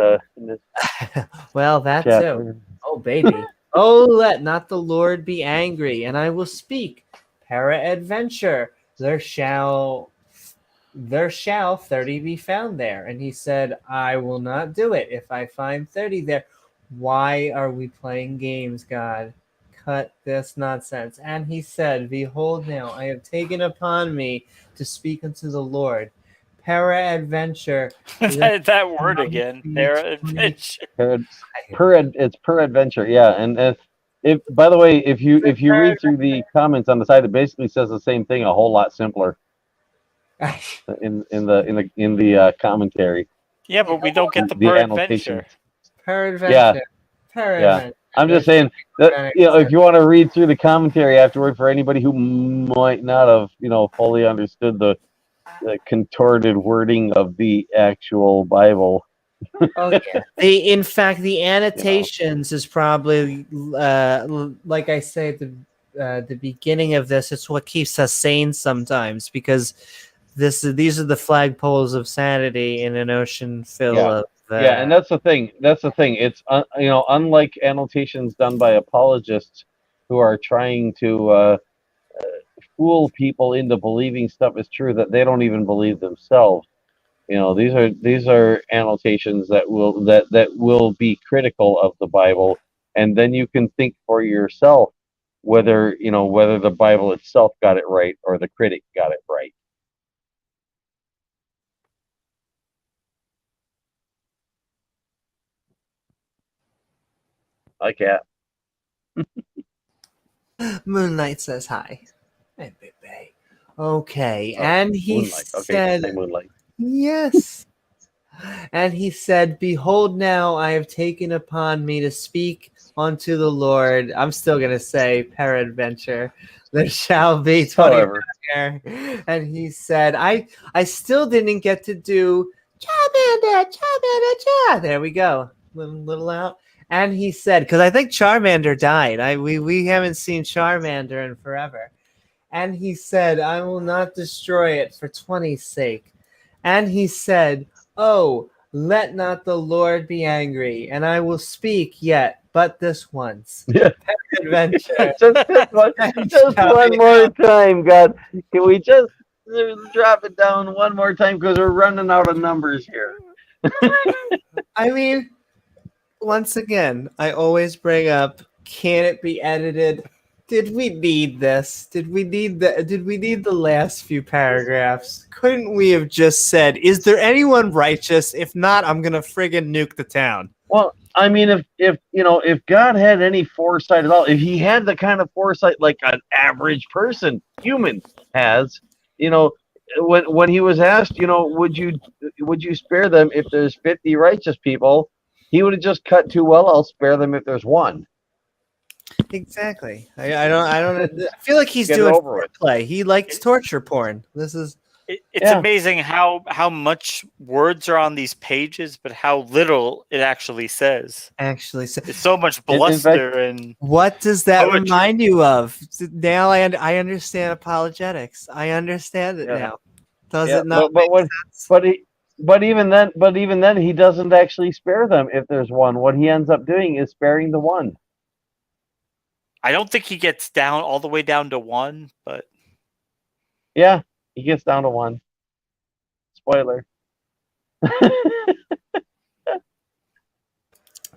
well, that too. chapter. Oh, baby. Oh, let not the Lord be angry, and I will speak. Peradventure, there shall 30 be found there. And he said, I will not do it if I find 30 there. Why are we playing games, God? Cut this nonsense. And he said, Behold, now I have taken upon me to speak unto the Lord. Peradventure. that word again. be Peradventure. It's peradventure, yeah. And if by the way, if you read through the comments on the side, it basically says the same thing a whole lot simpler in the commentary. Yeah, but we don't get the The peradventure. Peradventure. Peradventure. I'm just saying that if you want to read through the commentary afterward, for anybody who might not have fully understood the contorted wording of the actual Bible. Oh yeah. In fact, the annotations is probably like I say at the beginning of this. It's what keeps us sane sometimes, because these are the flagpoles of sanity in an ocean full of. Yeah, and that's the thing. It's unlike annotations done by apologists who are trying to fool people into believing stuff is true that they don't even believe themselves. These are annotations that will be critical of the Bible, and then you can think for yourself whether the Bible itself got it right or the critic got it right. Hi, Cat. Moonlight says hi. Hey, baby. Okay, Oh, and he Moonlight. Okay, said, say Moonlight. yes. And he said, Behold, now I have taken upon me to speak unto the Lord. I'm still going to say, peradventure, there shall be 20 However, there. And he said, I still didn't get to do Charmander. There we go. Little out. And he said, because I think Charmander died. We haven't seen Charmander in forever. And he said, I will not destroy it for 20's sake. And he said, Oh, let not the Lord be angry, and I will speak yet but this once. yeah. Adventure. just one more time, God. Can we just drop it down one more time, because we're running out of numbers here. I mean, once again, I always bring up, can it be edited? Did we need this? Did we need the last few paragraphs? Couldn't we have just said, is there anyone righteous? If not, I'm gonna friggin' nuke the town. Well, I mean, if God had any foresight at all, if he had the kind of foresight like an average person, human, has, when he was asked, would you spare them if there's 50 righteous people, he would have just cut to, well, I'll spare them if there's one. Exactly. I don't. I feel like he's Get it doing over with. foreplay. He likes torture porn. This is. It's amazing how much words are on these pages, but how little it actually says. Actually, It's so much bluster and. What does that poetry. remind you of? Now I understand apologetics. I understand it now. Does it not? But even then, he doesn't actually spare them if there's one. What he ends up doing is sparing the one. I don't think he gets down all the way down to one, but yeah, he gets down to one. Spoiler.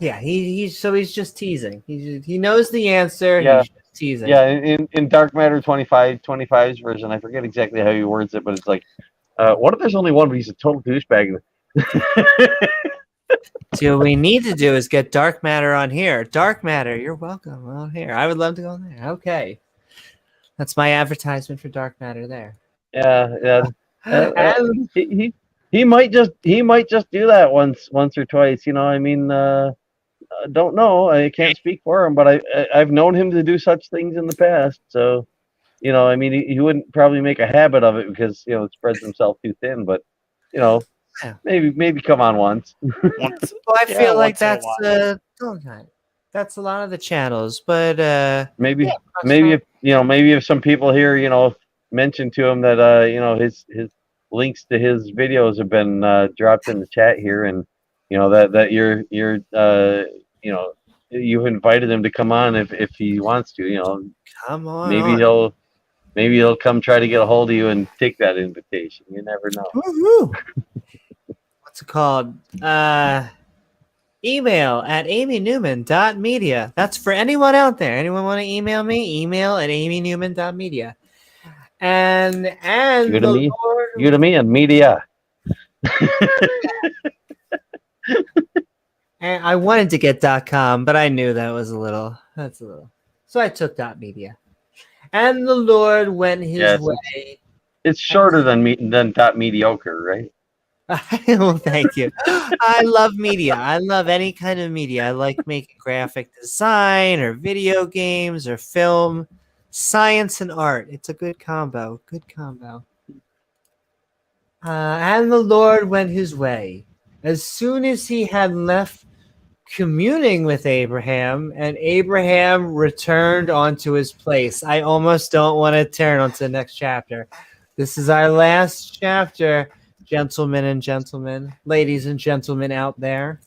Yeah, he's just teasing. He knows the answer. Yeah. He's just teasing. Yeah, in Dark Matter 25's version, I forget exactly how he words it, but it's like, what if there's only one, but he's a total douchebag? See, what we need to do is get Dark Matter on here. Dark Matter, you're welcome on here. I would love to go on there. Okay. That's my advertisement for Dark Matter there. Yeah. He might just do that once or twice. I mean, don't know. I can't speak for him, but I've known him to do such things in the past. So, I mean, he wouldn't probably make a habit of it because it spreads himself too thin. But maybe come on once. Well, I feel like that's okay. That's a lot of the channels, but Maybe yeah, maybe if maybe if some people here mention to him that his links to his videos have been dropped in the chat here, and that you're you've invited him to come on if he wants to. come on. Maybe he'll come try to get a hold of you and take that invitation. You never know. Woohoo! What's it called? Email at amynewman.media. That's for anyone out there. Anyone want to email me? Email at amynewman.media. And You to the me, Lord. you to me, and media. And I wanted to get .com, but I knew that's a little. So I took .media. And the Lord went his way. It's shorter than mediocre, right? Well, thank you. I love media. I love any kind of media. I like making graphic design or video games or film, science and art. It's a good combo. Good combo. And the Lord went his way. As soon as he had left communing with Abraham, and Abraham returned onto his place. I almost don't want to turn onto the next chapter. This is our last chapter, gentlemen and gentlemen, ladies and gentlemen out there.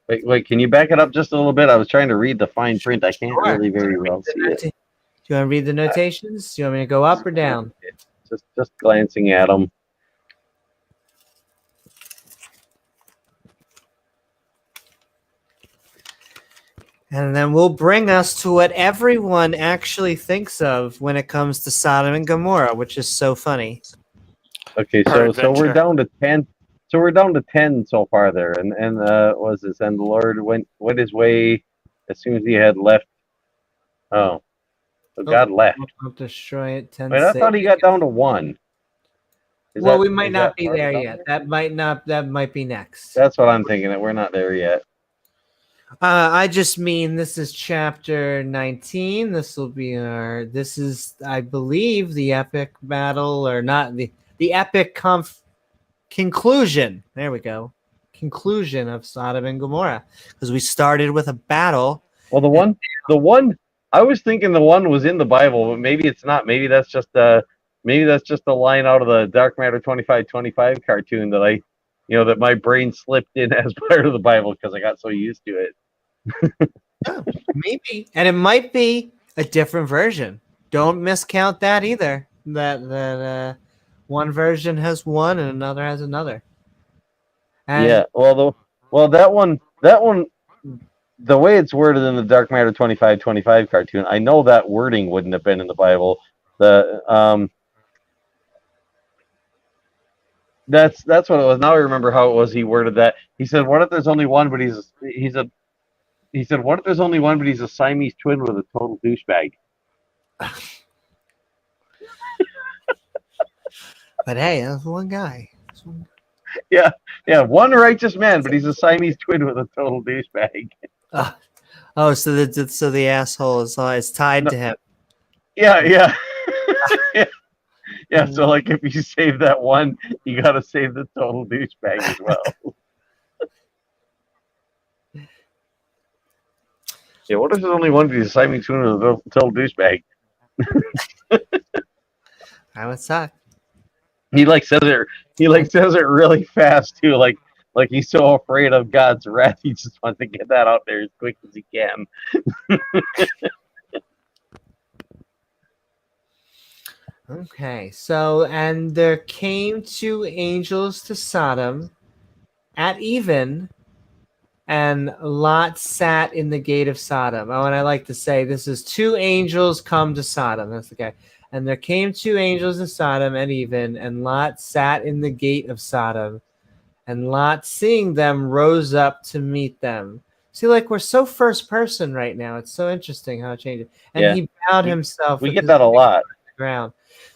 Wait, can you back it up just a little bit? I was trying to read the fine print. I can't Sure. really very well see it. Do you want to read the notations? Do you want me to go up or down? Just glancing at them. And then we'll bring us to what everyone actually thinks of when it comes to Sodom and Gomorrah, which is so funny. Okay, so we're down to 10. So we're down to 10 so far there, and what was this? And the Lord went his way as soon as he had left. Oh, so God left. I'll destroy it. 10 Wait, I thought he got down to 1. Well, we might not be there yet. That might be next. That's what I'm thinking. That we're not there yet. I just mean this is chapter 19. This is, I believe, the epic battle, or not the epic conclusion. There we go. Conclusion of Sodom and Gomorrah, because we started with a battle. Well, the one I was thinking the one was in the Bible, but maybe it's not. Maybe that's just a line out of the Dark Matter 2525 cartoon that that my brain slipped in as part of the Bible because I got so used to it. Oh, maybe, and it might be a different version. Don't miscount that either. That one version has one and another has another. And yeah, that one, the way it's worded in the Dark Matter 2525 cartoon, I know that wording wouldn't have been in the Bible. That's what it was. Now I remember how it was. He worded that. He said, "What if there's only one, but he said, what if there's only one, but he's a Siamese twin with a total douchebag?" But hey, that's one guy. Yeah, one righteous man, but he's a Siamese twin with a total douchebag. Oh, so the asshole is tied to him. Yeah. Yeah, so like if you save that one, you gotta save the total douchebag as well. Yeah, what if there's only one of these Siamese twin with a total douchebag? I would suck. He says it really fast too, like he's so afraid of God's wrath, he just wants to get that out there as quick as he can. Okay, so, and there came 2 angels to Sodom at even, and Lot sat in the gate of Sodom. Oh, and I like to say this is 2 angels come to Sodom. That's okay. And there came 2 angels to Sodom at even, and Lot sat in the gate of Sodom. And Lot, seeing them, rose up to meet them. See, we're so first person right now. It's so interesting how it changes. And he bowed himself. We get that a lot. Ground.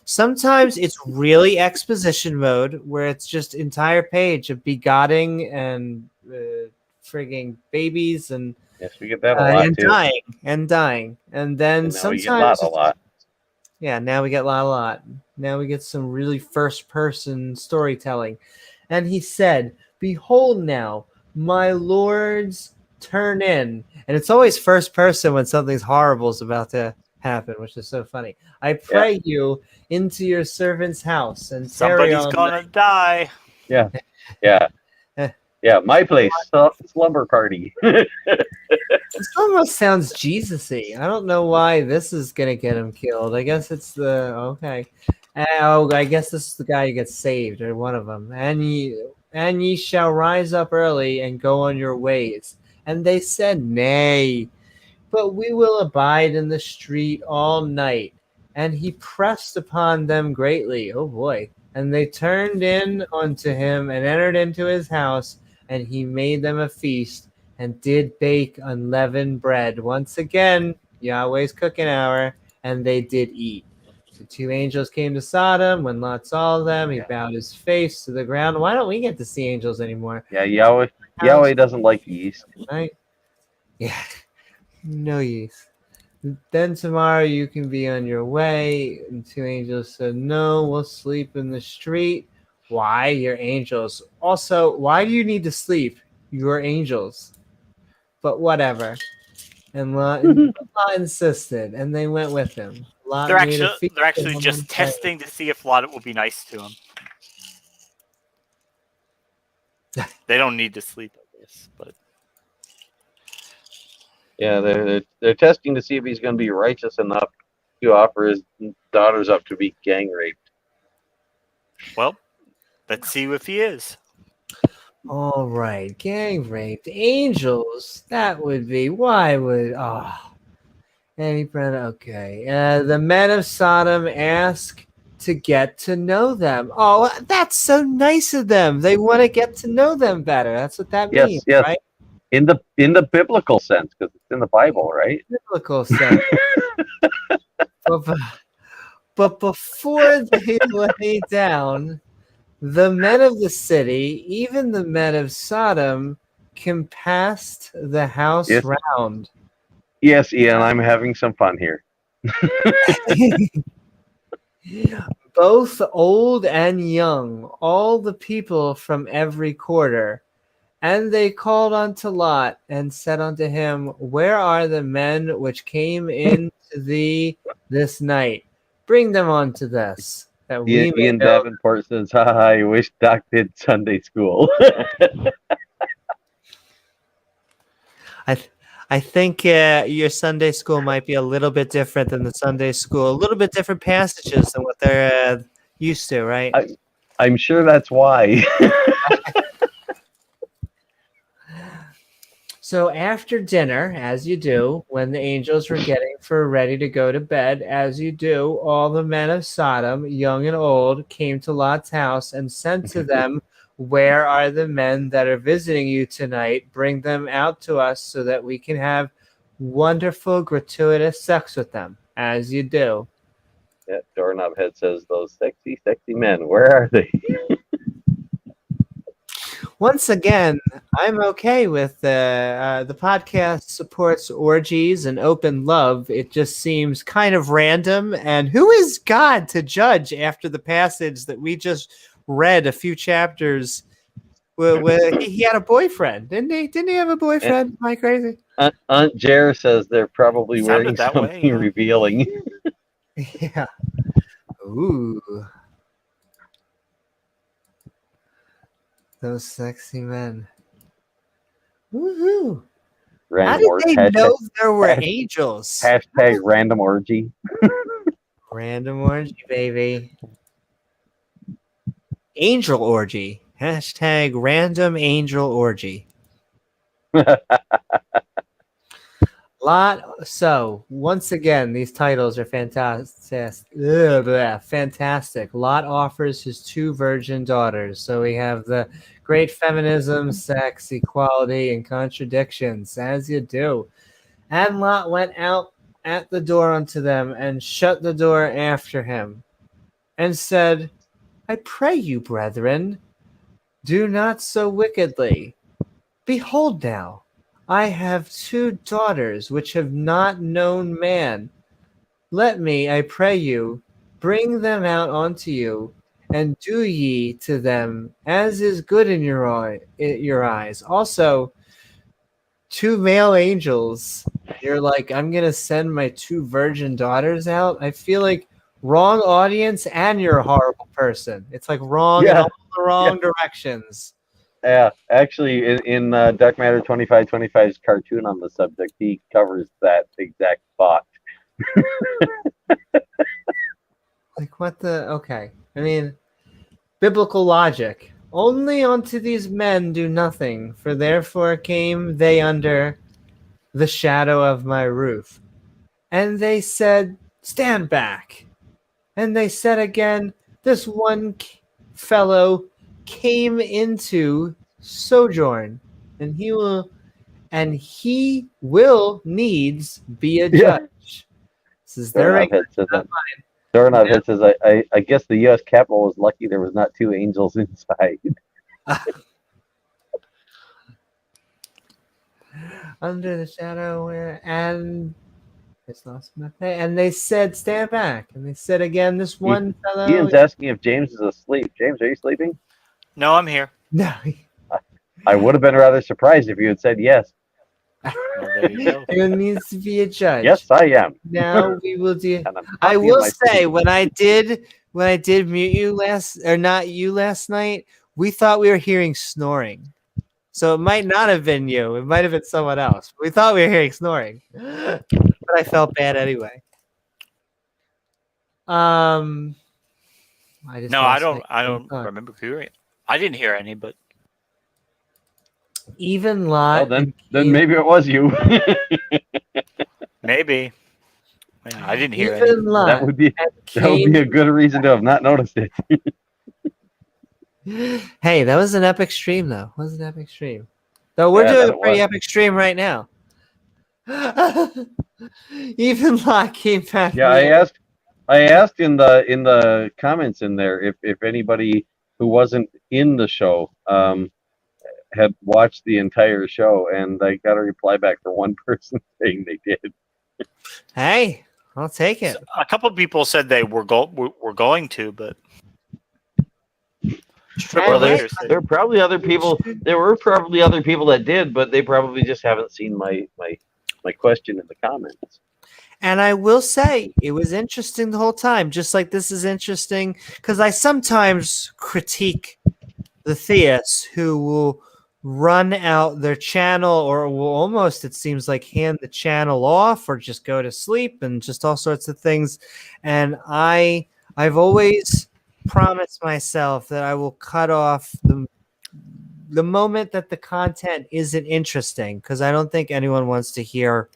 Sometimes it's really exposition mode where it's just entire page of begotten and frigging babies and yes, we get that a lot and too. dying, and then sometimes a lot. Yeah, now we get a lot. Now we get some really first person storytelling. And he said, "Behold now, my lords turn in, and it's always first person when something's horrible is about to happen, which is so funny. I pray you into your servant's house and tarry Somebody's all gonna die. Yeah. Yeah. night. Yeah. My place, slumber party. This almost sounds Jesus-y. I don't know why this is gonna get him killed. I guess it's the okay. Oh, I guess this is the guy who gets saved, or one of them. And ye shall rise up early and go on your ways. And they said, Nay, but we will abide in the street all night. And he pressed upon them greatly. Oh boy. And they turned in unto him and entered into his house, and he made them a feast and did bake unleavened bread. Once again, Yahweh's cooking hour, and they did eat. The two angels came to Sodom. When Lot saw them, he bowed his face to the ground. Why don't we get to see angels anymore? Yeah. Yahweh doesn't like yeast. Right? Yeah. No use. Then tomorrow you can be on your way. And two angels said, No, we'll sleep in the street. Why? You're angels. Also, why do you need to sleep? You're angels. But whatever. And Lot insisted, and they went with him. Lot They're made a feast they're actually of just unleavened testing to see if Lot will be nice to him. They don't need to sleep, I guess, but Yeah, they're testing to see if he's going to be righteous enough to offer his daughters up to be gang raped. well, let's see if he is. All right, gang raped angels. That would be why would any friend? Okay, the men of Sodom ask to get to know them. Oh, that's so nice of them. They want to get to know them better. That's what that means, Yes. right? In the biblical sense, because it's in the Bible, right? Biblical sense. but before they lay down, the men of the city, even the men of Sodom, compassed the house Yes. round. Yes, Ian, I'm having some fun here. Both old and young, all the people from every quarter. And they called unto Lot and said unto him, Where are the men which came in to thee this night? Bring them unto us, that we may Ian know. Davenport says, "Haha, I wish Doc did Sunday school." I think your Sunday school might be a little bit different than the Sunday school. A little bit different passages than what they're used to, right? I'm sure that's why. So after dinner, as you do, when the angels were getting ready to go to bed, as you do, all the men of Sodom, young and old, came to Lot's house and said to them, Where are the men that are visiting you tonight? Bring them out to us so that we can have wonderful, gratuitous sex with them, as you do. Yeah, Doorknob Head says, "Those sexy, sexy men. Where are they?" Once again, I'm okay with the podcast supports orgies and open love. It just seems kind of random. And who is God to judge after the passage that we just read a few chapters? Where he had a boyfriend, didn't he? Didn't he have a boyfriend? Am I crazy? Aunt Jer says they're probably Sounded wearing that something way, yeah. revealing. Yeah. Ooh. Those sexy men. Woohoo. How Random did orgy. they know there were hashtag- angels? Hashtag random orgy. Random orgy, baby. Angel orgy. Hashtag random angel orgy. So, once again, these titles are fantastic. Fantastic. Lot offers his two virgin daughters. So we have the great feminism, sex, equality, and contradictions, as you do. And Lot went out at the door unto them and shut the door after him and said, I pray you, brethren, do not so wickedly. Behold now, I have two daughters which have not known man. Let me, I pray you, bring them out unto you, and do ye to them as is good in your eyes. Also, 2 male angels. You're like, I'm gonna send my 2 virgin daughters out. I feel like wrong audience, and you're a horrible person. It's like wrong in Yeah. all the wrong directions. Yeah, actually, in Dark Matter 2525's cartoon on the subject, he covers that exact thought. Like, what the? Okay. I mean, biblical logic. Only unto these men do nothing, for therefore came they under the shadow of my roof. And they said, stand back. And they said again, this one fellow came into sojourn, and he will needs be a Yeah. judge. This is their Doorknob Head says, I guess the U.S. Capitol was lucky there was not 2 angels inside. under the shadow and it's lost my pay. And they said, stand back. And they said again, this one fellow. Ian's asking if James is asleep. James, are you sleeping? No, I'm here. No. I would have been rather surprised if you had said yes. Well, there you go. There needs to be a judge. Yes, I am. Now we will do. And I'm I happy in will my say sleep. when I did mute you last night, we thought we were hearing snoring. So it might not have been you. It might have been someone else. We thought we were hearing snoring. But I felt bad anyway. I just No, lost I my don't thought. remember hearing it. I didn't hear any, but Even Lot. Well, then maybe it was you. maybe. Yeah, I didn't hear any. Even Lot. That would be a good reason to have not noticed it. Hey, that was an epic stream, though. It was an epic stream. Though we're Yeah, doing that a pretty was. epic stream right now. Even Lot came back. Yeah, I asked in the comments in there if anybody who wasn't in the show had watched the entire show, and I got a reply back from one person saying they did. Hey, I'll take it. A couple of people said they were going to, but Well, later said- There were probably other people. There were probably other people that did, but they probably just haven't seen my question in the comments. And I will say it was interesting the whole time, just like this is interesting, because I sometimes critique the theists who will run out their channel or will almost, it seems like, hand the channel off or just go to sleep and just all sorts of things. And I've always promised myself that I will cut off the moment that the content isn't interesting, because I don't think anyone wants to hear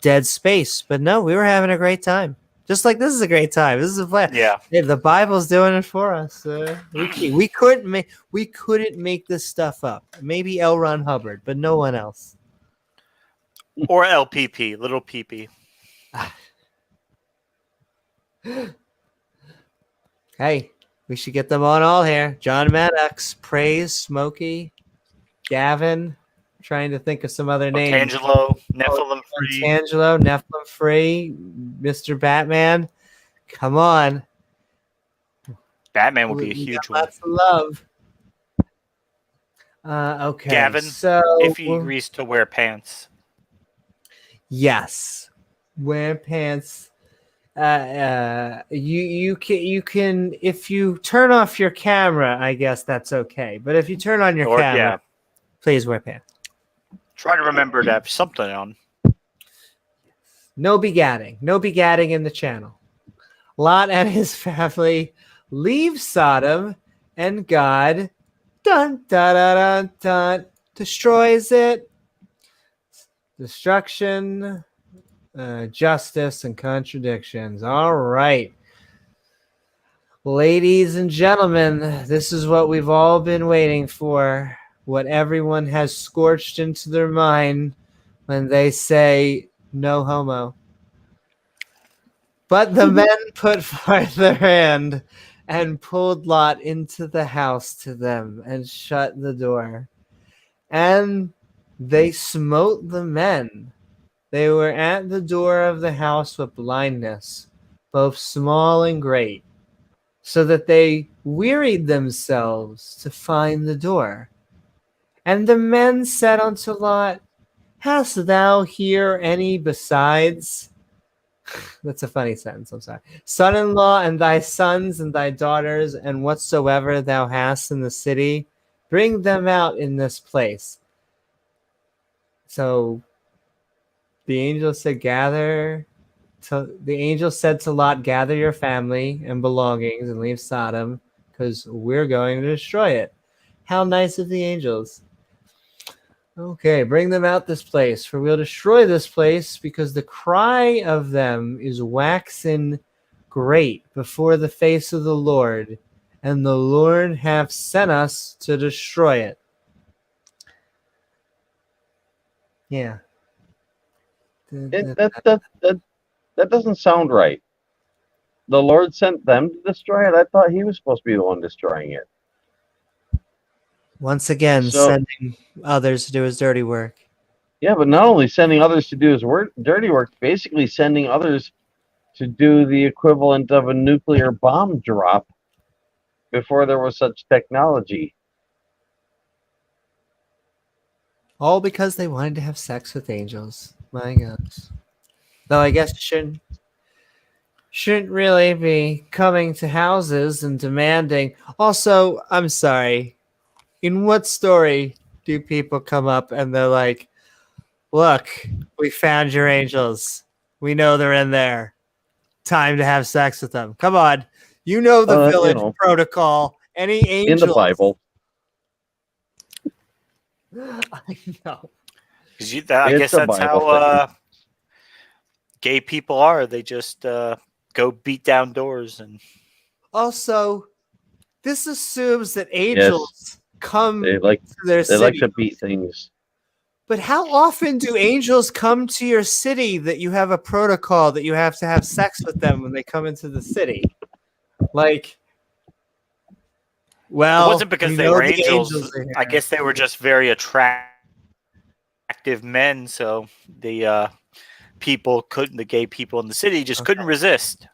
dead space. But no, we were having a great time. Just like this is a great time. This is a plan. yeah. Hey, the Bible's doing it for us. We couldn't make this stuff up. Maybe L. Ron Hubbard, but no one else. Or LPP, little PP. Hey, we should get them on all here. John Maddox, Praise, Smokey, Gavin. Trying to think of some other names. Tangelo, Nephilim Free. Tangelo, Nephilim Free, Mr. Batman. Come on. Batman would be a We huge got one. lots of love. Okay. Gavin, so if he agrees to wear pants. yes, wear pants. You can if you turn off your camera, I guess that's okay. But if you turn on your camera, Yeah, please wear pants. try to remember to have something on. No begatting in the channel. Lot and his family leave Sodom, and God destroys it. Destruction, justice, and contradictions. All right. Ladies and gentlemen, this is what we've all been waiting for. What everyone has scorched into their mind when they say no homo. But the men put forth their hand and pulled Lot into the house to them and shut the door. And they smote the men. They were at the door of the house with blindness, both small and great, so that they wearied themselves to find the door. And the men said unto Lot, Hast thou here any besides? That's a funny sentence, I'm sorry. Son-in-law and thy sons and thy daughters, and whatsoever thou hast in the city, bring them out in this place. So the angel said, the angel said to Lot, gather your family and belongings and leave Sodom, because we're going to destroy it. How nice of the angels. Okay, bring them out this place, for we'll destroy this place, because the cry of them is waxen great before the face of the Lord, and the Lord hath sent us to destroy it. Yeah. That doesn't sound right. The Lord sent them to destroy it. I thought He was supposed to be the one destroying it. Once again, So- sending others to do his dirty work. Yeah, but not only sending others to do His dirty work, basically sending others to do the equivalent of a nuclear bomb drop before there was such technology. All because they wanted to have sex with angels. My gosh. Though I guess you shouldn't really be coming to houses and demanding. Also, I'm sorry. In what story do people come up and they're like, look, we found your angels. We know they're in there. Time to have sex with them. Come on. You know the village protocol. Any angels In the Bible. I know. Because I guess that's how gay people are. They just go beat down doors and. Also, this assumes that angels come They like to their city. They like to beat things. But how often do angels come to your city that you have a protocol that you have to have sex with them when they come into the city? Like, well, it wasn't because they were angels. I guess they were just very attractive men, so the the gay people in the city just couldn't resist.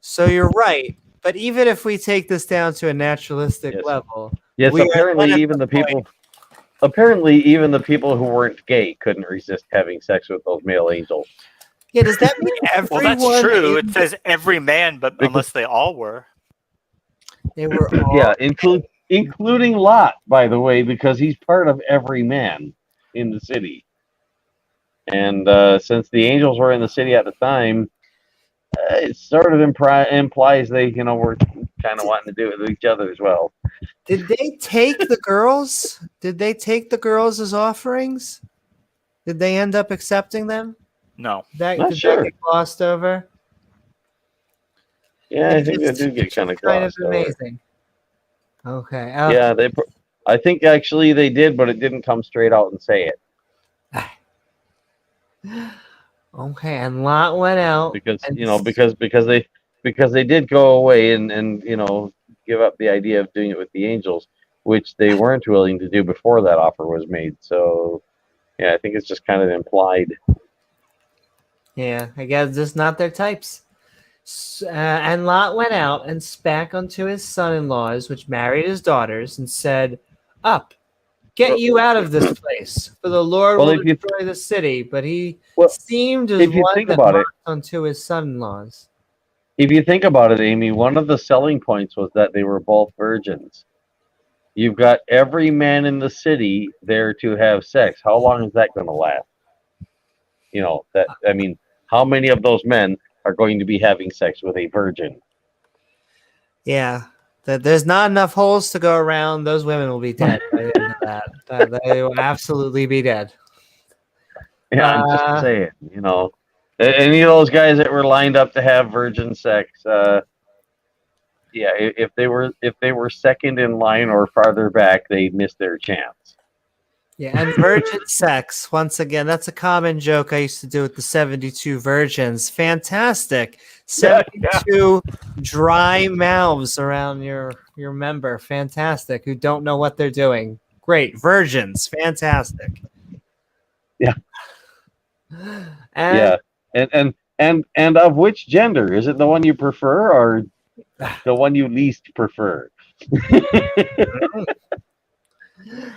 So you're right. But even if we take this down to a naturalistic level, yes, apparently even the people who weren't gay couldn't resist having sex with those male angels. Yeah, does that mean everyone? Well, that's true. It says every man, but unless they all were. They were all yeah, including Lot, by the way, because he's part of every man in the city. And since the angels were in the city at the time, it sort of implies they, were kind of wanting to do it with each other as well. Did they take the girls? Did they take the girls as offerings? Did they end up accepting them? No. Not sure. That get glossed over? Yeah, I think they do get kind of glossed over. Amazing. Okay. Yeah, I think actually they did, but it didn't come straight out and say it. Okay, and Lot went out because because they did go away and give up the idea of doing it with the angels, which they weren't willing to do before that offer was made. So yeah, I think it's just kind of implied. Yeah, I guess just not their types. And Lot went out and spake unto his son-in-laws, which married his daughters, and said, Up, get you out of this place, for the Lord will destroy the city. But he seemed as one that mocked unto his son-in-laws. If you think about it, Amy, one of the selling points was that they were both virgins. You've got every man in the city there to have sex. How long is that going to last? How many of those men are going to be having sex with a virgin? Yeah. There's not enough holes to go around. Those women will be dead by the end of that. They will absolutely be dead. Yeah, I'm just saying, any of those guys that were lined up to have virgin sex, if they were second in line or farther back, they missed their chance. Yeah, and virgin sex, once again, that's a common joke I used to do with the 72 virgins. Fantastic. 72 dry mouths around your member. Fantastic. Who don't know what they're doing. Great. Virgins. Fantastic. Yeah. And of which gender? Is it the one you prefer or the one you least prefer?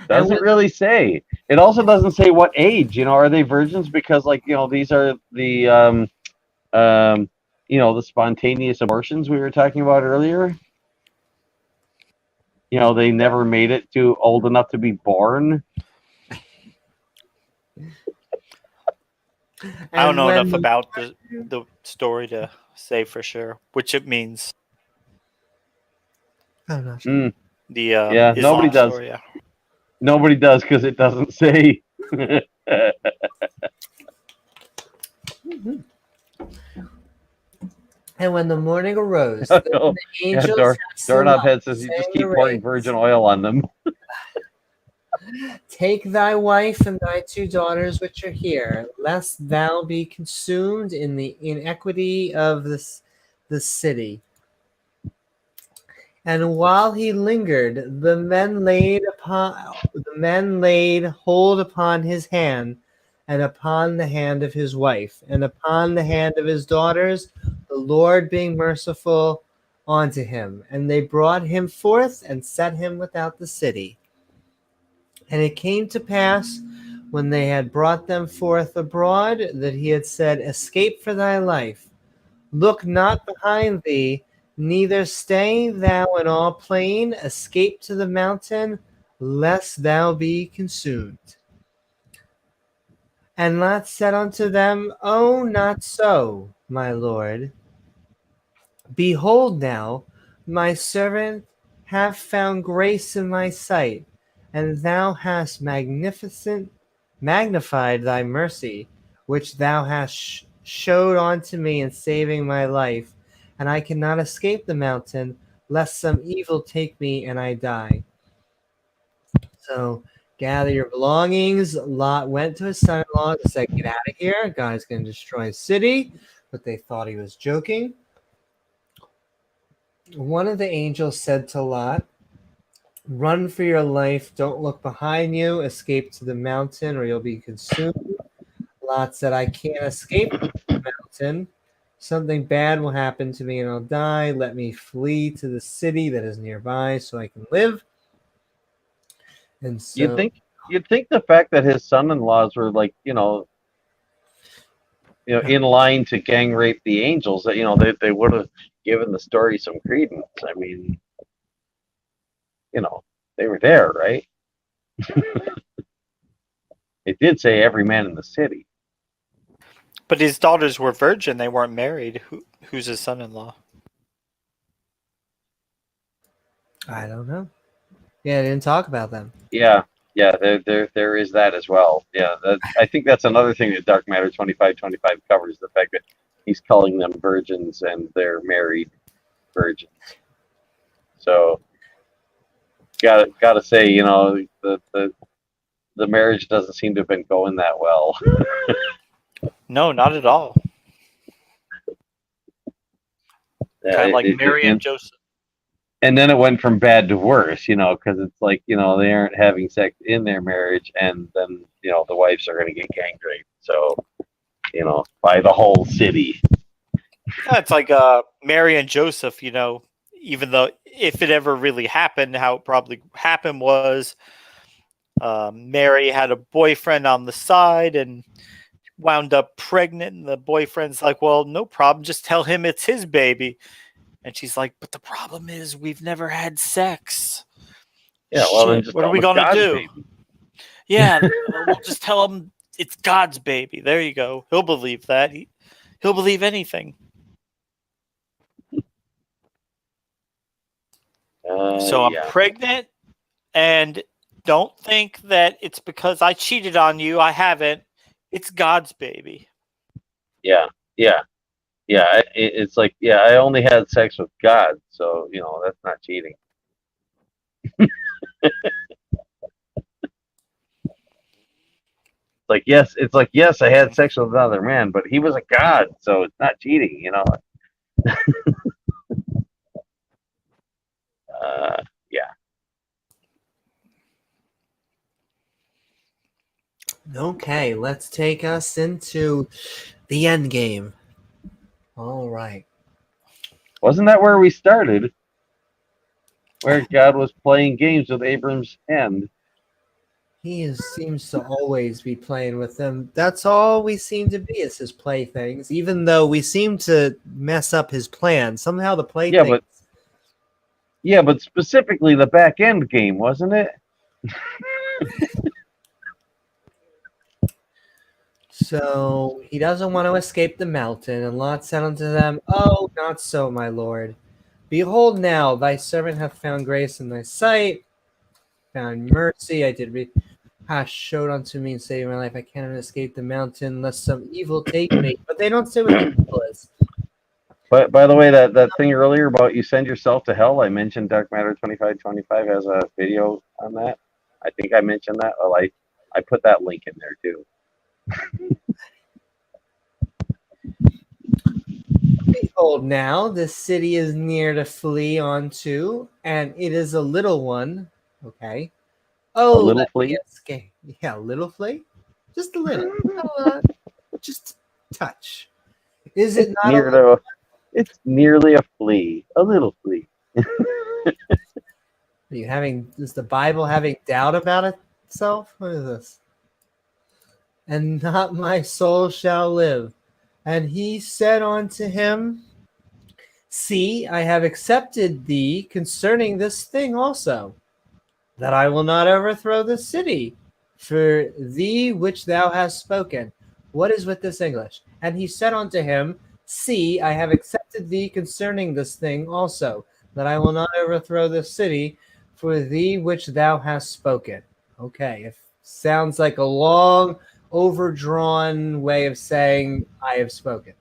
Doesn't really say. It also doesn't say what age. Are they virgins because, like, these are the the spontaneous abortions we were talking about earlier. They never made it to old enough to be born. I don't know when enough about the story to say for sure, which it means. I'm not sure. Hmm. The Yeah, Islam nobody does. story, yeah. Nobody does because it doesn't say. And when the morning arose, then No. the Yeah, angels hastened Doorknob up, head says you just saying keep to pouring Rain, virgin oil on them. take thy wife and thy 2 daughters which are here, lest thou be consumed in the inequity of the city. And while he lingered, the men laid hold upon his hand, and upon the hand of his wife, and upon the hand of his daughters, the Lord being merciful unto him. And they brought him forth and set him without the city. And it came to pass, when they had brought them forth abroad, that he had said, escape for thy life. Look not behind thee, neither stay thou in all plain. Escape to the mountain, lest thou be consumed. And Lot said unto them, Oh, not so, my lord. Behold now, my servant hath found grace in my sight, and thou hast magnified thy mercy, which thou hast showed unto me in saving my life, and I cannot escape the mountain, lest some evil take me and I die. So gather your belongings. Lot went to his son-in-law and said, get out of here. God's going to destroy his city. But they thought he was joking. One of the angels said to Lot, run for your life. Don't look behind you. Escape to the mountain or you'll be consumed. Lot said, I can't escape the mountain. Something bad will happen to me and I'll die. Let me flee to the city that is nearby so I can live. And You'd so think the fact that his son-in-laws were like, in line to gang rape the angels, that they would have given the story some credence. I mean, they were there, right? It did say every man in the city. But his daughters were virgin; they weren't married. Who's his son-in-law? I don't know. Yeah, I didn't talk about them. Yeah, there is that as well. Yeah, I think that's another thing that Dark Matter 2525 covers, the fact that he's calling them virgins and they're married virgins. So gotta say, the marriage doesn't seem to have been going that well. No, not at all. Kind of like Mary and Joseph. And then it went from bad to worse, because it's like, they aren't having sex in their marriage, and then, the wives are going to get gang raped. So, by the whole city. Yeah, it's like Mary and Joseph, even though if it ever really happened, how it probably happened was Mary had a boyfriend on the side and wound up pregnant, and the boyfriend's like, well, no problem, just tell him it's his baby. And she's like, but the problem is we've never had sex. Yeah, well, then Shit, just what are tell we him it's going to God's do? baby. Yeah, we'll just tell him it's God's baby. There you go. He'll believe that. He'll believe anything. So I'm pregnant, and don't think that it's because I cheated on you. I haven't. It's God's baby. Yeah. It's like, I only had sex with God, so that's not cheating. It's like yes, I had sex with another man, but he was a god, so it's not cheating. Yeah. Okay, let's take us into the end game. All right. Wasn't that where we started? Where God was playing games with Abram's hand. Seems to always be playing with them. That's all we seem to be is his playthings, even though we seem to mess up his plan. Somehow the Yeah, playthings. but specifically the back end game, wasn't it? So he doesn't want to escape the mountain, and Lot said unto them, "Oh, not so, my lord. Behold, now thy servant hath found grace in thy sight, found mercy. I did hast showed unto me and saved my life. I cannot escape the mountain, lest some evil take me." But they don't say what the evil is. But by the way, that thing earlier about you send yourself to hell, I mentioned Dark Matter 2525 has a video on that. I think I mentioned that. Well, I put that link in there too. Behold, now this city is near to flee onto, and it is a little one. Okay. Oh, A little let me flea? escape. Yeah, a little flea? Just a little. Just a touch. Is it not a little? It's nearly a flea, a little flea. Are you having, is the Bible having doubt about itself? What is this? And not my soul shall live. And he said unto him, See, I have accepted thee concerning this thing also, that I will not overthrow the city for thee which thou hast spoken. What is with this English? And he said unto him, See, I have accepted thee concerning this thing also, that I will not overthrow the city for thee which thou hast spoken. Okay, it sounds like a long, overdrawn way of saying, I have spoken.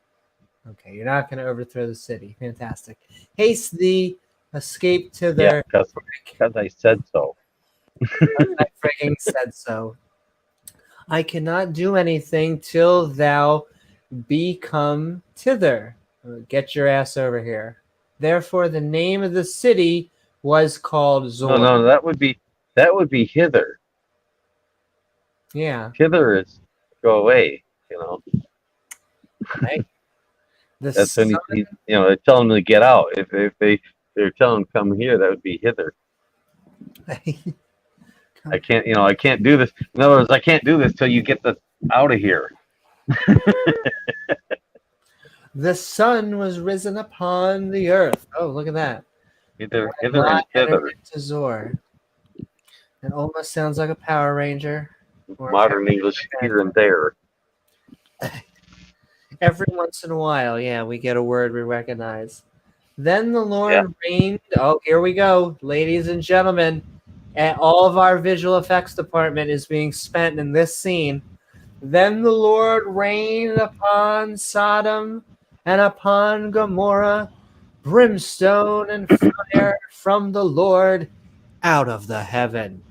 Okay, you're not going to overthrow the city. Fantastic. Haste thee, escape thither. Yeah, because I said so. I freaking said so. I cannot do anything till thou be come thither. Get your ass over here. Therefore, the name of the city was called Zor. No, that would be hither. Yeah. Hither is go away. Right. That's when they're telling them to get out. If they're telling them to come here, that would be hither. I can't do this. In other words, I can't do this till you get the out of here. The sun was risen upon the earth. Oh, look at that. Hither and Lot entered hither. into Zor. It almost sounds like a Power Ranger. Or Modern English here and there. Every once in a while, yeah, we get a word we recognize. Then the Lord reigned. Oh, here we go, ladies and gentlemen. And all of our visual effects department is being spent in this scene. Then the Lord rained upon Sodom and upon Gomorrah brimstone and fire from the Lord out of the heaven.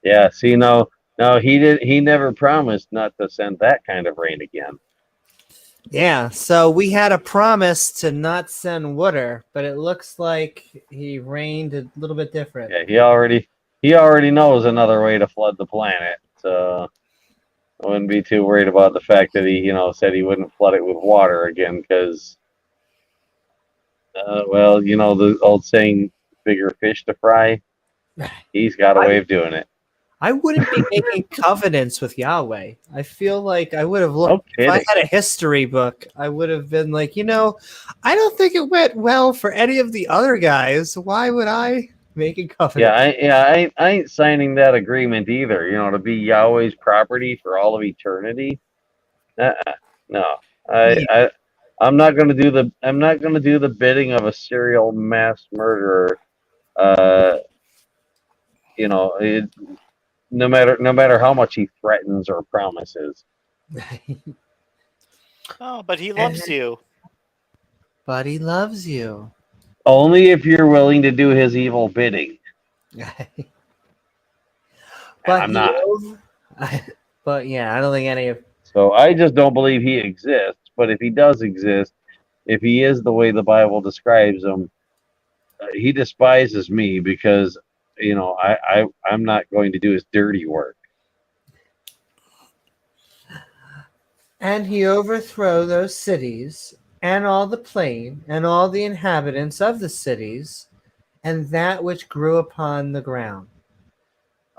Yeah, see, no, he never promised not to send that kind of rain again. Yeah, so we had a promise to not send water, but it looks like he rained a little bit different. Yeah, he already knows another way to flood the planet. So I wouldn't be too worried about the fact that he, said he wouldn't flood it with water again, because, the old saying, bigger fish to fry. He's got a way of doing it. I wouldn't be making covenants with Yahweh. I feel like I would have looked, if I had a history book, I would have been like, I don't think it went well for any of the other guys. Why would I make a covenant? I ain't signing that agreement either, to be Yahweh's property for all of eternity. No. I'm not going to do the bidding of a serial mass murderer. No matter how much he threatens or promises. Oh, but he loves you. But he loves you. Only if you're willing to do his evil bidding. But I'm not. But yeah, I don't think any of. So I just don't believe he exists. But if he does exist, if he is the way the Bible describes him, he despises me because I'm not going to do his dirty work. And he overthrew those cities, and all the plain, and all the inhabitants of the cities, and that which grew upon the ground.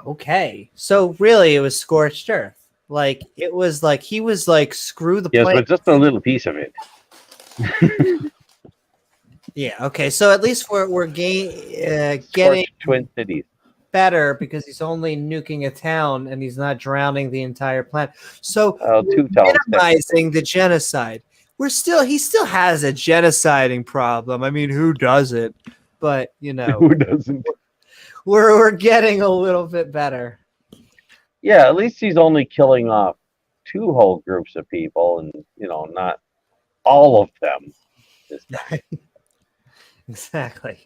Okay, so really, it was scorched earth. Like it was like he was like, screw the Yes, planet. but just a little piece of it. Yeah. Okay. So at least we're getting Scorched Twin Cities. better because he's only nuking a town and he's not drowning the entire planet. So we're 2 towns. minimizing the genocide. He still has a genociding problem. I mean, who doesn't? But Who doesn't? we're getting a little bit better. Yeah, at least he's only killing off 2 whole groups of people, and not all of them. Exactly.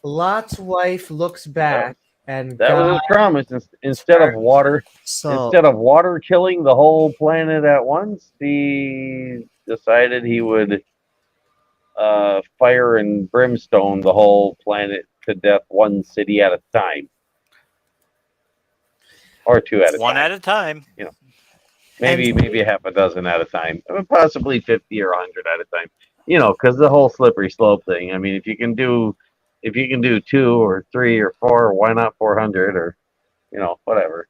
Lot's wife looks back, and That was God his promise. Instead of water killing the whole planet at once, he decided he would fire and brimstone the whole planet to death, one city at a time, or 2 at a One time. at a time. Maybe half a dozen at a time, possibly 50 or 100 at a time. Because the whole slippery slope thing. I mean, if you can do 2 or 3 or 4, why not 400 or whatever.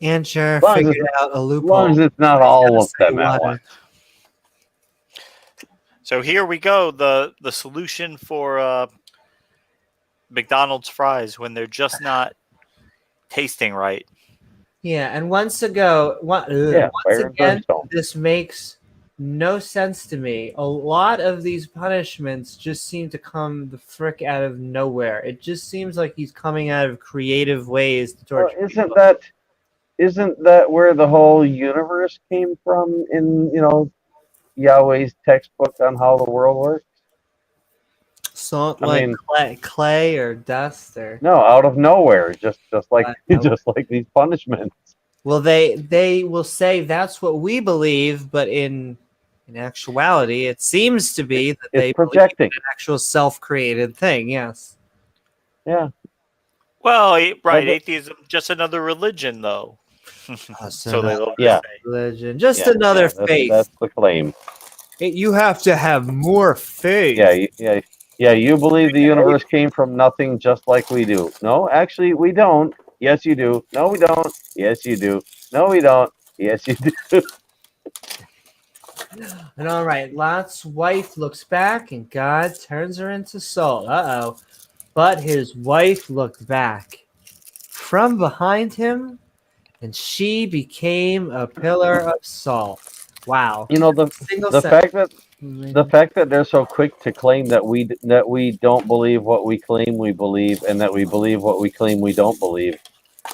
And sure, long as figured out a As loophole. long as it's not all of Say them at water. once. So here we go. The solution for McDonald's fries when they're just not tasting right. Yeah, and once Fire again, and brimstone. this makes no sense to me. A lot of these punishments just seem to come the frick out of nowhere. It just seems like he's coming out of creative ways to Well, torture people. isn't that where the whole universe came from in Yahweh's textbook on how the world works? Salt I like mean- clay or dust or No, out of nowhere, just like no. just like these punishments. well, they will say that's what we believe, but in actuality, it seems to be that they It's believe projecting. an actual self-created thing. Yes. Yeah. Well, right. Like it- Atheism, just another religion, though. So they love to Yeah. say. Religion, just Yeah, another that's, faith. That's the claim. You have to have more faith. Yeah. You believe the universe came from nothing, just like we do. No, actually, we don't. Yes, you do. No, we don't. Yes, you do. No, we don't. Yes, you do. And all right, Lot's wife looks back, and God turns her into salt. Uh-oh. But his wife looked back from behind him, and she became a pillar of salt. Wow. The fact that they're so quick to claim that we don't believe what we claim we believe, and that we believe what we claim we don't believe.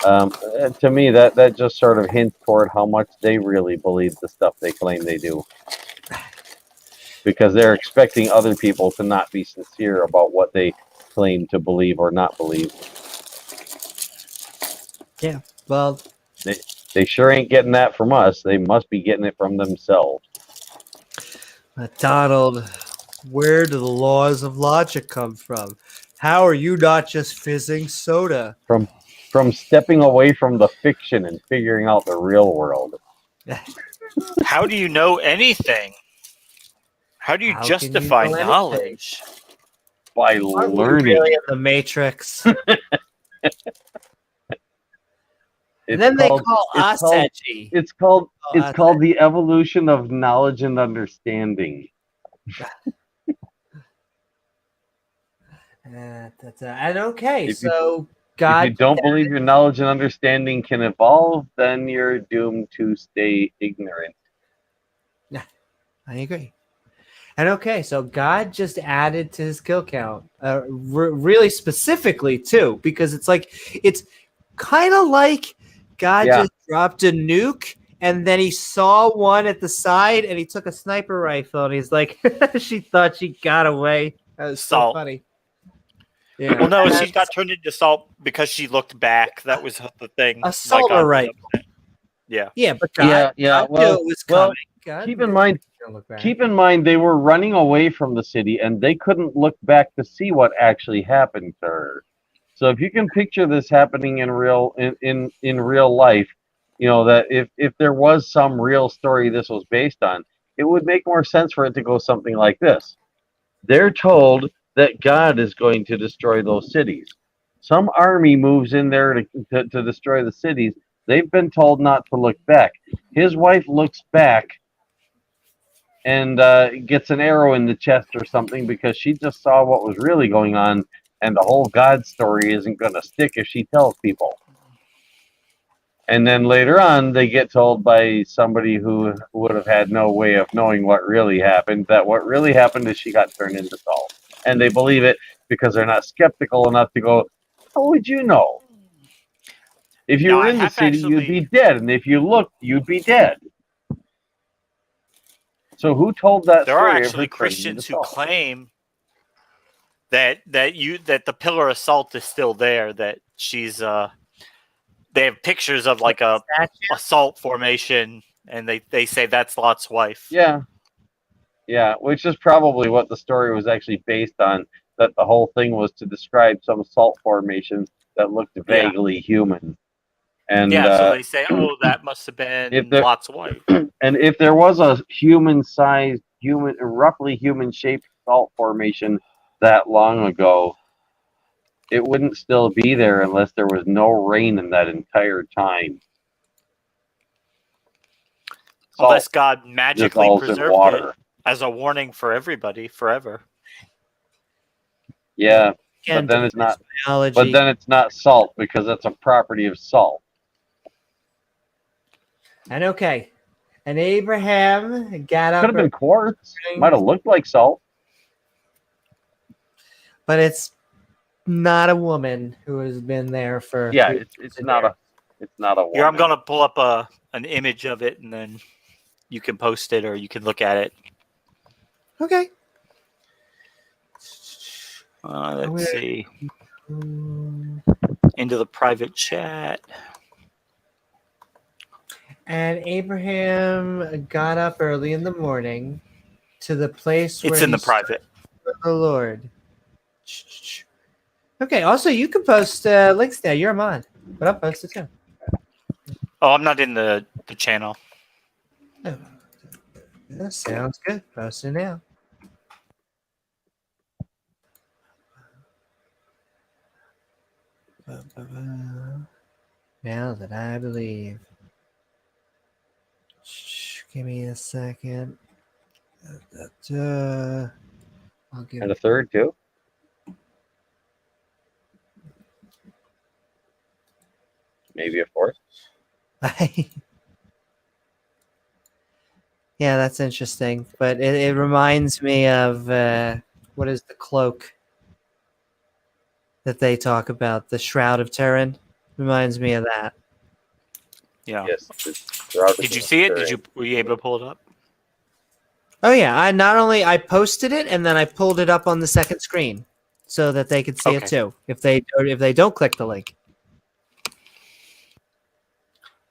To me, that just sort of hints toward how much they really believe the stuff they claim they do, because they're expecting other people to not be sincere about what they claim to believe or not believe. Yeah. Well, They sure ain't getting that from us. They must be getting it from themselves. Donald, where do the laws of logic come from? How are you not just fizzing soda? From stepping away from the fiction and figuring out the real world. How do you know anything? How do you How can you justify know anything? knowledge? By Aren't we learning. really in the Matrix? It's And then they called- call it's us called- edgy. It's called Oh, it's called the evolution of knowledge and understanding. And okay, If you- so God. If you don't believe your knowledge and understanding can evolve, then you're doomed to stay ignorant. I agree. And okay, so God just added to his kill count, really specifically too, because it's kind of like God Yeah. just dropped a nuke, and then he saw one at the side, and he took a sniper rifle, and he's like, she thought she got away. That was so Salt. funny. Yeah. Well, no, she got turned into salt because she looked back. That was the thing. A salt rifle. Yeah. Yeah, but God, Yeah, God knew well- it was well, coming. God keep knew in mind- he was gonna look back. Keep in mind, they were running away from the city, and they couldn't look back to see what actually happened to her. So, if you can picture this happening in real life, that if there was some real story this was based on, it would make more sense for it to go something like this. They're told that God is going to destroy those cities. Some army moves in there to destroy the cities. They've been told not to look back. His wife looks back and gets an arrow in the chest or something because she just saw what was really going on, and the whole God story isn't going to stick if she tells people. And then later on, they get told by somebody who would have had no way of knowing what really happened that what really happened is she got turned into salt. And they believe it because they're not skeptical enough to go, how would you know? If you Now, were I in the have city, you'd actually, be dead. And if you looked, you'd be dead. So who told that there are story of her actually turning into Christians who salt? claim that the pillar of salt is still there. That she's they have pictures of like a salt formation, and they say that's Lot's wife. Yeah. Yeah, which is probably what the story was actually based on, that the whole thing was to describe some salt formation that looked vaguely human. And Yeah, so they say, oh, that must have if been there Lot's wife. and if there was a human-sized, roughly human-shaped salt formation that long ago, it wouldn't still be there unless there was no rain in that entire time. Unless Salt God magically dissolves in preserved it water. as a warning for everybody forever. Yeah, Again, but then it's not. biology. But then it's not salt because that's a property of salt. And okay. And Abraham got up. Could have been quartz. Might have looked like salt. But it's not a woman who has been there for. Yeah, it's not a woman. Here, I'm gonna pull up an image of it, and then you can post it or you can look at it. Okay. Let's see. Into the private chat. And Abraham got up early in the morning to the place where It's in he the private. stood for the Lord. Okay. Also, you can post links there. You're a mod, but I'll post it too. Oh, I'm not in the channel. Oh. That sounds good. Post it now. Now that I believe. Give me a second. I'll give And a third too. Maybe a fourth. Yeah, that's interesting. But it reminds me of what is the cloak that they talk about? The Shroud of Turin. Reminds me of that. Yeah. Yes. Did you see it? Were you able to pull it up? Oh yeah, I posted it and then I pulled it up on the second screen so that they could see it too. If they don't click the link.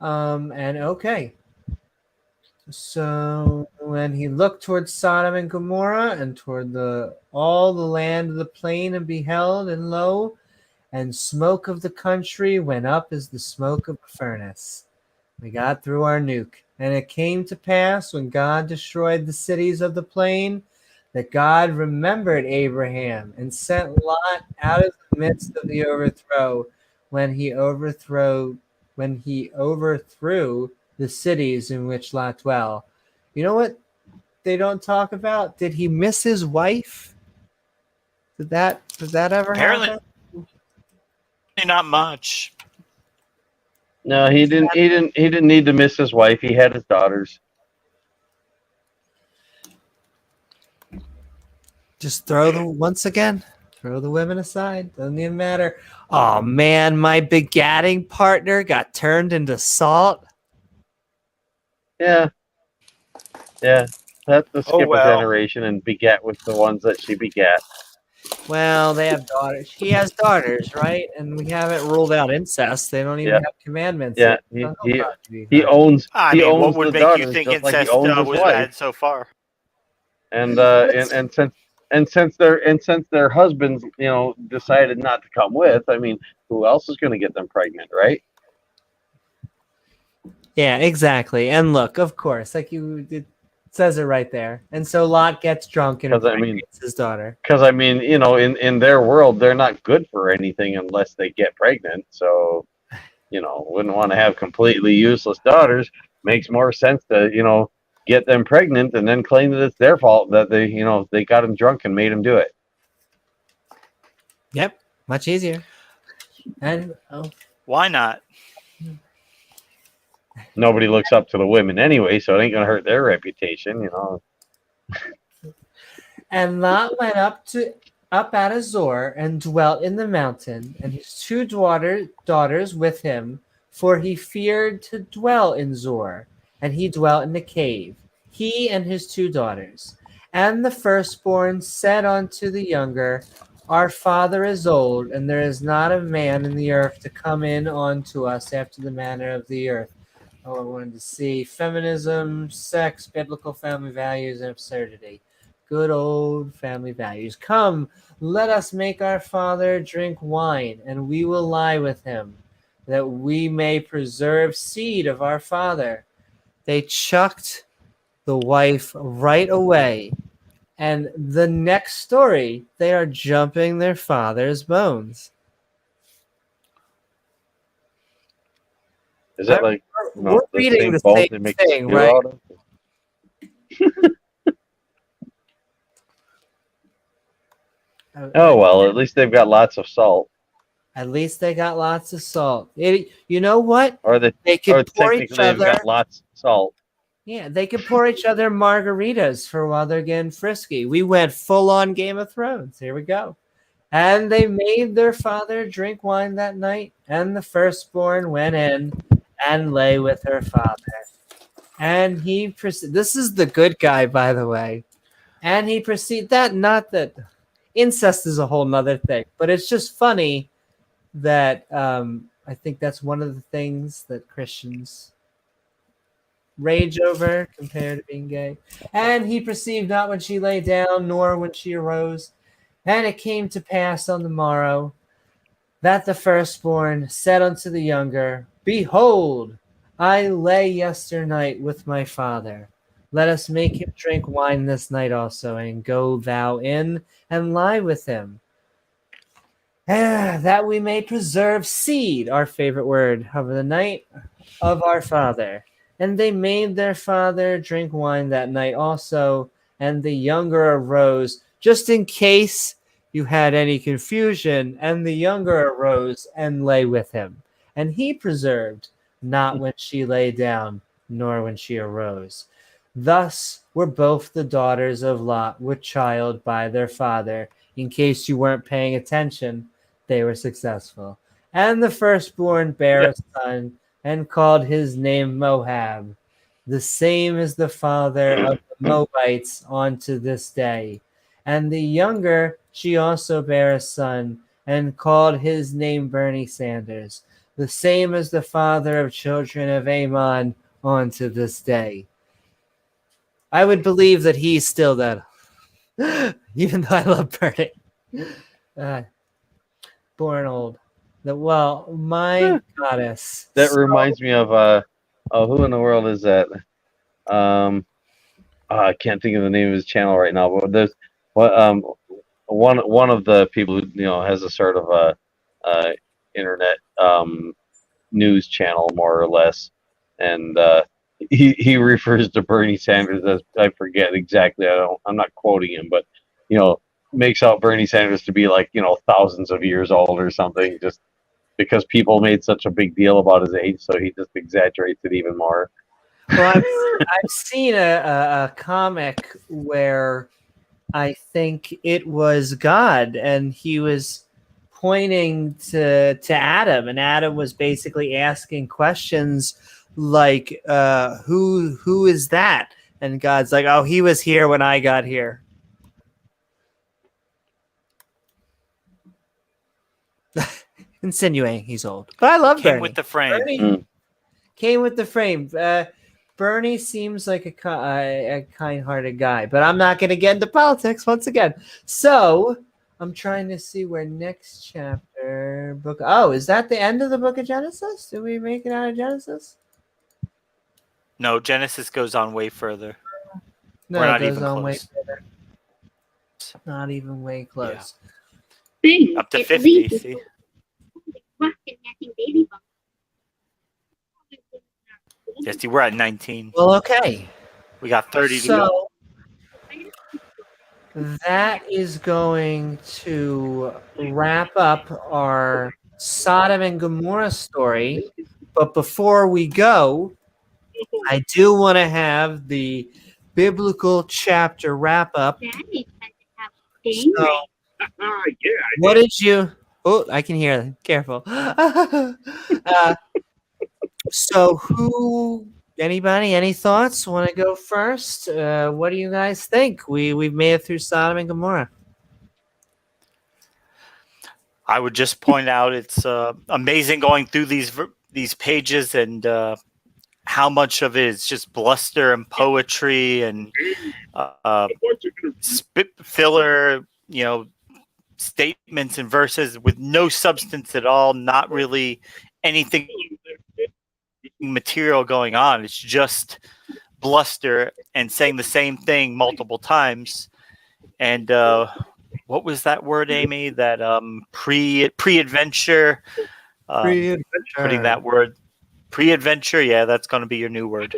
And okay. So when he looked towards Sodom and Gomorrah and toward all the land of the plain and beheld, and lo, and smoke of the country went up as the smoke of a furnace. We got through our nuke. And it came to pass when God destroyed the cities of the plain that God remembered Abraham and sent Lot out of the midst of the overthrow when he overthrew the cities in which Lot dwell. You know what they don't talk about? Did he miss his wife? Did that ever happen? Not much. No, he didn't. He didn't need to miss his wife. He had his daughters. Just throw the women aside. Doesn't even matter. Oh man, my begatting partner got turned into salt. Yeah. That's to skip a generation and beget with the ones that she begat. Well, they have daughters. He has daughters, right? And we haven't ruled out incest. They don't even have commandments. Yeah, yet. he owns. I mean, what would the make you daughters think just like he incest owns his was wife. bad so far? And since their husbands, decided not to come with, I mean, who else is going to get them pregnant, right? Yeah, exactly. And look, of course, like you did, says it right there. And so Lot gets drunk and 'Cause, I mean- impregnates his daughter. Because I mean, in their world, they're not good for anything unless they get pregnant. So, wouldn't want to have completely useless daughters. Makes more sense to get them pregnant and then claim that it's their fault that they got them drunk and made them do it. Yep, much easier. And Why not? Nobody looks up to the women anyway, so it ain't gonna hurt their reputation. And Lot went up out of Zor and dwelt in the mountain, and his two daughters with him, for he feared to dwell in Zor, and he dwelt in the cave, he and his two daughters. And the firstborn said unto the younger, Our father is old, and there is not a man in the earth to come in unto us after the manner of the earth. Oh, I wanted to see feminism, sex, biblical family values, and absurdity. Good old family values. Come, let us make our father drink wine, and we will lie with him, that we may preserve seed of our father. They chucked the wife right away, and the next story, they are jumping their father's bones. Is that like We're the reading same the bones same they make thing, stew right? out of? Oh well, at least they've got lots of salt. At least they got lots of salt. You know what? Or They could pour technically each they've other. got lots of salt. Yeah, they could pour each other margaritas for while they're getting frisky. We went full on Game of Thrones. Here we go. And they made their father drink wine that night, and the firstborn went in and lay with her father. And this is the good guy, by the way. And he proceeded not that incest is a whole nother thing, but it's just funny that I think that's one of the things that Christians rage over compared to being gay. And he perceived not when she lay down, nor when she arose. And it came to pass on the morrow that the firstborn said unto the younger, Behold, I lay yesternight with my father. Let us make him drink wine this night also, and go thou in and lie with him, that we may preserve seed, our favorite word, of the night of our father. And they made their father drink wine that night also, and the younger arose, just in case you had any confusion, and the younger arose and lay with him. And he preserved, not when she lay down, nor when she arose. Thus were both the daughters of Lot with child by their father. In case you weren't paying attention, they were successful. And the firstborn bare a son, and called his name Moab, the same as the father of the Moabites unto this day. And the younger, she also bare a son, and called his name Bernie Sanders, the same as the father of children of Ammon unto this day. I would believe that he's still that, even though I love Bernie. Born old. My goddess. That reminds me of who in the world is that? I can't think of the name of his channel right now, but there's one of the people who has a sort of a internet news channel more or less, and he refers to Bernie Sanders as, I forget exactly, I'm not quoting him, but makes out Bernie Sanders to be like thousands of years old or something, just because people made such a big deal about his age, so he just exaggerates it even more. Well, I've seen a comic where I think it was God, and he was pointing to Adam, and Adam was basically asking questions like, "Who is that?" And God's like, "Oh, he was here when I got here." Insinuating he's old, but I love Came Bernie. with the frame. Bernie came with the frame. Bernie seems like a kind-hearted guy, but I'm not going to get into politics once again. So I'm trying to see where next chapter book. Oh, is that the end of the book of Genesis? Did we make it out of Genesis? No, Genesis goes on way further. No, We're it not goes even on way close. further. Not even way close. Up to 50. See, yes, we're at 19. Well, okay. We got 30 to go. So that is going to wrap up our Sodom and Gomorrah story. But before we go, I do want to have the biblical chapter wrap up. So, what did you? Oh, I can hear them. Careful. So, anybody, any thoughts? Want to go first? What do you guys think? We've made it through Sodom and Gomorrah. I would just point out it's amazing going through these pages and how much of it is just bluster and poetry and spit filler, statements and verses with no substance at all, not really anything material going on. It's just bluster and saying the same thing multiple times. And what was that word, Amy? That pre-adventure. Putting that word pre-adventure. Yeah, that's going to be your new word.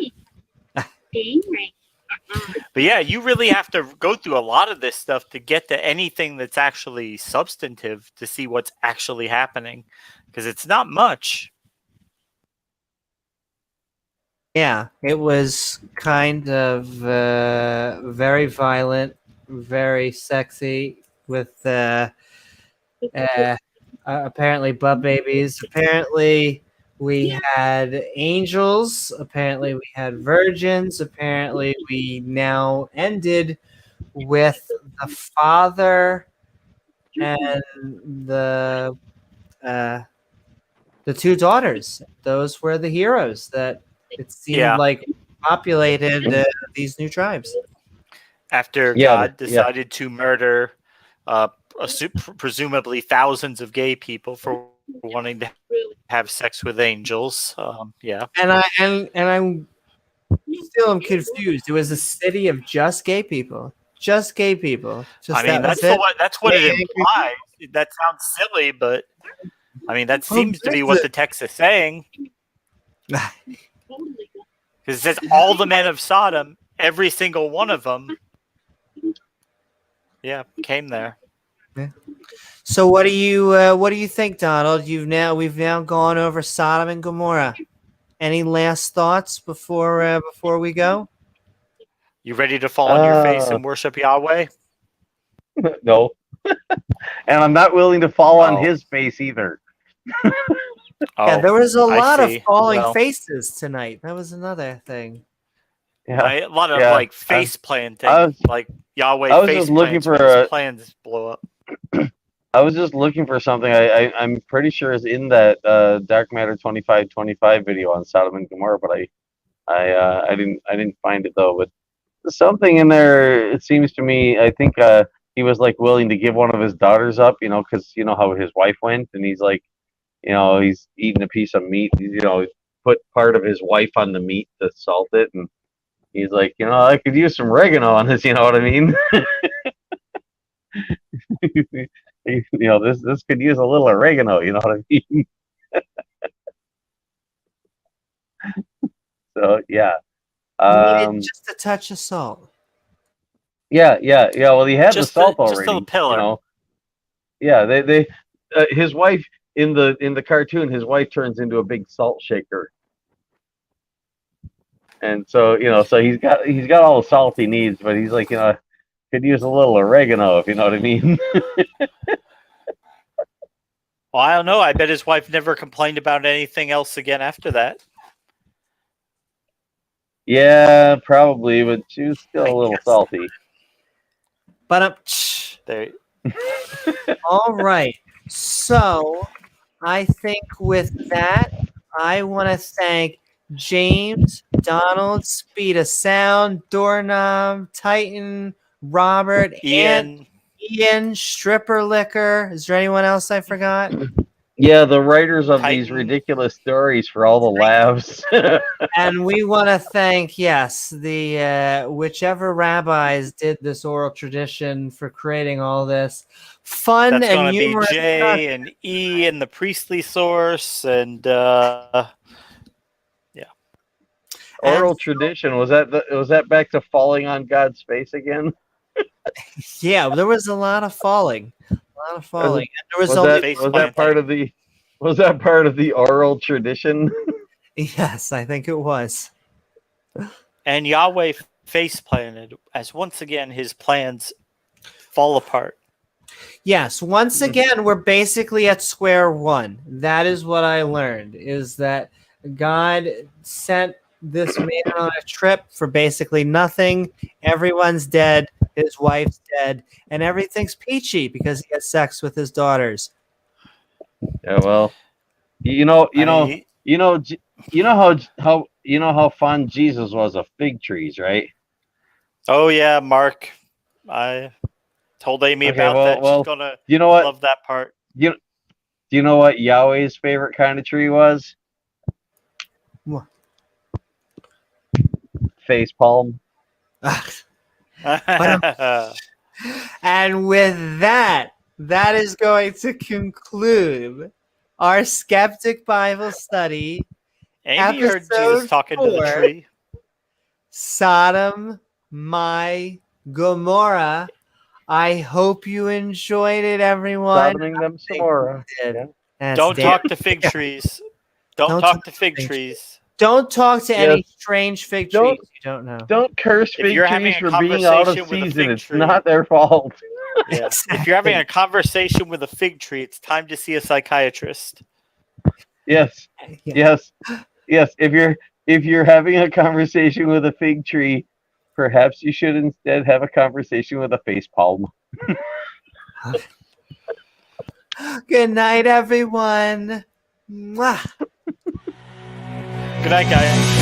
But yeah, you really have to go through a lot of this stuff to get to anything that's actually substantive to see what's actually happening, because it's not much. Yeah, it was kind of very violent, very sexy, with apparently butt babies. Apparently, we had angels. Apparently, we had virgins. Apparently, we now ended with the father and the two daughters. Those were the heroes that it seemed like populated these new tribes. After God decided to murder presumably thousands of gay people for wanting to have sex with angels. And I'm still am confused. It was a city of just gay people. Just gay people. I mean, that's what it implies. That sounds silly, but I mean, that seems to be what the text is saying. Because it says all the men of Sodom, every single one of them, came there. Yeah. So what do you think, Donald? We've now gone over Sodom and Gomorrah. Any last thoughts before we go? You ready to fall on your face and worship Yahweh? No. And I'm not willing to fall on his face either. Yeah, there was a lot of falling faces tonight. That was another thing. Yeah. A lot of like face planting, like Yahweh face plants when his plans blow up. I was just looking for something. I'm pretty sure is in that Dark Matter 2525 video on Sodom and Gomorrah, but I didn't find it though. But something in there, it seems to me. I think he was like willing to give one of his daughters up, because you know how his wife went, and he's like, he's eating a piece of meat. Put part of his wife on the meat to salt it, and he's like, I could use some oregano on this. You know what I mean? This could use a little oregano. You know what I mean? So yeah, just a touch of salt. Yeah. Well, he had just the salt just already. A pillar. Yeah, they his wife in the cartoon, his wife turns into a big salt shaker, and so so he's got all the salt he needs, but he's like, could use a little oregano, if you know what I mean. Well, I don't know. I bet his wife never complained about anything else again after that. Yeah, probably, but she was still a little salty. But there. All right. So I think with that, I want to thank James, Donald, Speed of Sound, Doorknob, Titan, Robert, Ian, Stripper Liquor. Is there anyone else I forgot? Yeah, the writers of these Titan. ridiculous stories for all the laughs. And we want to thank, yes, the whichever rabbis did this oral tradition for creating all this fun That's and going to be humorous J and E and the priestly source, and Oral tradition, was that back to falling on God's face again? Yeah, there was a lot of falling. A lot of falling. And there was Was only face that part of the oral tradition? Yes, I think it was. and Yahweh face planted as once again his plans fall apart. Yes, once again, we're basically at square one. That is what I learned, is that God sent this man on a trip for basically nothing. Everyone's dead. His wife's dead. And everything's peachy because he had sex with his daughters. Yeah, well, you know how fond Jesus was of fig trees, right? Oh yeah, Mark. I told Amy Okay, about that. well, She's gonna you know what? love that part. Do you know what Yahweh's favorite kind of tree was? What? Face palm. And with that, that is going to conclude our Skeptic Bible Study. Amy heard Episode Jesus talking to the 4. tree. Sodom, my Gomorrah. I hope you enjoyed it, everyone. Sodoming them some more. Did. Yeah. That's Don't damn- talk to fig trees. Don't talk to fig trees. Don't talk to any Yes. strange fig Don't- trees you don't know. Don't curse If fig you're having trees a for being out of conversation with a season. fig It's tree- not their fault. Yeah. If you're having a conversation with a fig tree, it's time to see a psychiatrist. Yes. Yeah. Yes. If you're having a conversation with a fig tree, perhaps you should instead have a conversation with a face palm. Good night, everyone. Mwah. Good night, guys.